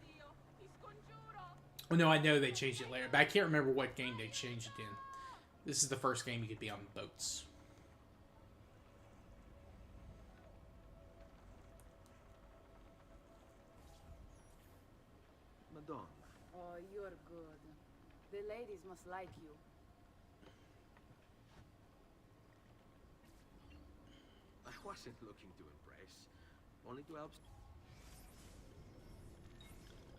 Well, no, I know they changed it later, but I can't remember what game they changed it in. This is the first game you could be on boats. Madonna. Oh, you're good. The ladies must like you. I wasn't looking to impress, only to help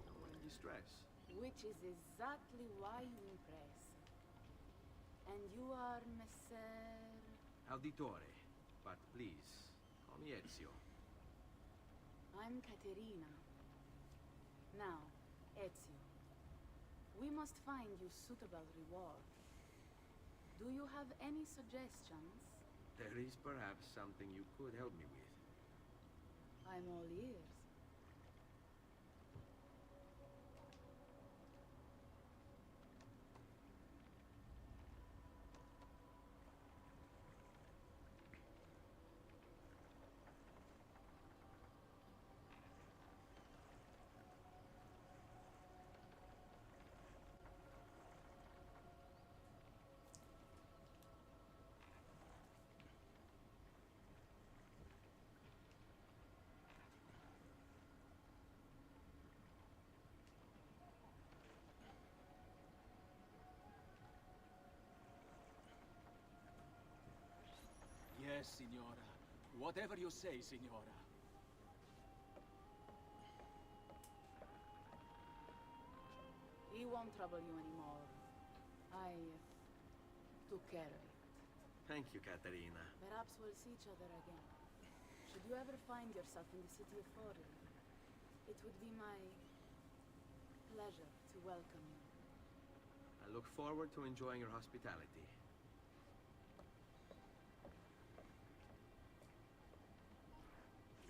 someone in distress. Which is exactly why you impress. And you are Messer... Auditore, but please, call me Ezio. I'm Caterina. Now, Ezio, we must find you suitable reward. Do you have any suggestions? There is perhaps something you could help me with. I'm all ears. Yes, Signora. Whatever you say, Signora. He won't trouble you anymore. I took care of it. Thank you, Caterina. Perhaps we'll see each other again. Should you ever find yourself in the city of Florence, it would be my pleasure to welcome you. I look forward to enjoying your hospitality.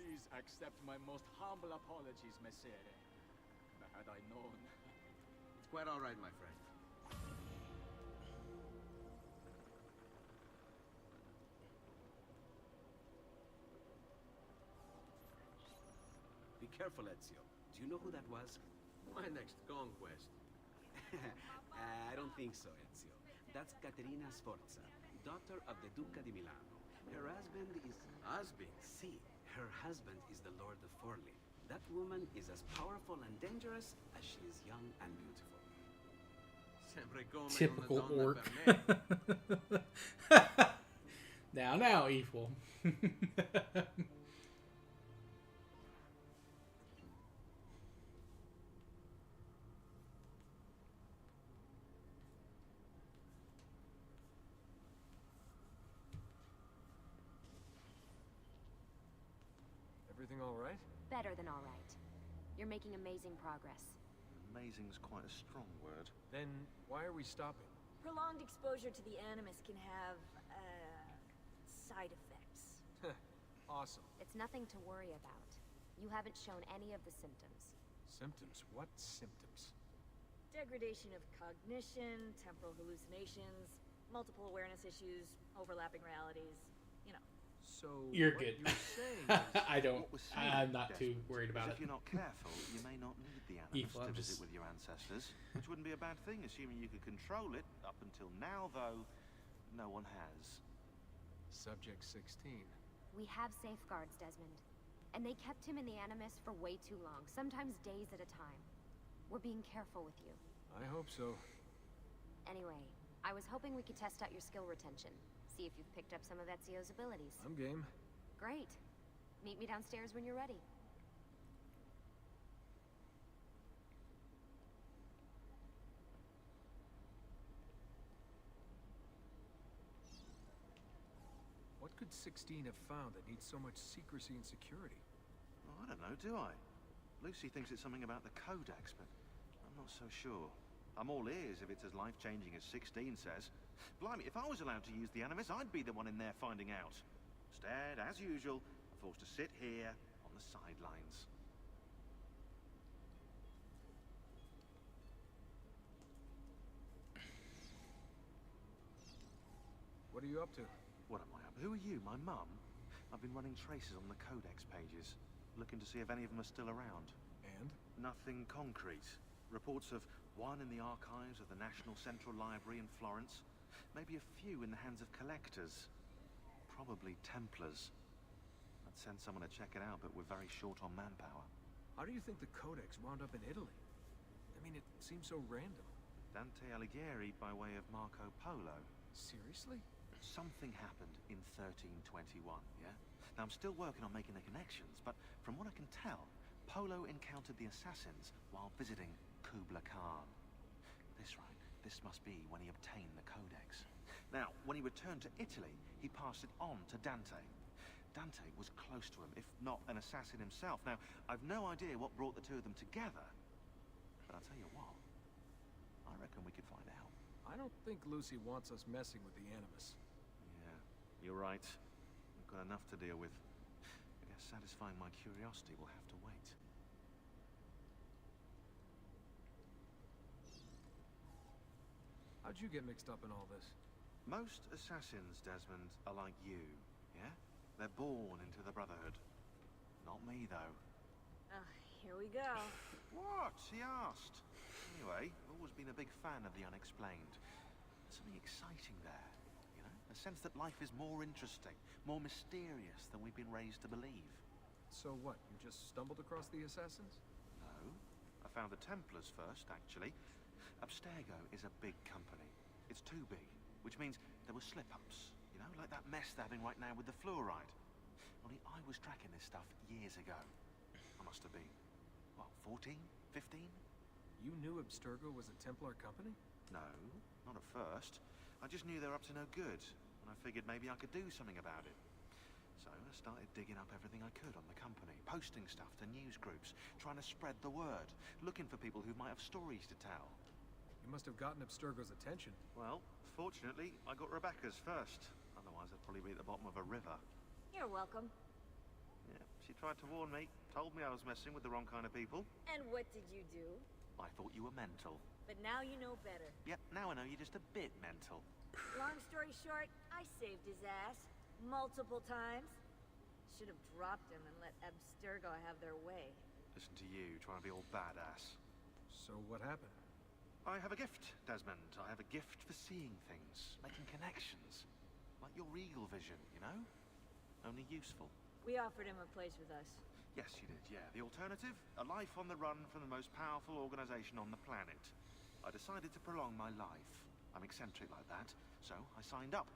Please accept my most humble apologies, Messere. Had I known. It's quite all right, my friend. Be careful, Ezio. Do you know who that was? My next conquest. I don't think so, Ezio. That's Caterina Sforza, daughter of the Duca di Milano. Her husband is... Husband? See, her husband is the Lord of Forli. That woman is as powerful and dangerous as she is young and beautiful. Sempre come Typical una donna orc. per me. Now, evil. Everything all right? Better than all right. You're making amazing progress. Amazing's quite a strong word. Then why are we stopping? Prolonged exposure to the Animus can have, side effects. Awesome. It's nothing to worry about. You haven't shown any of the symptoms. Symptoms? What symptoms? Degradation of cognition, temporal hallucinations, multiple awareness issues, overlapping realities, you know. So You're what good. you're saying is... I don't. What we're saying, I'm not too Desmond, worried about is it. if you're not careful, you may not need the Animus Evil, to I'm visit just- with your ancestors, which wouldn't be a bad thing, assuming you could control it. Up until now, though, no one has. Subject 16. We have safeguards, Desmond. And they kept him in the Animus for way too long, sometimes days at a time. We're being careful with you. I hope so. Anyway, I was hoping we could test out your skill retention. See if you've picked up some of Ezio's abilities. I'm game. Great. Meet me downstairs when you're ready. What could 16 have found that needs so much secrecy and security? Oh, I don't know, do I? Lucy thinks it's something about the Codex, but I'm not so sure. I'm all ears if it's as life-changing as 16 says. Blimey, if I was allowed to use the Animus, I'd be the one in there finding out. Instead, as usual, forced to sit here on the sidelines. What are you up to? What am I up? Who are you, my mum? I've been running traces on the Codex pages, looking to see if any of them are still around. And? Nothing concrete. Reports of one in the archives of the National Central Library in Florence. Maybe a few in the hands of collectors. Probably Templars. I'd send someone to check it out, but we're very short on manpower. How do you think the Codex wound up in Italy? I mean, it seems so random. Dante Alighieri by way of Marco Polo. Seriously? Something happened in 1321, yeah? Now, I'm still working on making the connections, but from what I can tell, Polo encountered the assassins while visiting Kubla Khan. This must be when he obtained the Codex. Now, when he returned to Italy, he passed it on to Dante. Dante was close to him, if not an assassin himself. Now, I've no idea what brought the two of them together, but I'll tell you what, I reckon we could find out. I don't think Lucy wants us messing with the Animus. Yeah, you're right. We've got enough to deal with. I guess satisfying my curiosity will have to wait. How'd you get mixed up in all this? Most assassins, Desmond, are like you, yeah? They're born into the Brotherhood. Not me, though. Here we go. What? He asked. Anyway, I've always been a big fan of the unexplained. There's something exciting there, you know? A sense that life is more interesting, more mysterious than we've been raised to believe. So what, you just stumbled across the assassins? No. I found the Templars first, actually. Abstergo is a big company. It's too big, which means there were slip-ups. You You know, like that mess they're having right now with the fluoride. Only I was tracking this stuff years ago. I must have been, what, 14? 15? You knew Abstergo was a Templar company? No, not at first. I just knew they were up to no good, and I figured maybe I could do something about it. So I started digging up everything I could on the company, posting stuff to news groups, trying to spread the word, looking for people who might have stories to tell. You must have gotten Abstergo's attention. Well, fortunately, I got Rebecca's first. Otherwise, I'd probably be at the bottom of a river. You're welcome. Yeah, she tried to warn me, told me I was messing with the wrong kind of people. And what did you do? I thought you were mental. But now you know better. Yep, now I know you're just a bit mental. Long story short, I saved his ass. Multiple times. Should have dropped him and let Abstergo have their way. Listen to you, trying to be all badass. So what happened? I have a gift, Desmond. I have a gift for seeing things, making connections. Like your regal vision, you know? Only useful. We offered him a place with us. Yes, you did, yeah. The alternative? A life on the run from the most powerful organization on the planet. I decided to prolong my life. I'm eccentric like that, so I signed up.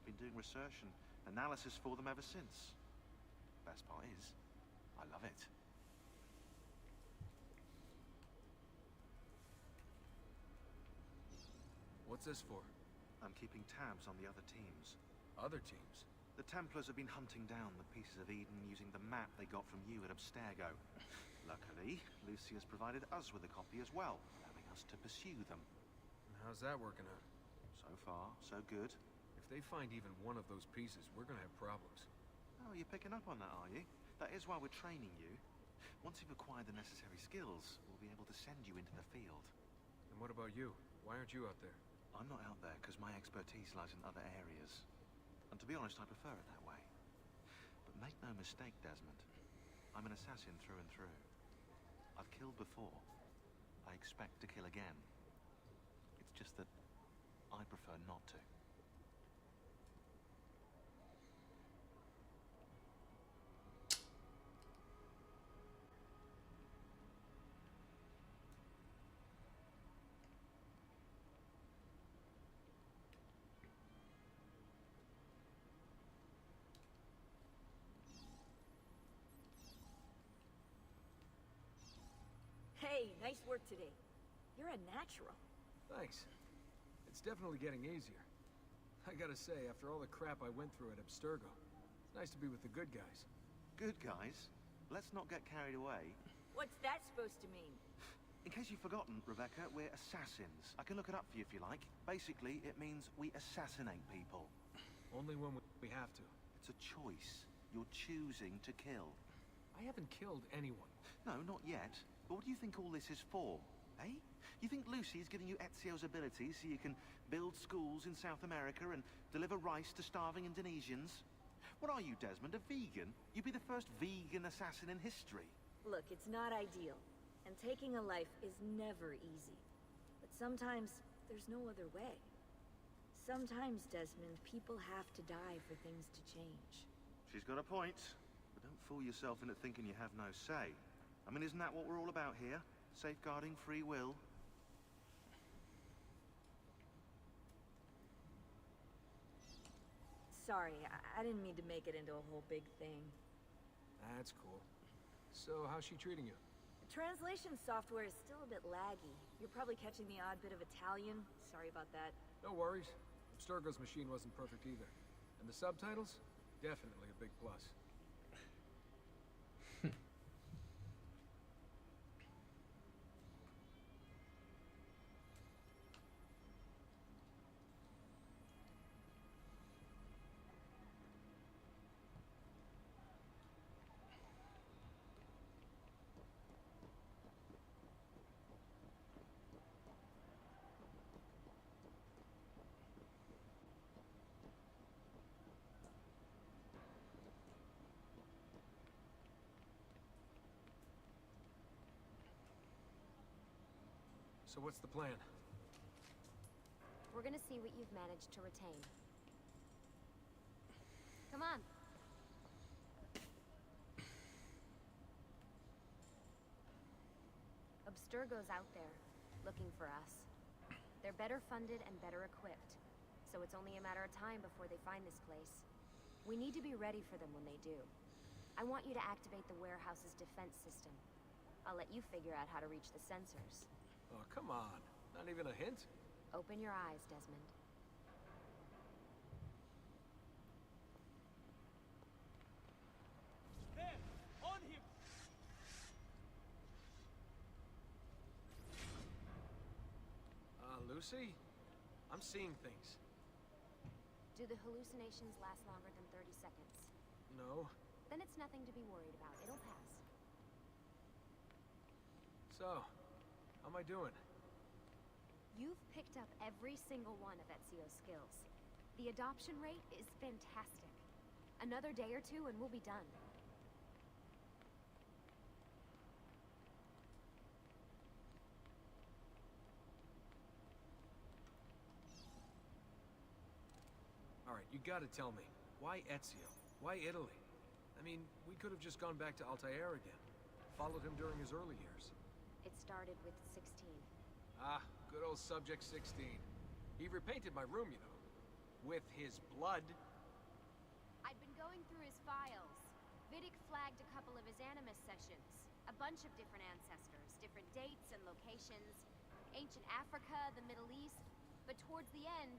Been doing research and analysis for them ever since. Best part is, I love it. What's this for? I'm keeping tabs on the other teams. Other teams? The Templars have been hunting down the pieces of Eden using the map they got from you at Abstergo. Luckily, Lucy has provided us with a copy as well, allowing us to pursue them. And how's that working out? So far, so good. If they find even one of those pieces, we're gonna have problems. Oh, you're picking up on that, are you? That is why we're training you. Once you've acquired the necessary skills, we'll be able to send you into the field. And what about you? Why aren't you out there? I'm not out there because my expertise lies in other areas. And to be honest, I prefer it that way. But make no mistake, Desmond. I'm an assassin through and through. I've killed before. I expect to kill again. It's just that I prefer not to. Hey, nice work today. You're a natural. Thanks. It's definitely getting easier. I gotta say, after all the crap I went through at Abstergo, it's nice to be with the good guys. Good guys? Let's not get carried away. What's that supposed to mean? In case you've forgotten, Rebecca, we're assassins. I can look it up for you if you like. Basically, it means we assassinate people. Only when we have to. It's a choice. You're choosing to kill. I haven't killed anyone. No, not yet. But what do you think all this is for, eh? You think Lucy's giving you Ezio's abilities so you can build schools in South America and deliver rice to starving Indonesians? What are you, Desmond, a vegan? You'd be the first vegan assassin in history. Look, it's not ideal. And taking a life is never easy. But sometimes, there's no other way. Sometimes, Desmond, people have to die for things to change. She's got a point. But don't fool yourself into thinking you have no say. I mean, isn't that what we're all about here? Safeguarding free will? Sorry, I didn't mean to make it into a whole big thing. That's cool. So, how's she treating you? The translation software is still a bit laggy. You're probably catching the odd bit of Italian. Sorry about that. No worries. Abstergo's machine wasn't perfect either. And the subtitles? Definitely a big plus. So what's the plan? We're gonna see what you've managed to retain. Come on. Abstergo's out there, looking for us. They're better funded and better equipped. so it's only a matter of time before they find this place. We need to be ready for them when they do. I want you to activate the warehouse's defense system. I'll let you figure out how to reach the sensors. Oh, come on. Not even a hint? Open your eyes, Desmond. There! On him! Lucy? I'm seeing things. Do the hallucinations last longer than 30 seconds? No. Then it's nothing to be worried about. It'll pass. So, how am I doing? You've picked up every single one of Ezio's skills. The adoption rate is fantastic. Another day or two and we'll be done. Alright, you gotta tell me. Why Ezio? Why Italy? I mean, we could have just gone back to Altair again. Followed him during his early years. It started with 16. Ah, good old Subject 16. He repainted my room, you know. With his blood. I'd been going through his files. Vidic flagged a couple of his Animus sessions. A bunch of different ancestors, different dates and locations. Ancient Africa, the Middle East. But towards the end,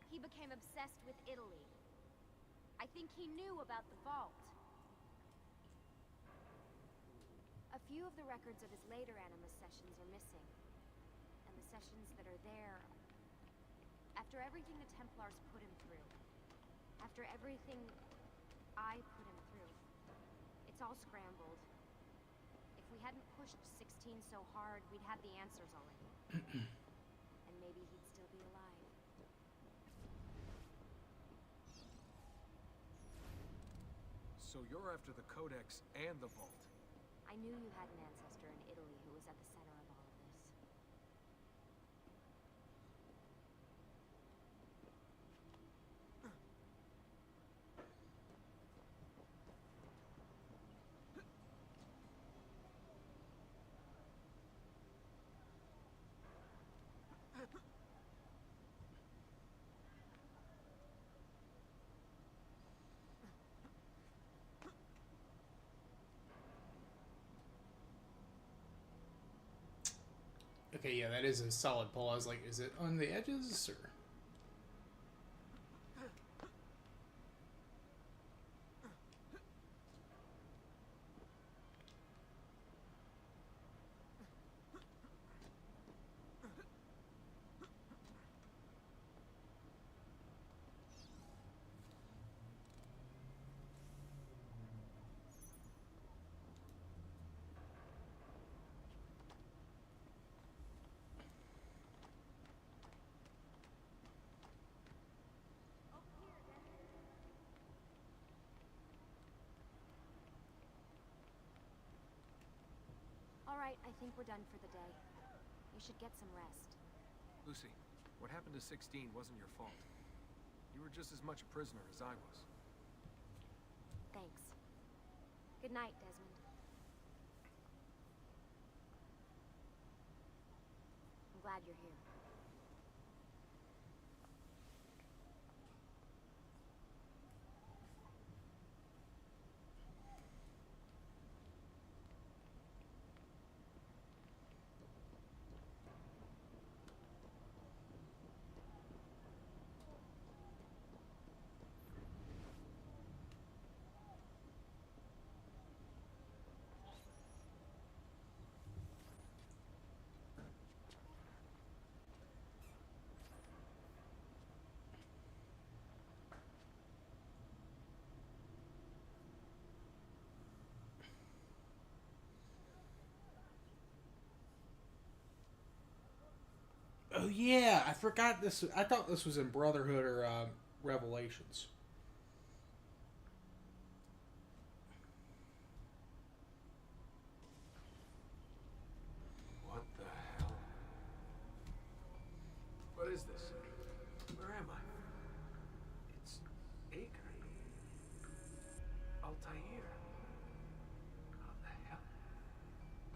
he became obsessed with Italy. I think he knew about the vault. A few of the records of his later Animus sessions are missing. And the sessions that are there... After everything the Templars put him through, after everything I put him through, it's all scrambled. If we hadn't pushed 16 so hard, we'd have the answers already. And maybe he'd still be alive. So you're after the Codex and the Vault. I knew you had an ancestor in Italy who was at the center of all of this. Okay, yeah, that is a solid pull. I was like, is it on the edges, or... Alright, I think we're done for the day. You should get some rest. Lucy, what happened to 16 wasn't your fault. You were just as much a prisoner as I was. Thanks. Good night, Desmond. I'm glad you're here. Oh yeah, I forgot this. I thought this was in Brotherhood or Revelations. What the hell? What is this? Where am I? It's Acre. Altair. How the hell?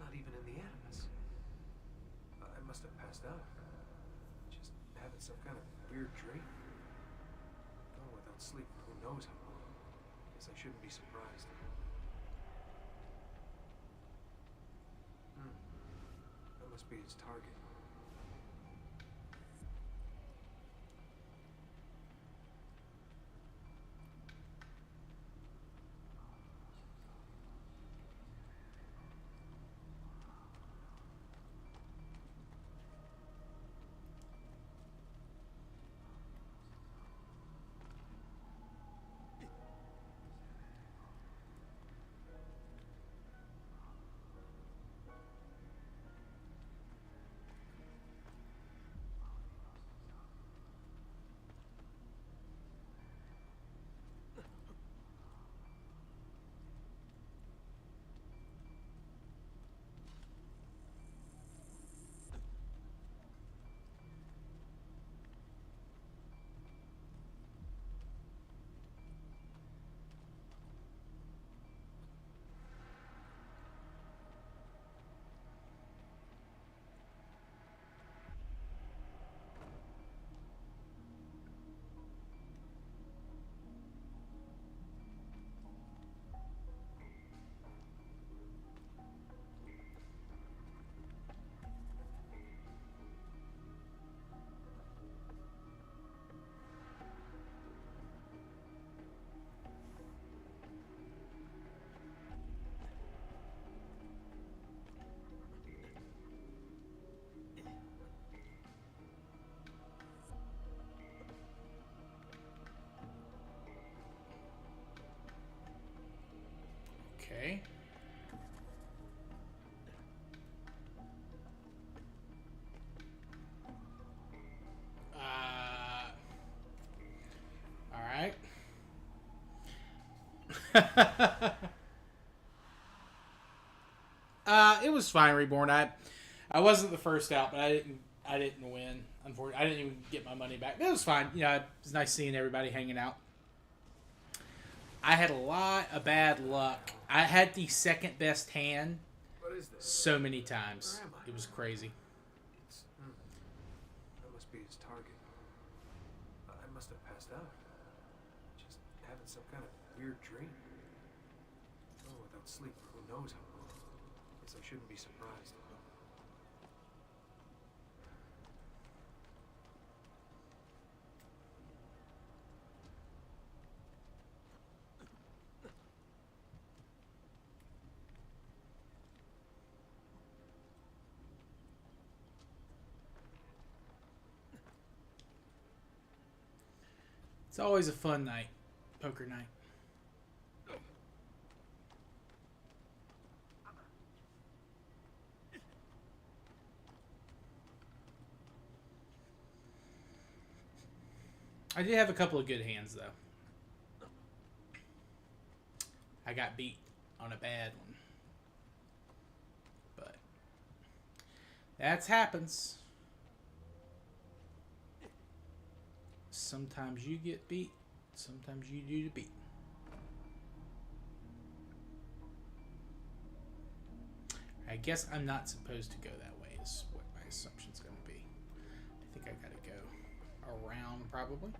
Not even in the Animus. I must have passed out. Just having some kind of weird dream. sleep for who knows how long. Guess I shouldn't be surprised. That must be his target. Okay. All right. It was fine, Reborn. I wasn't the first out, but I didn't win. Unfortunately, I didn't even get my money back. But it was fine. You know, it was nice seeing everybody hanging out. I had a lot of bad luck. I had the second best hand so many times. It was crazy. That must be his target. I must have passed out. Just having some kind of weird dream. Oh, without sleep for who knows how long. Guess I shouldn't be surprised. It's always a fun night, poker night. I did have a couple of good hands, though. I got beat on a bad one. But that happens. Sometimes you get beat. Sometimes you do the beat. I guess I'm not supposed to go that way is what my assumption's going to be. I think I got to go around probably.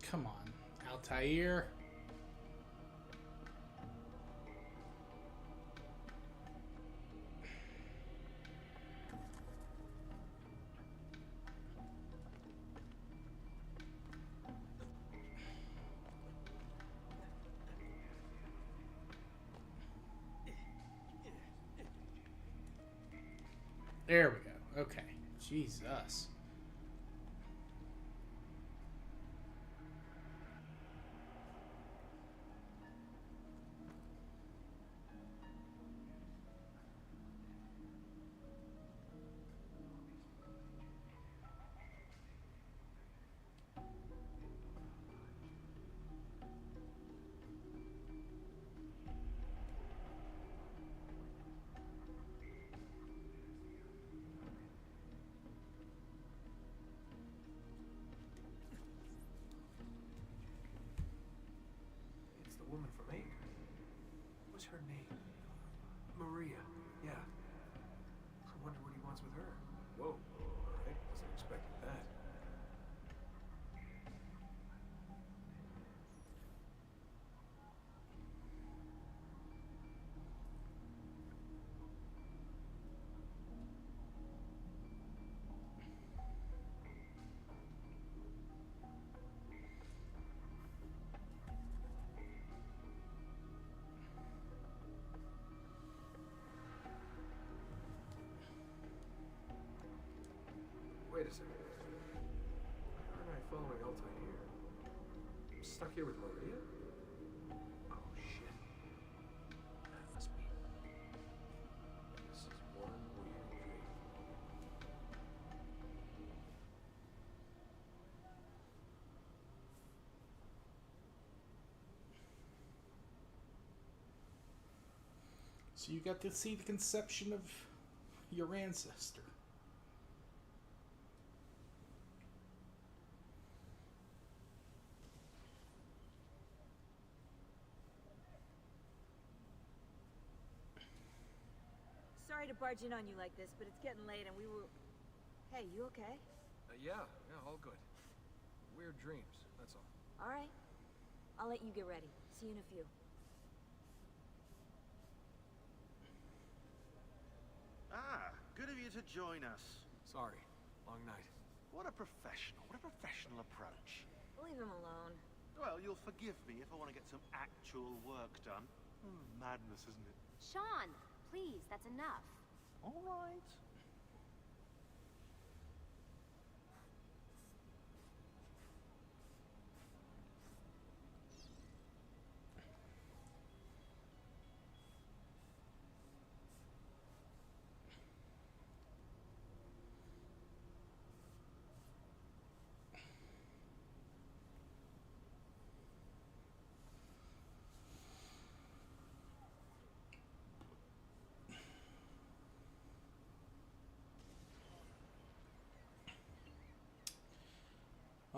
Come on, Altair. There we go. Okay. Jesus. Maria. Yeah. I wonder what he wants with her. Whoa. Alright, wasn't expecting that. Wait a second. Why aren't I following Altai here? I'm stuck here with Maria? Oh, shit. That must be... This is one weird dream. So you got to see the conception of your ancestor. Sorry to barge in on you like this, but it's getting late and we were... Hey, you okay? Yeah, all good. Weird dreams, that's all. Alright. I'll let you get ready. See you in a few. Ah, good of you to join us. Sorry, long night. What a professional approach. Leave him alone. Well, you'll forgive me if I want to get some actual work done. Madness, isn't it? Sean, please, that's enough. All right.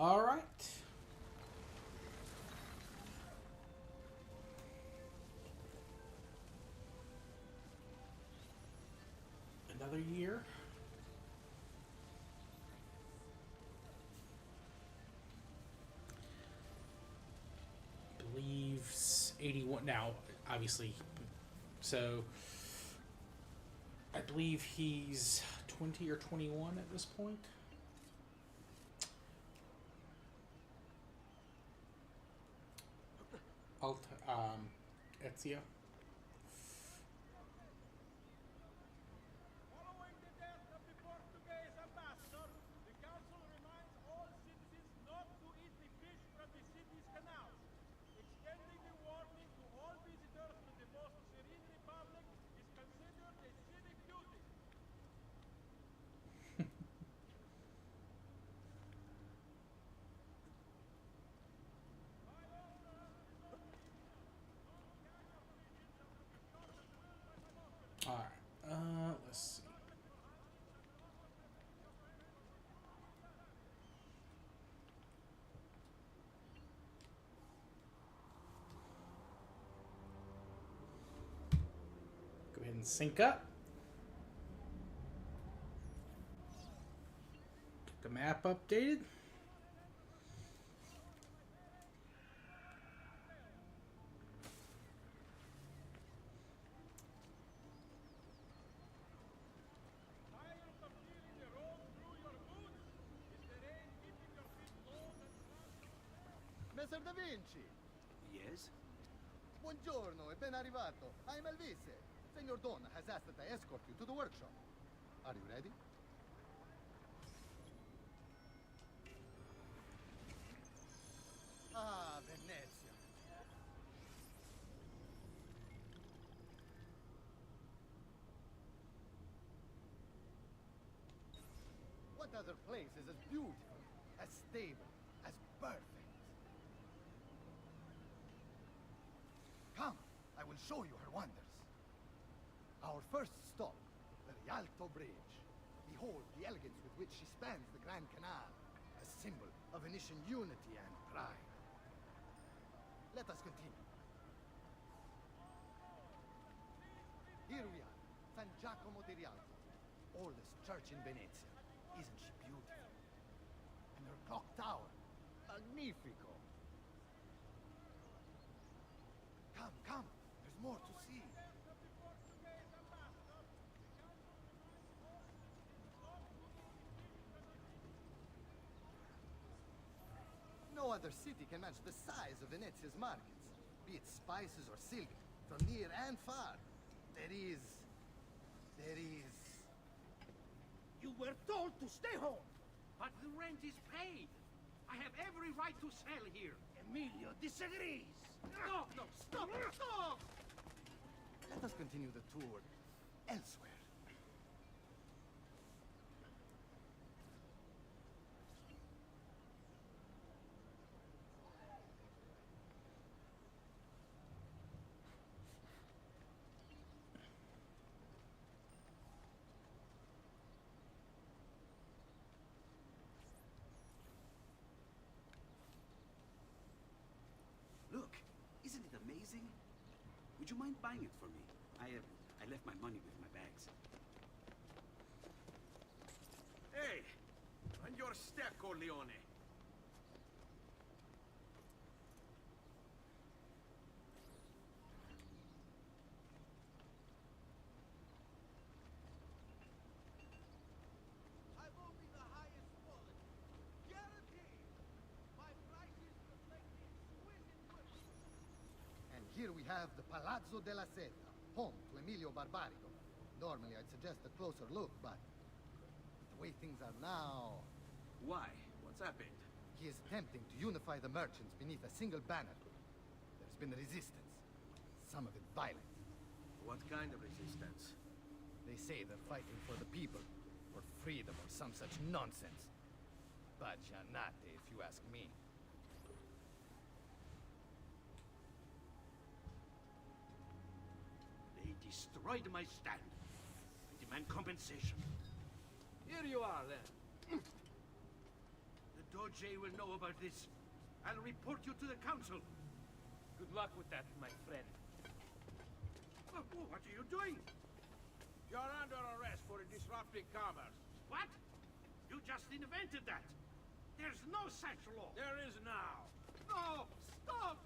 All right. Another year. Believes 81 now, obviously. So I believe he's 20 or 21 at this point. Ezio. Following the death of the Portuguese ambassador, the council reminds all citizens not to eat the fish from the city's canals. Extending the warning to all visitors to the most serene republic is considered a civic duty. All right. Let's see. Go ahead and sync up. Get the map updated. Messer Da Vinci! Yes? Buongiorno e ben arrivato. I'm Elvise. Senor Don has asked that I escort you to the workshop. Are you ready? Ah, Venezia. What other place is as beautiful, as stable, as perfect? Come, I will show you her wonders. Our first stop, the Rialto Bridge. Behold the elegance with which she spans the Grand Canal, a symbol of Venetian unity and pride. Let us continue. Here we are, San Giacomo di Rialto, oldest church in Venezia. Isn't she beautiful? And her clock tower, magnifico. Come, come, there's more to see. No other city can match the size of Venezia's markets, be it spices or silk, from near and far. There is... You were told to stay home. But the rent is paid. I have every right to sell here. Emilio disagrees. No, stop! Let us continue the tour elsewhere. Look, isn't it amazing? Would you mind buying it for me? I left my money with my bags. Hey! On your step, Corleone! I will be the highest quality. Guaranteed. My prices reflect the exquisite work. And here we have the Palazzo della Seta, home to Emilio Barbarigo. Normally I'd suggest a closer look, but the way things are now... Why? What's happened? He is attempting to unify the merchants beneath a single banner. There's been resistance, some of it violent. What kind of resistance? They say they're fighting for the people, for freedom or some such nonsense. Bajanate, if you ask me. They destroyed my stand. I demand compensation. Here you are, then. The Doge will know about this. I'll report you to the council. Good luck with that, my friend. What are you doing? You're under arrest for disrupting commerce. What? You just invented that. There's no such law. There is now. No! Stop!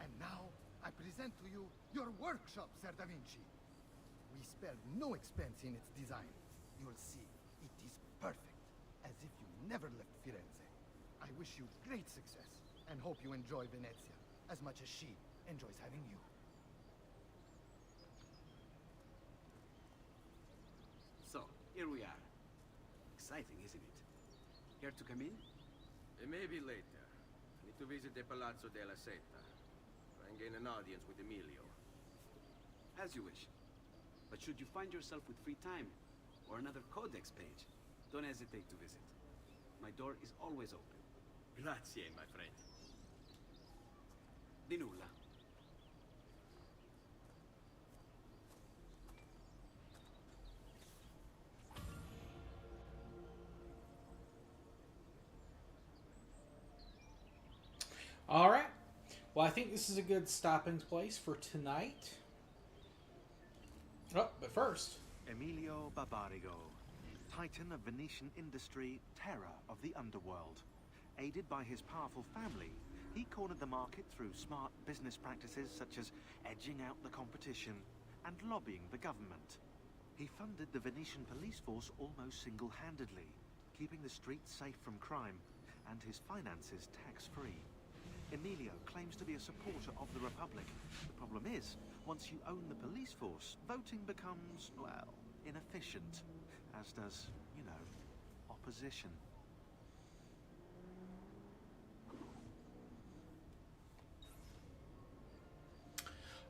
And now, I present to you your workshop, Ser Da Vinci. We spared no expense in its design. You'll see, it is perfect, as if you never left Firenze. I wish you great success, and hope you enjoy Venezia, as much as she enjoys having you. So, here we are. Exciting, isn't it? Care to come in? Maybe later. I need to visit the Palazzo della Seta. Try and gain an audience with Emilio. As you wish. But should you find yourself with free time, or another codex page, don't hesitate to visit. My door is always open. Grazie, my friend. Di nulla. All right. Well, I think this is a good stopping place for tonight. Oh, but first... Emilio Barbarigo, titan of Venetian industry, terror of the underworld. Aided by his powerful family, he cornered the market through smart business practices such as edging out the competition and lobbying the government. He funded the Venetian police force almost single-handedly, keeping the streets safe from crime and his finances tax-free. Emilio claims to be a supporter of the Republic. The problem is, once you own the police force, voting becomes, well, inefficient. As does, you know, opposition.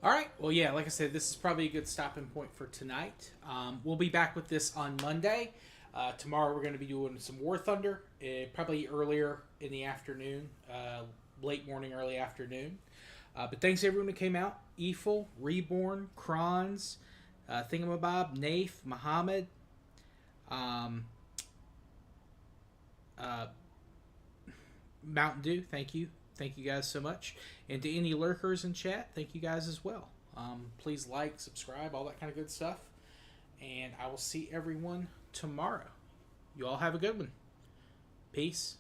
All right. Well, yeah, like I said, this is probably a good stopping point for tonight. We'll be back with this on Monday. Tomorrow we're going to be doing some War Thunder, probably earlier in the afternoon, late morning, early afternoon. But thanks everyone who came out. Eiffel, Reborn, Kronz, Thingamabob, Nafe, Muhammad, Mountain Dew, thank you. Thank you guys so much. And to any lurkers in chat, thank you guys as well. Please like, subscribe, all that kind of good stuff. And I will see everyone tomorrow. You all have a good one. Peace.